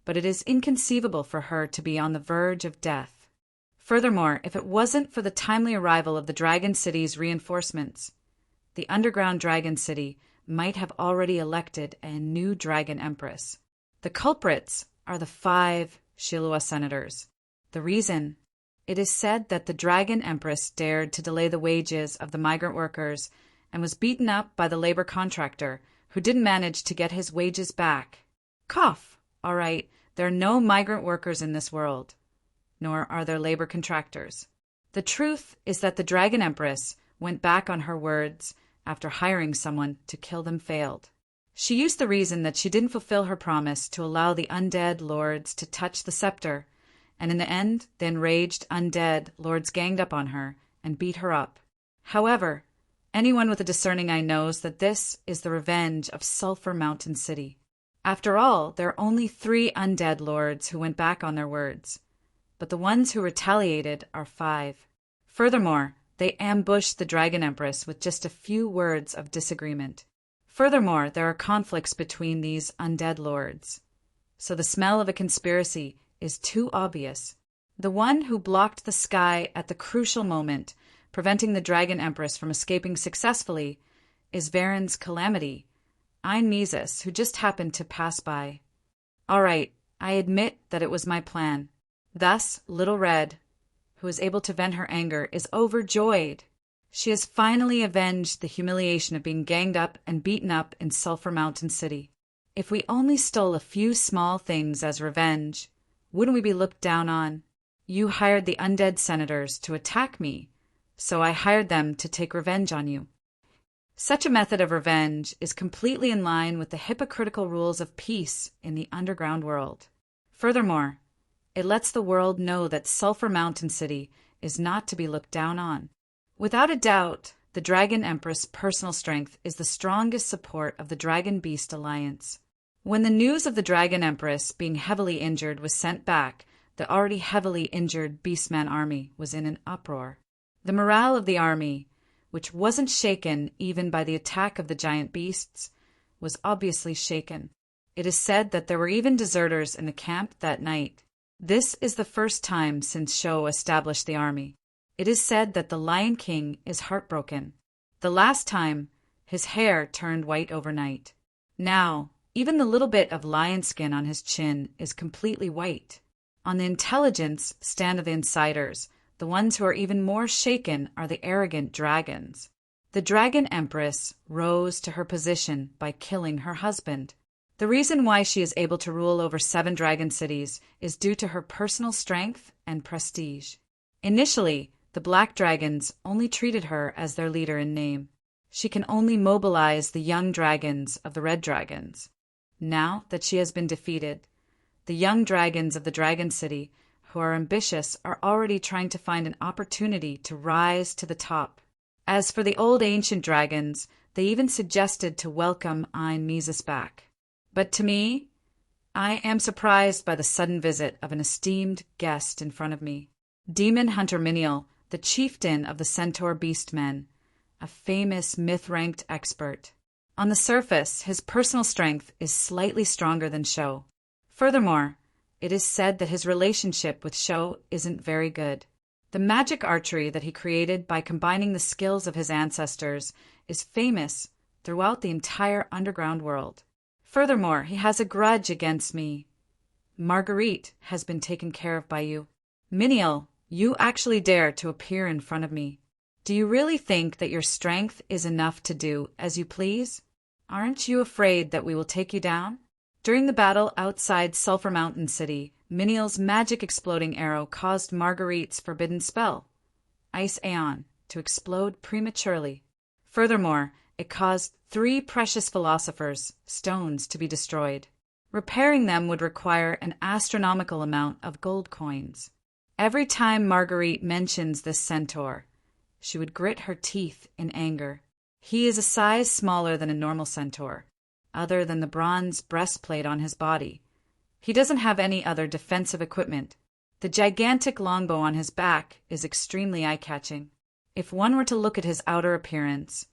but it is inconceivable for her to be on the verge of death. Furthermore, if it wasn't for the timely arrival of the Dragon City's reinforcements, the underground Dragon City might have already elected a new Dragon Empress. The culprits are the 5 Shilua senators. The reason? It is said that the Dragon Empress dared to delay the wages of the migrant workers and was beaten up by the labor contractor, who didn't manage to get his wages back. Cough! All right, there are no migrant workers in this world, nor are there labor contractors. The truth is that the Dragon Empress went back on her words after hiring someone to kill them failed. She used the reason that she didn't fulfill her promise to allow the undead lords to touch the scepter, and in the end, the enraged undead lords ganged up on her and beat her up. However, Anyone with a discerning eye knows that this is the revenge of Sulphur Mountain City. After all, there are only 3 undead lords who went back on their words, but the ones who retaliated are 5. Furthermore, they ambushed the Dragon Empress with just a few words of disagreement. Furthermore, there are conflicts between these undead lords. So the smell of a conspiracy is too obvious. The one who blocked the sky at the crucial moment, preventing the Dragon Empress from escaping successfully, is Varen's calamity, Ein Mises, who just happened to pass by. All right, I admit that it was my plan. Thus, Little Red, who is able to vent her anger, is overjoyed. She has finally avenged the humiliation of being ganged up and beaten up in Sulphur Mountain City. If we only stole a few small things as revenge, wouldn't we be looked down on? You hired the undead senators to attack me, so I hired them to take revenge on you. Such a method of revenge is completely in line with the hypocritical rules of peace in the underground world. Furthermore, it lets the world know that Sulphur Mountain City is not to be looked down on. Without a doubt, the Dragon Empress' personal strength is the strongest support of the Dragon Beast Alliance. When the news of the Dragon Empress being heavily injured was sent back, the already heavily injured Beastman army was in an uproar. The morale of the army, which wasn't shaken even by the attack of the giant beasts, was obviously shaken. It is said that there were even deserters in the camp that night. This is the first time since Sho established the army. It is said that the Lion King is heartbroken. The last time, his hair turned white overnight. Now, even the little bit of lion skin on his chin is completely white. On the intelligence stand of the insiders, the ones who are even more shaken are the arrogant dragons. The Dragon Empress rose to her position by killing her husband. The reason why she is able to rule over 7 dragon cities is due to her personal strength and prestige. Initially, the Black Dragons only treated her as their leader in name. She can only mobilize the young dragons of the Red Dragons. Now that she has been defeated, the young dragons of the Dragon City who are ambitious are already trying to find an opportunity to rise to the top. As for the old ancient dragons, they even suggested to welcome Ein Mises back. But to me, I am surprised by the sudden visit of an esteemed guest in front of me. Demon Hunter Miniel, the chieftain of the Centaur Beastmen, a famous myth-ranked expert. On the surface, his personal strength is slightly stronger than Sho. Furthermore, it is said that his relationship with Sho isn't very good. The magic archery that he created by combining the skills of his ancestors is famous throughout the entire underground world. Furthermore, he has a grudge against me. Marguerite has been taken care of by you. Miniel, you actually dare to appear in front of me. Do you really think that your strength is enough to do as you please? Aren't you afraid that we will take you down? During the battle outside Sulphur Mountain City, Miniel's magic exploding arrow caused Marguerite's forbidden spell, Ice Aeon, to explode prematurely. Furthermore, it caused 3 precious philosophers' stones to be destroyed. Repairing them would require an astronomical amount of gold coins. Every time Marguerite mentions this centaur, she would grit her teeth in anger. He is a size smaller than a normal centaur, other than the bronze breastplate on his body. He doesn't have any other defensive equipment. The gigantic longbow on his back is extremely eye-catching. If one were to look at his outer appearance,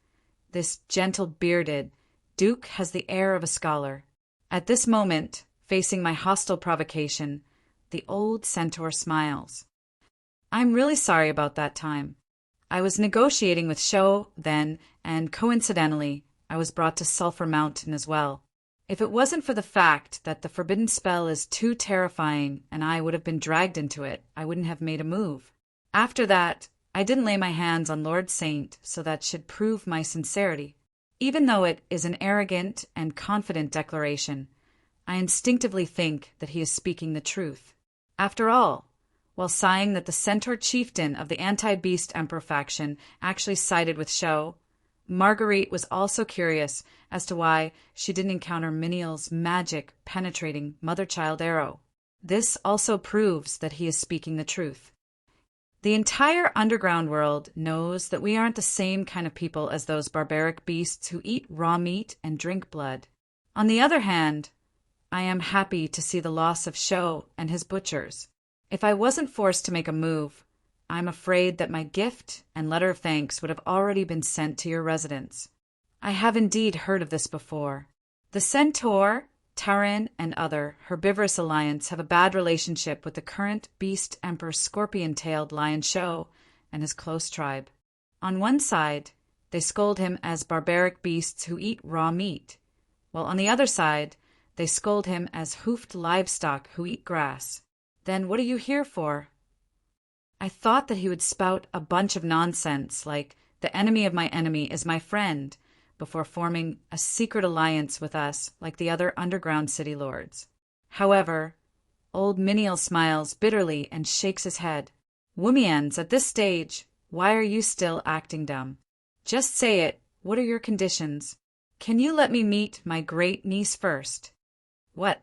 this gentle bearded Duke has the air of a scholar. At this moment, facing my hostile provocation, the old centaur smiles. I'm really sorry about that time. I was negotiating with Sho then, and coincidentally, I was brought to Sulphur Mountain as well. If it wasn't for the fact that the forbidden spell is too terrifying and I would have been dragged into it, I wouldn't have made a move. After that, I didn't lay my hands on Lord Saint, so that should prove my sincerity. Even though it is an arrogant and confident declaration, I instinctively think that he is speaking the truth. After all, while sighing that the centaur chieftain of the anti-beast emperor faction actually sided with Sho, Marguerite was also curious as to why she didn't encounter Miniel's magic, penetrating mother-child arrow. This also proves that he is speaking the truth. The entire underground world knows that we aren't the same kind of people as those barbaric beasts who eat raw meat and drink blood. On the other hand, I am happy to see the loss of Sho and his butchers. If I wasn't forced to make a move, I'm afraid that my gift and letter of thanks would have already been sent to your residence. I have indeed heard of this before. The Centaur, Taran, and other herbivorous alliance have a bad relationship with the current beast emperor scorpion-tailed lion Sho and his close tribe. On one side, they scold him as barbaric beasts who eat raw meat, while on the other side, they scold him as hoofed livestock who eat grass. Then what are you here for? I thought that he would spout a bunch of nonsense like, the enemy of my enemy is my friend, before forming a secret alliance with us like the other underground city lords. However, old Miniel smiles bitterly and shakes his head. Woomians, at this stage, why are you still acting dumb? Just say it. What are your conditions? Can you let me meet my great niece first? What?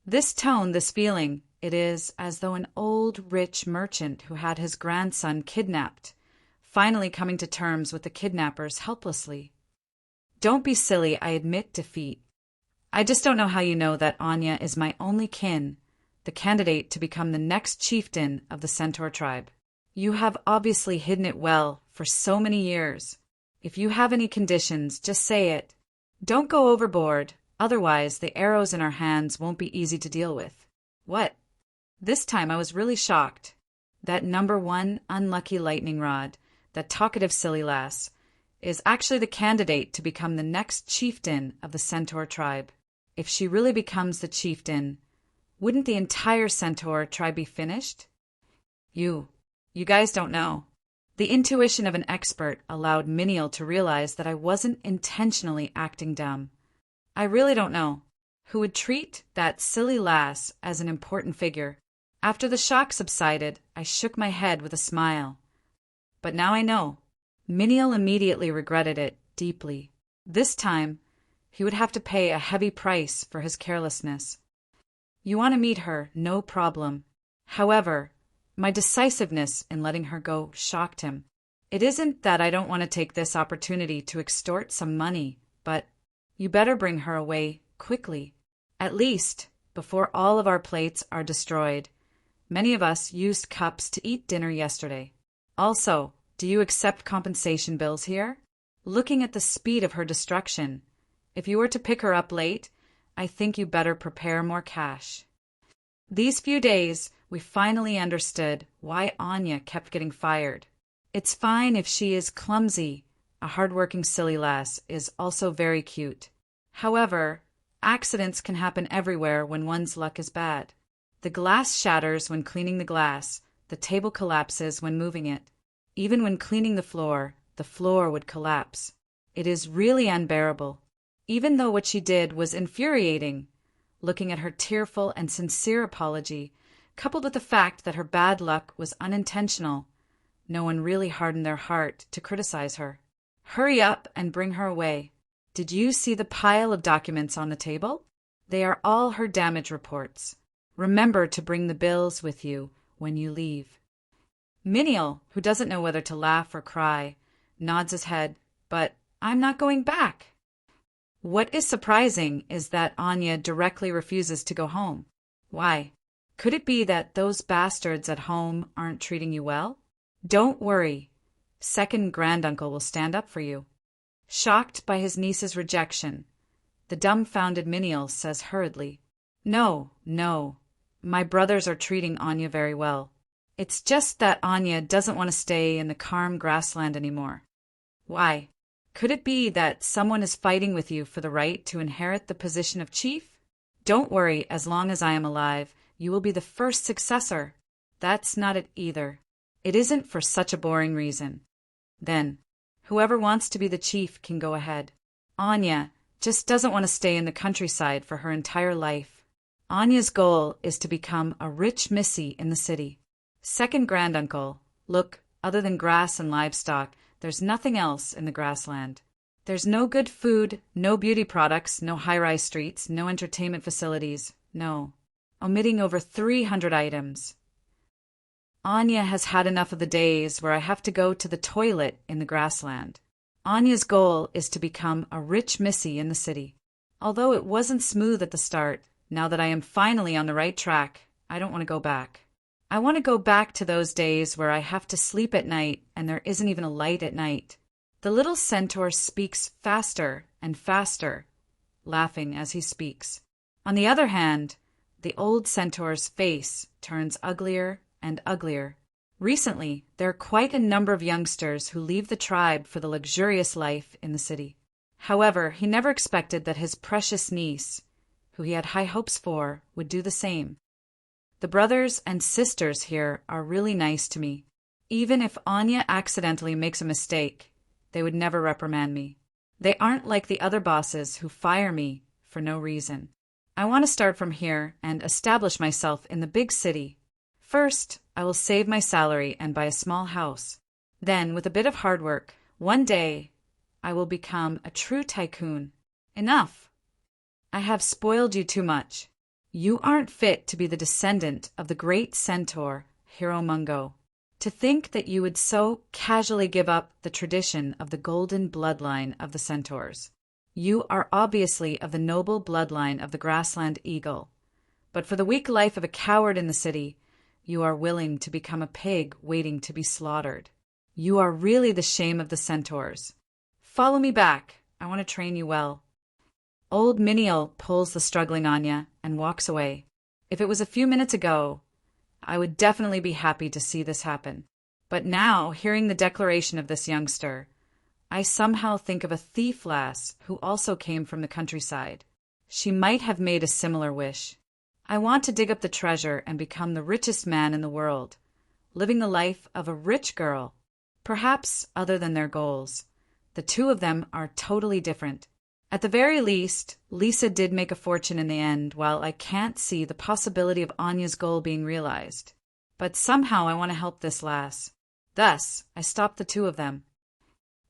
This tone, this feeling, it is as though an old, rich merchant who had his grandson kidnapped, finally coming to terms with the kidnappers helplessly. Don't be silly, I admit defeat. I just don't know how you know that Anya is my only kin, the candidate to become the next chieftain of the Centaur tribe. You have obviously hidden it well for so many years. If you have any conditions, just say it. Don't go overboard, otherwise the arrows in our hands won't be easy to deal with. What? This time I was really shocked. That number 1 unlucky lightning rod, that talkative silly lass, is actually the candidate to become the next chieftain of the Centaur tribe. If she really becomes the chieftain, wouldn't the entire Centaur tribe be finished? You guys don't know. The intuition of an expert allowed Miniel to realize that I wasn't intentionally acting dumb. I really don't know who would treat that silly lass as an important figure. After the shock subsided, I shook my head with a smile. But now I know. Miniel immediately regretted it deeply. This time, he would have to pay a heavy price for his carelessness. You want to meet her, no problem. However, my decisiveness in letting her go shocked him. It isn't that I don't want to take this opportunity to extort some money, but you better bring her away quickly. At least, before all of our plates are destroyed. Many of us used cups to eat dinner yesterday. Also, do you accept compensation bills here? Looking at the speed of her destruction, if you were to pick her up late, I think you better prepare more cash. These few days, we finally understood why Anya kept getting fired. It's fine if she is clumsy. A hardworking silly lass is also very cute. However, accidents can happen everywhere when one's luck is bad. The glass shatters when cleaning the glass, the table collapses when moving it. Even when cleaning the floor would collapse. It is really unbearable. Even though what she did was infuriating, looking at her tearful and sincere apology, coupled with the fact that her bad luck was unintentional, no one really hardened their heart to criticize her. Hurry up and bring her away. Did you see the pile of documents on the table? They are all her damage reports. Remember to bring the bills with you when you leave. Miniel, who doesn't know whether to laugh or cry, nods his head, but I'm not going back. What is surprising is that Anya directly refuses to go home. Why? Could it be that those bastards at home aren't treating you well? Don't worry. Second granduncle will stand up for you. Shocked by his niece's rejection, the dumbfounded Miniel says hurriedly, No. My brothers are treating Anya very well. It's just that Anya doesn't want to stay in the calm grassland anymore. Why? Could it be that someone is fighting with you for the right to inherit the position of chief? Don't worry, as long as I am alive, you will be the first successor. That's not it either. It isn't for such a boring reason. Then, whoever wants to be the chief can go ahead. Anya just doesn't want to stay in the countryside for her entire life. Anya's goal is to become a rich missy in the city. Second granduncle, look, other than grass and livestock, there's nothing else in the grassland. There's no good food, no beauty products, no high-rise streets, no entertainment facilities, no. Omitting over 300 items. Anya has had enough of the days where I have to go to the toilet in the grassland. Anya's goal is to become a rich missy in the city. Although it wasn't smooth at the start, now that I am finally on the right track, I don't want to go back. I want to go back to those days where I have to sleep at night and there isn't even a light at night. The little centaur speaks faster and faster, laughing as he speaks. On the other hand, the old centaur's face turns uglier and uglier. Recently, there are quite a number of youngsters who leave the tribe for the luxurious life in the city. However, he never expected that his precious niece, who he had high hopes for, would do the same. The brothers and sisters here are really nice to me. Even if Anya accidentally makes a mistake, they would never reprimand me. They aren't like the other bosses who fire me for no reason. I want to start from here and establish myself in the big city. First, I will save my salary and buy a small house. Then, with a bit of hard work, one day I will become a true tycoon. Enough! I have spoiled you too much. You aren't fit to be the descendant of the great centaur, Hiromungo. To think that you would so casually give up the tradition of the golden bloodline of the centaurs. You are obviously of the noble bloodline of the grassland eagle. But for the weak life of a coward in the city, you are willing to become a pig waiting to be slaughtered. You are really the shame of the centaurs. Follow me back. I want to train you well. Old Miniel pulls the struggling Anya and walks away. If it was a few minutes ago, I would definitely be happy to see this happen. But now, hearing the declaration of this youngster, I somehow think of a thief lass who also came from the countryside. She might have made a similar wish. I want to dig up the treasure and become the richest man in the world, living the life of a rich girl. Perhaps, other than their goals, the two of them are totally different. At the very least, Lisa did make a fortune in the end, while I can't see the possibility of Anya's goal being realized. But somehow I want to help this lass. Thus, I stopped the two of them.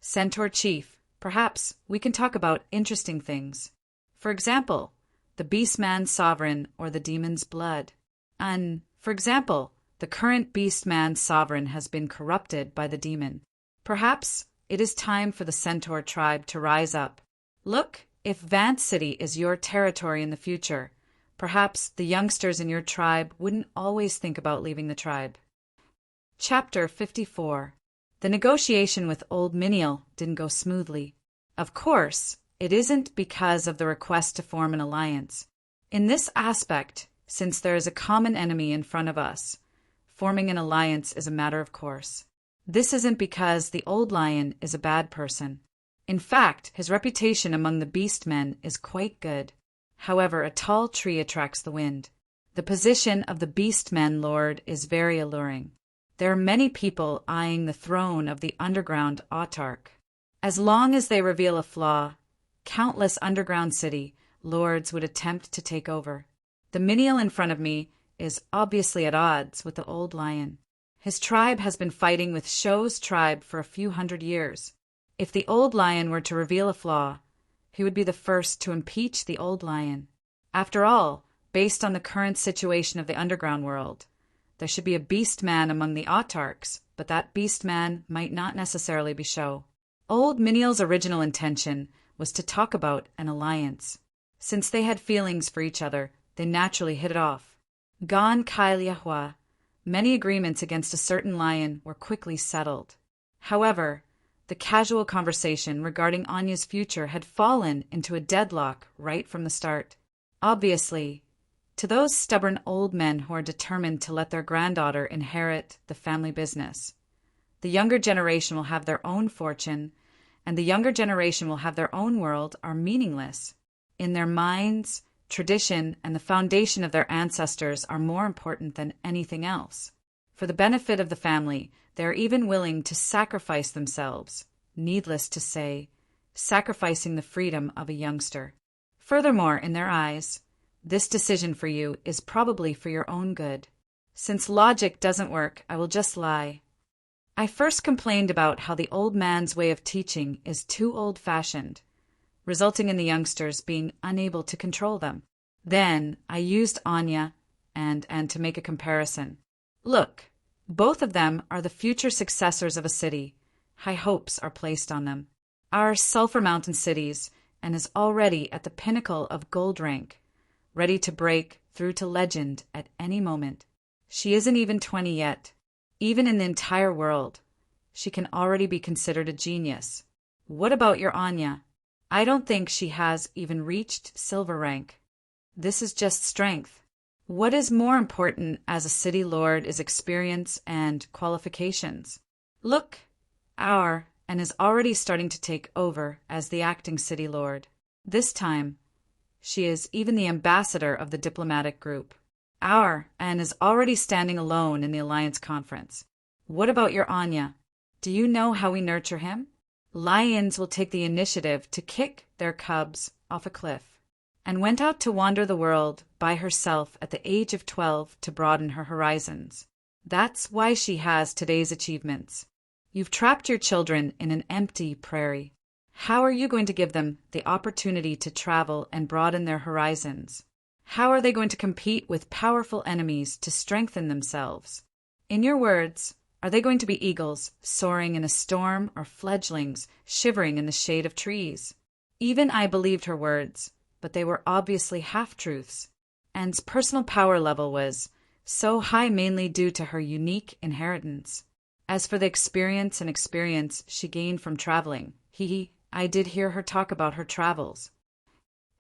Centaur Chief, perhaps we can talk about interesting things. For example, the Beastman's sovereign or the demon's blood. And, for example, the current Beastman's sovereign has been corrupted by the demon. Perhaps it is time for the Centaur tribe to rise up. Look, if Vance City is your territory in the future, perhaps the youngsters in your tribe wouldn't always think about leaving the tribe. Chapter 54. The negotiation with old Miniel didn't go smoothly. Of course, it isn't because of the request to form an alliance. In this aspect, since there is a common enemy in front of us, forming an alliance is a matter of course. This isn't because the old lion is a bad person. In fact, his reputation among the beastmen is quite good. However, a tall tree attracts the wind. The position of the beastmen lord is very alluring. There are many people eyeing the throne of the underground autarch. As long as they reveal a flaw, countless underground city lords would attempt to take over. The Miniel in front of me is obviously at odds with the old lion. His tribe has been fighting with Shou's tribe for a few hundred years. If the old lion were to reveal a flaw, he would be the first to impeach the old lion. After all, based on the current situation of the underground world, there should be a beast man among the autarchs, but that beast man might not necessarily be Shou. Old Miniel's original intention was to talk about an alliance. Since they had feelings for each other, they naturally hit it off. Gon Kai Liahua, many agreements against a certain lion were quickly settled. However, the casual conversation regarding Anya's future had fallen into a deadlock right from the start. Obviously, to those stubborn old men who are determined to let their granddaughter inherit the family business, the younger generation will have their own fortune, and the younger generation will have their own world are meaningless. In their minds, tradition and the foundation of their ancestors are more important than anything else. For the benefit of the family, they are even willing to sacrifice themselves, needless to say, sacrificing the freedom of a youngster. Furthermore, in their eyes, this decision for you is probably for your own good. Since logic doesn't work, I will just lie. I first complained about how the old man's way of teaching is too old-fashioned, resulting in the youngsters being unable to control them. Then I used Anya and to make a comparison. Look, Both of them are the future successors of a city. High hopes are placed on them. Our Sulphur Mountain cities, and is already at the pinnacle of gold rank, ready to break through to legend at any moment. She isn't even 20 yet. Even in the entire world, she can already be considered a genius. What about your Anya? I don't think she has even reached silver rank. This is just strength. What is more important as a city lord is experience and qualifications. Look, and is already starting to take over as the acting city lord. This time, she is even the ambassador of the diplomatic group. And is already standing alone in the Alliance Conference. What about your Anya? Do you know how we nurture him? Lions will take the initiative to kick their cubs off a cliff, and went out to wander the world by herself at the age of 12 to broaden her horizons. That's why she has today's achievements. You've trapped your children in an empty prairie. How are you going to give them the opportunity to travel and broaden their horizons? How are they going to compete with powerful enemies to strengthen themselves? In your words, are they going to be eagles soaring in a storm or fledglings shivering in the shade of trees? Even I believed her words, but they were obviously half-truths. Anne's personal power level was so high mainly due to her unique inheritance. As for the experience she gained from traveling, I did hear her talk about her travels.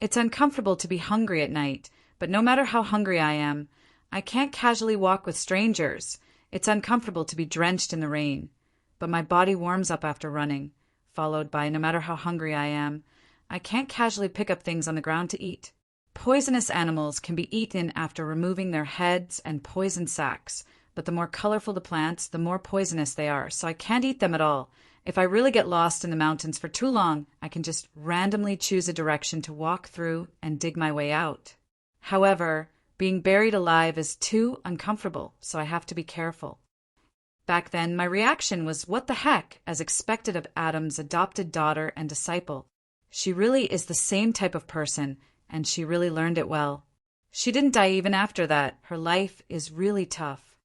It's uncomfortable to be hungry at night, but no matter how hungry I am, I can't casually walk with strangers. It's uncomfortable to be drenched in the rain, but my body warms up after running, followed by no matter how hungry I am, I can't casually pick up things on the ground to eat. Poisonous animals can be eaten after removing their heads and poison sacs, but the more colorful the plants, the more poisonous they are, so I can't eat them at all. If I really get lost in the mountains for too long, I can just randomly choose a direction to walk through and dig my way out. However, being buried alive is too uncomfortable, so I have to be careful. Back then, my reaction was, what the heck, as expected of Adam's adopted daughter and disciple. She really is the same type of person, and she really learned it well. She didn't die even after that. Her life is really tough.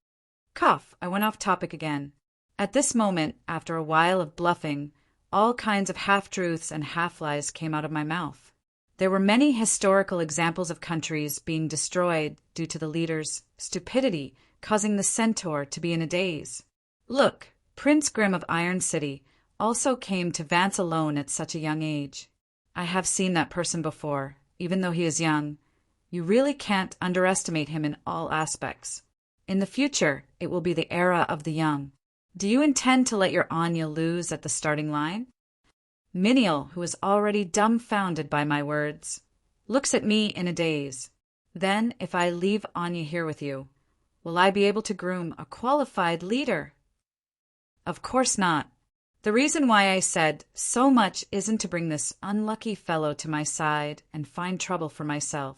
Cough, I went off topic again. At this moment, after a while of bluffing, all kinds of half-truths and half-lies came out of my mouth. There were many historical examples of countries being destroyed due to the leaders' stupidity, causing the centaur to be in a daze. Look, Prince Grim of Iron City also came to Vance alone at such a young age. I have seen that person before, even though he is young. You really can't underestimate him in all aspects. In the future, it will be the era of the young. Do you intend to let your Anya lose at the starting line? Miniel, who is already dumbfounded by my words, looks at me in a daze. Then, if I leave Anya here with you, will I be able to groom a qualified leader? Of course not. The reason why I said so much isn't to bring this unlucky fellow to my side and find trouble for myself.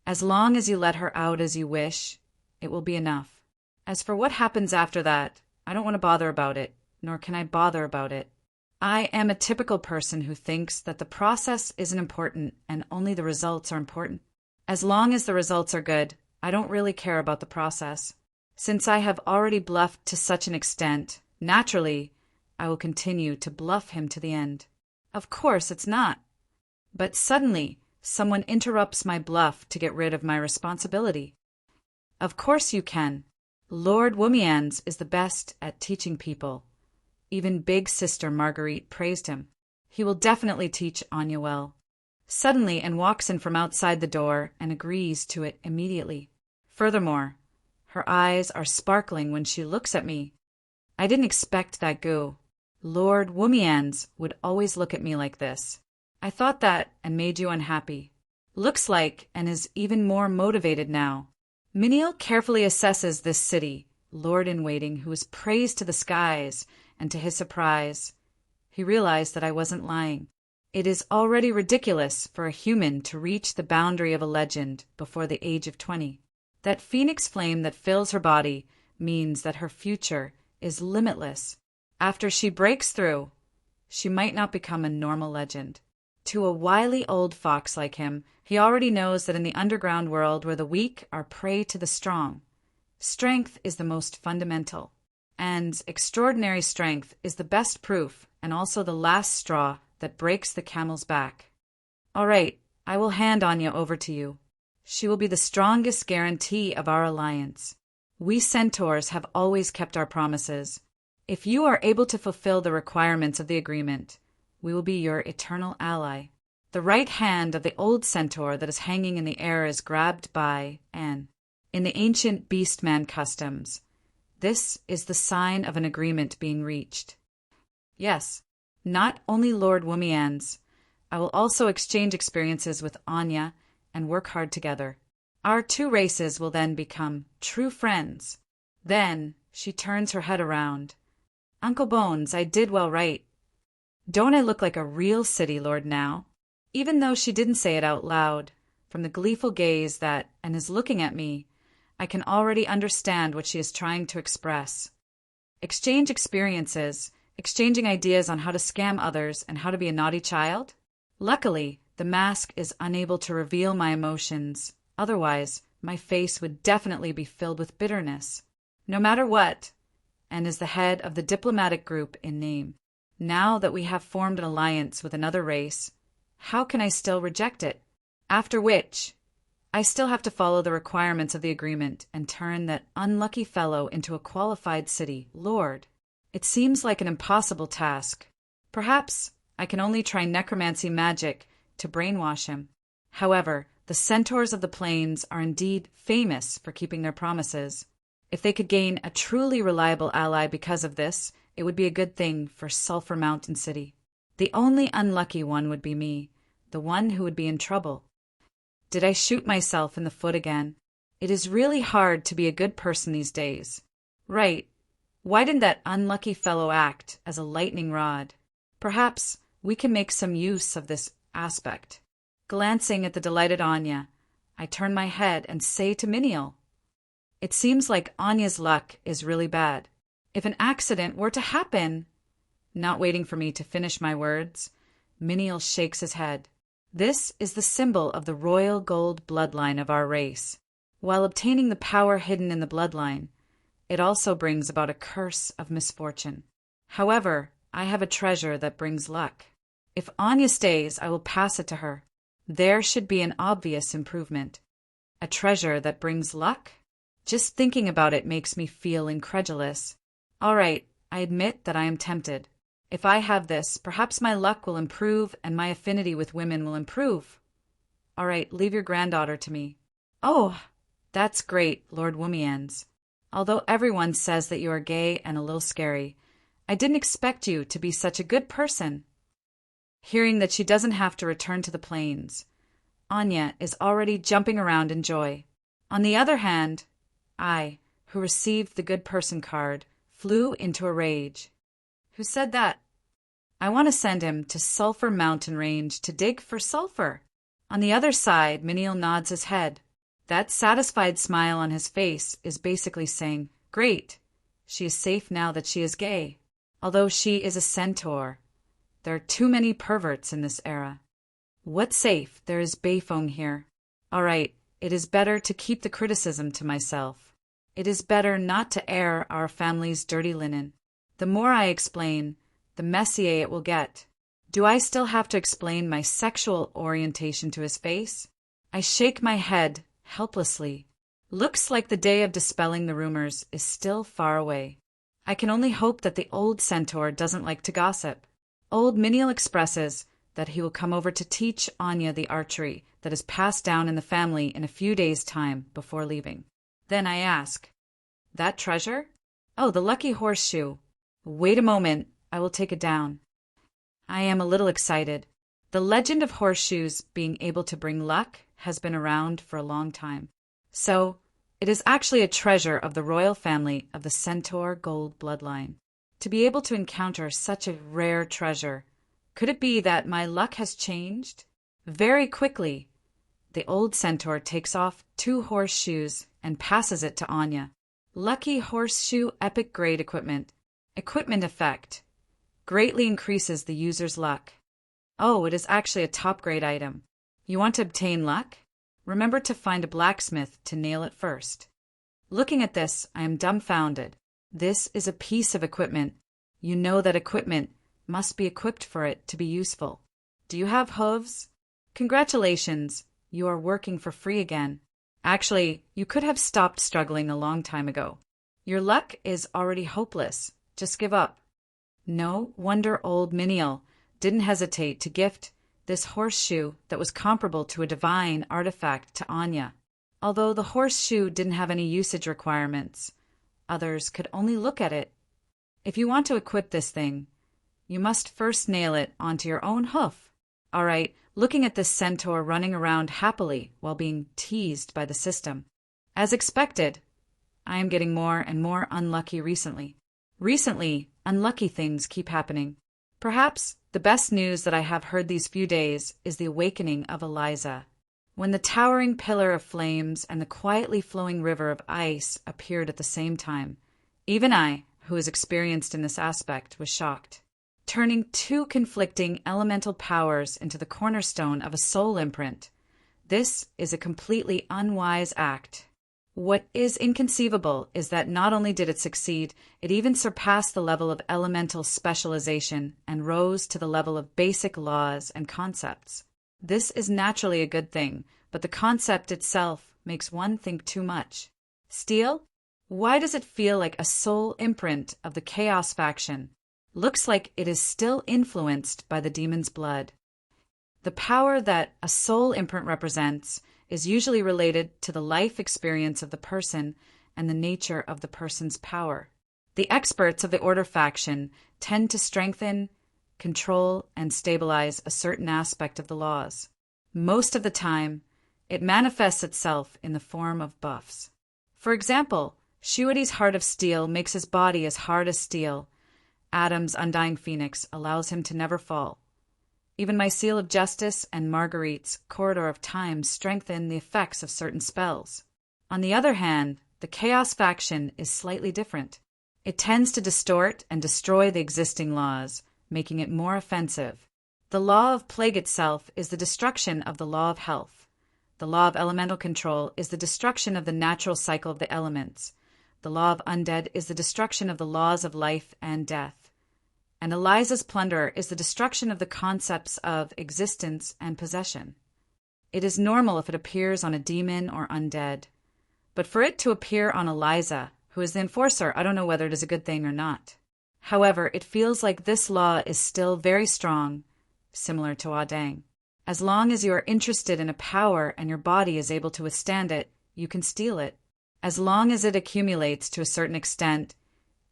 As long as you let her out as you wish, it will be enough. As for what happens after that, I don't want to bother about it, nor can I bother about it. I am a typical person who thinks that the process isn't important and only the results are important. As long as the results are good, I don't really care about the process. Since I have already bluffed to such an extent, naturally, I will continue to bluff him to the end. Of course it's not. But suddenly, someone interrupts my bluff to get rid of my responsibility. Of course you can. Lord Womians is the best at teaching people. Even Big Sister Marguerite praised him. He will definitely teach Anya well. Suddenly, Anne walks in from outside the door and agrees to it immediately. Furthermore, her eyes are sparkling when she looks at me. I didn't expect that goo. Lord Womians would always look at me like this. I thought that and made you unhappy. Looks like and is even more motivated now. Miniel carefully assesses this city, lord-in-waiting who is praised to the skies, and to his surprise, he realized that I wasn't lying. It is already ridiculous for a human to reach the boundary of a legend before the age of 20. That phoenix flame that fills her body means that her future is limitless. After she breaks through, she might not become a normal legend. To a wily old fox like him, he already knows that in the underground world where the weak are prey to the strong, strength is the most fundamental. And extraordinary strength is the best proof and also the last straw that breaks the camel's back. All right, I will hand Anya over to you. She will be the strongest guarantee of our alliance. We centaurs have always kept our promises. If you are able to fulfill the requirements of the agreement, we will be your eternal ally. The right hand of the old centaur that is hanging in the air is grabbed by Anne. In the ancient beastman customs, this is the sign of an agreement being reached. Yes, not only Lord Womian's. I will also exchange experiences with Anya and work hard together. Our two races will then become true friends. Then she turns her head around. Uncle Bones, I did well right. Don't I look like a real city lord now? Even though she didn't say it out loud, from the gleeful gaze that and is looking at me, I can already understand what she is trying to express. Exchange experiences, exchanging ideas on how to scam others and how to be a naughty child? Luckily, the mask is unable to reveal my emotions. Otherwise, my face would definitely be filled with bitterness. No matter what, and is the head of the diplomatic group in name. Now that we have formed an alliance with another race, how can I still reject it? After which, I still have to follow the requirements of the agreement and turn that unlucky fellow into a qualified city lord. It seems like an impossible task. Perhaps I can only try necromancy magic to brainwash him. However, the centaurs of the plains are indeed famous for keeping their promises. If they could gain a truly reliable ally because of this, it would be a good thing for Sulphur Mountain City. The only unlucky one would be me, the one who would be in trouble. Did I shoot myself in the foot again? It is really hard to be a good person these days. Right. Why didn't that unlucky fellow act as a lightning rod? Perhaps we can make some use of this aspect. Glancing at the delighted Anya, I turn my head and say to Miniel, "It seems like Anya's luck is really bad. If an accident were to happen—" Not waiting for me to finish my words, Miniel shakes his head. This is the symbol of the royal gold bloodline of our race. While obtaining the power hidden in the bloodline, it also brings about a curse of misfortune. However, I have a treasure that brings luck. If Anya stays, I will pass it to her. There should be an obvious improvement. A treasure that brings luck? Just thinking about it makes me feel incredulous. All right, I admit that I am tempted. If I have this, perhaps my luck will improve and my affinity with women will improve. All right, leave your granddaughter to me. Oh, that's great, Lord Womians. Although everyone says that you are gay and a little scary, I didn't expect you to be such a good person. Hearing that she doesn't have to return to the plains, Anya is already jumping around in joy. On the other hand, I, who received the good person card, flew into a rage. Who said that? I want to send him to Sulphur Mountain Range to dig for sulphur. On the other side, Miniel nods his head. That satisfied smile on his face is basically saying, "Great, she is safe now that she is gay. Although she is a centaur. There are too many perverts in this era. What's safe? There is Bayfong here. All right, it is better to keep the criticism to myself. It is better not to air our family's dirty linen. The more I explain, the messier it will get. Do I still have to explain my sexual orientation to his face? I shake my head helplessly. Looks like the day of dispelling the rumors is still far away. I can only hope that the old centaur doesn't like to gossip. Old Miniel expresses that he will come over to teach Anya the archery that is passed down in the family in a few days' time before leaving. Then I ask, "That treasure? Oh, the lucky horseshoe. Wait a moment, I will take it down." I am a little excited. The legend of horseshoes being able to bring luck has been around for a long time. So, it is actually a treasure of the royal family of the Centaur Gold bloodline. To be able to encounter such a rare treasure, could it be that my luck has changed? Very quickly, the old centaur takes off 2 horseshoes and passes it to Anya. Lucky horseshoe epic grade equipment. Equipment effect. Greatly increases the user's luck. Oh, it is actually a top grade item. You want to obtain luck? Remember to find a blacksmith to nail it first. Looking at this, I am dumbfounded. This is a piece of equipment. You know that equipment must be equipped for it to be useful. Do you have hooves? Congratulations, you are working for free again. Actually, you could have stopped struggling a long time ago. Your luck is already hopeless. Just give up. No wonder old Miniel didn't hesitate to gift this horseshoe that was comparable to a divine artifact to Anya. Although the horseshoe didn't have any usage requirements, others could only look at it. If you want to equip this thing, you must first nail it onto your own hoof. All right, looking at this centaur running around happily while being teased by the system. As expected, I am getting more and more unlucky recently. Recently, unlucky things keep happening. Perhaps the best news that I have heard these few days is the awakening of Eliza. When the towering pillar of flames and the quietly flowing river of ice appeared at the same time, even I, who is experienced in this aspect, was shocked. Turning two conflicting elemental powers into the cornerstone of a soul imprint. This is a completely unwise act. What is inconceivable is that not only did it succeed, it even surpassed the level of elemental specialization and rose to the level of basic laws and concepts. This is naturally a good thing, but the concept itself makes one think too much. Steel? Why does it feel like a soul imprint of the Chaos faction? Looks like it is still influenced by the demon's blood. The power that a soul imprint represents is usually related to the life experience of the person and the nature of the person's power. The experts of the Order faction tend to strengthen, control, and stabilize a certain aspect of the laws. Most of the time, it manifests itself in the form of buffs. For example, Shuidi's Heart of Steel makes his body as hard as steel. Adam's Undying Phoenix allows him to never fall. Even my Seal of Justice and Marguerite's Corridor of Time strengthen the effects of certain spells. On the other hand, the Chaos faction is slightly different. It tends to distort and destroy the existing laws, making it more offensive. The law of plague itself is the destruction of the law of health. The law of elemental control is the destruction of the natural cycle of the elements. The law of undead is the destruction of the laws of life and death. And Eliza's plunder is the destruction of the concepts of existence and possession. It is normal if it appears on a demon or undead. But for it to appear on Eliza, who is the enforcer, I don't know whether it is a good thing or not. However, it feels like this law is still very strong, similar to Wadang. As long as you are interested in a power and your body is able to withstand it, you can steal it. As long as it accumulates to a certain extent,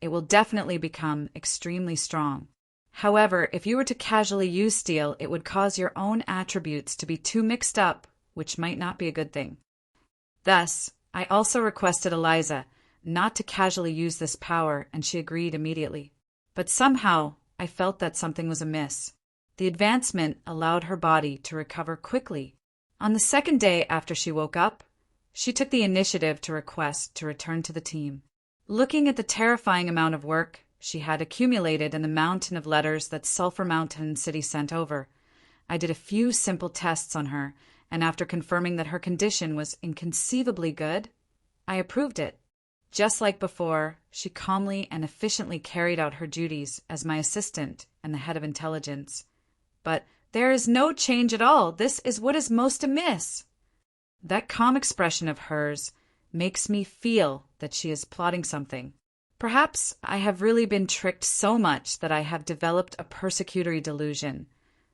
it will definitely become extremely strong. However, if you were to casually use steel, it would cause your own attributes to be too mixed up, which might not be a good thing. Thus, I also requested Eliza not to casually use this power, and she agreed immediately. But somehow, I felt that something was amiss. The advancement allowed her body to recover quickly. On the second day after she woke up, she took the initiative to request to return to the team. Looking at the terrifying amount of work she had accumulated in the mountain of letters that Sulphur Mountain City sent over, I did a few simple tests on her, and after confirming that her condition was inconceivably good, I approved it. Just like before, she calmly and efficiently carried out her duties as my assistant and the head of intelligence. But there is no change at all. This is what is most amiss. That calm expression of hers makes me feel that she is plotting something. Perhaps I have really been tricked so much that I have developed a persecutory delusion,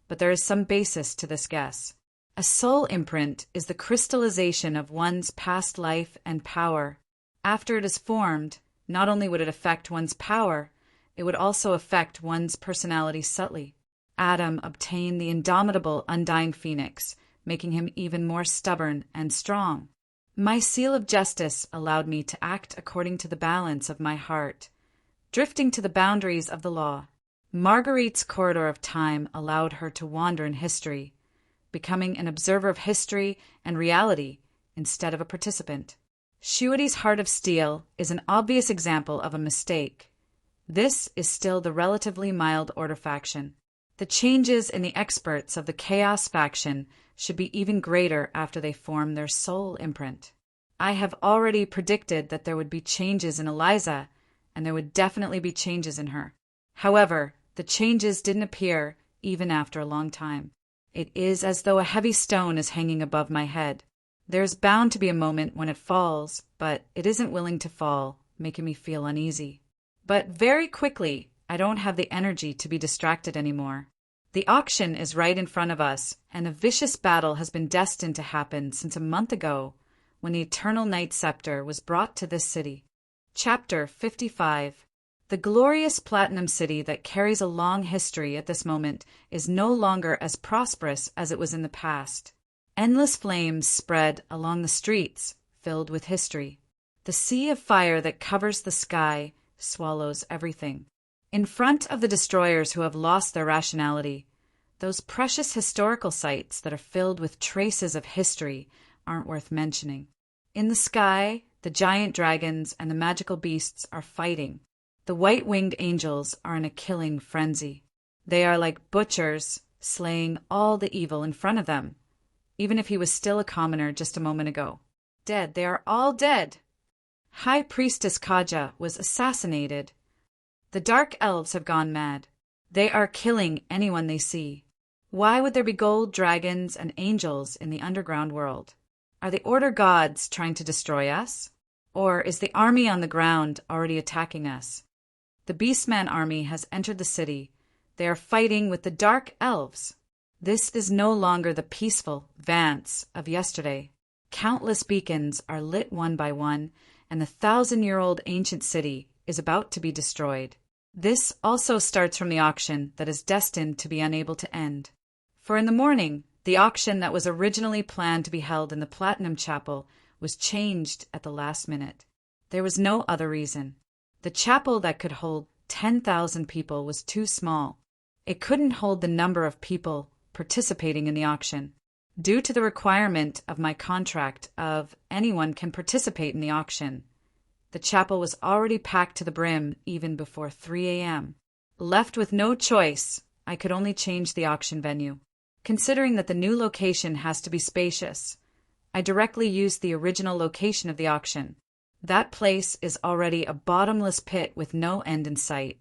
but there is some basis to this guess. A soul imprint is the crystallization of one's past life and power. After it is formed, not only would it affect one's power, it would also affect one's personality subtly. Adam obtained the indomitable Undying Phoenix, making him even more stubborn and strong. My Seal of Justice allowed me to act according to the balance of my heart, drifting to the boundaries of the law. Marguerite's Corridor of Time allowed her to wander in history, becoming an observer of history and reality instead of a participant. Shuidi's Heart of Steel is an obvious example of a mistake. This is still the relatively mild Order faction. The changes in the experts of the Chaos faction should be even greater after they form their soul imprint. I have already predicted that there would be changes in Eliza, and there would definitely be changes in her. However, the changes didn't appear even after a long time. It is as though a heavy stone is hanging above my head. There's bound to be a moment when it falls, but it isn't willing to fall, making me feel uneasy. But very quickly, I don't have the energy to be distracted anymore. The auction is right in front of us, and a vicious battle has been destined to happen since a month ago, when the Eternal Night Scepter was brought to this city. Chapter 55. The glorious Platinum City that carries a long history at this moment is no longer as prosperous as it was in the past. Endless flames spread along the streets, filled with history. The sea of fire that covers the sky swallows everything. In front of the destroyers who have lost their rationality, those precious historical sites that are filled with traces of history aren't worth mentioning. In the sky, the giant dragons and the magical beasts are fighting. The white-winged angels are in a killing frenzy. They are like butchers, slaying all the evil in front of them, even if he was still a commoner just a moment ago. Dead, they are all dead. High Priestess Kaja was assassinated. The Dark Elves have gone mad. They are killing anyone they see. Why would there be gold dragons and angels in the underground world? Are the Order gods trying to destroy us? Or is the army on the ground already attacking us? The Beastman army has entered the city. They are fighting with the Dark Elves. This is no longer the peaceful Vance of yesterday. Countless beacons are lit one by one, and the 1,000-year-old ancient city is about to be destroyed. This also starts from the auction that is destined to be unable to end. For in the morning, the auction that was originally planned to be held in the Platinum Chapel was changed at the last minute. There was no other reason. The chapel that could hold 10,000 people was too small. It couldn't hold the number of people participating in the auction. Due to the requirement of my contract of anyone can participate in the auction, the chapel was already packed to the brim even before 3 a.m. Left with no choice, I could only change the auction venue. Considering that the new location has to be spacious, I directly used the original location of the auction. That place is already a bottomless pit with no end in sight.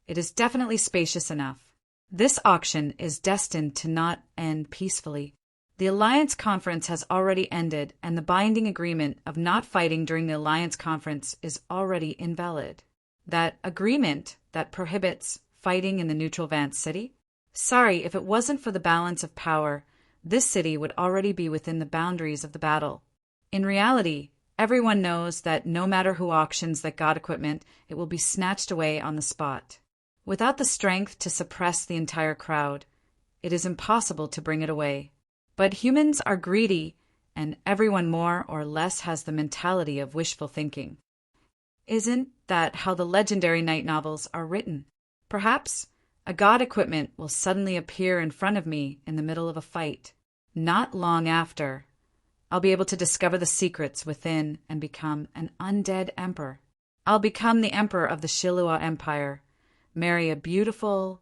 It is definitely spacious enough. This auction is destined to not end peacefully. The Alliance Conference has already ended, and the binding agreement of not fighting during the Alliance Conference is already invalid. That agreement that prohibits fighting in the neutral Vance City? Sorry, if it wasn't for the balance of power, this city would already be within the boundaries of the battle. In reality, everyone knows that no matter who auctions that god equipment, it will be snatched away on the spot. Without the strength to suppress the entire crowd, it is impossible to bring it away. But humans are greedy, and everyone more or less has the mentality of wishful thinking. Isn't that how the legendary night novels are written? Perhaps a god equipment will suddenly appear in front of me in the middle of a fight. Not long after, I'll be able to discover the secrets within and become an undead emperor. I'll become the emperor of the Shilua Empire, marry a beautiful,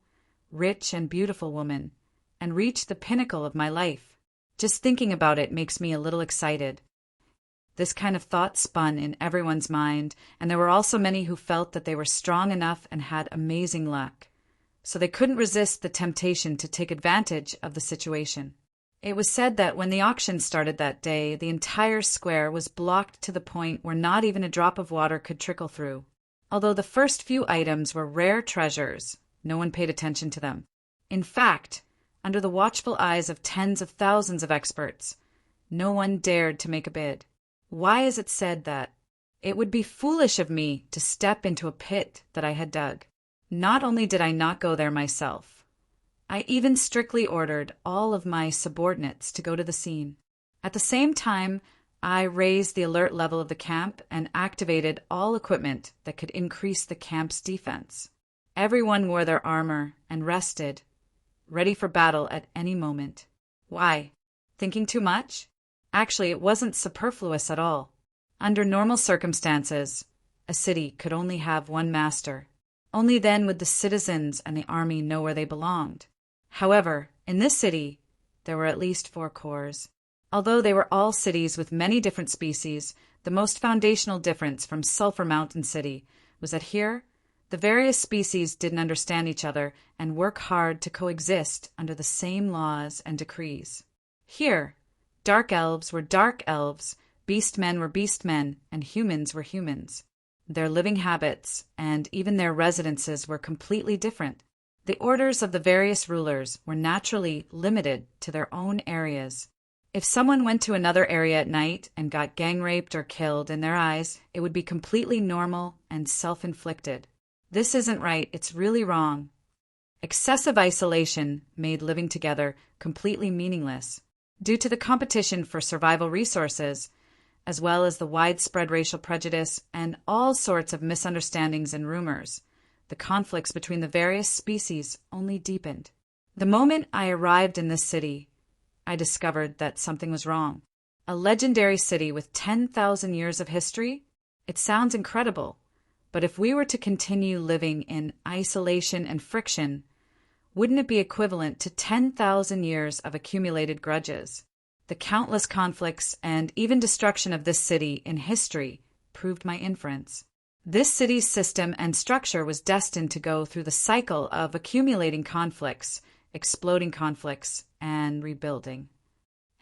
rich and beautiful woman, and reach the pinnacle of my life. Just thinking about it makes me a little excited. This kind of thought spun in everyone's mind, and there were also many who felt that they were strong enough and had amazing luck, so they couldn't resist the temptation to take advantage of the situation. It was said that when the auction started that day, the entire square was blocked to the point where not even a drop of water could trickle through. Although the first few items were rare treasures, no one paid attention to them. In fact, under the watchful eyes of tens of thousands of experts, no one dared to make a bid. Why is it said that it would be foolish of me to step into a pit that I had dug? Not only did I not go there myself, I even strictly ordered all of my subordinates to go to the scene. At the same time, I raised the alert level of the camp and activated all equipment that could increase the camp's defense. Everyone wore their armor and rested, ready for battle at any moment. Why? Thinking too much? Actually, it wasn't superfluous at all. Under normal circumstances, a city could only have one master. Only then would the citizens and the army know where they belonged. However, in this city, there were at least 4 corps. Although they were all cities with many different species, the most foundational difference from Sulphur Mountain City was that here, the various species didn't understand each other and work hard to coexist under the same laws and decrees. Here, dark elves were dark elves, beast men were beast men, and humans were humans. Their living habits and even their residences were completely different. The orders of the various rulers were naturally limited to their own areas. If someone went to another area at night and got gang raped or killed, in their eyes, it would be completely normal and self-inflicted. This isn't right, it's really wrong. Excessive isolation made living together completely meaningless. Due to the competition for survival resources, as well as the widespread racial prejudice and all sorts of misunderstandings and rumors, the conflicts between the various species only deepened. The moment I arrived in this city, I discovered that something was wrong. A legendary city with 10,000 years of history? It sounds incredible, but if we were to continue living in isolation and friction, wouldn't it be equivalent to 10,000 years of accumulated grudges? The countless conflicts and even destruction of this city in history proved my inference. This city's system and structure was destined to go through the cycle of accumulating conflicts, exploding conflicts, and rebuilding.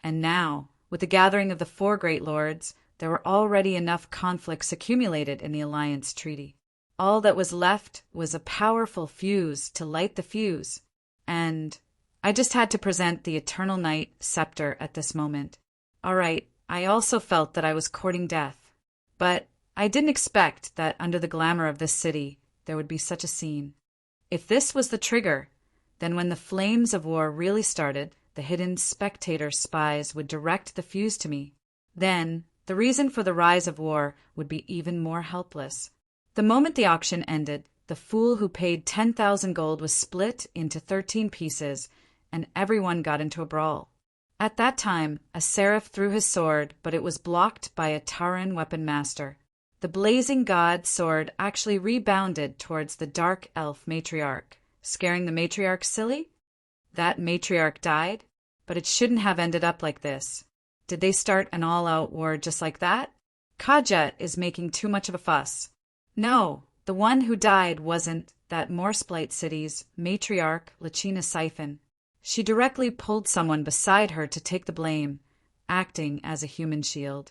And now, with the gathering of the four great lords, there were already enough conflicts accumulated in the alliance treaty. All that was left was a powerful fuse to light the fuse, and I just had to present the Eternal Night scepter at this moment. All right, I also felt that I was courting death, but I didn't expect that under the glamour of this city there would be such a scene. If this was the trigger, then when the flames of war really started, the hidden spectator spies would direct the fuse to me. Then the reason for the rise of war would be even more helpless. The moment the auction ended, the fool who paid 10,000 gold was split into 13 pieces, and everyone got into a brawl. At that time, a seraph threw his sword, but it was blocked by a Tauran weapon master. The blazing god sword actually rebounded towards the dark elf matriarch, scaring the matriarch silly. That matriarch died, but it shouldn't have ended up like this. Did they start an all-out war just like that? Kaja is making too much of a fuss. No, the one who died wasn't that Morspite city's matriarch, Lachina Siphon. She directly pulled someone beside her to take the blame, acting as a human shield.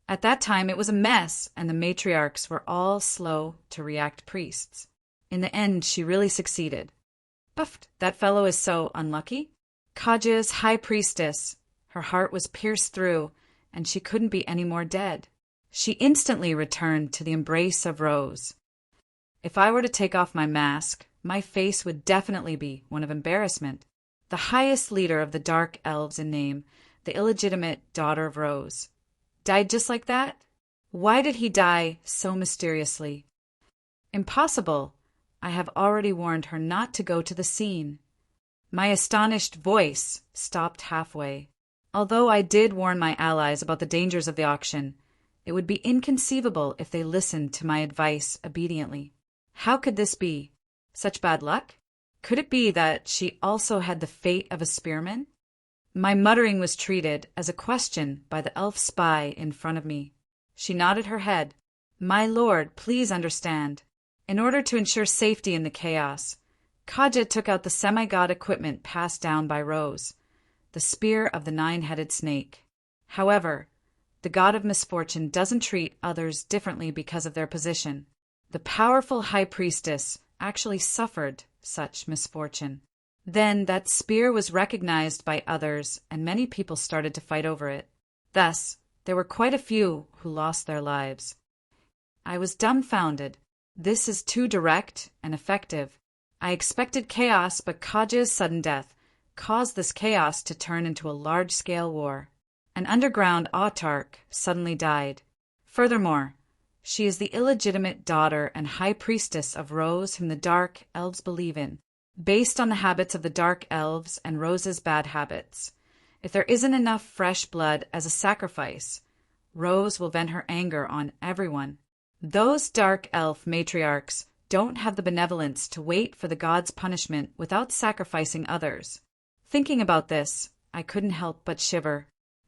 At that time it was a mess, and the matriarchs were all slow to react priests. In the end, she really succeeded. Buffed, that fellow is so unlucky. Kaja's high priestess. Her heart was pierced through, and she couldn't be any more dead. She instantly returned to the embrace of Rose. If I were to take off my mask, my face would definitely be one of embarrassment. The highest leader of the dark elves in name, the illegitimate daughter of Rose, died just like that? Why did he die so mysteriously? Impossible. I have already warned her not to go to the scene. My astonished voice stopped halfway. Although I did warn my allies about the dangers of the auction, it would be inconceivable if they listened to my advice obediently. How could this be? Such bad luck? Could it be that she also had the fate of a spearman? My muttering was treated as a question by the elf spy in front of me. She nodded her head. My lord, please understand. In order to ensure safety in the chaos, Kaja took out the semi-god equipment passed down by Rose, the spear of the nine-headed snake. However, the god of misfortune doesn't treat others differently because of their position. The powerful high priestess actually suffered such misfortune. Then that spear was recognized by others, and many people started to fight over it. Thus, there were quite a few who lost their lives. I was dumbfounded. This is too direct and effective. I expected chaos, but Kaja's sudden death caused this chaos to turn into a large-scale war. An underground autarch suddenly died. Furthermore, she is the illegitimate daughter and high priestess of Rose, whom the dark elves believe in, based on the habits of the dark elves and Rose's bad habits. If there isn't enough fresh blood as a sacrifice, Rose will vent her anger on everyone. Those dark elf matriarchs don't have the benevolence to wait for the god's punishment without sacrificing others. Thinking about this, I couldn't help but shiver.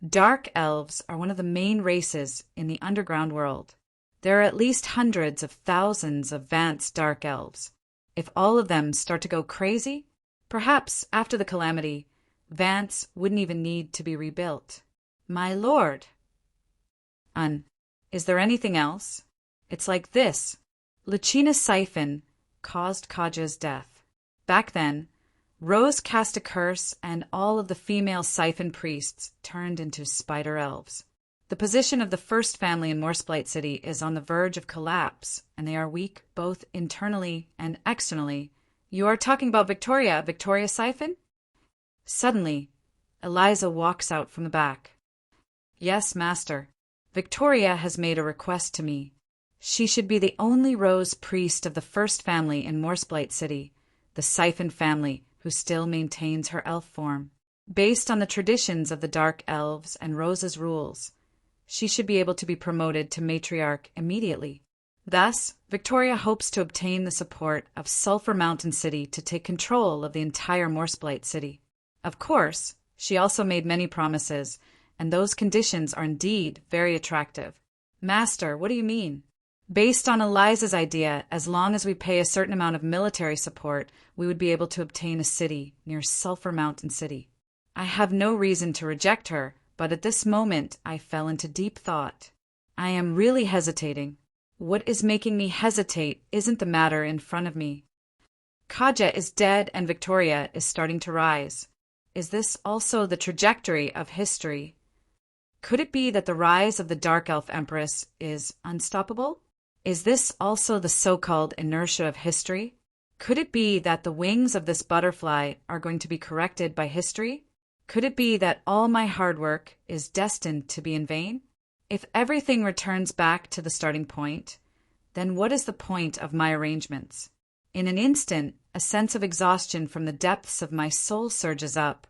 Dark elves are one of the main races in the underground world. There are at least hundreds of thousands of Vance dark elves. If all of them start to go crazy, perhaps after the calamity, Vance wouldn't even need to be rebuilt. My lord. Is there anything else? It's like this. Lichina's siphon caused Kaja's death. Back then, Rose cast a curse and all of the female siphon priests turned into spider elves. The position of the first family in Morseblight City is on the verge of collapse, and they are weak both internally and externally. You are talking about Victoria Siphon? Suddenly, Eliza walks out from the back. Yes, master. Victoria has made a request to me. She should be the only Rose priest of the first family in Morseblight City, the Siphon family, who still maintains her elf form. Based on the traditions of the Dark Elves and Rose's rules, she should be able to be promoted to matriarch immediately. Thus, Victoria hopes to obtain the support of Sulphur Mountain City to take control of the entire Morseblight City. Of course, she also made many promises, and those conditions are indeed very attractive. Master, what do you mean? Based on Eliza's idea, as long as we pay a certain amount of military support, we would be able to obtain a city near Sulphur Mountain City. I have no reason to reject her, but at this moment I fell into deep thought. I am really hesitating. What is making me hesitate isn't the matter in front of me. Kaja is dead and Victoria is starting to rise. Is this also the trajectory of history? Could it be that the rise of the Dark Elf Empress is unstoppable? Is this also the so-called inertia of history? Could it be that the wings of this butterfly are going to be corrected by history? Could it be that all my hard work is destined to be in vain? If everything returns back to the starting point, then what is the point of my arrangements? In an instant, a sense of exhaustion from the depths of my soul surges up,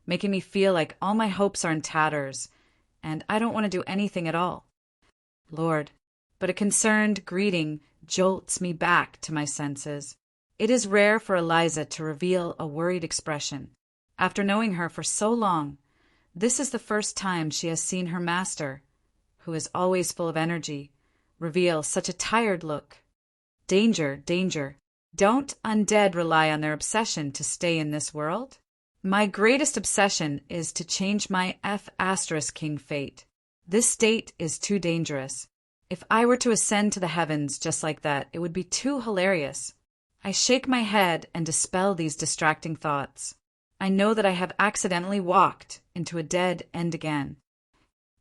making me feel like all my hopes are in tatters, and I don't want to do anything at all. Lord, but a concerned greeting jolts me back to my senses. It is rare for Eliza to reveal a worried expression. After knowing her for so long, this is the first time she has seen her master, who is always full of energy, reveal such a tired look. Danger, danger. Don't undead rely on their obsession to stay in this world? My greatest obsession is to change my F*King fate. This state is too dangerous. If I were to ascend to the heavens just like that, it would be too hilarious. I shake my head and dispel these distracting thoughts. I know that I have accidentally walked into a dead end again.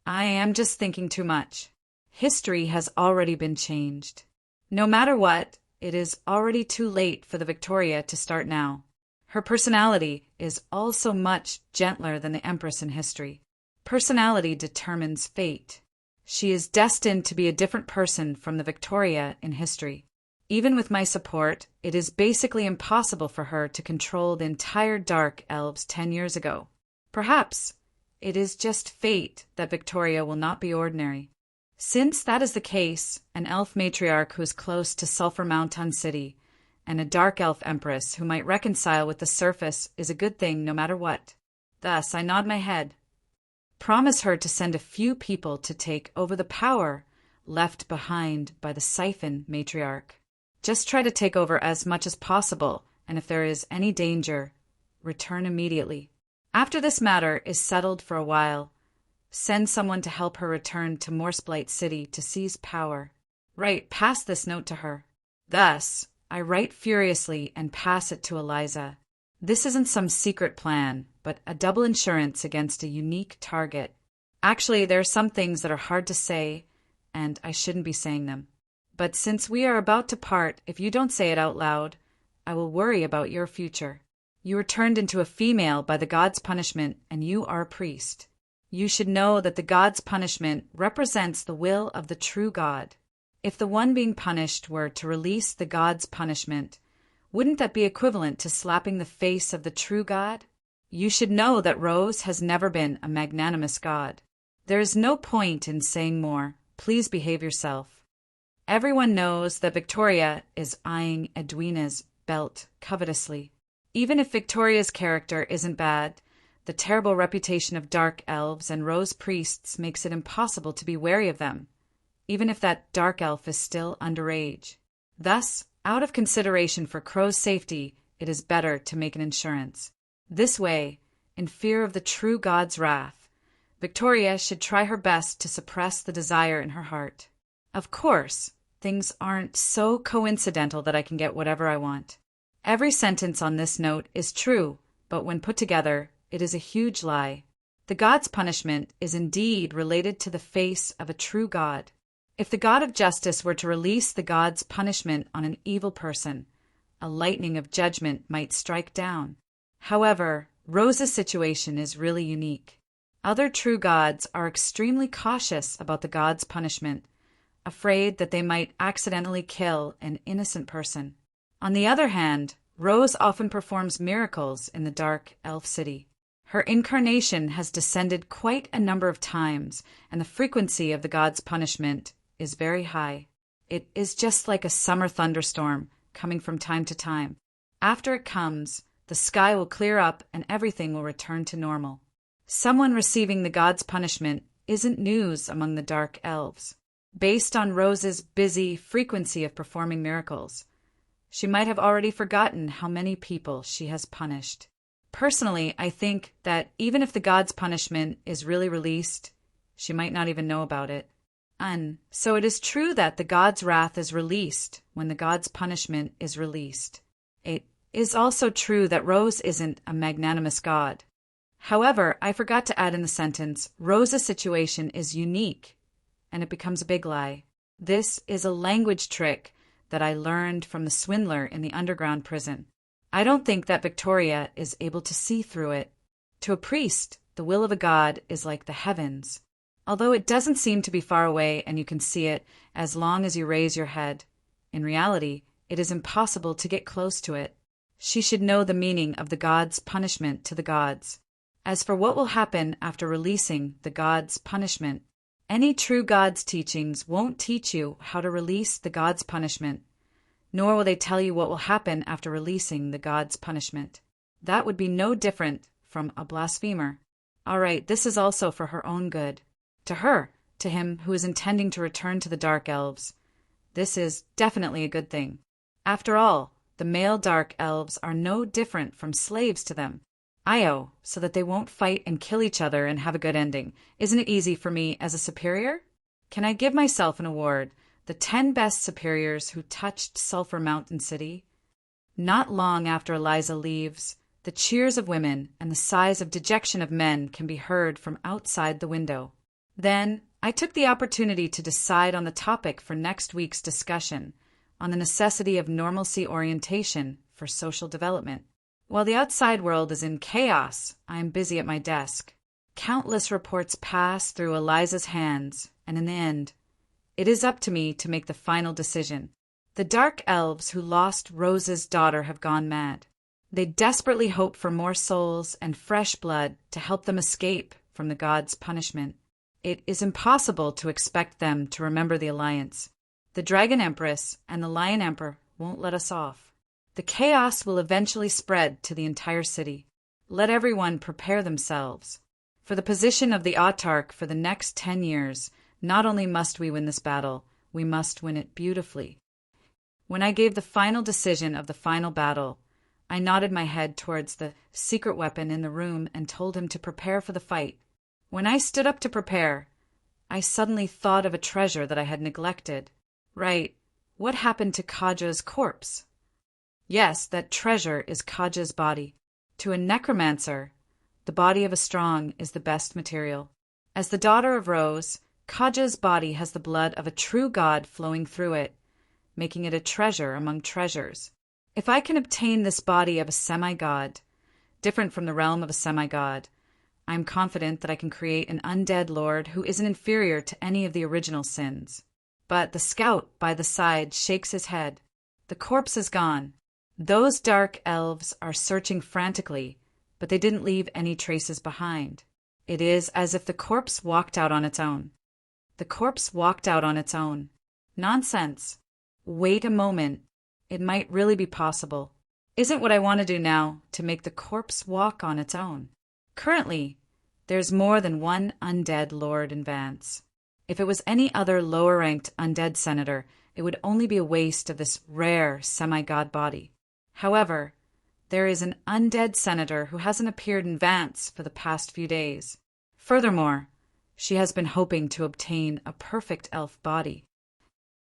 I am just thinking too much. History has already been changed. No matter what, it is already too late for the Victoria to start now. Her personality is also much gentler than the Empress in history. Personality determines fate. She is destined to be a different person from the Victoria in history. Even with my support, it is basically impossible for her to control the entire Dark Elves 10 years ago. Perhaps it is just fate that Victoria will not be ordinary. Since that is the case, an elf matriarch who is close to Sulphur Mountain City and a Dark Elf Empress who might reconcile with the surface is a good thing no matter what. Thus, I nod my head. Promise her to send a few people to take over the power left behind by the Siphon matriarch. Just try to take over as much as possible, and if there is any danger, return immediately. After this matter is settled for a while, send someone to help her return to Morseblight City to seize power. Pass this note to her. Thus, I write furiously and pass it to Eliza. This isn't some secret plan, but a double insurance against a unique target. Actually, there are some things that are hard to say, and I shouldn't be saying them. But since we are about to part, if you don't say it out loud, I will worry about your future. You were turned into a female by the god's punishment, and you are a priest. You should know that the god's punishment represents the will of the true God. If the one being punished were to release the god's punishment, wouldn't that be equivalent to slapping the face of the true God? You should know that Rose has never been a magnanimous god. There is no point in saying more. Please behave yourself. Everyone knows that Victoria is eyeing Edwina's belt covetously. Even if Victoria's character isn't bad, the terrible reputation of dark elves and rose priests makes it impossible to be wary of them. even if that dark elf is still underage. Thus, out of consideration for Crow's safety, it is better to make an insurance. This way, in fear of the true god's wrath, Victoria should try her best to suppress the desire in her heart. Of course, things aren't so coincidental that I can get whatever I want. Every sentence on this note is true, but when put together, it is a huge lie. The god's punishment is indeed related to the face of a true god. If the god of justice were to release the god's punishment on an evil person, a lightning of judgment might strike down. However, Rose's situation is really unique. Other true gods are extremely cautious about the god's punishment, afraid that they might accidentally kill an innocent person. On the other hand, Rose often performs miracles in the dark elf city. Her incarnation has descended quite a number of times, and the frequency of the god's punishment is very high. It is just like a summer thunderstorm coming from time to time. After it comes, the sky will clear up and everything will return to normal. Someone receiving the god's punishment isn't news among the dark elves. Based on Rose's busy frequency of performing miracles, she might have already forgotten how many people she has punished. Personally, I think that even if the god's punishment is really released, she might not even know about it. So it is true that the god's wrath is released when the god's punishment is released. It is also true that Rose isn't a magnanimous god. However, I forgot to add in the sentence, Rose's situation is unique, and it becomes a big lie. This is a language trick that I learned from the swindler in the underground prison. I don't think that Victoria is able to see through it. To a priest, the will of a god is like the heavens. Although it doesn't seem to be far away and you can see it as long as you raise your head, in reality, it is impossible to get close to it. She should know the meaning of the god's punishment to the gods. As for what will happen after releasing the god's punishment, any true god's teachings won't teach you how to release the god's punishment, nor will they tell you what will happen after releasing the god's punishment. That would be no different from a blasphemer. All right, this is also for her own good. To her, to him who is intending to return to the dark elves, this is definitely a good thing. After all, the male dark elves are no different from slaves to them. So that they won't fight and kill each other and have a good ending. Isn't it easy for me as a superior? Can I give myself an award? The 10 best superiors who touched Sulphur Mountain City? Not long after Eliza leaves, the cheers of women and the sighs of dejection of men can be heard from outside the window. Then, I took the opportunity to decide on the topic for next week's discussion, on the necessity of normalcy orientation for social development. While the outside world is in chaos, I am busy at my desk. Countless reports pass through Eliza's hands, and in the end, it is up to me to make the final decision. The dark elves who lost Rose's daughter have gone mad. They desperately hope for more souls and fresh blood to help them escape from the god's punishment. It is impossible to expect them to remember the alliance. The Dragon Empress and the Lion Emperor won't let us off. The chaos will eventually spread to the entire city. Let everyone prepare themselves. For the position of the autarch for the next 10 years, not only must we win this battle, we must win it beautifully. When I gave the final decision of the final battle, I nodded my head towards the secret weapon in the room and told him to prepare for the fight. When I stood up to prepare, I suddenly thought of a treasure that I had neglected. Right, what happened to Kaja's corpse? Yes, that treasure is Kaja's body. To a necromancer, the body of a strong is the best material. As the daughter of Rose, Kaja's body has the blood of a true god flowing through it, making it a treasure among treasures. If I can obtain this body of a semi-god, different from the realm of a semi-god, I am confident that I can create an undead lord who isn't inferior to any of the original sins. But the scout by the side shakes his head. The corpse is gone. Those dark elves are searching frantically, but they didn't leave any traces behind. It is as if the corpse walked out on its own. The corpse walked out on its own. Nonsense. Wait a moment. It might really be possible. Isn't what I want to do now to make the corpse walk on its own? Currently, there's more than one undead lord in Vance. If it was any other lower-ranked undead senator, it would only be a waste of this rare semi-god body. However, there is an undead senator who hasn't appeared in Vance for the past few days. Furthermore, she has been hoping to obtain a perfect elf body.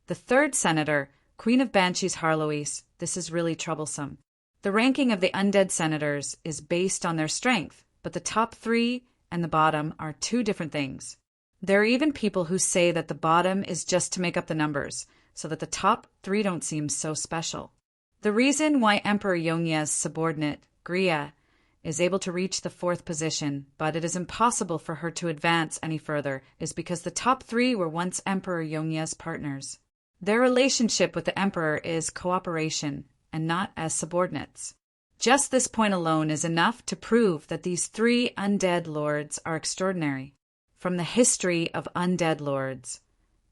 The third senator, Queen of Banshees Harloise, this is really troublesome. The ranking of the undead senators is based on their strength, but the top 3 and the bottom are 2 different things. There are even people who say that the bottom is just to make up the numbers, so that the top 3 don't seem so special. The reason why Emperor Yongya's subordinate, Gria, is able to reach the 4th position, but it is impossible for her to advance any further, is because the top 3 were once Emperor Yongya's partners. Their relationship with the Emperor is cooperation, and not as subordinates. Just this point alone is enough to prove that these 3 undead lords are extraordinary. From the history of undead lords,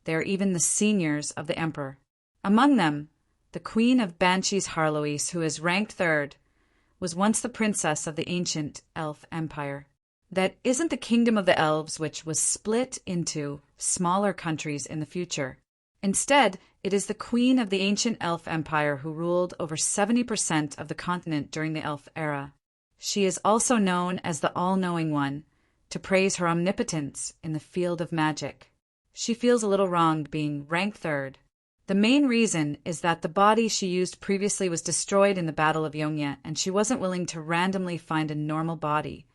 they are even the seniors of the Emperor. Among them, the Queen of Banshees Harloise, who is ranked 3rd, was once the princess of the ancient elf empire. That isn't the kingdom of the elves, which was split into smaller countries in the future. Instead, it is the queen of the ancient elf empire who ruled over 70% of the continent during the elf era. She is also known as the all-knowing one, to praise her omnipotence in the field of magic. She feels a little wronged being ranked 3rd. The main reason is that the body she used previously was destroyed in the Battle of Yongya, and she wasn't willing to randomly find a normal body,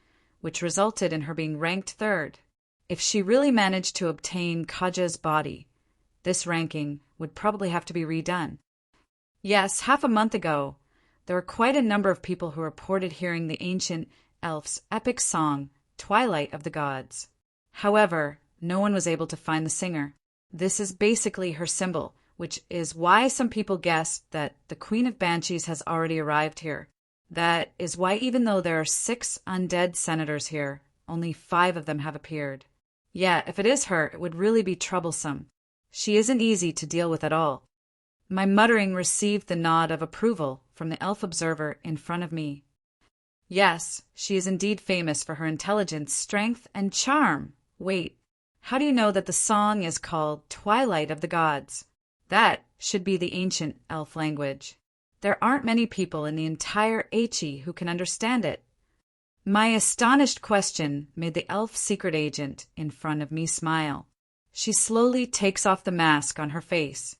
which resulted in her being ranked 3rd. If she really managed to obtain Kaja's body, this ranking would probably have to be redone. Yes, half a month ago, there were quite a number of people who reported hearing the ancient elf's epic song, Twilight of the Gods. However, no one was able to find the singer. This is basically her symbol, which is why some people guessed that the Queen of Banshees has already arrived here. That is why even though there are 6 undead senators here, only 5 of them have appeared. Yeah, if it is her, it would really be troublesome. She isn't easy to deal with at all. My muttering received the nod of approval from the elf observer in front of me. Yes, she is indeed famous for her intelligence, strength, and charm. Wait, how do you know that the song is called Twilight of the Gods? That should be the ancient elf language. There aren't many people in the entire Aichi who can understand it. My astonished question made the elf secret agent in front of me smile. She slowly takes off the mask on her face.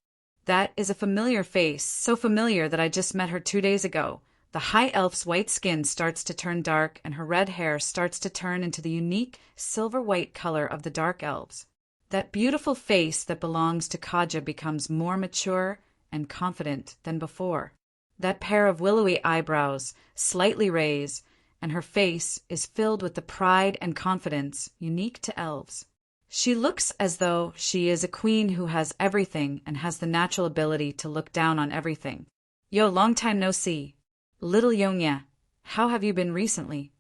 That is a familiar face, so familiar that I just met her 2 days ago. The high elf's white skin starts to turn dark, and her red hair starts to turn into the unique silver-white color of the dark elves. That beautiful face that belongs to Kaja becomes more mature and confident than before. That pair of willowy eyebrows slightly raise, and her face is filled with the pride and confidence unique to elves. She looks as though she is a queen who has everything and has the natural ability to look down on everything. Yo, long time no see. Little Yonya, how have you been recently?